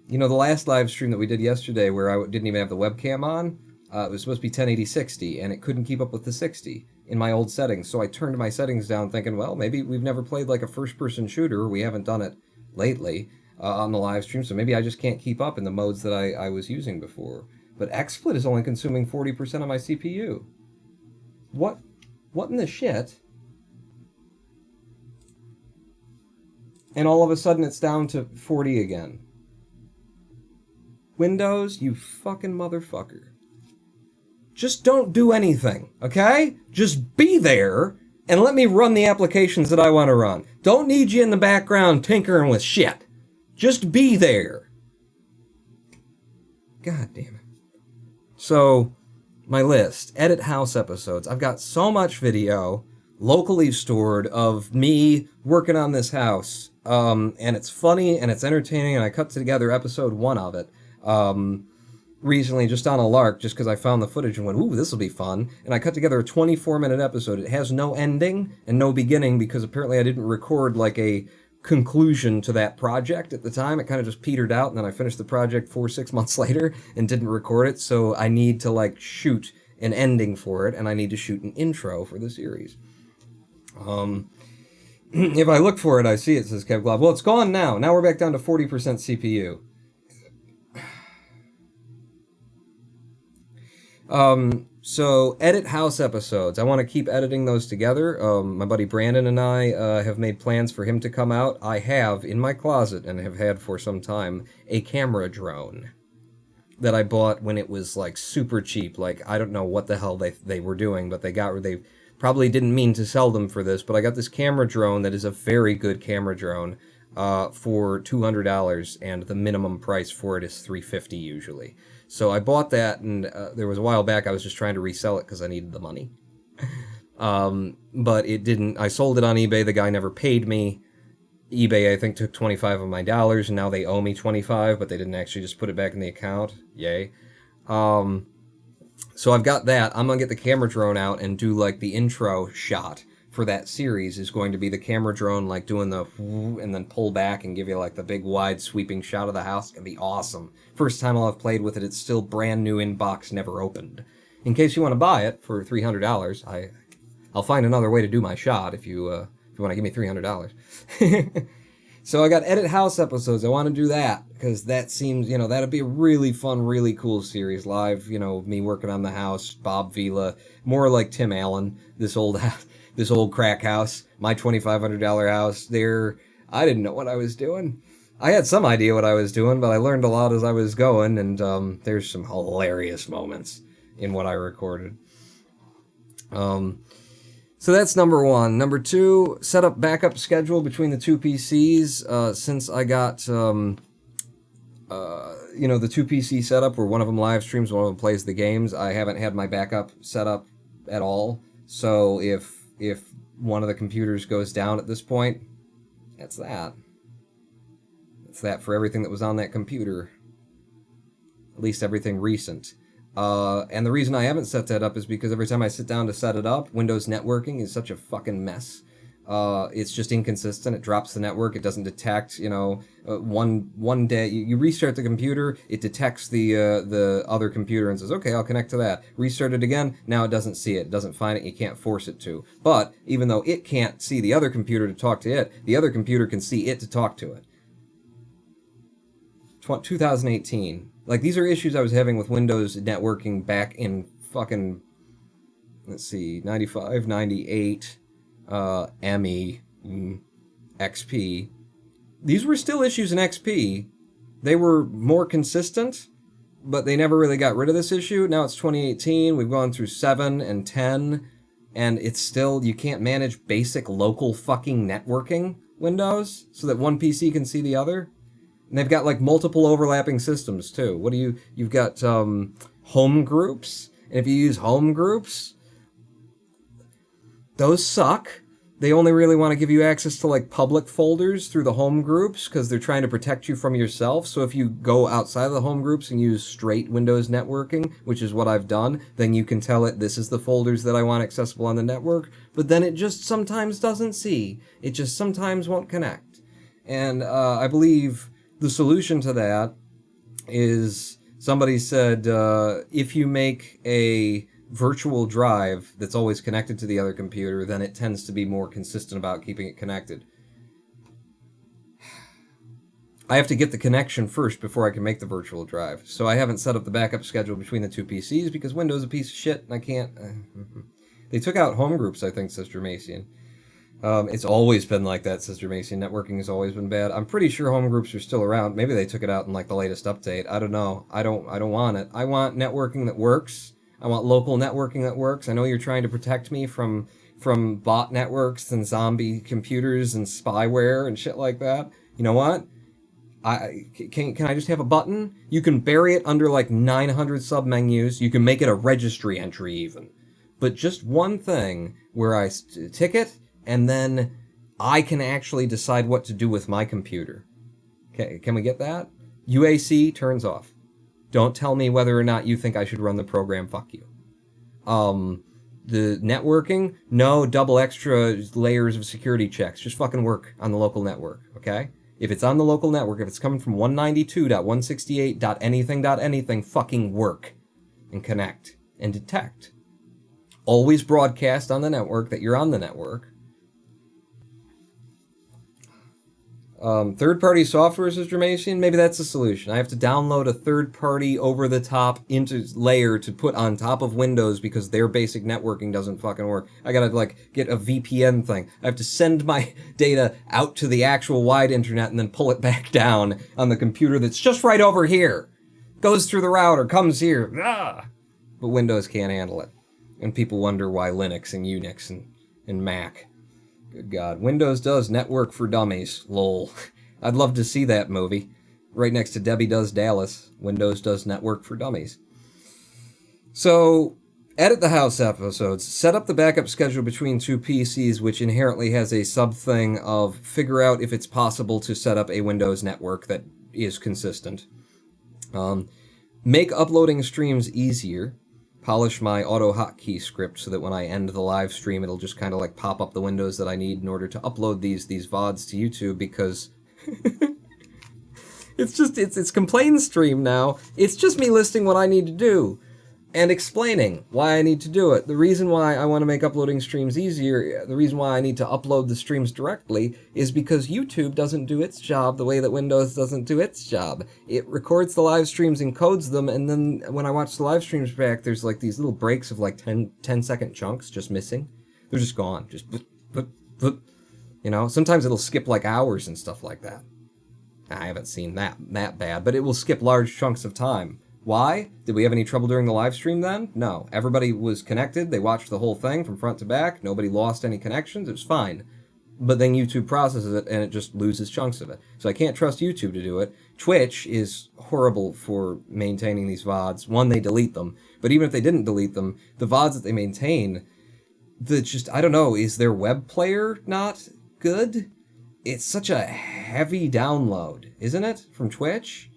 S1: The last live stream that we did yesterday where I didn't even have the webcam on, it was supposed to be 1080-60, and it couldn't keep up with the 60 in my old settings. So I turned my settings down thinking, well, maybe we've never played a first-person shooter. We haven't done it lately on the live stream, so maybe I just can't keep up in the modes that I was using before. But XSplit is only consuming 40% of my CPU. What in the shit? And all of a sudden it's down to 40 again. Windows, you fucking motherfucker. Just don't do anything, okay? Just be there and let me run the applications that I want to run. Don't need you in the background tinkering with shit. Just be there. God damn it. So, my list. Edit house episodes. I've got so much video locally stored of me working on this house. And it's funny and it's entertaining, and I cut together episode 1 of it. recently just on a lark, just because I found the footage and went, ooh, this will be fun. And I cut together a 24-minute episode. It has no ending and no beginning because apparently I didn't record like a conclusion to that project at the time. It kind of just petered out, and then I finished the project 4-6 months later and didn't record it. So I need to like shoot an ending for it, and I need to shoot an intro for the series. If I look for it, I see it says Kev Glob. Well, it's gone now. Now we're back down to 40% CPU. So edit house episodes. I want to keep editing those together. My buddy Brandon and I have made plans for him to come out. I have in my closet, and have had for some time, a camera drone that I bought when it was like super cheap. Like, I don't know what the hell they were doing, but they probably didn't mean to sell them for this, but I got this camera drone that is a very good camera drone for $200, and the minimum price for it is $350 usually. So I bought that, and there was a while back I was just trying to resell it because I needed the money. But it didn't. I sold it on eBay. The guy never paid me. eBay, I think, took $25 of my dollars, and now they owe me $25, but they didn't actually just put it back in the account. Yay. So I've got that. I'm going to get the camera drone out and do, like, the intro shot for that series is going to be the camera drone, like, doing the and then pull back and give you, like, the big, wide, sweeping shot of the house. It's going to be awesome. First time I'll have played with it, it's still brand new in box, never opened. In case you want to buy it for $300, I'll find another way to do my shot if you want to give me $300. So I got edit house episodes. I want to do that because that seems, that'd be a really fun, really cool series. Live, me working on the house, Bob Vila, more like Tim Allen, this old crack house, my $2,500 house there. I didn't know what I was doing. I had some idea what I was doing, but I learned a lot as I was going, and there's some hilarious moments in what I recorded. So that's number one. Number two, set up backup schedule between the two PCs. Since I got, the two PC setup where one of them live streams, one of them plays the games, I haven't had my backup set up at all. So if one of the computers goes down at this point, that's that. That's that for everything that was on that computer. At least everything recent. And the reason I haven't set that up is because every time I sit down to set it up, Windows networking is such a fucking mess. It's just inconsistent. It drops the network. It doesn't detect, one day you restart the computer, it detects the other computer and says, okay, I'll connect to that. Restart it again. Now it doesn't see it. It doesn't find it. You can't force it to. But even though it can't see the other computer to talk to it, the other computer can see it to talk to it. 2018. Like, these are issues I was having with Windows networking back in fucking, 95, 98, ME, XP. These were still issues in XP. They were more consistent, but they never really got rid of this issue. Now it's 2018, we've gone through 7 and 10, and it's still, you can't manage basic local fucking networking Windows so that one PC can see the other. And they've got, like, multiple overlapping systems, too. You've got home groups, and if you use home groups, those suck. They only really want to give you access to, like, public folders through the home groups because they're trying to protect you from yourself. So if you go outside of the home groups and use straight Windows networking, which is what I've done, then you can tell it this is the folders that I want accessible on the network. But then it just sometimes doesn't see. It just sometimes won't connect. And I believe the solution to that is, somebody said, if you make a virtual drive that's always connected to the other computer, then it tends to be more consistent about keeping it connected. I have to get the connection first before I can make the virtual drive. So I haven't set up the backup schedule between the two PCs because Windows is a piece of shit and I can't. They took out home groups, I think, Sister Macian. It's always been like that, Sister Macy. Networking has always been bad. I'm pretty sure home groups are still around. Maybe they took it out in, like, the latest update. I don't know. I don't want it. I want networking that works. I want local networking that works. I know you're trying to protect me from bot networks and zombie computers and spyware and shit like that. You know what? Can I just have a button? You can bury it under, like, 900 submenus. You can make it a registry entry even. But just one thing where I tick it, and then I can actually decide what to do with my computer. Okay, can we get that? UAC turns off. Don't tell me whether or not you think I should run the program. Fuck you. The networking, no double extra layers of security checks. Just fucking work on the local network, okay? If it's on the local network, if it's coming from 192.168.anything.anything, fucking work and connect and detect. Always broadcast on the network that you're on the network. Third-party software, says Jermasian. Maybe that's the solution. I have to download a third-party over-the-top layer to put on top of Windows because their basic networking doesn't fucking work. I gotta, get a VPN thing. I have to send my data out to the actual wide internet and then pull it back down on the computer that's just right over here. Goes through the router, comes here. Ah! But Windows can't handle it. And people wonder why Linux and Unix and Mac. Good God. Windows does network for dummies. Lol. I'd love to see that movie. Right next to Debbie Does Dallas. Windows does network for dummies. So, edit the house episodes. Set up the backup schedule between two PCs, which inherently has a sub-thing of figure out if it's possible to set up a Windows network that is consistent. Make uploading streams easier. Polish my auto hotkey script so that when I end the live stream, it'll just kind of pop up the windows that I need in order to upload these VODs to YouTube, because it's complaint stream now. It's just me listing what I need to do and explaining why I need to do it. The reason why I want to make uploading streams easier, the reason why I need to upload the streams directly, is because YouTube doesn't do its job the way that Windows doesn't do its job. It records the live streams, encodes them, and then when I watch the live streams back, there's these little breaks of 10-second chunks just missing. They're just gone. Just sometimes it'll skip hours and stuff like that. I haven't seen that bad, but it will skip large chunks of time. Why? Did we have any trouble during the live stream then? No. Everybody was connected. They watched the whole thing from front to back. Nobody lost any connections. It was fine. But then YouTube processes it, and it just loses chunks of it. So I can't trust YouTube to do it. Twitch is horrible for maintaining these VODs. One, they delete them. But even if they didn't delete them, the VODs that they maintain, I don't know, is their web player not good? It's such a heavy download, isn't it, from Twitch?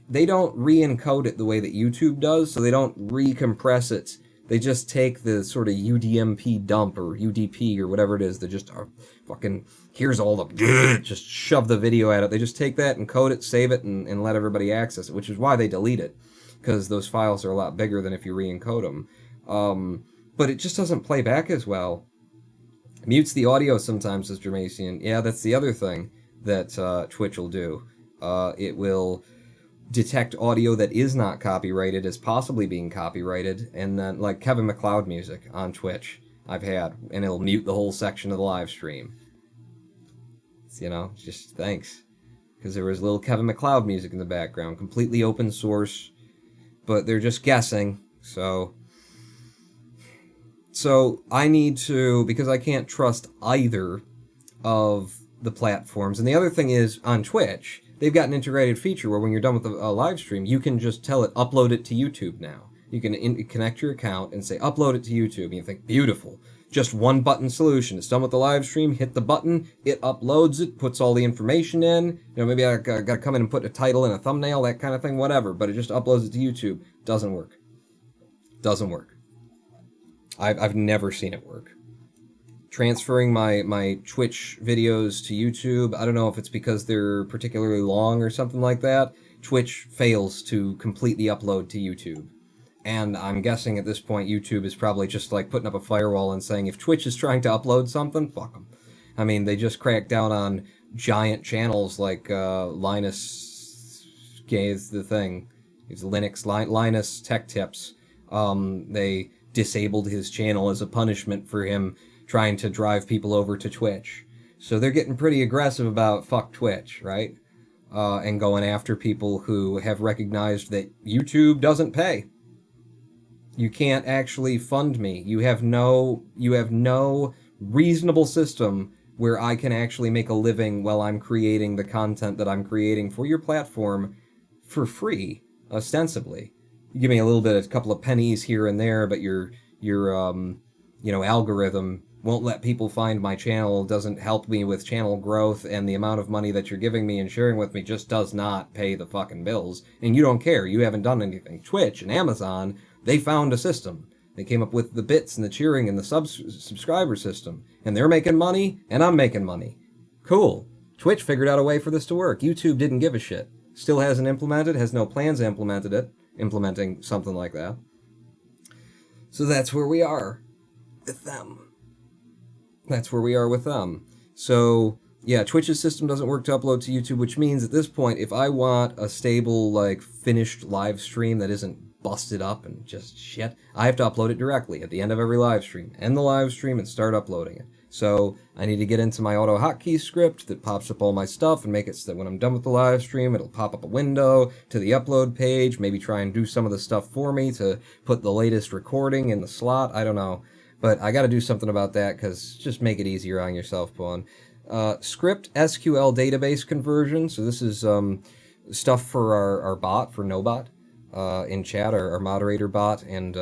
S1: They don't re-encode it the way that YouTube does, so they don't recompress it. They just take the sort of UDMP dump, or UDP, or whatever it is, that just are fucking, here's all the, just shove the video at it. They just take that, encode it, save it, and let everybody access it, which is why they delete it, because those files are a lot bigger than if you re-encode them. But it just doesn't play back as well. Mutes the audio sometimes, says Jermasian. Yeah, that's the other thing that Twitch will do. It will detect audio that is not copyrighted as possibly being copyrighted, and then Kevin MacLeod music on Twitch I've had, and it'll mute the whole section of the live stream. Just thanks, because there was little Kevin MacLeod music in the background, completely open source, but they're just guessing. So I need to, because I can't trust either of the platforms. And the other thing is, on Twitch, they've got an integrated feature where when you're done with a live stream, you can just tell it, upload it to YouTube now. You can connect your account and say, upload it to YouTube. And you think, beautiful. Just one button solution. It's done with the live stream, hit the button, it uploads it, puts all the information in. Maybe I gotta come in and put a title and a thumbnail, that kind of thing, whatever. But it just uploads it to YouTube. Doesn't work. Doesn't work. I've never seen it work. Transferring my Twitch videos to YouTube, I don't know if it's because they're particularly long or something like that. Twitch fails to completely upload to YouTube. And I'm guessing at this point YouTube is probably just putting up a firewall and saying if Twitch is trying to upload something, fuck them. I mean, they just cracked down on giant channels like Linus Gay's the thing. He's Linus Tech Tips. They disabled his channel as a punishment for him trying to drive people over to Twitch. So they're getting pretty aggressive about fuck Twitch, right? And going after people who have recognized that YouTube doesn't pay. You can't actually fund me. You have no reasonable system where I can actually make a living while I'm creating the content that I'm creating for your platform for free, ostensibly. You give me a couple of pennies here and there, but your algorithm won't let people find my channel, doesn't help me with channel growth, and the amount of money that you're giving me and sharing with me just does not pay the fucking bills. And you don't care. You haven't done anything. Twitch and Amazon, they found a system. They came up with the bits and the cheering and the subscriber system. And they're making money, and I'm making money. Cool. Twitch figured out a way for this to work. YouTube didn't give a shit. Still hasn't implemented, has no plans implementing something like that. So that's where we are with them. That's where we are with them. So, yeah, Twitch's system doesn't work to upload to YouTube, which means at this point, if I want a stable, like, finished live stream that isn't busted up and just shit, I have to upload it directly at the end of every live stream. End the live stream and start uploading it. So I need to get into my auto hotkey script that pops up all my stuff and make it so that when I'm done with the live stream, it'll pop up a window to the upload page, maybe try and do some of the stuff for me to put the latest recording in the slot. I don't know. But I got to do something about that because just make it easier on yourself, Pawn. Script SQL database conversion. So this is stuff for our bot, for NoBot, in chat, our moderator bot, and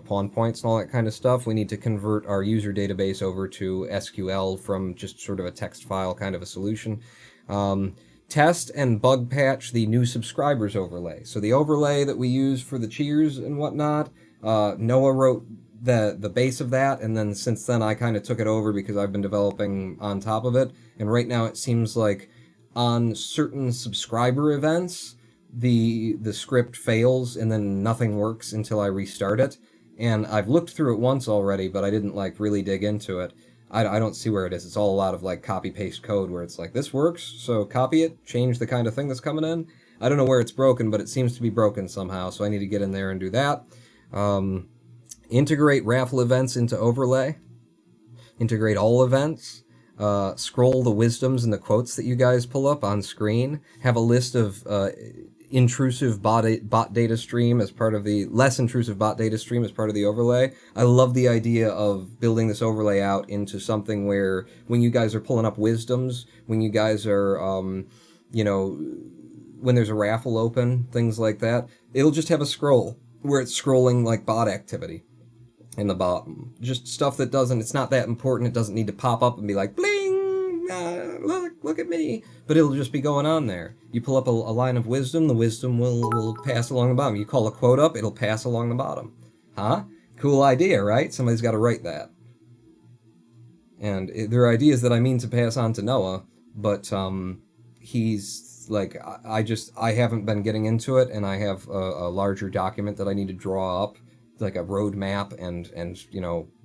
S1: pawn points and all that kind of stuff. We need to convert our user database over to SQL from just sort of a text file kind of a solution. Test and bug patch the new subscribers overlay. So the overlay that we use for the cheers and whatnot, Noah wrote the base of that, and then since then I kind of took it over because I've been developing on top of it, and right now it seems like on certain subscriber events the script fails and then nothing works until I restart it. And I've looked through it once already, but I didn't like really dig into it. I don't see where it is. It's all a lot of like copy paste code where it's like, this works, so copy it, change the kind of thing that's coming in. I don't know where it's broken, but it seems to be broken somehow, so I need to get in there and do that. Integrate raffle events into overlay. Integrate all events. Scroll the wisdoms and the quotes that you guys pull up on screen. Have a list of intrusive bot data stream as part of the less intrusive bot data stream as part of the overlay. I love the idea of building this overlay out into something where when you guys are pulling up wisdoms, when you guys are, when there's a raffle open, things like that, it'll just have a scroll where it's scrolling like bot activity in the bottom. Just stuff that it's not that important. It doesn't need to pop up and be like, bling, look at me. But it'll just be going on there. You pull up a line of wisdom, the wisdom will pass along the bottom. You call a quote up, it'll pass along the bottom. Huh? Cool idea, right? Somebody's got to write that. And there are ideas that I mean to pass on to Noah, but he's like, I haven't been getting into it, and I have a larger document that I need to draw up, like a roadmap and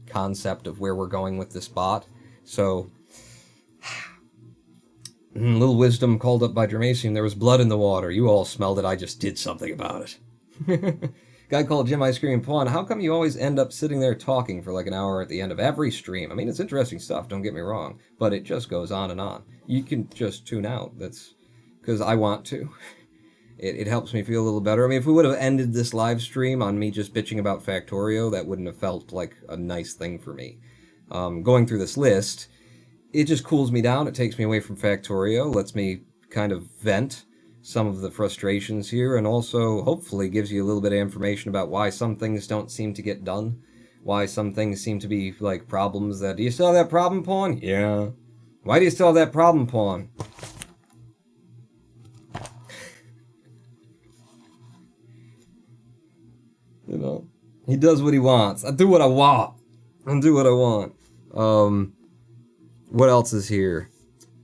S1: concept of where we're going with this bot. So, little wisdom called up by Dramasium. There was blood in the water. You all smelled it. I just did something about it. Guy called Jim Ice Cream Pawn. How come you always end up sitting there talking for like an hour at the end of every stream? I mean, it's interesting stuff, don't get me wrong, but it just goes on and on. You can just tune out. That's because I want to. It helps me feel a little better. I mean, if we would have ended this live stream on me just bitching about Factorio, that wouldn't have felt like a nice thing for me. Going through this list, it just cools me down. It takes me away from Factorio, lets me kind of vent some of the frustrations here, and also hopefully gives you a little bit of information about why some things don't seem to get done, why some things seem to be like problems that, do you still have that problem, Pawn? Yeah. Why do you still have that problem, Pawn? He does what he wants. I do what I want. I do what I want. What else is here?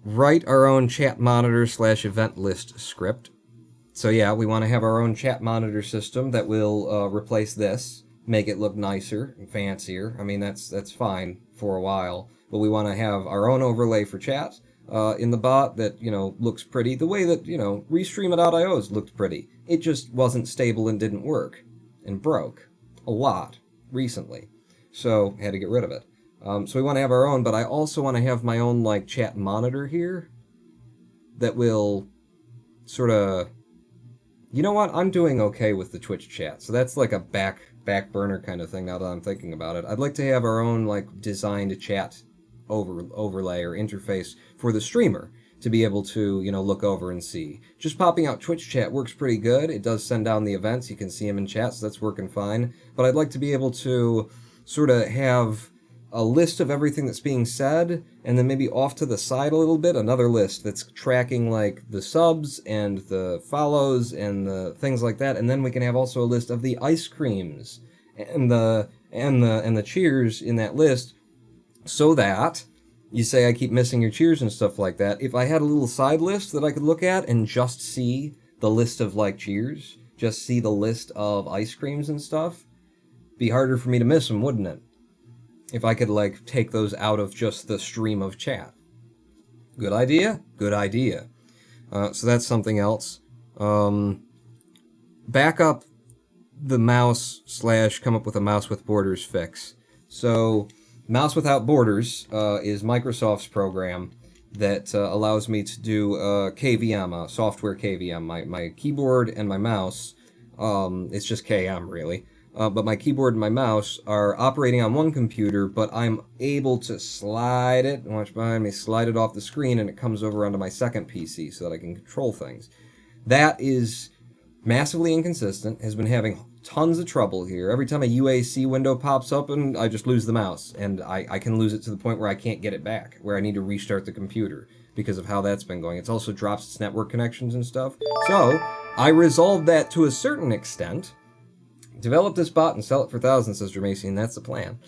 S1: Write our own chat monitor / event list script. So yeah, we want to have our own chat monitor system that will replace this, make it look nicer and fancier. I mean, that's fine for a while, but we want to have our own overlay for chat in the bot that, looks pretty. The way that, Restream.io's looked pretty. It just wasn't stable and didn't work. And broke a lot recently, so had to get rid of it. So we want to have our own, but I also want to have my own like chat monitor here that will sort of, you know what? I'm doing okay with the Twitch chat, so that's like a back burner kind of thing now that I'm thinking about it. I'd like to have our own like designed chat overlay or interface for the streamer to be able to, look over and see. Just popping out Twitch chat works pretty good. It does send down the events. You can see them in chat, so that's working fine. But I'd like to be able to sort of have a list of everything that's being said, and then maybe off to the side a little bit, another list that's tracking like the subs and the follows and the things like that, and then we can have also a list of the ice creams and the cheers in that list, so that you say I keep missing your cheers and stuff like that. If I had a little side list that I could look at and just see the list of like cheers, just see the list of ice creams and stuff, be harder for me to miss them, wouldn't it? If I could, like, take those out of just the stream of chat. Good idea? Good idea. So that's something else. Back up the mouse / come up with a mouse with borders fix. So, Mouse Without Borders is Microsoft's program that allows me to do KVM, software KVM. My keyboard and my mouse, it's just KM, really. But my keyboard and my mouse are operating on one computer, but I'm able to slide it, watch behind me, slide it off the screen, and it comes over onto my second PC so that I can control things. That is massively inconsistent, has been having tons of trouble here. Every time a UAC window pops up, and I just lose the mouse, and I can lose it to the point where I can't get it back, where I need to restart the computer because of how that's been going. It's also drops its network connections and stuff. So, I resolved that to a certain extent. Develop this bot and sell it for thousands, says Jermacian. That's the plan.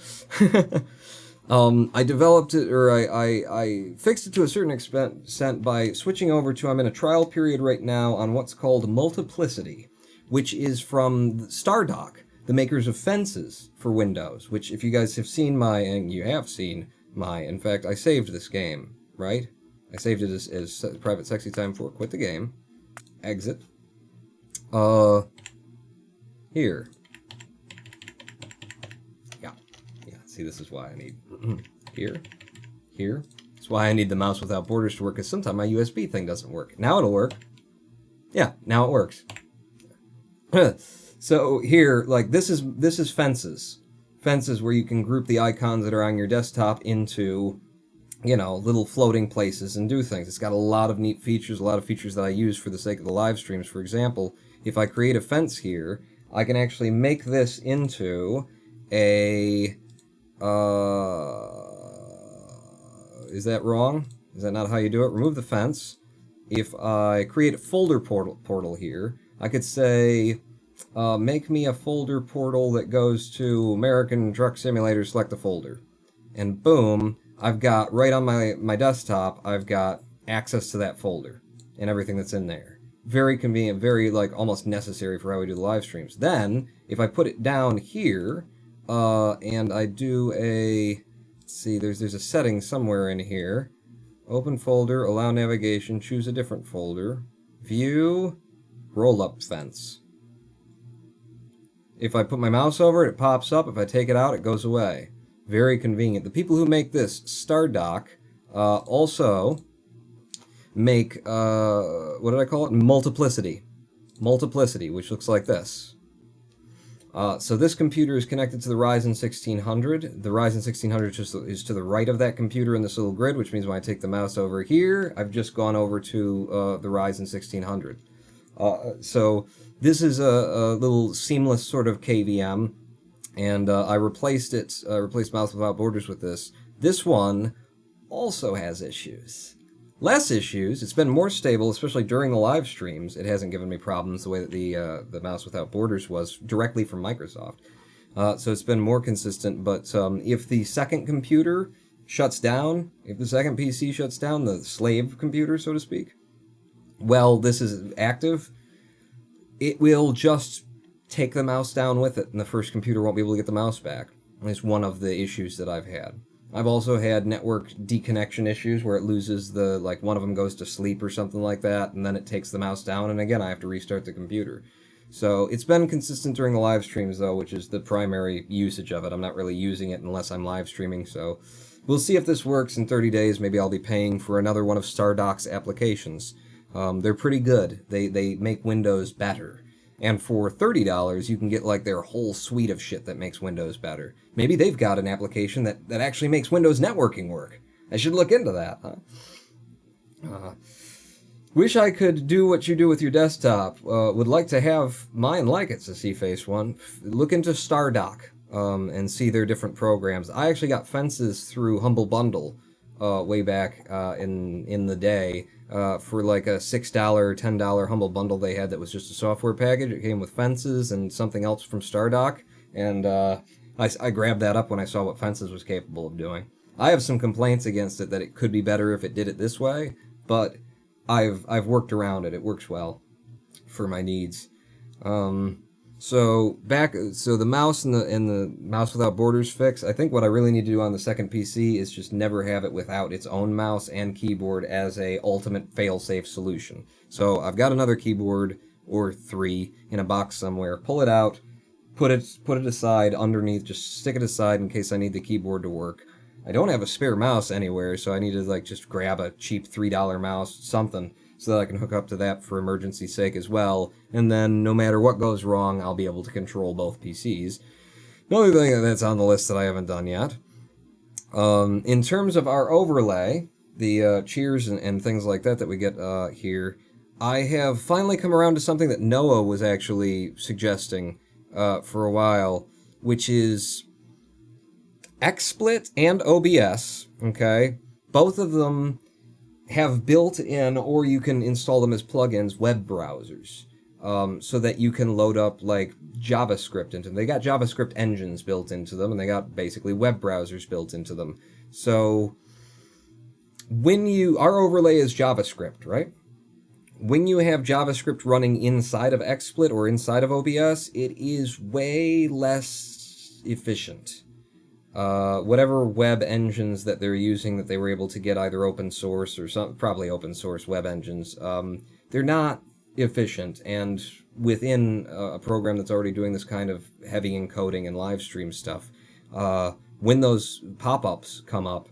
S1: I developed it, or I fixed it to a certain extent by switching over to, I'm in a trial period right now on what's called Multiplicity, which is from Stardock, the makers of Fences for Windows, which if you guys have seen and you have seen in fact, I saved this game, right? I saved it as private sexy time 4, quit the game, exit, here. Yeah, see, this is why I need here. That's why I need the Mouse Without Borders to work, because sometimes my USB thing doesn't work. Now it'll work. Yeah, now it works. So here, like, this is Fences. Fences where you can group the icons that are on your desktop into, you know, little floating places and do things. It's got a lot of neat features, a lot of features that I use for the sake of the live streams. For example, if I create a fence here, I can actually make this into a, is that wrong? Is that not how you do it? Remove the fence. If I create a folder portal here, I could say, make me a folder portal that goes to American Truck Simulator, select a folder. And boom, I've got, right on my desktop, I've got access to that folder and everything that's in there. Very convenient, very, like, almost necessary for how we do the live streams. Then, if I put it down here, and I do let's see, there's a setting somewhere in here. Open folder, allow navigation, choose a different folder. View, roll-up fence. If I put my mouse over it, it pops up. If I take it out, it goes away. Very convenient. The people who make this, Stardock, also make, what did I call it? Multiplicity, which looks like this. So this computer is connected to the Ryzen 1600. The Ryzen 1600 is to the right of that computer in this little grid, which means when I take the mouse over here, I've just gone over to the Ryzen 1600. So this is a little seamless sort of KVM, and I replaced Mouse Without Borders with this. This one also has issues. Less issues. It's been more stable, especially during the live streams. It hasn't given me problems the way that the Mouse Without Borders was directly from Microsoft. So it's been more consistent, but if the second computer shuts down, if the second PC shuts down, the slave computer, so to speak, while this is active, it will just take the mouse down with it, and the first computer won't be able to get the mouse back. It's one of the issues that I've had. I've also had network deconnection issues where it loses one of them goes to sleep or something like that, and then it takes the mouse down, and again, I have to restart the computer. So it's been consistent during the live streams, though, which is the primary usage of it. I'm not really using it unless I'm live streaming, so we'll see if this works in 30 days. Maybe I'll be paying for another one of Stardock's applications. They're pretty good. They make Windows better. And for $30, you can get, like, their whole suite of shit that makes Windows better. Maybe they've got an application that actually makes Windows networking work. I should look into that, huh? Wish I could do what you do with your desktop. Would like to have mine like it, says C-Face1. Look into Stardock. and see their different programs. I actually got Fences through Humble Bundle way back in the day for like a $6, $10 Humble Bundle they had that was just a software package. It came with Fences and something else from Stardock, and I grabbed that up when I saw what Fences was capable of doing. I have some complaints against it that it could be better if it did it this way, but I've worked around it. It works well for my needs. So the mouse and the mouse without borders fix. I think what I really need to do on the second PC is just never have it without its own mouse and keyboard as a ultimate fail-safe solution. So I've got another keyboard or 3 in a box somewhere. Pull it out, put it aside underneath. Just stick it aside in case I need the keyboard to work. I don't have a spare mouse anywhere, so I need to like just grab a cheap $3 mouse, something, so that I can hook up to that for emergency sake as well, and then no matter what goes wrong, I'll be able to control both PCs. Another thing that's on the list that I haven't done yet, in terms of our overlay, the cheers and things like that we get here, I have finally come around to something that Noah was actually suggesting for a while, which is XSplit and OBS, okay? Both of them have built-in, or you can install them as plugins, web browsers, so that you can load up, like, JavaScript into them. They got JavaScript engines built into them, and they got basically web browsers built into them. So, our overlay is JavaScript, right? When you have JavaScript running inside of XSplit or inside of OBS, it is way less efficient. Whatever web engines that they're using that they were able to get either open source or probably open source web engines, they're not efficient, and within a program that's already doing this kind of heavy encoding and live stream stuff, when those pop-ups come up,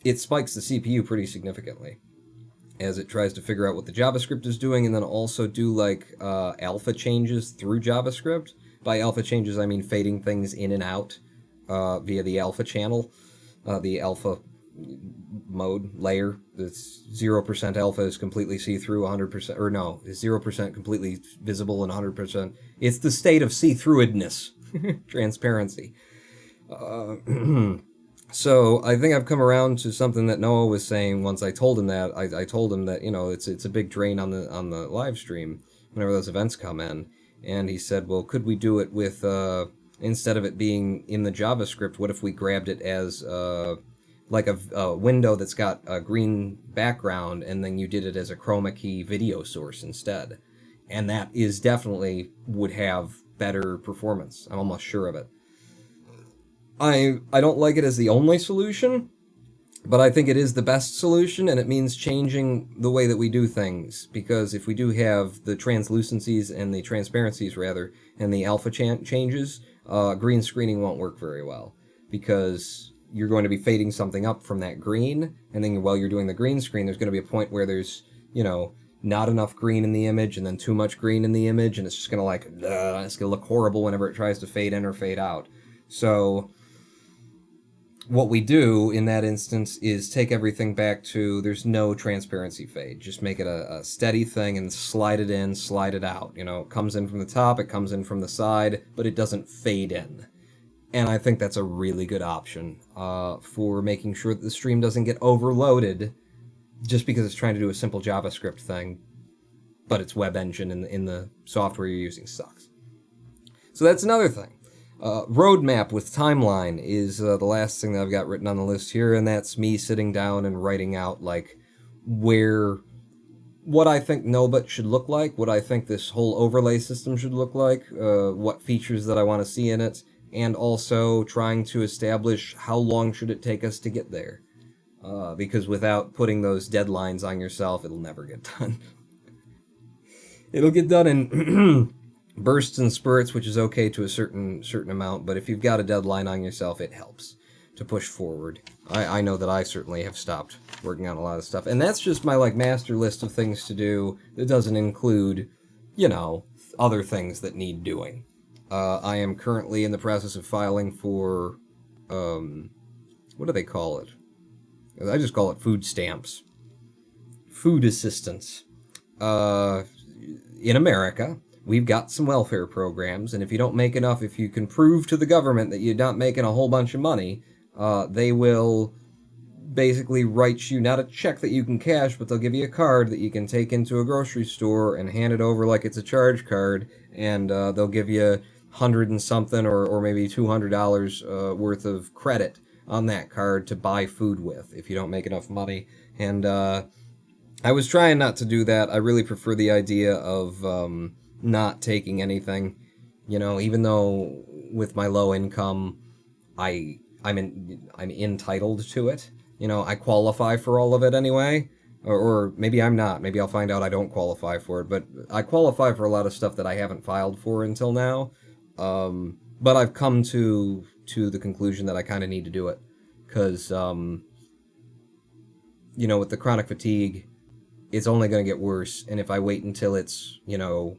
S1: it spikes the CPU pretty significantly as it tries to figure out what the JavaScript is doing, and then also do like alpha changes through JavaScript. By alpha changes, I mean fading things in and out via the alpha channel, the alpha mode layer. That's 0% alpha is completely see-through, 100%, or no, is 0% completely visible and 100%. It's the state of see-throughdness, transparency. So I think I've come around to something that Noah was saying once I told him that. I told him that, you know, it's a big drain on the live stream whenever those events come in. And he said, well, could we do it with, instead of it being in the JavaScript, what if we grabbed it as like a window that's got a green background, and then you did it as a chroma key video source instead? And that is definitely would have better performance. I'm almost sure of it. I don't like it as the only solution, but I think it is the best solution, and it means changing the way that we do things, because if we do have the translucencies and the transparencies, rather, and the alpha changes, green screening won't work very well, because you're going to be fading something up from that green, and then while you're doing the green screen, there's going to be a point where there's, you know, not enough green in the image, and then too much green in the image, and it's just going to like, it's going to look horrible whenever it tries to fade in or fade out. So what we do in that instance is take everything back to there's no transparency fade. Just make it a steady thing and slide it in, slide it out. You know, it comes in from the top, it comes in from the side, but it doesn't fade in. And I think that's a really good option for making sure that the stream doesn't get overloaded just because it's trying to do a simple JavaScript thing, but its web engine in the software you're using sucks. So that's another thing. Roadmap with timeline is the last thing that I've got written on the list here, and that's me sitting down and writing out like what I think Nobut should look like, what I think this whole overlay system should look like, what features that I want to see in it, and also trying to establish how long should it take us to get there. Because without putting those deadlines on yourself, it'll never get done. It'll get done in bursts and spurts, which is okay to a certain amount, but if you've got a deadline on yourself, it helps to push forward. I know that I certainly have stopped working on a lot of stuff, and that's just my like master list of things to do. That doesn't include, you know, other things that need doing. I am currently in the process of filing for, what do they call it? I just call it food stamps. Food assistance. In America, we've got some welfare programs, and if you don't make enough, if you can prove to the government that you're not making a whole bunch of money, they will basically write you not a check that you can cash, but they'll give you a card that you can take into a grocery store and hand it over like it's a charge card, and they'll give you $100 and something or maybe $200 worth of credit on that card to buy food with if you don't make enough money. And I was trying not to do that. I really prefer the idea of not taking anything, you know, even though with my low income, I'm entitled to it. You know, I qualify for all of it anyway. Or maybe I'm not. Maybe I'll find out I don't qualify for it. But I qualify for a lot of stuff that I haven't filed for until now. But I've come to the conclusion that I kind of need to do it. Because, you know, with the chronic fatigue, it's only going to get worse. And if I wait until it's, you know,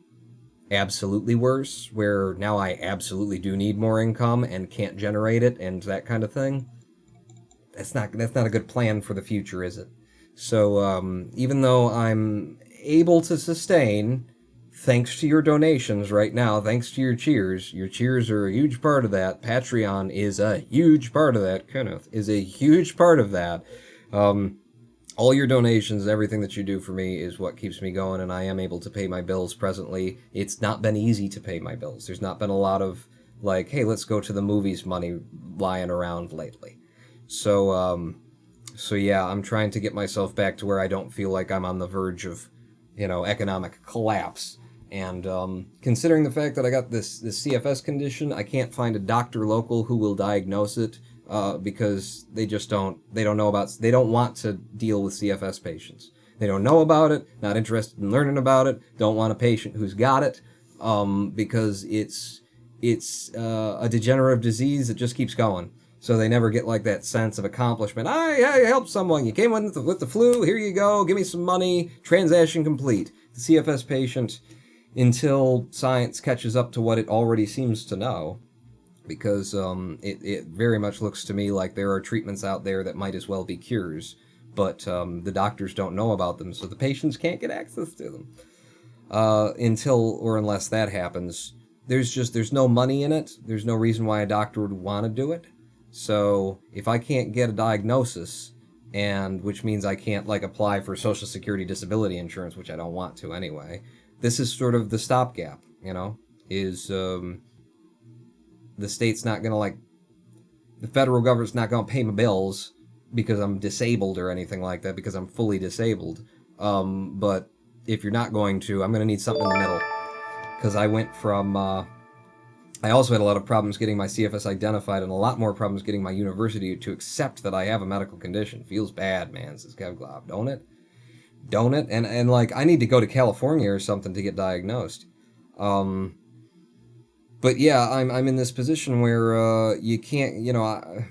S1: absolutely worse, where now I absolutely do need more income and can't generate it and that kind of thing, that's not a good plan for the future, is it? So, even though I'm able to sustain, thanks to your donations right now, thanks to your cheers are a huge part of that. Patreon is a huge part of that. Kenneth is a huge part of that. All your donations, everything that you do for me is what keeps me going, and I am able to pay my bills presently. It's not been easy to pay my bills. There's not been a lot of, like, hey, let's go to the movies money lying around lately. So yeah, I'm trying to get myself back to where I don't feel like I'm on the verge of, you know, economic collapse. And considering the fact that I got this CFS condition, I can't find a doctor local who will diagnose it because they don't want to deal with CFS patients. They don't know about it, not interested in learning about it, don't want a patient who's got it because it's a degenerative disease that just keeps going. So they never get like that sense of accomplishment. I helped someone. You came with the flu. Here you go. Give me some money. Transaction complete. The CFS patient, until science catches up to what it already seems to know, because it very much looks to me like there are treatments out there that might as well be cures, but the doctors don't know about them, so the patients can't get access to them. Until or unless that happens, there's no money in it. There's no reason why a doctor would want to do it. So if I can't get a diagnosis, and which means I can't like apply for Social Security disability insurance, which I don't want to anyway, this is sort of the stopgap, you know, is the state's not going to the federal government's not going to pay my bills because I'm disabled or anything like that, because I'm fully disabled. But if you're not going to, I'm going to need something in the middle, because I went from... I also had a lot of problems getting my CFS identified and a lot more problems getting my university to accept that I have a medical condition. Feels bad, man, says Kev Glob. Don't it? Don't it? And like, I need to go to California or something to get diagnosed. But yeah, I'm in this position where you can't, you know...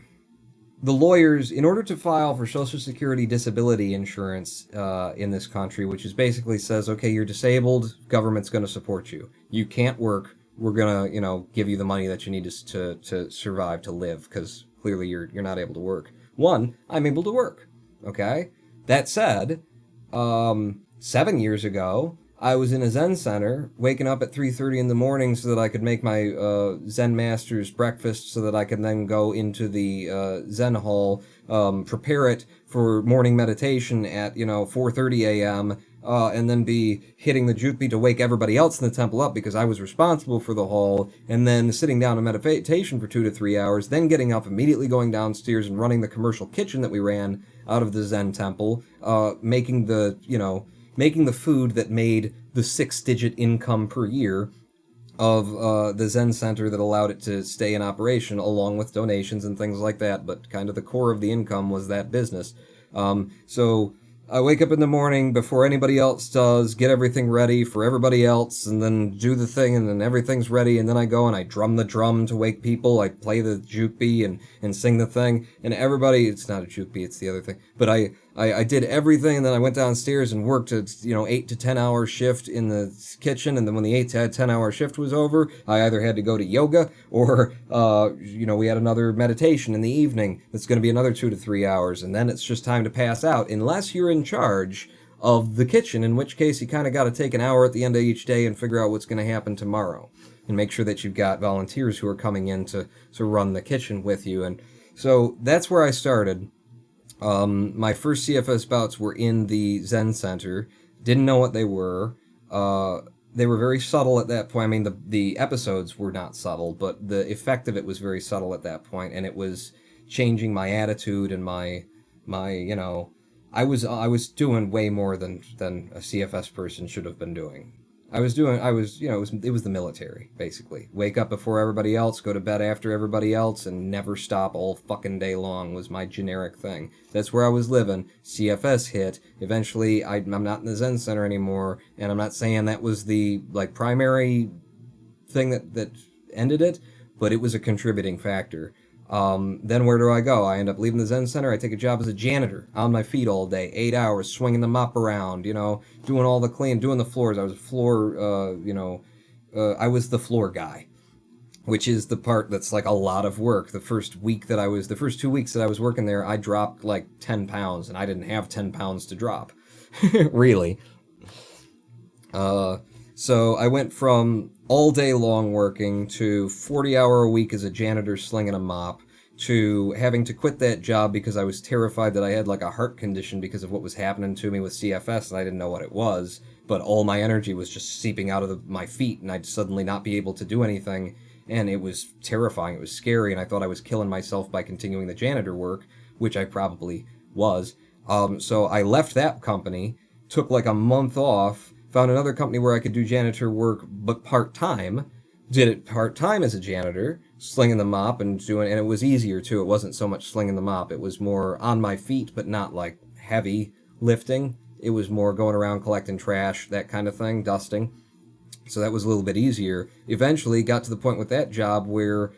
S1: the lawyers, in order to file for Social Security disability insurance in this country, which is basically says, okay, you're disabled, government's going to support you. You can't work, we're going to, you know, give you the money that you need to survive, to live, because clearly you're not able to work. One, I'm able to work, okay? That said, 7 years ago, I was in a Zen center, waking up at 3:30 in the morning so that I could make my Zen master's breakfast so that I could then go into the Zen hall, prepare it for morning meditation at, 4:30 a.m., and then be hitting the jukeby to wake everybody else in the temple up because I was responsible for the hall, and then sitting down in meditation for 2 to 3 hours, then getting up, immediately going downstairs and running the commercial kitchen that we ran out of the Zen temple, making the food that made the 6-digit income per year of the Zen Center that allowed it to stay in operation, along with donations and things like that, but kind of the core of the income was that business. So I wake up in the morning before anybody else does, get everything ready for everybody else, and then do the thing, and then everything's ready, and then I go and I drum the drum to wake people, I play the jukeby and sing the thing, and everybody, it's not a jukeby, it's the other thing, but I did everything, and then I went downstairs and worked a 8 to 10 hour shift in the kitchen, and then when the 8 to 10 hour shift was over, I either had to go to yoga, or, we had another meditation in the evening that's going to be another 2 to 3 hours, and then it's just time to pass out, unless you're in charge of the kitchen, in which case you kind of got to take an hour at the end of each day and figure out what's going to happen tomorrow. And make sure that you've got volunteers who are coming in to run the kitchen with you. And so that's where I started. My first CFS bouts were in the Zen Center. Didn't know what they were. They were very subtle at that point. I mean, the episodes were not subtle, but the effect of it was very subtle at that point, and it was changing my attitude and my I was doing way more than a CFS person should have been doing. It was the military, basically. Wake up before everybody else, go to bed after everybody else, and never stop all fucking day long was my generic thing. That's where I was living. CFS hit. Eventually, I'm not in the Zen Center anymore, and I'm not saying that was the, primary thing that ended it, but it was a contributing factor. Then where do I go? I end up leaving the Zen Center. I take a job as a janitor on my feet all day, 8 hours, swinging the mop around, doing all the clean, doing the floors. I was a floor, I was the floor guy, which is the part that's like a lot of work. The first 2 weeks that I was working there, I dropped like 10 pounds, and I didn't have 10 pounds to drop. Really. So I went from all day long working to 40-hour a week as a janitor slinging a mop to having to quit that job because I was terrified that I had like a heart condition because of what was happening to me with CFS, and I didn't know what it was, but all my energy was just seeping out of my feet, and I'd suddenly not be able to do anything, and it was terrifying. It was scary, and I thought I was killing myself by continuing the janitor work, which I probably was. So I left that company, took like a month off, found another company where I could do janitor work, but part-time. Did it part-time as a janitor, slinging the mop and it was easier too. It wasn't so much slinging the mop. It was more on my feet, but not like heavy lifting. It was more going around collecting trash, that kind of thing, dusting. So that was a little bit easier. Eventually got to the point with that job where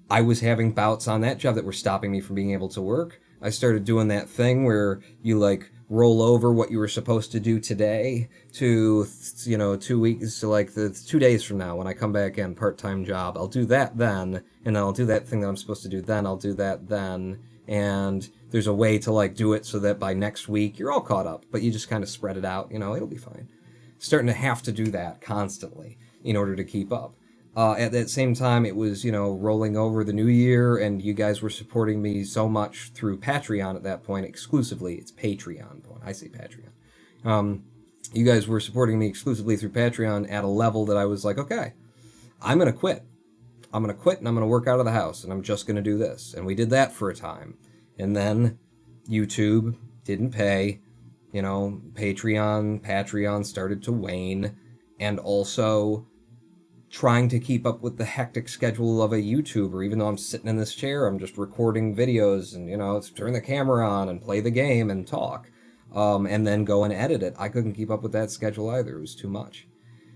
S1: I was having bouts on that job that were stopping me from being able to work. I started doing that thing where you roll over what you were supposed to do today to 2 weeks to the 2 days from now when I come back in, part-time job. I'll do that then, and then I'll do that thing that I'm supposed to do then. I'll do that then, and there's a way to do it so that by next week you're all caught up, but you just kind of spread it out. It'll be fine. Starting to have to do that constantly in order to keep up. At that same time, it was, rolling over the new year, and you guys were supporting me so much through Patreon at that point, exclusively. It's Patreon. I say Patreon. You guys were supporting me exclusively through Patreon at a level that I was like, okay, I'm going to quit. I'm going to quit, and I'm going to work out of the house, and I'm just going to do this. And we did that for a time. And then YouTube didn't pay. Patreon started to wane, and also trying to keep up with the hectic schedule of a YouTuber. Even though I'm sitting in this chair, I'm just recording videos and, turn the camera on and play the game and talk, and then go and edit it. I couldn't keep up with that schedule either. It was too much.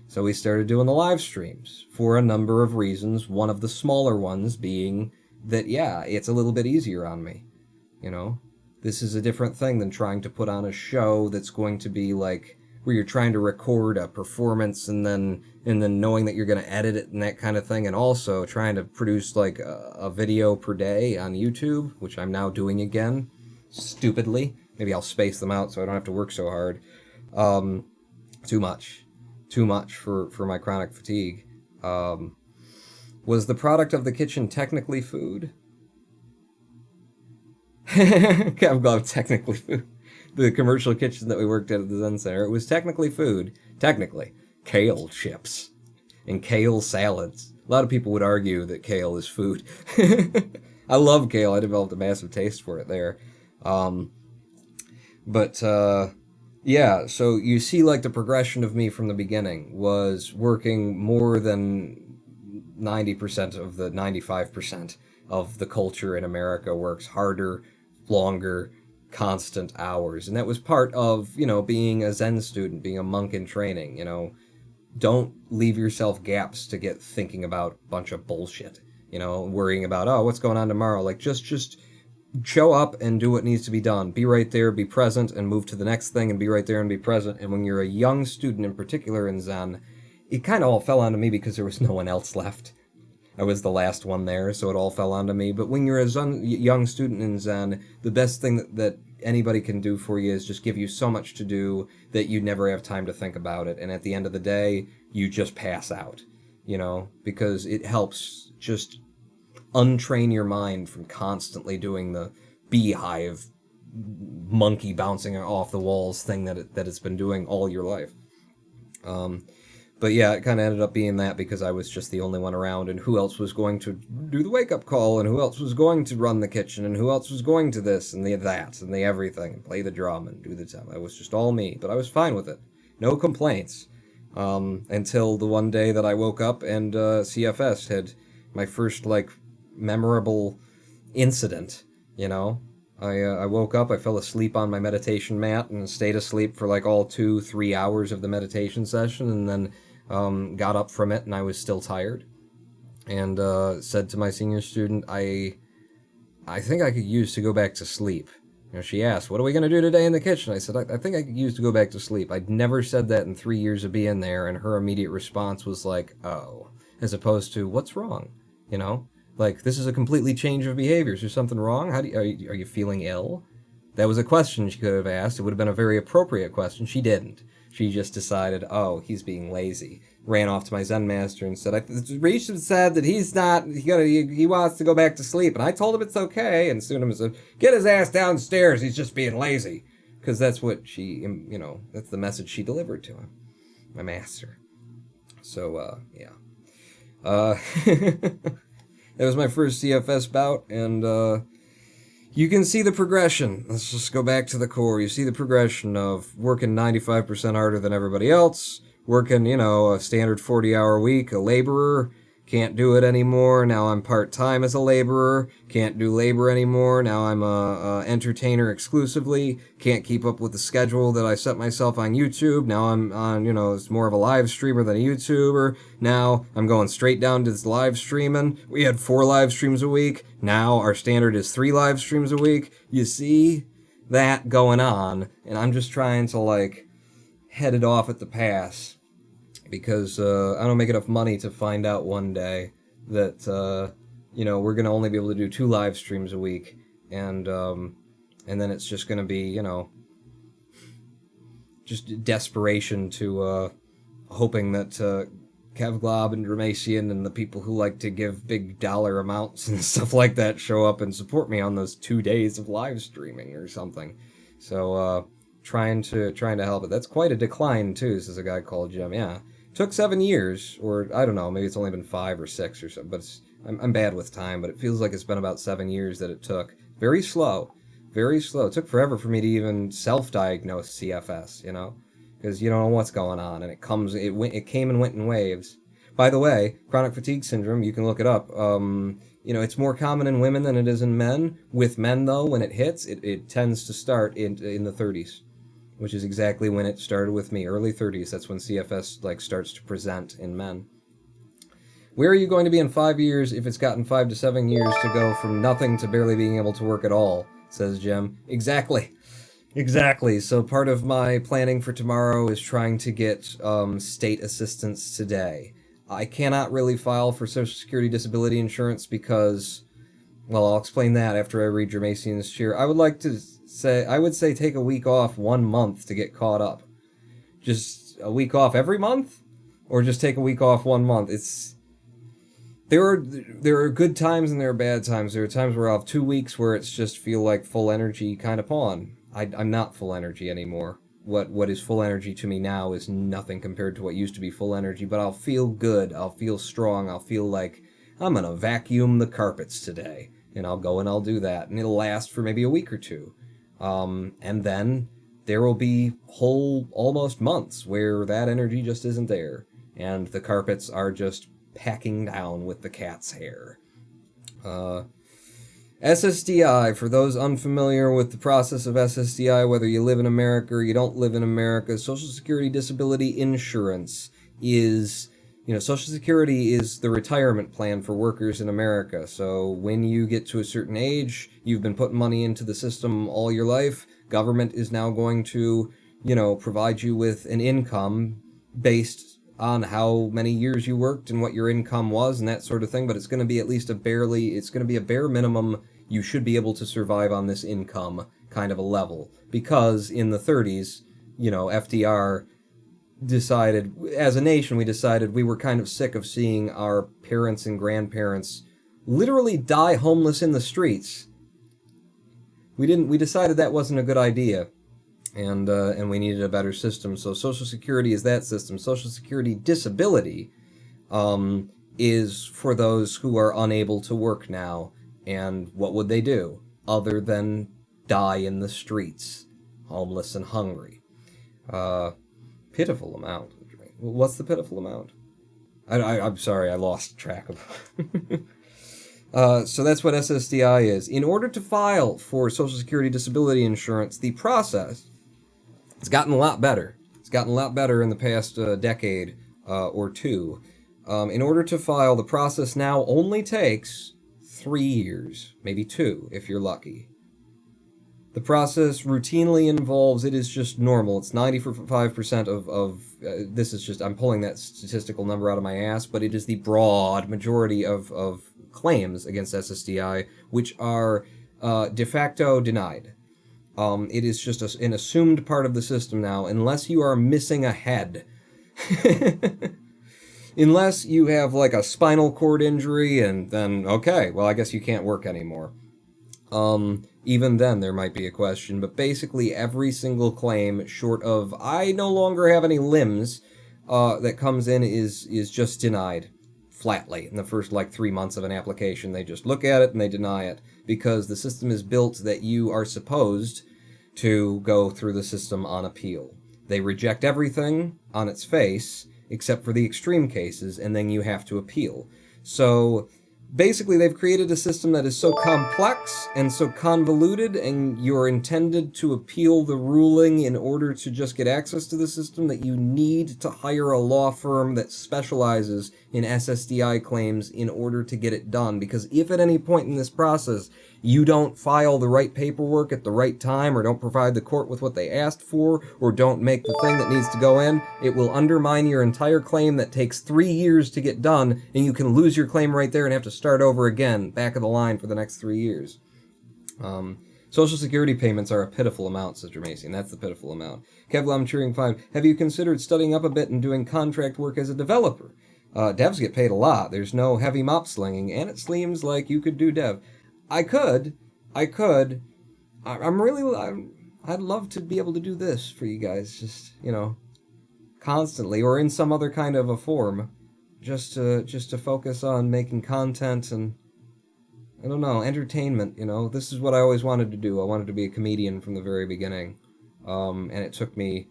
S1: So we started doing the live streams for a number of reasons, one of the smaller ones being that, it's a little bit easier on me. This is a different thing than trying to put on a show that's going to be where you're trying to record a performance and then knowing that you're going to edit it and that kind of thing, and also trying to produce a video per day on YouTube, which I'm now doing again, stupidly. Maybe I'll space them out so I don't have to work so hard. Too much for my chronic fatigue. Was the product of the kitchen technically food? I'm glad technically food. The commercial kitchen that we worked at the Zen Center, it was technically food. Technically. Kale chips. And kale salads. A lot of people would argue that kale is food. I love kale. I developed a massive taste for it there. So you see the progression of me from the beginning was working more than 90% of the 95% of the culture in America works harder, longer, constant hours. And that was part of, being a Zen student, being a monk in training. Don't leave yourself gaps to get thinking about a bunch of bullshit, worrying about, what's going on tomorrow. Just show up and do what needs to be done. Be right there, be present, and move to the next thing, and be right there and be present. And when you're a young student in particular in Zen, it kind of all fell onto me because there was no one else left. I was the last one there, so it all fell onto me. But when you're a young student in Zen, the best thing that anybody can do for you is just give you so much to do that you never have time to think about it. And at the end of the day, you just pass out, because it helps just untrain your mind from constantly doing the beehive monkey bouncing off the walls thing that it's been doing all your life. But yeah, it kind of ended up being that because I was just the only one around, and who else was going to do the wake-up call, and who else was going to run the kitchen, and who else was going to this, and the that, and the everything, and play the drum, and do the time. It was just all me, but I was fine with it. No complaints. Until the one day that I woke up and CFS had my first, memorable incident, I woke up, I fell asleep on my meditation mat and stayed asleep for all 2-3 hours of the meditation session, and then got up from it, and I was still tired, and said to my senior student, I think I could use to go back to sleep. She asked, what are we going to do today in the kitchen? I said, I think I could use to go back to sleep. I'd never said that in 3 years of being there, and her immediate response was oh, as opposed to, what's wrong? This is a completely change of behavior. Is there something wrong? Are you feeling ill? That was a question she could have asked. It would have been a very appropriate question. She didn't. She just decided, oh, he's being lazy. Ran off to my Zen master and said, Rishabh said that he's not, he wants to go back to sleep. And I told him it's okay. And Sunam said, get his ass downstairs. He's just being lazy. Because that's what she, that's the message she delivered to him. My master. So, yeah. That was my first CFS bout, and you can see the progression. Let's just go back to the core. You see the progression of working 95% harder than everybody else, working, a standard 40-hour week, a laborer, can't do it anymore. Now I'm part-time as a laborer, can't do labor anymore. Now I'm a entertainer exclusively, can't keep up with the schedule that I set myself on YouTube. Now I'm on, it's more of a live streamer than a YouTuber. Now I'm going straight down to this live streaming. We had 4 live streams a week. Now our standard is 3 live streams a week. You see that going on, and I'm just trying to, head it off at the pass. Because I don't make enough money to find out one day that, we're going to only be able to do 2 live streams a week. And then it's just going to be, just desperation to hoping that Kevglob and Dramatian and the people who like to give big dollar amounts and stuff like that show up and support me on those 2 days of live streaming or something. So, trying to help it. That's quite a decline, too, says a guy called Jim. Yeah. Took 7 years, or I don't know, maybe it's only been 5 or 6 or something, but I'm bad with time, but it feels like it's been about 7 years that it took. Very slow. Very slow. It took forever for me to even self-diagnose CFS, because you don't know what's going on, and it came and went in waves. By the way, chronic fatigue syndrome, you can look it up. It's more common in women than it is in men. With men, though, when it hits, it tends to start in the 30s. Which is exactly when it started with me, early 30s. That's when CFS starts to present in men. Where are you going to be in 5 years if it's gotten 5 to 7 years to go from nothing to barely being able to work at all, says Jim. Exactly. So part of my planning for tomorrow is trying to get state assistance today. I cannot really file for Social Security Disability Insurance because, well, I'll explain that after I read Dramatian's cheer. I would say take a week off 1 month to get caught up. Just a week off every month? Or just take a week off 1 month? There are good times and there are bad times. There are times where I'll have 2 weeks where it's just feel like full energy kind of pawn. I'm not full energy anymore. What is full energy to me now is nothing compared to what used to be full energy, but I'll feel good, I'll feel strong, I'll feel like I'm gonna vacuum the carpets today. And I'll go and I'll do that. And it'll last for maybe a week or 2. And then there will be whole almost months where that energy just isn't there. And the carpets are just packing down with the cat's hair. SSDI, for those unfamiliar with the process of SSDI, whether you live in America or you don't live in America, Social Security Disability Insurance is, Social Security is the retirement plan for workers in America. So when you get to a certain age, you've been putting money into the system all your life, government is now going to, provide you with an income based on how many years you worked and what your income was and that sort of thing, but it's going to be at least it's going to be a bare minimum. You should be able to survive on this income kind of a level. Because in the 30s, FDR decided, as a nation, we decided we were kind of sick of seeing our parents and grandparents literally die homeless in the streets. We decided that wasn't a good idea, and we needed a better system. So Social Security is that system. Social Security disability is for those who are unable to work now. And what would they do other than die in the streets, homeless and hungry? Pitiful amount. What's the pitiful amount? I'm sorry, I lost track of. So that's what SSDI is. In order to file for Social Security disability insurance, the process has gotten a lot better. It's gotten a lot better in the past decade or two. In order to file, the process now only takes 3 years, maybe 2 if you're lucky. The process routinely involves, it is just normal, it's 95% of this is just, I'm pulling that statistical number out of my ass, but it is the broad majority of claims against SSDI, which are de facto denied. It is just an assumed part of the system now, unless you are missing a head. Unless you have like a spinal cord injury, and then, okay, well, I guess you can't work anymore. Even then there might be a question, but basically every single claim short of I no longer have any limbs that comes in is just denied flatly in the first 3 months of an application. They just look at it and they deny it because the system is built that you are supposed to go through the system on appeal. They reject everything on its face except for the extreme cases, and then you have to appeal. So basically, they've created a system that is so complex and so convoluted, and you're intended to appeal the ruling in order to just get access to the system, that you need to hire a law firm that specializes in SSDI claims in order to get it done. Because if at any point in this process you don't file the right paperwork at the right time, or don't provide the court with what they asked for, or don't make the thing that needs to go in, it will undermine your entire claim that takes 3 years to get done, and you can lose your claim right there and have to start over again, back of the line for the next 3 years. Social Security payments are a pitiful amount, says Jermacian. That's the pitiful amount. Kevlam Cheering 5, have you considered studying up a bit and doing contract work as a developer? Devs get paid a lot. There's no heavy mop slinging, and it seems like you could do dev. I could. I'd love to be able to do this for you guys, just, constantly, or in some other kind of a form, just to focus on making content and, I don't know, entertainment, This is what I always wanted to do. I wanted to be a comedian from the very beginning, and it took me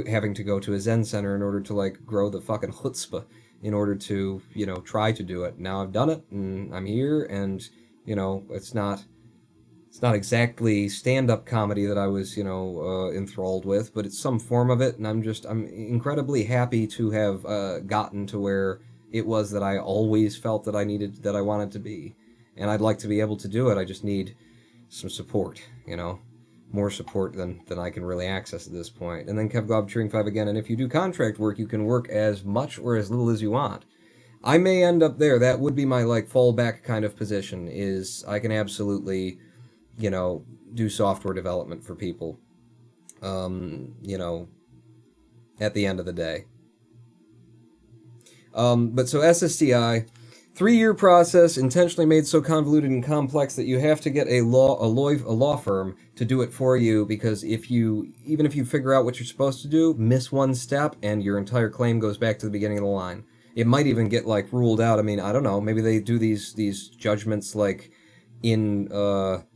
S1: having to go to a Zen center in order to, grow the fucking chutzpah in order to, try to do it. Now I've done it, and I'm here, and it's not exactly stand-up comedy that I was, enthralled with, but it's some form of it, and I'm incredibly happy to have gotten to where it was that I always felt that I wanted to be. And I'd like to be able to do it. I just need some support, more support than I can really access at this point. And then Kevglob Cheering 5 again, and if you do contract work, you can work as much or as little as you want. I may end up there. That would be my, fallback kind of position, is I can absolutely, do software development for people, at the end of the day. But so SSDI, 3-year process, intentionally made so convoluted and complex that you have to get a law firm to do it for you, because even if you figure out what you're supposed to do, miss one step, and your entire claim goes back to the beginning of the line. It might even get ruled out. I mean, I don't know. Maybe they do these judgments in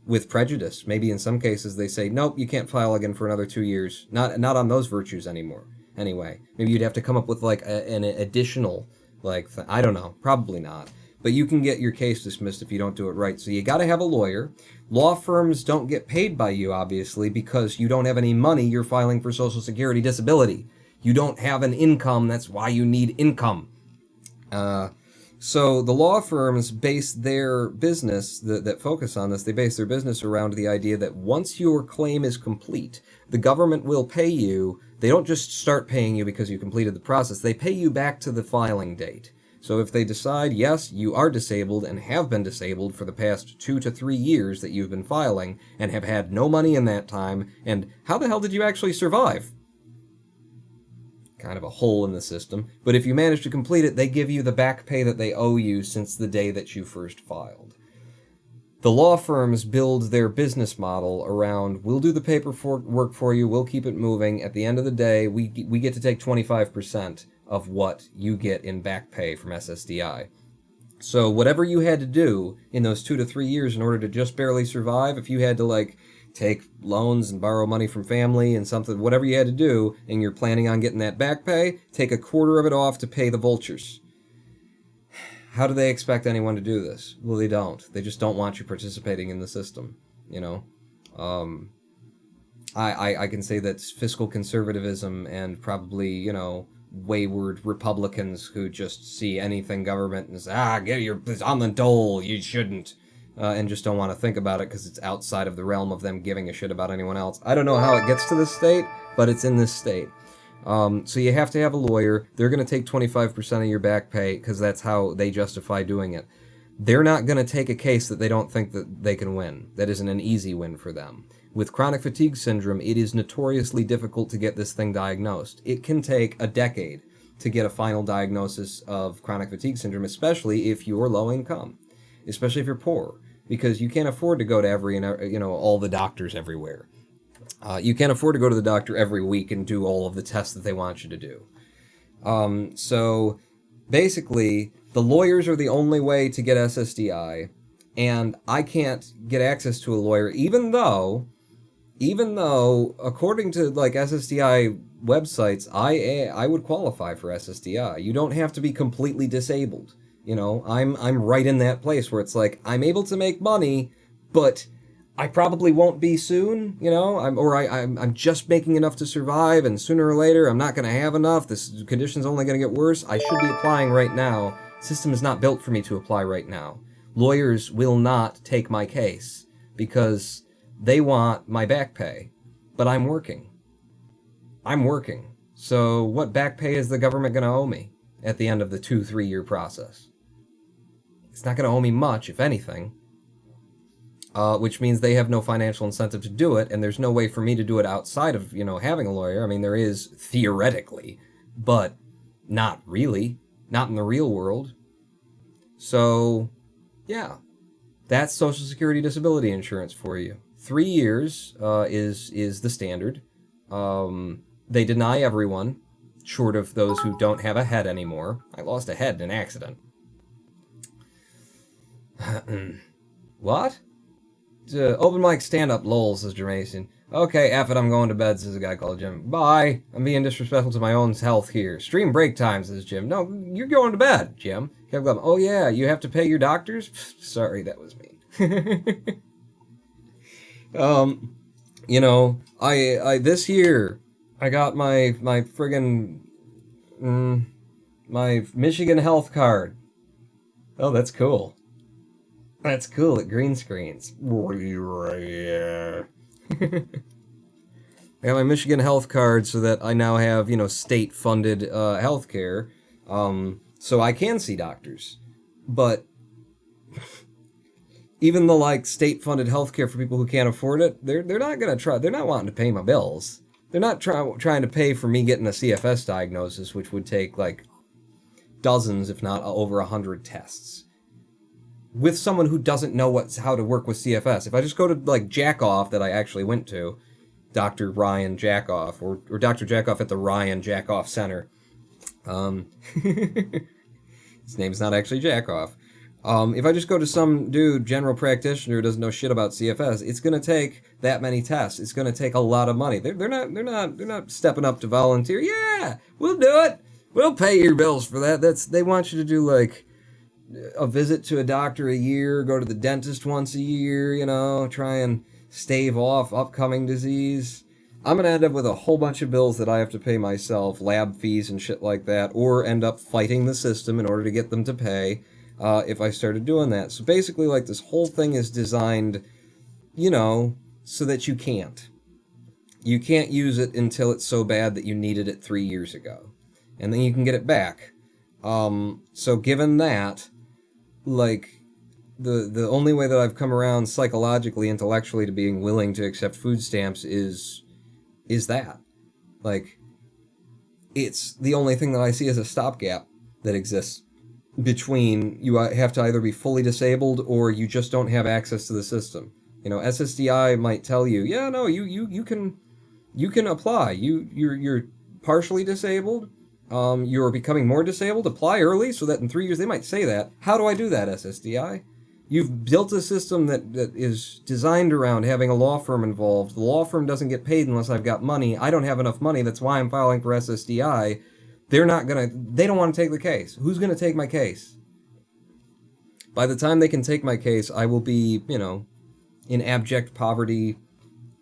S1: with prejudice. Maybe in some cases they say, nope, you can't file again for another 2 years. Not on those virtues anymore. Anyway, maybe you'd have to come up with an additional I don't know. Probably not. But you can get your case dismissed if you don't do it right. So you got to have a lawyer. Law firms don't get paid by you, obviously, because you don't have any money. You're filing for Social Security disability. You don't have an income. That's why you need income. So the law firms base their business, that focus on this, they base their business around the idea that once your claim is complete, the government will pay you. They don't just start paying you because you completed the process. They pay you back to the filing date. So if they decide, yes, you are disabled and have been disabled for the past 2 to 3 years that you've been filing and have had no money in that time, and how the hell did you actually survive? Kind of a hole in the system. But if you manage to complete it, they give you the back pay that they owe you since the day that you first filed. The law firms build their business model around, we'll do the paperwork for you, we'll keep it moving. At the end of the day, we get to take 25% of what you get in back pay from SSDI. So whatever you had to do in those 2 to 3 years in order to just barely survive, if you had to, like, take loans and borrow money from family and something, whatever you had to do, and you're planning on getting that back pay, take a quarter of it off to pay the vultures. How do they expect anyone to do this? Well, they don't. They just don't want you participating in the system, you know? I can say that fiscal conservatism and probably, you know, wayward Republicans who just see anything government and say, it's on the dole, you shouldn't, and just don't want to think about it because it's outside of the realm of them giving a shit about anyone else. I don't know how it gets to this state, but it's in this state. So you have to have a lawyer. They're going to take 25% of your back pay because that's how they justify doing it. They're not going to take a case that they don't think that they can win. That isn't an easy win for them. With chronic fatigue syndrome, it is notoriously difficult to get this thing diagnosed. It can take a decade to get a final diagnosis of chronic fatigue syndrome, especially if you're low income, especially if you're poor, because you can't afford to go to all the doctors everywhere. You can't afford to go to the doctor every week and do all of the tests that they want you to do. So basically, the lawyers are the only way to get SSDI, and I can't get access to a lawyer, even though, according to like SSDI websites, I would qualify for SSDI. You don't have to be completely disabled. You know, I'm right in that place where it's like, I'm able to make money, but I probably won't be soon, you know, I'm just making enough to survive, and sooner or later I'm not going to have enough. This condition's only going to get worse. I should be applying right now. The system is not built for me to apply right now. Lawyers will not take my case because they want my back pay, but I'm working. So what back pay is the government going to owe me at the end of the 2-3 year process? It's not going to owe me much, if anything. Which means they have no financial incentive to do it, and there's no way for me to do it outside of, you know, having a lawyer. I mean, there is theoretically, but not really. Not in the real world. So, yeah. That's Social Security disability insurance for you. 3 years is the standard. They deny everyone, short of those who don't have a head anymore. I lost a head in an accident. What? Open mic stand-up lol, says Jermason. Okay, F it, I'm going to bed, says a guy called Jim. Bye. I'm being disrespectful to my own health here. Stream break time, says Jim. No, you're going to bed, Jim. Kev Glum. Oh yeah, you have to pay your doctors? Sorry, that was mean. You know, I this year, I got my friggin', my Michigan health card. Oh, that's cool. That's cool, it green screens. I got my Michigan health card so that I now have, you know, state-funded health care, so I can see doctors. But even the, like, state-funded health care for people who can't afford it, they're not gonna try, they're not wanting to pay my bills. They're not trying to pay for me getting a CFS diagnosis, which would take, like, dozens, if not over 100 tests. With someone who doesn't know how to work with CFS. If I just go to, like, Jackoff that I actually went to, Dr. Ryan Jackoff, or Dr. Jackoff at the Ryan Jackoff Center. His name's not actually Jackoff. If I just go to some dude, general practitioner who doesn't know shit about CFS, it's gonna take that many tests. It's gonna take a lot of money. They're not stepping up to volunteer. Yeah, we'll do it. We'll pay your bills for that. They want you to do, like, a visit to a doctor a year, go to the dentist once a year, you know, try and stave off upcoming disease. I'm going to end up with a whole bunch of bills that I have to pay myself, lab fees and shit like that, or end up fighting the system in order to get them to pay if I started doing that. So basically, like, this whole thing is designed, you know, so that you can't. You can't use it until it's so bad that you needed it 3 years ago. And then you can get it back. So given that, like, the only way that I've come around psychologically, intellectually to being willing to accept food stamps is that. Like, it's the only thing that I see as a stopgap that exists between you have to either be fully disabled or you just don't have access to the system. You know, SSDI might tell you, yeah, no, you can apply. You're partially disabled. You're becoming more disabled. Apply early so that in 3 years they might say that. How do I do that, SSDI? You've built a system that is designed around having a law firm involved. The law firm doesn't get paid unless I've got money. I don't have enough money. That's why I'm filing for SSDI. They don't want to take the case. Who's going to take my case? By the time they can take my case, I will be, in abject poverty,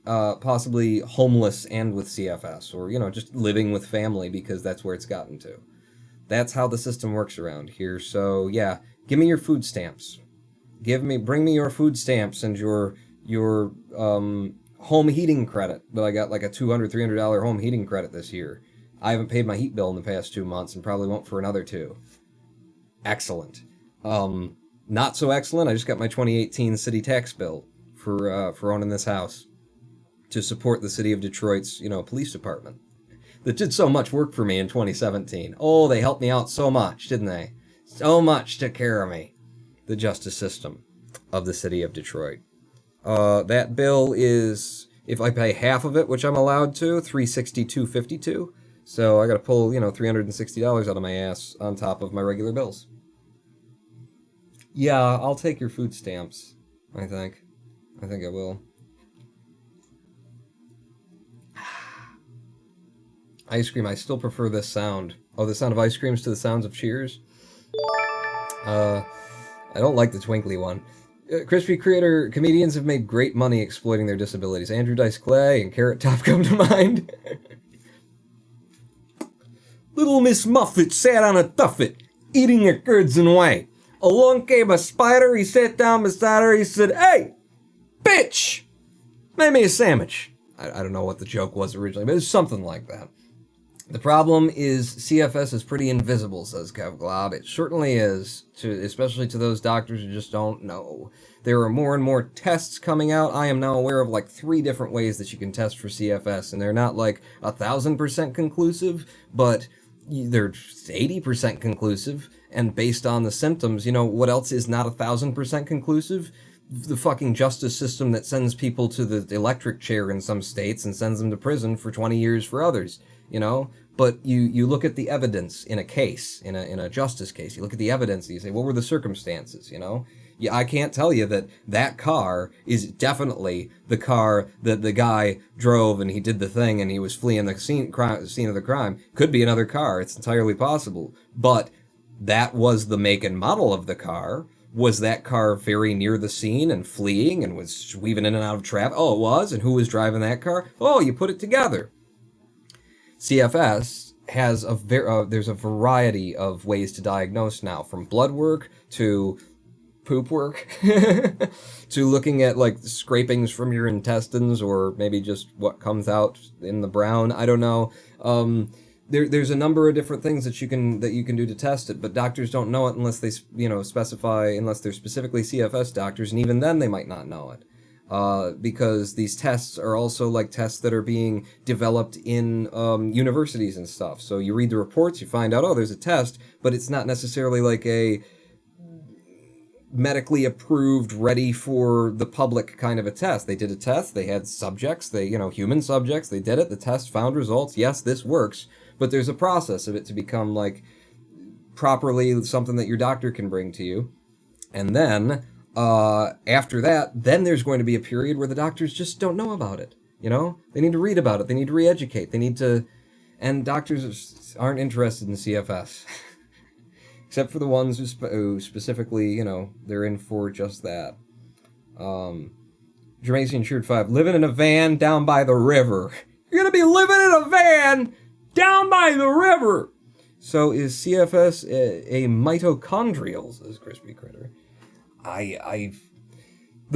S1: possibly homeless and with CFS, or, just living with family because that's where it's gotten to. That's how the system works around here. So, yeah, give me your food stamps. Bring me your food stamps and your home heating credit. But I got like a $200, $300 home heating credit this year. I haven't paid my heat bill in the past 2 months and probably won't for another 2. Excellent. Not so excellent. I just got my 2018 city tax bill for owning this house to support the city of Detroit's, police department that did so much work for me in 2017. Oh, they helped me out so much, didn't they? So much took care of me. The justice system of the city of Detroit. That bill is, if I pay half of it, which I'm allowed to, $362.52. So I got to pull, $360 out of my ass on top of my regular bills. Yeah, I'll take your food stamps. I think I will. Ice cream. I still prefer this sound. Oh, the sound of ice creams to the sounds of cheers. I don't like the twinkly one. Crispy Creator comedians have made great money exploiting their disabilities. Andrew Dice Clay and Carrot Top come to mind. Little Miss Muffet sat on a tuffet, eating her curds and whey. Along came a spider, he sat down beside her, he said, "Hey, bitch, make me a sandwich." I don't know what the joke was originally, but it was something like that. The problem is CFS is pretty invisible, says Kev Glob. It certainly is, especially to those doctors who just don't know. There are more and more tests coming out. I am now aware of like 3 different ways that you can test for CFS, and they're not like 1,000% conclusive, but they're 80% conclusive, and based on the symptoms, what else is not 1,000% conclusive? The fucking justice system that sends people to the electric chair in some states and sends them to prison for 20 years for others. But you look at the evidence in a case, in a justice case, you look at the evidence and you say, what were the circumstances, Yeah, I can't tell you that car is definitely the car that the guy drove and he did the thing and he was fleeing the scene of the crime. Could be another car, it's entirely possible. But that was the make and model of the car. Was that car very near the scene and fleeing and was weaving in and out of traffic? Oh, it was? And who was driving that car? Oh, you put it together. CFS has there's a variety of ways to diagnose now, from blood work to poop work to looking at like scrapings from your intestines or maybe just what comes out in the brown. I don't know. There's a number of different things that you can do to test it, but doctors don't know it unless they specify, unless they're specifically CFS doctors, and even then they might not know it. Because these tests are also like tests that are being developed in universities and stuff. So you read the reports, you find out, oh, there's a test, but it's not necessarily like a medically approved, ready for the public kind of a test. They did a test, they had subjects, human subjects, they did it, the test found results, yes, this works, but there's a process of it to become like properly something that your doctor can bring to you. And then after that, then there's going to be a period where the doctors just don't know about it. They need to read about it. They need to re-educate. And doctors aren't interested in CFS. Except for the ones who specifically, they're in for just that. Jermaine Cheered 5, living in a van down by the river. You're going to be living in a van down by the river. So is CFS a mitochondrial, says Crispy Critter. The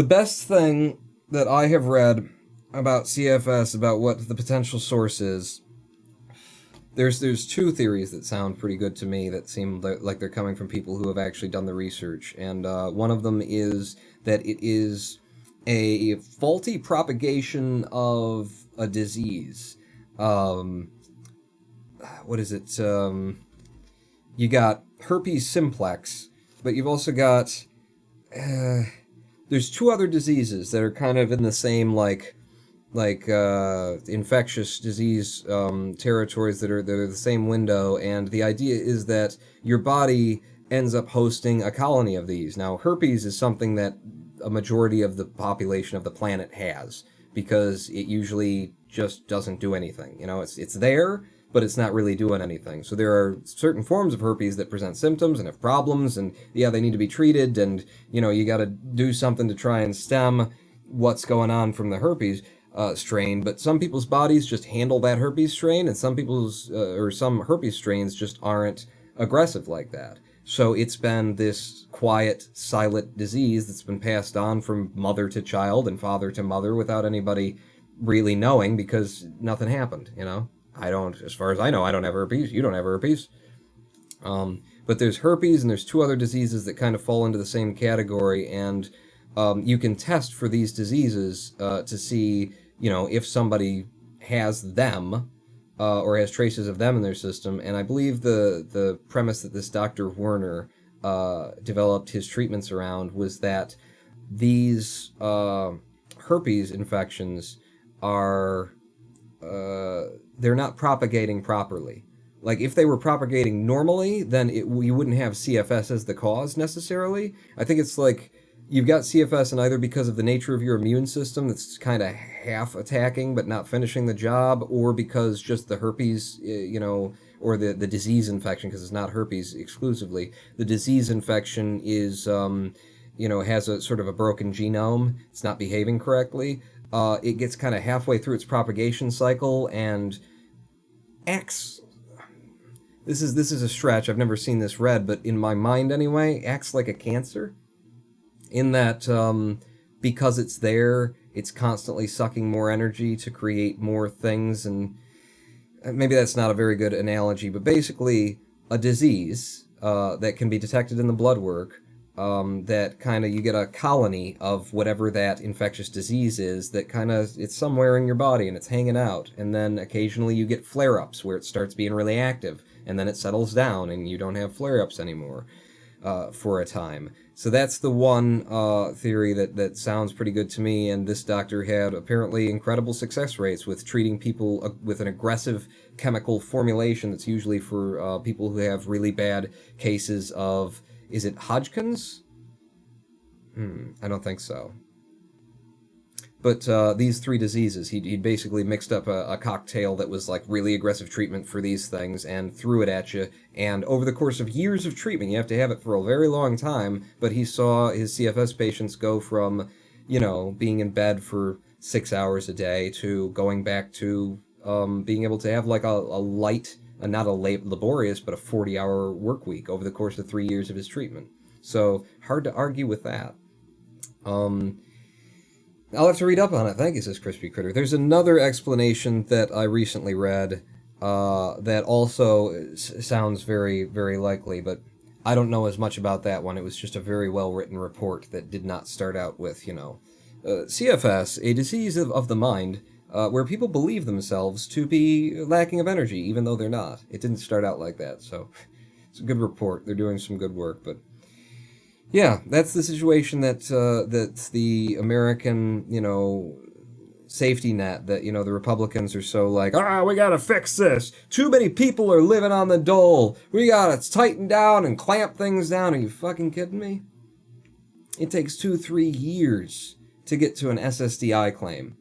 S1: best thing that I have read about CFS, about what the potential source is, There's two theories that sound pretty good to me that seem like they're coming from people who have actually done the research, and one of them is that it is a faulty propagation of a disease. Um, what is it? You got herpes simplex, but you've also got there's two other diseases that are kind of in the same infectious disease territories that are the same window, and the idea is that your body ends up hosting a colony of these. Now, herpes is something that a majority of the population of the planet has, because it usually just doesn't do anything. You know, it's there, but it's not really doing anything. So there are certain forms of herpes that present symptoms and have problems, and yeah, they need to be treated, and you got to do something to try and stem what's going on from the herpes strain. But some people's bodies just handle that herpes strain, and some herpes strains just aren't aggressive like that. So it's been this quiet, silent disease that's been passed on from mother to child and father to mother without anybody really knowing, because nothing happened, as far as I know, I don't have herpes. You don't have herpes. But there's herpes, and there's two other diseases that kind of fall into the same category, and you can test for these diseases to see, if somebody has them, or has traces of them in their system. And I believe the premise that this Dr. Werner developed his treatments around was that these herpes infections are they're not propagating properly. Like, if they were propagating normally, then you wouldn't have CFS as the cause necessarily. I think it's like you've got CFS, and either because of the nature of your immune system that's kind of half attacking but not finishing the job, or because just the herpes, or the disease infection, because it's not herpes exclusively. The disease infection is, has a sort of a broken genome. It's not behaving correctly. It gets kind of halfway through its propagation cycle and acts. This is a stretch. I've never seen this read, but in my mind anyway, acts like a cancer. In that, because it's there, it's constantly sucking more energy to create more things, and maybe that's not a very good analogy, but basically a disease that can be detected in the blood work, that kind of, you get a colony of whatever that infectious disease is that kind of, it's somewhere in your body and it's hanging out, and then occasionally you get flare-ups where it starts being really active, and then it settles down and you don't have flare-ups anymore for a time. So that's the one theory that sounds pretty good to me, and this doctor had apparently incredible success rates with treating people with an aggressive chemical formulation that's usually for people who have really bad cases of, is it Hodgkin's? I don't think so. But these three diseases, he basically mixed up a cocktail that was like really aggressive treatment for these things and threw it at you. And over the course of years of treatment, you have to have it for a very long time, but he saw his CFS patients go from, being in bed for 6 hours a day to going back to being able to have like a light, not a laborious, but a 40-hour work week over the course of 3 years of his treatment. So hard to argue with that. I'll have to read up on it. Thank you, says Crispy Critter. There's another explanation that I recently read that also sounds very, very likely, but I don't know as much about that one. It was just a very well-written report that did not start out with, CFS, a disease of the mind, where people believe themselves to be lacking of energy, even though they're not. It didn't start out like that, so it's a good report. They're doing some good work, but yeah, that's the situation that's the American, safety net that, the Republicans are so like, we gotta fix this. Too many people are living on the dole. We gotta tighten down and clamp things down. Are you fucking kidding me? It takes 2-3 years to get to an SSDI claim.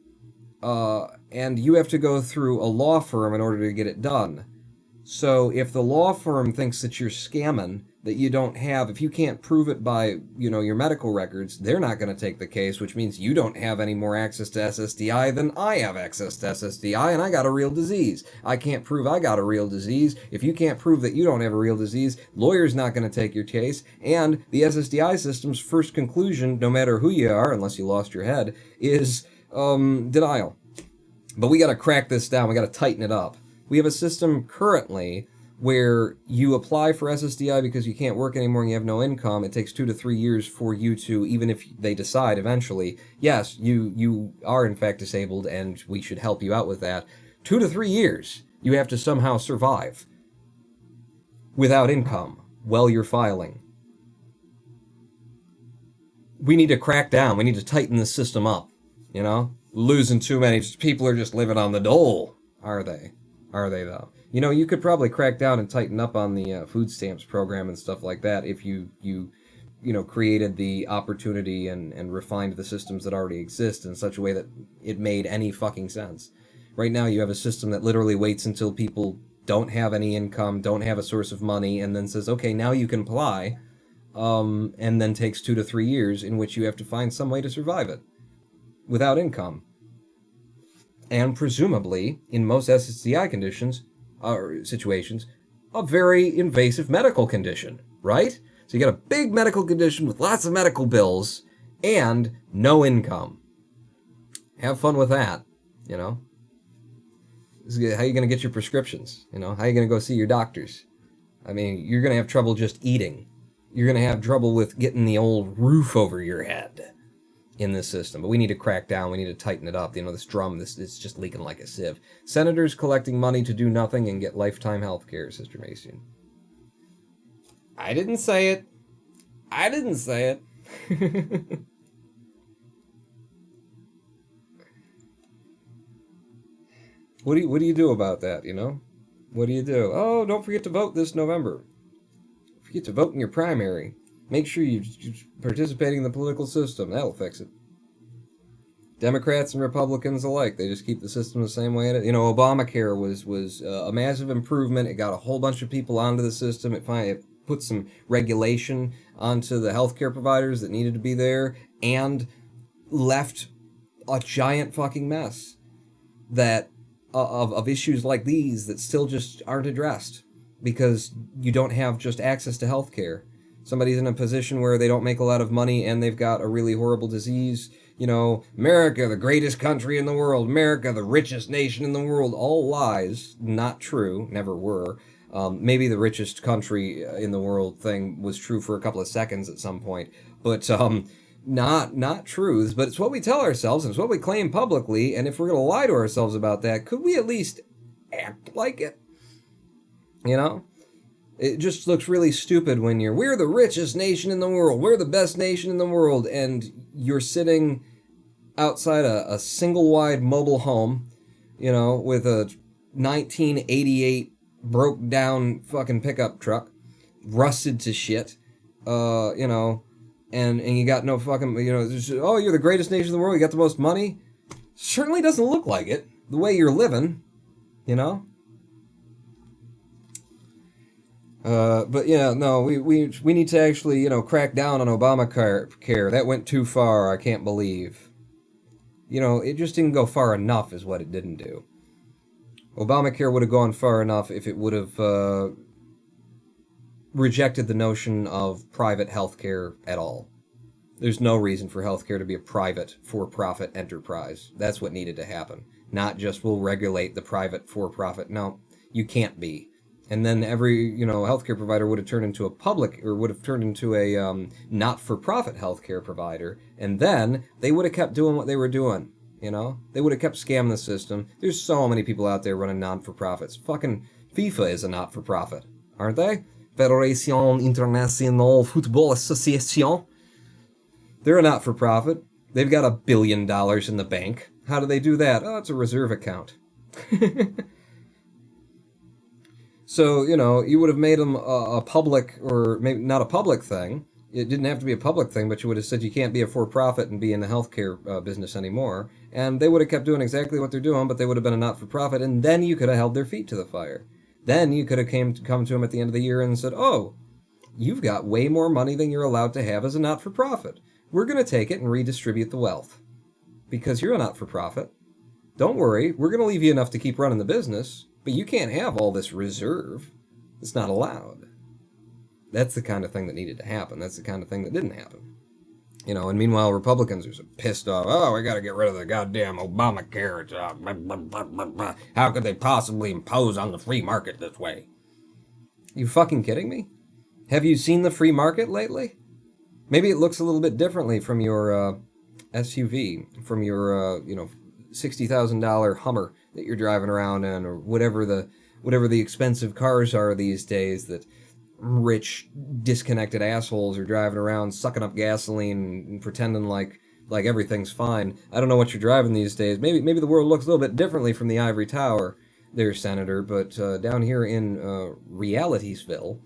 S1: And you have to go through a law firm in order to get it done. So if the law firm thinks that you're scamming, that you don't have, if you can't prove it by, your medical records, they're not going to take the case, which means you don't have any more access to SSDI than I have access to SSDI, and I got a real disease. I can't prove I got a real disease. If you can't prove that you don't have a real disease, lawyer's not going to take your case, and the SSDI system's first conclusion, no matter who you are, unless you lost your head, is denial. But we got to crack this down. We got to tighten it up. We have a system currently where you apply for SSDI because you can't work anymore and you have no income. It takes 2 to 3 years for you to, even if they decide eventually, yes, you are in fact disabled and we should help you out with that. 2 to 3 years you have to somehow survive without income while you're filing. We need to crack down. We need to tighten the system up, you know? Losing too many people are just living on the dole. Are they? Are they, though? You know, you could probably crack down and tighten up on the food stamps program and stuff like that if you created the opportunity and refined the systems that already exist in such a way that it made any fucking sense. Right now, you have a system that literally waits until people don't have any income, don't have a source of money, and then says, okay, now you can apply, and then takes 2 to 3 years in which you have to find some way to survive it without income. And presumably, in most SSDI conditions, or situations, a very invasive medical condition, right? So you got a big medical condition with lots of medical bills and no income. Have fun with that, you know? How are you going to get your prescriptions? You know, how are you going to go see your doctors? I mean, you're going to have trouble just eating. You're going to have trouble with getting the old roof over your head in this system. But we need to crack down. We need to tighten it up. You know, this drum, it's just leaking like a sieve. Senators collecting money to do nothing and get lifetime health care, Sister Mason. I didn't say it. I didn't say it. What do you do about that, you know? What do you do? Oh, don't forget to vote this November. Forget to vote in your primary. Make sure you're participating in the political system. That'll fix it. Democrats and Republicans alike, they just keep the system the same way. You know, Obamacare was a massive improvement. It got a whole bunch of people onto the system. It put some regulation onto the healthcare providers that needed to be there and left a giant fucking mess that of issues like these that still just aren't addressed because you don't have just access to healthcare. Somebody's in a position where they don't make a lot of money and they've got a really horrible disease. You know, America, the greatest country in the world. America, the richest nation in the world. All lies, not true, never were. Maybe the richest country in the world thing was true for a couple of seconds at some point. But not truths. But it's what we tell ourselves and it's what we claim publicly. And if we're going to lie to ourselves about that, could we at least act like it? You know? It just looks really stupid when we're the richest nation in the world, we're the best nation in the world, and you're sitting outside a single-wide mobile home, you know, with a 1988 broke-down fucking pickup truck, rusted to shit, you know, and you got no fucking, you know, just, oh, you're the greatest nation in the world, you got the most money? Certainly doesn't look like it, the way you're living, you know? But yeah, no, we need to actually, you know, crack down on Obamacare. That went too far, I can't believe. You know, it just didn't go far enough is what it didn't do. Obamacare would have gone far enough if it would have rejected the notion of private healthcare at all. There's no reason for healthcare to be a private, for-profit enterprise. That's what needed to happen. Not just we'll regulate the private for-profit. No, you can't be. And then every, you know, healthcare provider would have turned into a public, or would have turned into a not-for-profit healthcare provider. And then they would have kept doing what they were doing, you know? They would have kept scamming the system. There's so many people out there running non-for-profits. Fucking FIFA is a not-for-profit, aren't they? Fédération Internationale Football Association. They're a not-for-profit. They've got $1 billion in the bank. How do they do that? Oh, it's a reserve account. So, you know, you would have made them a public, or maybe not a public thing. It didn't have to be a public thing, but you would have said you can't be a for-profit and be in the healthcare business anymore. And they would have kept doing exactly what they're doing, but they would have been a not-for-profit, and then you could have held their feet to the fire. Then you could have come to them at the end of the year and said, oh, you've got way more money than you're allowed to have as a not-for-profit. We're going to take it and redistribute the wealth. Because you're a not-for-profit. Don't worry, we're going to leave you enough to keep running the business, but you can't have all this reserve. It's not allowed. That's the kind of thing that needed to happen. That's the kind of thing that didn't happen. You know, and meanwhile, Republicans are so pissed off. Oh, we got to get rid of the goddamn Obamacare. How could they possibly impose on the free market this way? You fucking kidding me? Have you seen the free market lately? Maybe it looks a little bit differently from your SUV, from your $60,000 Hummer that you're driving around in, or whatever the expensive cars are these days that rich, disconnected assholes are driving around, sucking up gasoline and pretending like everything's fine. I don't know what you're driving these days. Maybe the world looks a little bit differently from the ivory tower there, Senator, but down here in Realitysville,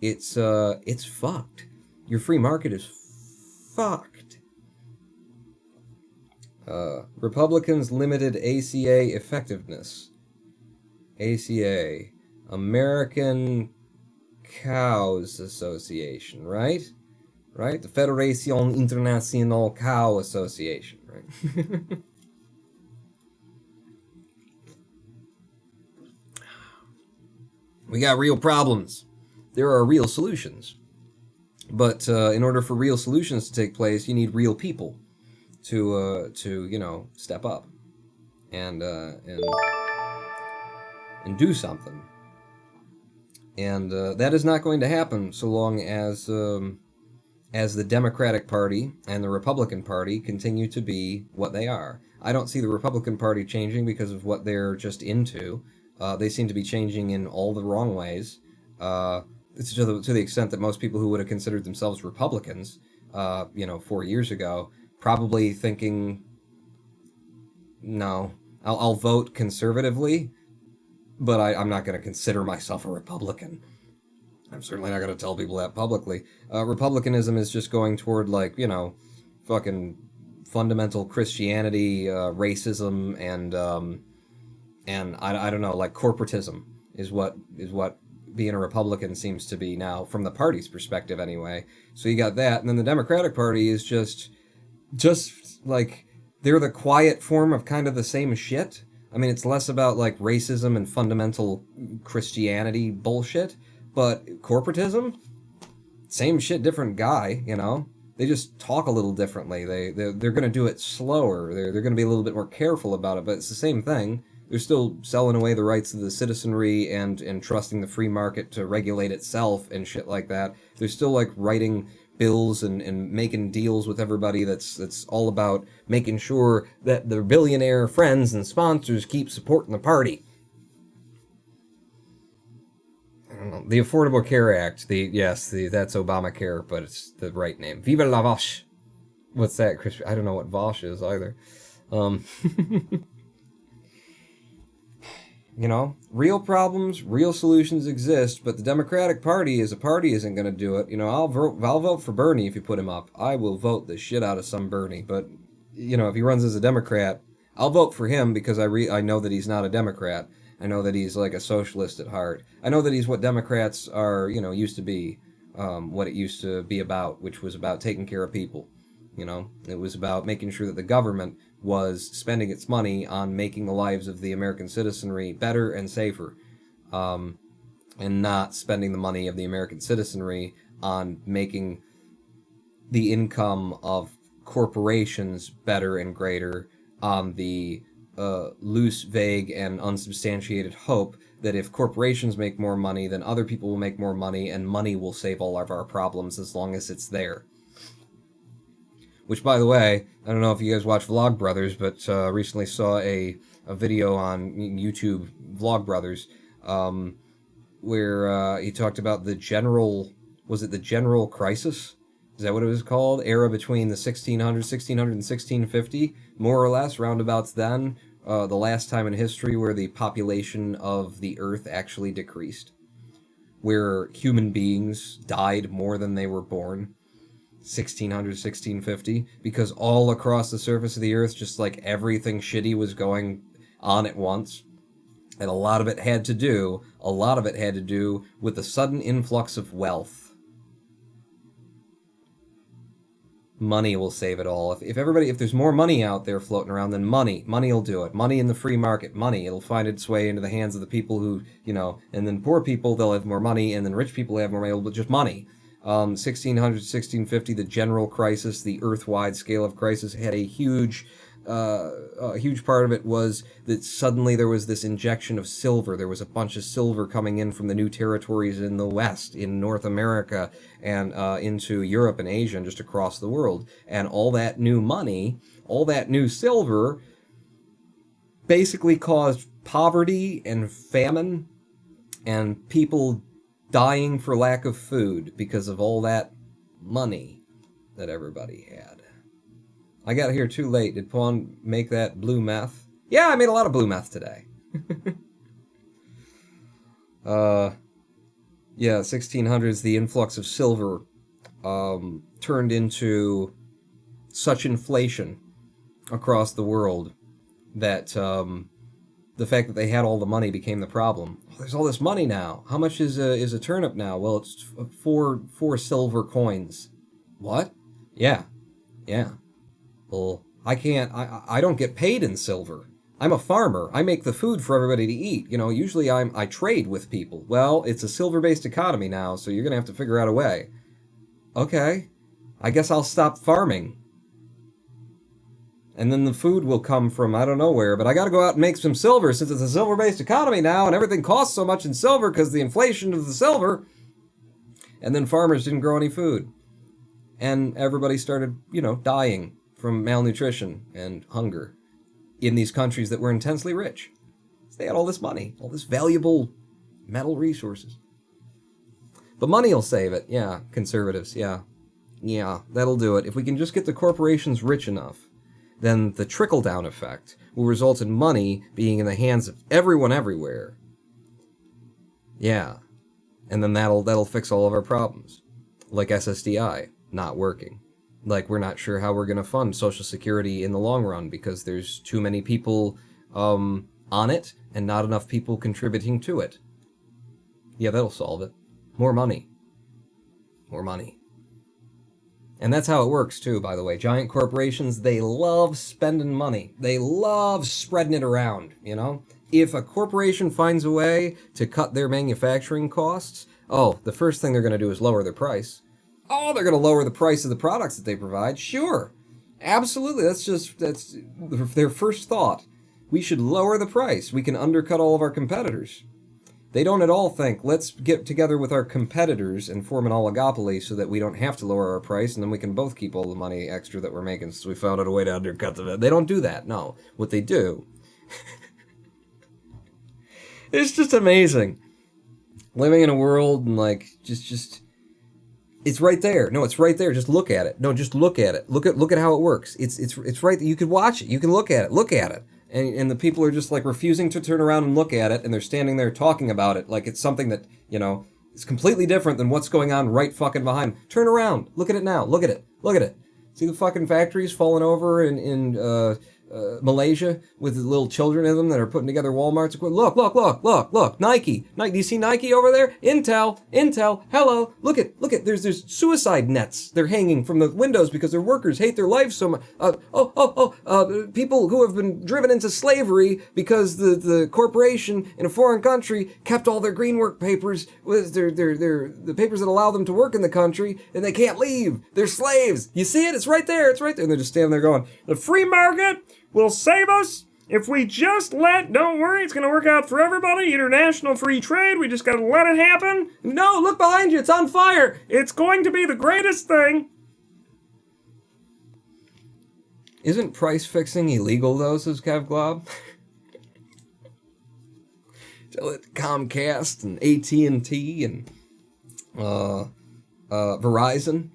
S1: it's fucked. Your free market is fucked. Republicans limited ACA effectiveness. ACA, American Cows Association, right? Right? The Fédération Internationale Cow Association, right? We got real problems. There are real solutions. But in order for real solutions to take place, you need real people to step up and do something. And that is not going to happen so long as the Democratic Party and the Republican Party continue to be what they are. I don't see the Republican Party changing because of what they're just into. They seem to be changing in all the wrong ways. It's to the extent that most people who would have considered themselves Republicans, 4 years ago, probably thinking, no, I'll vote conservatively, but I'm not going to consider myself a Republican. I'm certainly not going to tell people that publicly. Republicanism is just going toward, fucking fundamental Christianity, racism, and I don't know, like corporatism is what being a Republican seems to be now, from the party's perspective anyway. So you got that, and then the Democratic Party is just like, they're the quiet form of kind of the same shit. I mean, it's less about like racism and fundamental Christianity bullshit, but corporatism, same shit, different guy, They just talk a little differently. They're going to do it slower. They're going to be a little bit more careful about it, but it's the same thing. They're still selling away the rights of the citizenry and trusting the free market to regulate itself and shit like that. They're still like writing bills and making deals with everybody that's all about making sure that their billionaire friends and sponsors keep supporting the party. I don't know. The Affordable Care Act, that's Obamacare, but it's the right name. Viva la vache. What's that, Chris? I don't know what vache is either. Real problems, real solutions exist, but the Democratic Party as a party isn't going to do it. I'll vote for Bernie if you put him up. I will vote the shit out of some Bernie, but, if he runs as a Democrat, I'll vote for him because I know that he's not a Democrat. I know that he's like a socialist at heart. I know that he's what Democrats are, used to be, what it used to be about, which was about taking care of people. It was about making sure that the government was spending its money on making the lives of the American citizenry better and safer, and not spending the money of the American citizenry on making the income of corporations better and greater on the loose, vague, and unsubstantiated hope that if corporations make more money, then other people will make more money, and money will save all of our problems as long as it's there. Which, by the way, I don't know if you guys watch Vlog Brothers, but recently saw a video on YouTube, Vlog Brothers, where he talked about the general crisis? Is that what it was called? Era between the 1600 and 1650, more or less, roundabouts then, the last time in history where the population of the Earth actually decreased, where human beings died more than they were born. 1600, 1650, because all across the surface of the Earth, just like everything shitty was going on at once. And a lot of it had to do with the sudden influx of wealth. Money will save it all. If there's more money out there floating around, then money will do it. Money in the free market, it'll find its way into the hands of the people who, and then poor people, they'll have more money, and then rich people have more money, but just money. 1600, 1650, the general crisis, the earth-wide scale of crisis, had a huge part of it was that suddenly there was this injection of silver. There was a bunch of silver coming in from the new territories in the West, in North America, and into Europe and Asia, and just across the world. And all that new money, all that new silver, basically caused poverty and famine and people dying for lack of food because of all that money that everybody had. I got here too late. Did Pawn make that blue meth? Yeah, I made a lot of blue meth today. Yeah, 1600s, the influx of silver turned into such inflation across the world that the fact that they had all the money became the problem. Oh, there's all this money now. How much is a turnip now? Well, it's four silver coins. What? Yeah. Well, I don't get paid in silver. I'm a farmer. I make the food for everybody to eat. You know, usually I trade with people. Well, it's a silver-based economy now, so you're going to have to figure out a way. Okay. I guess I'll stop farming. And then the food will come from I don't know where, but I got to go out and make some silver since it's a silver-based economy now and everything costs so much in silver because the inflation of the silver. And then farmers didn't grow any food. And everybody started, dying from malnutrition and hunger in these countries that were intensely rich. So they had all this money, all this valuable metal resources. But money will save it. Yeah, conservatives, yeah. Yeah, that'll do it. If we can just get the corporations rich enough, then the trickle-down effect will result in money being in the hands of everyone everywhere. Yeah. And then that'll fix all of our problems. Like SSDI not working. Like we're not sure how we're going to fund Social Security in the long run because there's too many people on it and not enough people contributing to it. Yeah, that'll solve it. More money. More money. And that's how it works, too, by the way. Giant corporations, they love spending money. They love spreading it around, If a corporation finds a way to cut their manufacturing costs, the first thing they're going to do is lower their price. Oh, they're going to lower the price of the products that they provide. Sure. Absolutely. That's their first thought. We should lower the price. We can undercut all of our competitors. They don't at all think, let's get together with our competitors and form an oligopoly so that we don't have to lower our price and then we can both keep all the money extra that we're making since we found out a way to undercut them. They don't do that, no. What they do... it's just amazing. Living in a world and just... It's right there. No, it's right there. Just look at it. No, just look at it. Look at how it works. It's right there. You can watch it. You can look at it. Look at it. And the people are just refusing to turn around and look at it, and they're standing there talking about it like it's something that, is completely different than what's going on right fucking behind them. Turn around. Look at it now. Look at it. Look at it. See the fucking factories falling over in Malaysia with the little children in them that are putting together Walmart's equipment. Look. Nike. Do you see Nike over there? Intel. Hello. Look at. There's suicide nets. They're hanging from the windows because their workers hate their life so much. People who have been driven into slavery because the corporation in a foreign country kept all their green work papers with the papers that allow them to work in the country, and they can't leave. They're slaves. You see it? It's right there. And they're just standing there going, the free market will save us if we just don't worry, it's going to work out for everybody. International free trade, we just got to let it happen. No, look behind you, it's on fire. It's going to be the greatest thing. Isn't price fixing illegal though, says Kev Glob? Tell it Comcast and AT&T and Verizon.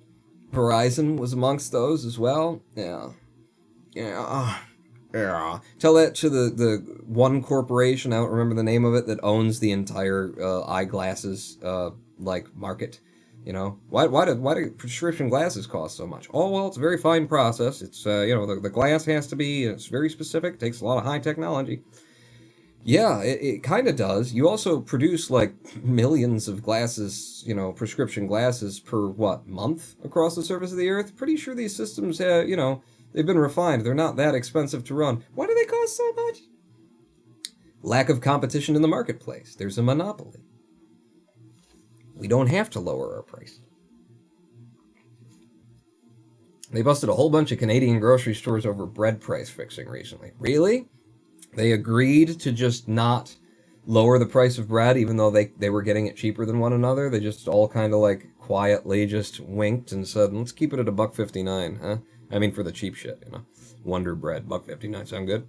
S1: Verizon was amongst those as well. Yeah. Tell that to the one corporation, I don't remember the name of it, that owns the entire eyeglasses market. Why do prescription glasses cost so much? Oh, well, it's a very fine process. It's the glass has to be, it's very specific, it takes a lot of high technology. Yeah, it kind of does. You also produce millions of glasses, prescription glasses per month across the surface of the earth. Pretty sure these systems have, they've been refined. They're not that expensive to run. Why do they cost so much? Lack of competition in the marketplace. There's a monopoly. We don't have to lower our price. They busted a whole bunch of Canadian grocery stores over bread price fixing recently. Really? They agreed to just not lower the price of bread, even though they were getting it cheaper than one another. They just all kind of like quietly just winked and said, let's keep it at $1.59, huh? I mean, for the cheap shit, you know. Wonder Bread, $1.59. Sound good?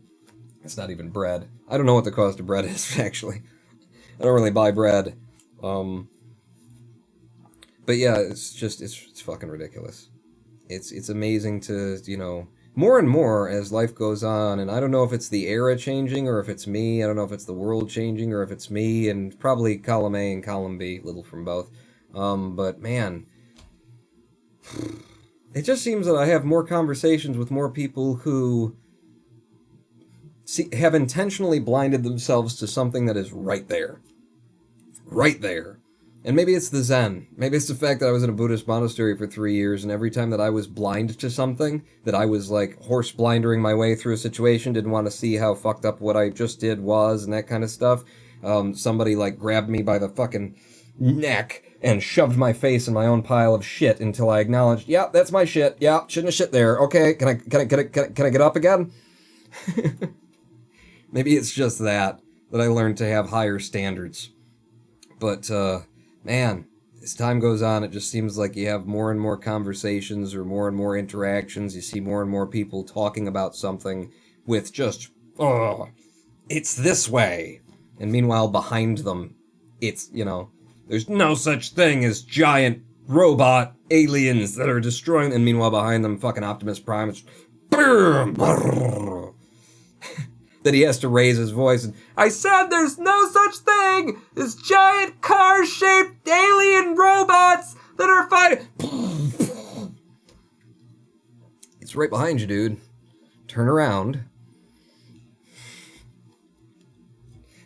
S1: It's not even bread. I don't know what the cost of bread is, actually. I don't really buy bread. But yeah, it's fucking ridiculous. It's amazing to, you know, more and more as life goes on, and I don't know if it's the era changing or if it's me. I don't know if it's the world changing or if it's me, and probably column A and column B, little from both. But man, it just seems that I have more conversations with more people who have intentionally blinded themselves to something that is right there. Right there. And maybe it's the Zen. Maybe it's the fact that I was in a Buddhist monastery for 3 years, and every time that I was blind to something, that I was like horse blindering my way through a situation, didn't want to see how fucked up what I just did was, and that kind of stuff, somebody like grabbed me by the fucking neck and shoved my face in my own pile of shit until I acknowledged, yeah, that's my shit. Yeah, shouldn't have shit there. Okay, can I get up again? Maybe it's just that I learned to have higher standards. But, man, as time goes on, it just seems like you have more and more conversations or more and more interactions. You see more and more people talking about something with just, oh, it's this way. And meanwhile, behind them, it's, you know, there's no such thing as giant robot aliens that are destroying. And meanwhile, behind them, fucking Optimus Prime is, that he has to raise his voice and, I said there's no such thing as giant car-shaped alien robots that are fighting. It's right behind you, dude. Turn around.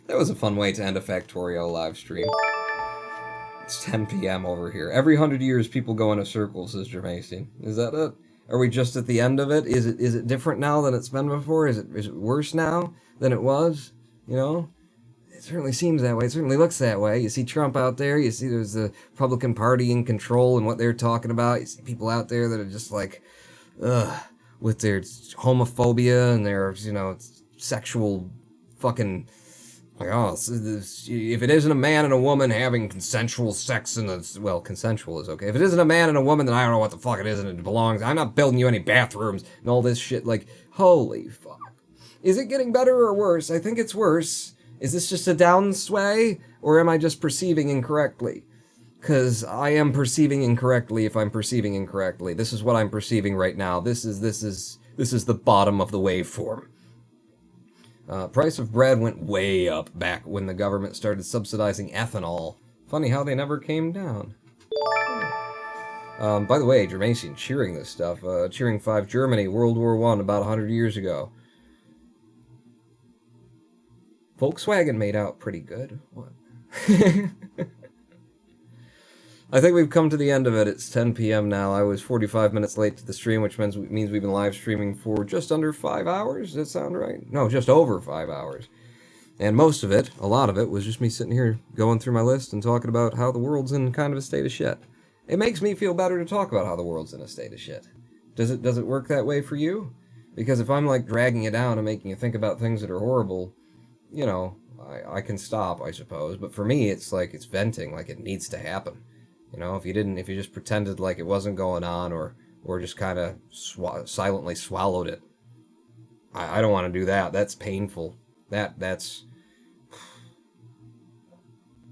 S1: That was a fun way to end a Factorio live stream. It's 10 p.m. over here. Every 100 years, people go in a circle, says Jermaine. Is that it? Are we just at the end of it? Is it different now than it's been before? Is it worse now than it was? You know? It certainly seems that way. It certainly looks that way. You see Trump out there. You see there's the Republican Party in control and what they're talking about. You see people out there that are just like, with their homophobia and their, you know, sexual fucking... Like, oh, if it isn't a man and a woman having consensual sex in the... Well, consensual is okay. If it isn't a man and a woman, then I don't know what the fuck it is and it belongs. I'm not building you any bathrooms and all this shit. Like, holy fuck. Is it getting better or worse? I think it's worse. Is this just a downsway? Or am I just perceiving incorrectly? Because I am perceiving incorrectly if I'm perceiving incorrectly. This is what I'm perceiving right now. This is the bottom of the waveform. Price of bread went way up back when the government started subsidizing ethanol. Funny how they never came down. By the way, Jermaine cheering this stuff. Cheering 5 Germany, World War I, about 100 years ago. Volkswagen made out pretty good. What? I think we've come to the end of it. It's 10 p.m. now. I was 45 minutes late to the stream, which means we've been live streaming for just under 5 hours. Does that sound right? No, just over 5 hours. And most of it, a lot of it, was just me sitting here going through my list and talking about how the world's in kind of a state of shit. It makes me feel better to talk about how the world's in a state of shit. Does it work that way for you? Because if I'm like dragging you down and making you think about things that are horrible, you know, I can stop, I suppose. But for me, it's like it's venting, like it needs to happen. You know, if you just pretended like it wasn't going on or just kind of silently swallowed it. I don't want to do that. That's painful. That's...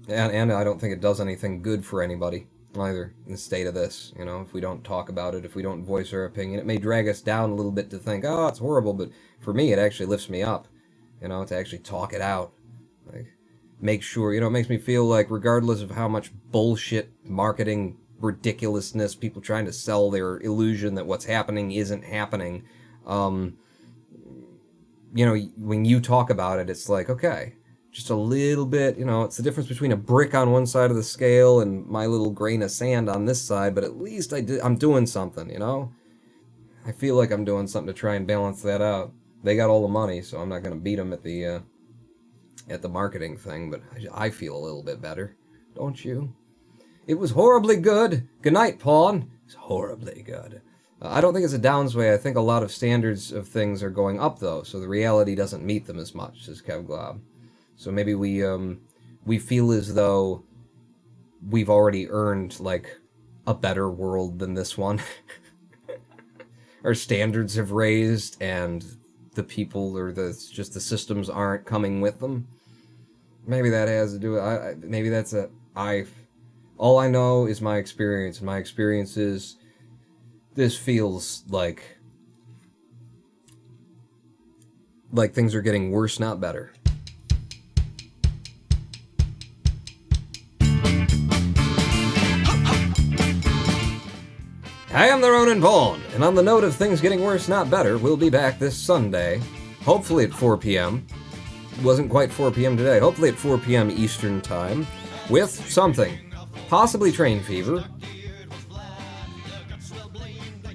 S1: And I don't think it does anything good for anybody either in the state of this. You know, if we don't talk about it, if we don't voice our opinion, it may drag us down a little bit to think, oh, it's horrible. But for me, it actually lifts me up, you know, to actually talk it out. Like, make sure, you know, it makes me feel like regardless of how much bullshit, marketing, ridiculousness, people trying to sell their illusion that what's happening isn't happening, you know, when you talk about it, it's like, okay, just a little bit, you know, it's the difference between a brick on one side of the scale and my little grain of sand on this side, but at least I'm doing something, you know? I feel like I'm doing something to try and balance that out. They got all the money, so I'm not going to beat them at the marketing thing, but I feel a little bit better, don't you? It was horribly good. Good night, Pawn. It's horribly good. I don't think it's a downsway. I think a lot of standards of things are going up, though, so the reality doesn't meet them as much, says Kev Glob. So maybe we feel as though we've already earned, like, a better world than this one. Our standards have raised, and the people or just the systems aren't coming with them. Maybe that has to do with... maybe that's all I know is my experience, and my experience is... This feels like things are getting worse, not better. I am the Ronin Bone, and on the note of things getting worse, not better, we'll be back this Sunday, hopefully at 4 p.m. Wasn't quite 4 p.m. today. Hopefully at 4 p.m. Eastern Time, with something. Possibly Train Fever.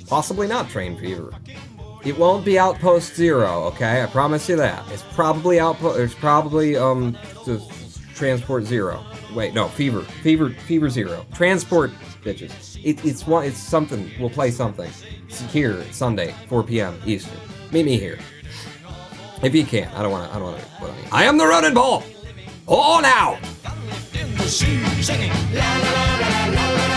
S1: Possibly not Train Fever. It won't be Outpost Zero, okay? I promise you that. It's probably There's probably Transport Zero. Wait, no, Fever Zero. Transport, bitches. It's something. We'll play something. It's here Sunday, 4 p.m. Eastern. Meet me here. If you can. I don't want to. I am the Ronin Ball. Oh, now.
S5: Singing la la la la la la.